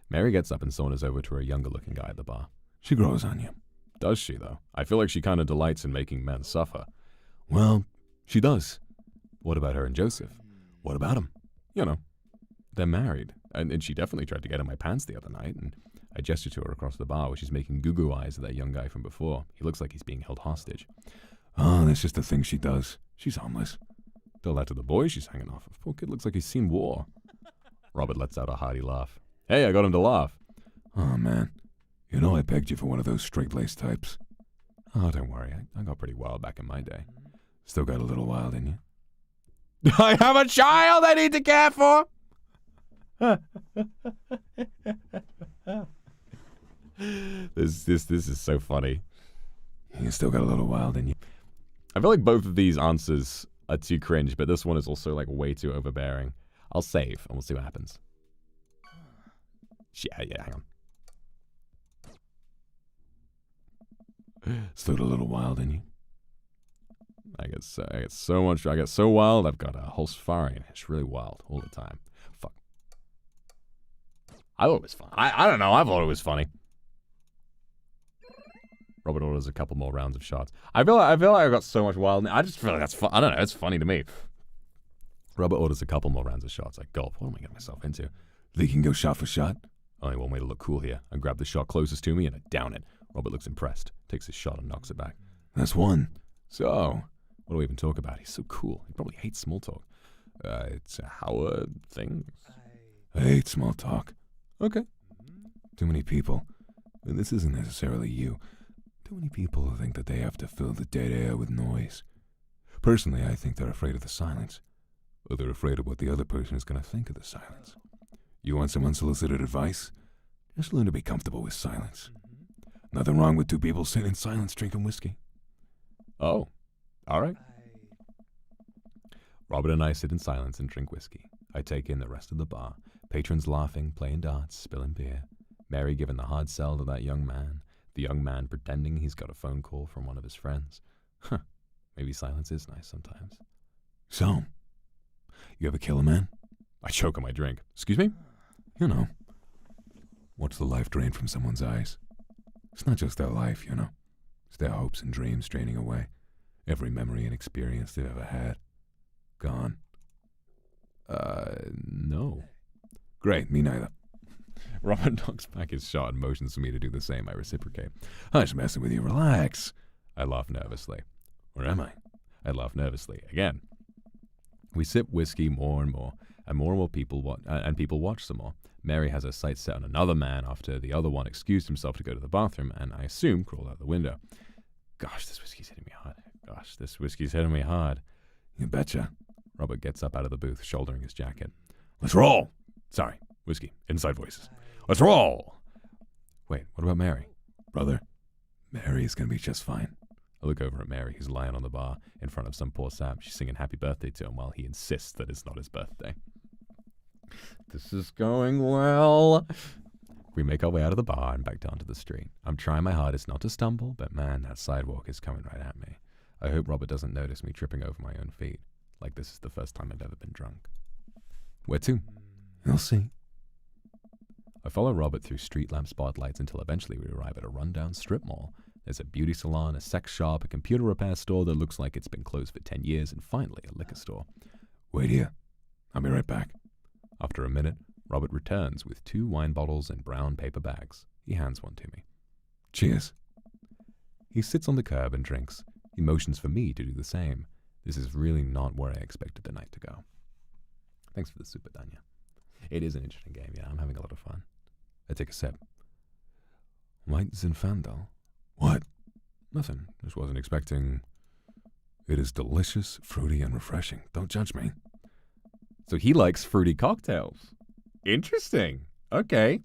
Mary gets up and saunters over to a younger-looking guy at the bar. She grows on you. Does she, though? I feel like she kind of delights in making men suffer. Well, she does. What about her and Joseph? What about him? You know, they're married. And she definitely tried to get in my pants the other night, and I gestured to her across the bar where she's making goo-goo eyes at that young guy from before. He looks like he's being held hostage. Oh, that's just the thing she does. She's harmless. Tell that to the boy she's hanging off of. Poor kid looks like he's seen war. Robert lets out a hearty laugh. Hey, I got him to laugh. Oh, man. You know I pegged you for one of those straight-laced types. Oh, don't worry. I got pretty wild back in my day. Still got a little wild in you. I have a child I need to care for. This is so funny. You still got a little wild in you. I feel like both of these answers are too cringe, but this one is also like way too overbearing. I'll save and we'll see what happens. Yeah, hang on. Still got a little wild in you. I get so wild. I've got a whole safari, and it's really wild all the time. Fuck. I thought it was fun. I don't know. I thought it was funny. Robert orders a couple more rounds of shots. I feel like I got so much wild. I just feel like that's fun. I don't know. It's funny to me. Robert orders a couple more rounds of shots. I gulp. What am I getting myself into? They can go shot for shot. Only one way to look cool here. I grab the shot closest to me and I down it. Robert looks impressed, takes his shot and knocks it back. That's one. So, what do we even talk about? He's so cool. He probably hates small talk. It's how things. I hate small talk. Okay. Too many people, and this isn't necessarily you, too many people think that they have to fill the dead air with noise. Personally, I think they're afraid of the silence. Or they're afraid of what the other person is going to think of the silence. You want some unsolicited advice? Just learn to be comfortable with silence. Nothing wrong with two people sitting in silence drinking whiskey. Oh, all right. Robert and I sit in silence and drink whiskey. I take in the rest of the bar. Patrons laughing, playing darts, spilling beer. Mary giving the hard sell to that young man. The young man pretending he's got a phone call from one of his friends. Huh. Maybe silence is nice sometimes. So, you ever kill a man? I choke on my drink. Excuse me? You know, watch the life drain from someone's eyes. It's not just their life, you know. It's their hopes and dreams draining away. Every memory and experience they've ever had. Gone. No. Great, me neither. Robert knocks back his shot and motions for me to do the same. I reciprocate. I'm just messing with you. Relax. I laugh nervously. Where am I? I laugh nervously. Again. We sip whiskey more and more people watch some more. Mary has her sights set on another man after the other one excused himself to go to the bathroom and, I assume, crawled out the window. Gosh, this whiskey's hitting me hard. You betcha. Robert gets up out of the booth, shouldering his jacket. Let's roll. Sorry, whiskey. Inside voices. Let's roll! Wait, what about Mary? Brother, Mary's gonna be just fine. I look over at Mary, who's lying on the bar in front of some poor sap. She's singing happy birthday to him while he insists that it's not his birthday. This is going well. We make our way out of the bar and back down to the street. I'm trying my hardest not to stumble, but man, that sidewalk is coming right at me. I hope Robert doesn't notice me tripping over my own feet, like this is the first time I've ever been drunk. Where to? You'll see. I follow Robert through street lamp spotlights until eventually we arrive at a rundown strip mall. There's a beauty salon, a sex shop, a computer repair store that looks like it's been closed for 10 years, and finally a liquor store. Wait here. I'll be right back. After a minute, Robert returns with 2 wine bottles in brown paper bags. He hands one to me. Cheers. He sits on the curb and drinks. He motions for me to do the same. This is really not where I expected the night to go. Thanks for the super, Danya. It is an interesting game, yeah. I'm having a lot of fun. I take a sip. White Zinfandel? What? Nothing. Just wasn't expecting... It is delicious, fruity, and refreshing. Don't judge me. So he likes fruity cocktails. Interesting. Okay.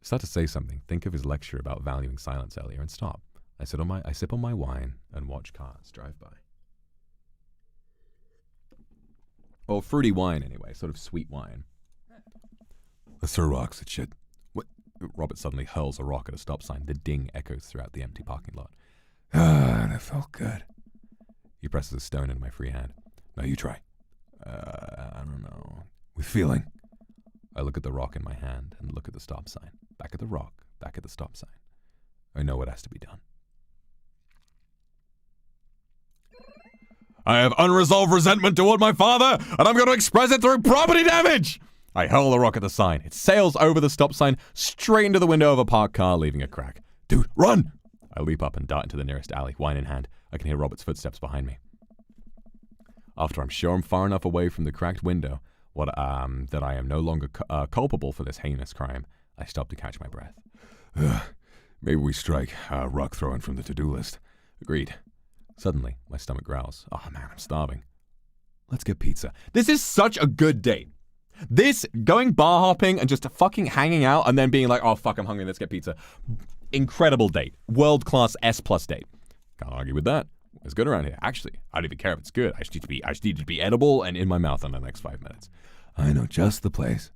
Start to say something. Think of his lecture about valuing silence earlier and stop. I sip on my wine and watch cars drive by. Well, fruity wine anyway, sort of sweet wine. Let's throw rocks at shit. What? Robert suddenly hurls a rock at a stop sign. The ding echoes throughout the empty parking lot. Ah, that felt good. He presses a stone into my free hand. Now you try. I don't know. With feeling. I look at the rock in my hand and look at the stop sign. Back at the rock, back at the stop sign. I know what has to be done. I have unresolved resentment toward my father, and I'm going to express it through property damage! I hurl the rock at the sign. It sails over the stop sign, straight into the window of a parked car, leaving a crack. Dude, run! I leap up and dart into the nearest alley, wine in hand. I can hear Robert's footsteps behind me. After I'm sure I'm far enough away from the cracked window that I am no longer culpable for this heinous crime, I stop to catch my breath. Maybe we strike rock throwing from the to-do list. Agreed. Suddenly, my stomach growls. Oh man, I'm starving. Let's get pizza. This is such a good date. This, going bar hopping and just fucking hanging out and then being like, oh fuck, I'm hungry, let's get pizza. Incredible date. World-class S+ date. Can't argue with that. It's good around here. Actually, I don't even care if it's good. I just need to be edible and in my mouth in the next 5 minutes. I know just the place.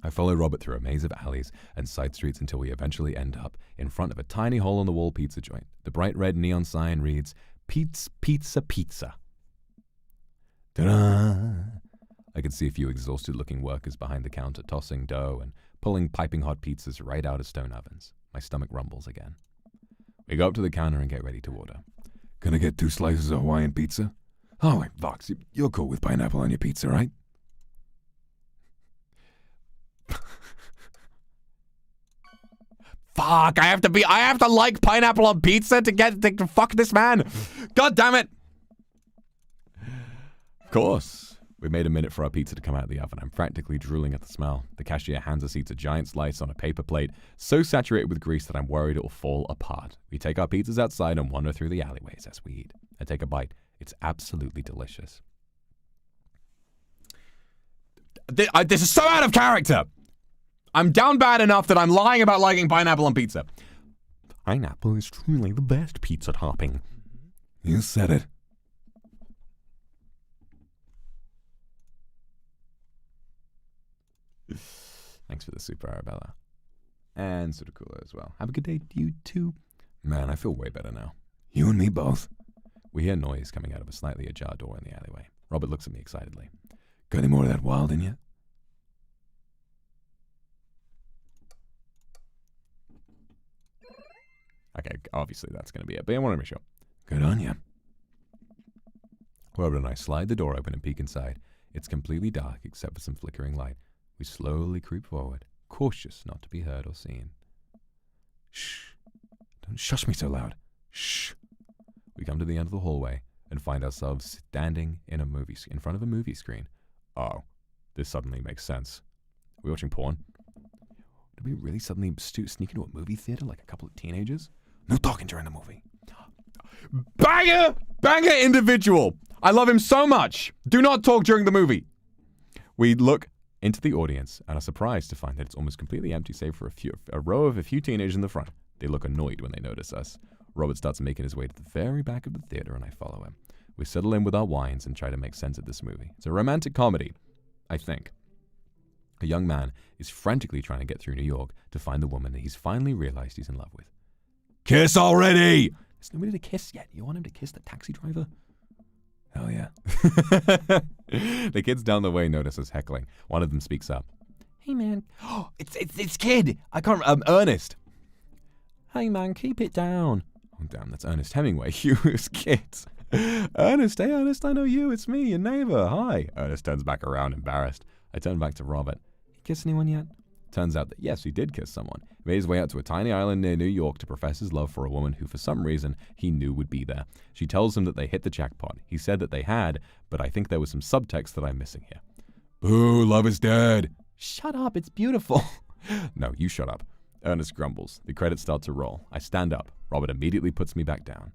I follow Robert through a maze of alleys and side streets until we eventually end up in front of a tiny hole-in-the-wall pizza joint. The bright red neon sign reads, Pizza, Pizza, Pizza. Ta-da! I can see a few exhausted-looking workers behind the counter tossing dough and pulling piping hot pizzas right out of stone ovens. My stomach rumbles again. We go up to the counter and get ready to order. Gonna get 2 slices of Hawaiian pizza? Oh, wait, Vox, you're cool with pineapple on your pizza, right? Fuck, I have to like pineapple on pizza to fuck this man. God damn it. Of course. We made a minute for our pizza to come out of the oven. I'm practically drooling at the smell. The cashier hands us each a giant slice on a paper plate, so saturated with grease that I'm worried it will fall apart. We take our pizzas outside and wander through the alleyways as we eat. I take a bite. It's absolutely delicious. This is so out of character. I'm down bad enough that I'm lying about liking pineapple on pizza. Pineapple is truly the best pizza topping. You said it. Thanks for the super, Arabella. And Sudakula as well. Have a good day, you too. Man, I feel way better now. You and me both. We hear noise coming out of a slightly ajar door in the alleyway. Robert looks at me excitedly. Got any more of that wild in you? Okay, obviously that's going to be it, but I want to make sure. Good on you. Robert and I slide the door open and peek inside. It's completely dark except for some flickering light. We slowly creep forward, cautious not to be heard or seen. Shh. Don't shush me so loud. Shh. We come to the end of the hallway and find ourselves standing in front of a movie screen. Oh, this suddenly makes sense. Are we watching porn? Did we really suddenly sneak into a movie theater like a couple of teenagers? No talking during the movie. Banger! Banger individual! I love him so much! Do not talk during the movie! We look into the audience and are surprised to find that it's almost completely empty save for a row of a few teenagers in the front. They look annoyed when they notice us. Robert starts making his way to the very back of the theater and I follow him. We settle in with our wines and try to make sense of this movie. It's a romantic comedy, I think. A young man is frantically trying to get through New York to find the woman that he's finally realized he's in love with. Kiss already! There's nobody to kiss yet. You want him to kiss the taxi driver? Hell yeah. The kids down the way notice us heckling. One of them speaks up. Hey, man. It's kid. I can't. Ernest. Hey, man, keep it down. Oh, damn, that's Ernest Hemingway. You was kids. Ernest, hey, Ernest, I know you. It's me, your neighbor. Hi. Ernest turns back around, embarrassed. I turn back to Robert. You kiss anyone yet? Turns out that, yes, he did kiss someone. He made his way out to a tiny island near New York to profess his love for a woman who, for some reason, he knew would be there. She tells him that they hit the jackpot. He said that they had, but I think there was some subtext that I'm missing here. Boo, love is dead. Shut up, it's beautiful. No, you shut up. Ernest grumbles. The credits start to roll. I stand up. Robert immediately puts me back down.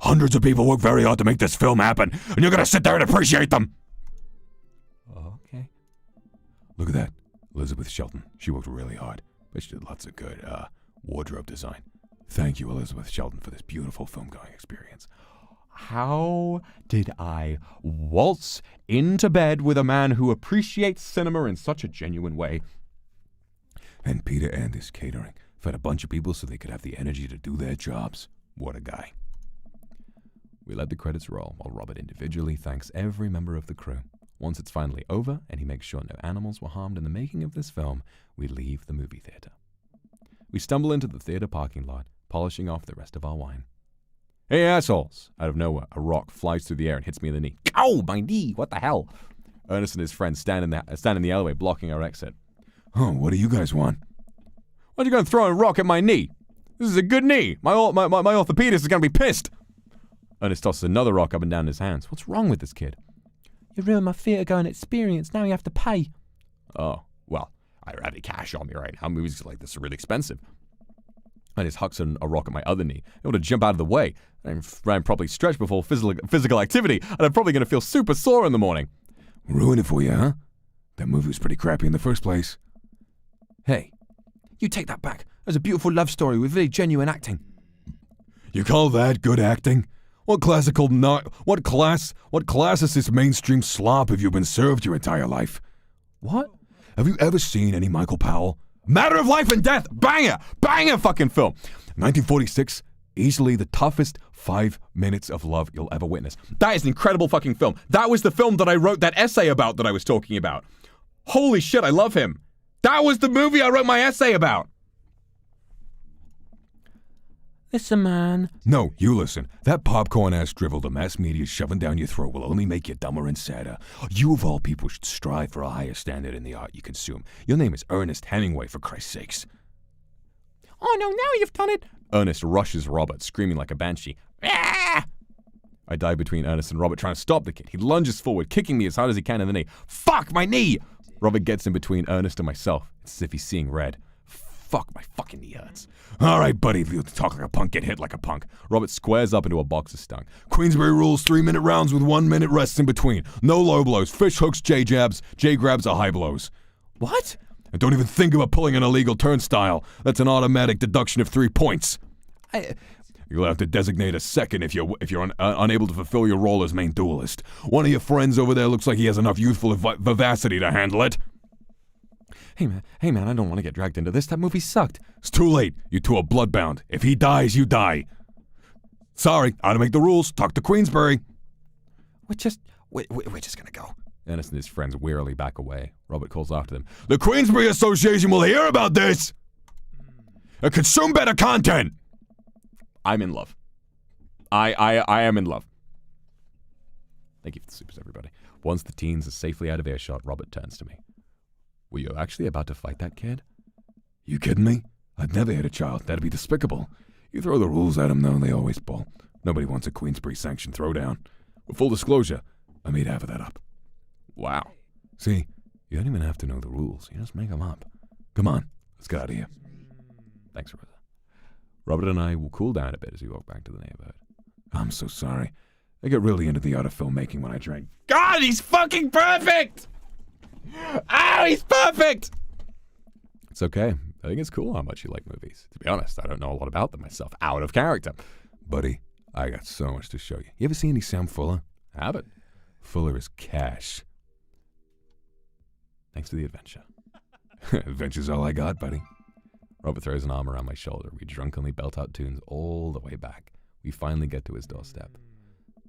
Hundreds of people work very hard to make this film happen, and you're gonna sit there and appreciate them. Okay. Look at that. Elizabeth Shelton. She worked really hard, but she did lots of good wardrobe design. Thank you, Elizabeth Shelton, for this beautiful film-going experience. How did I waltz into bed with a man who appreciates cinema in such a genuine way? And Peter and his catering fed a bunch of people so they could have the energy to do their jobs. What a guy. We let the credits roll while Robert individually thanks every member of the crew. Once it's finally over and he makes sure no animals were harmed in the making of this film, we leave the movie theater. We stumble into the theater parking lot, polishing off the rest of our wine. Hey, assholes! Out of nowhere, a rock flies through the air and hits me in the knee. Ow, my knee! What the hell? Ernest and his friends stand in the alleyway, blocking our exit. Oh, what do you guys want? Why are you going to throw a rock at my knee? This is a good knee. My orthopedist is going to be pissed. Ernest tosses another rock up and down his hands. What's wrong with this kid? You ruined my theatre-going experience. Now you have to pay. Oh, well, I don't have any cash on me right now. Movies like this are really expensive. I just hucks a rock at my other knee. I want to jump out of the way. I'm probably stretched before physical activity, and I'm probably going to feel super sore in the morning. Ruin it for you, huh? That movie was pretty crappy in the first place. Hey, you take that back. There's a beautiful love story with really genuine acting. You call that good acting? What class is this mainstream slop have you been served your entire life? What? Have you ever seen any Michael Powell? Matter of Life and Death! Banger fucking film! 1946, easily the toughest 5 minutes of love you'll ever witness. That is an incredible fucking film. That was the film that I wrote that essay about that I was talking about. Holy shit, I love him. That was the movie I wrote my essay about. Listen, man. No, you listen. That popcorn-ass drivel the mass media is shoving down your throat will only make you dumber and sadder. You, of all people, should strive for a higher standard in the art you consume. Your name is Ernest Hemingway, for Christ's sakes. Oh, no, now you've done it. Ernest rushes Robert, screaming like a banshee. Ah! I dive between Ernest and Robert, trying to stop the kid. He lunges forward, kicking me as hard as he can in the knee. Fuck, my knee! Robert gets in between Ernest and myself. It's as if he's seeing red. Fuck, my fucking knee hurts. All right, buddy, if you talk like a punk, get hit like a punk. Robert squares up into a box of stung. Queensberry rules 3-minute rounds with 1 minute rests in between. No low blows, fish hooks, J jabs, J grabs are high blows. What? And don't even think about pulling an illegal turnstile. That's an automatic deduction of 3 points. You'll have to designate a second if you're unable to fulfill your role as main duelist. One of your friends over there looks like he has enough youthful vivacity to handle it. Hey man, I don't want to get dragged into this. That movie sucked. It's too late. You two are bloodbound. If he dies, you die. Sorry, I don't make the rules. Talk to Queensbury. We're just gonna go. Ennis and his friends wearily back away. Robert calls after them. The Queensbury Association will hear about this and consume better content. I'm in love. I am in love. Thank you for the supers, everybody. Once the teens are safely out of earshot, Robert turns to me. Were you actually about to fight that kid? You kidding me? I'd never hit a child. That'd be despicable. You throw the rules at them, though, and they always pull. Nobody wants a Queensbury-sanctioned throwdown. With full disclosure, I made half of that up. Wow. See, you don't even have to know the rules. You just make them up. Come on, let's get out of here. Thanks, Rosa. Robert and I will cool down a bit as we walk back to the neighborhood. I'm so sorry. I get really into the art of filmmaking when I drink. God, he's fucking perfect! Oh, he's perfect! It's okay. I think it's cool how much you like movies. To be honest, I don't know a lot about them myself, out of character. Buddy, I got so much to show you. You ever see any Sam Fuller? Have it. Fuller is cash. Thanks for the adventure. Adventure's all I got, buddy. Robert throws an arm around my shoulder. We drunkenly belt out tunes all the way back. We finally get to his doorstep.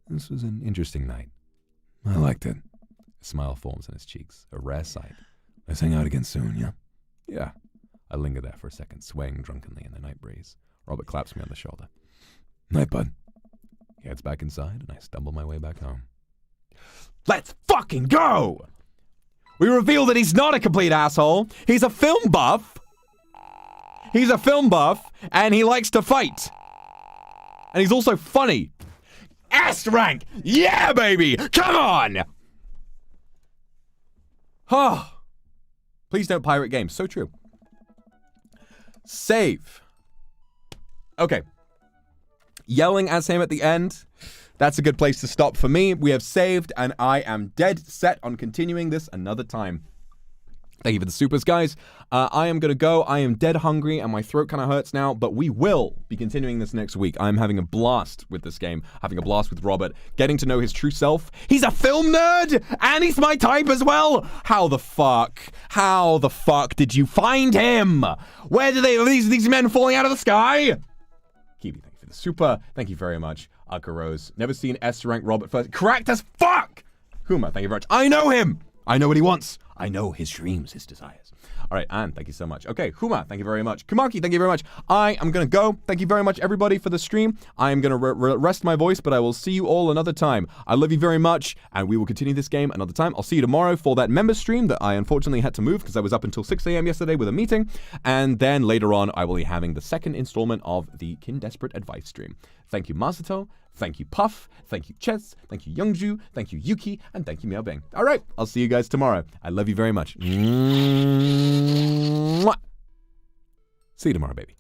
This was an interesting night. I liked it. A smile forms on his cheeks, a rare sight. Let's hang out again soon, yeah? Yeah. I linger there for a second, swaying drunkenly in the night breeze. Robert claps me on the shoulder. Night, bud. He heads back inside, and I stumble my way back home. Let's fucking go! We reveal that he's not a complete asshole. He's a film buff. He's a film buff, and he likes to fight. And he's also funny. S rank! Yeah, baby! Come on! Oh. Please don't pirate games. So true. Save. Okay. Yelling at him at the end. That's a good place to stop for me. We have saved, and I am dead set on continuing this another time. Thank you for the supers, guys. I am going to go. I am dead hungry, and my throat kind of hurts now, but we will be continuing this next week. I'm having a blast with this game, having a blast with Robert, getting to know his true self. He's a film nerd, and he's my type as well. How the fuck did you find him? Where did these men falling out of the sky? Kiwi, thank you for the super. Thank you very much. Aka Rose. Never seen S-rank Robert first. Correct as fuck! Huma, thank you very much. I know him! I know what he wants. I know his dreams, his desires. All right, Anne, thank you so much. Okay, Huma, thank you very much. Kumaki, thank you very much. I am going to go. Thank you very much, everybody, for the stream. I am going to rest my voice, but I will see you all another time. I love you very much, and we will continue this game another time. I'll see you tomorrow for that member stream that I unfortunately had to move because I was up until 6 a.m. yesterday with a meeting. And then later on, I will be having the second installment of the Kindesperate Advice stream. Thank you, Masato. Thank you, Puff. Thank you, Ches. Thank you, Youngju. Thank you, Yuki. And thank you, Miao Bing. All right, I'll see you guys tomorrow. I love you very much. Mwah. See you tomorrow, baby.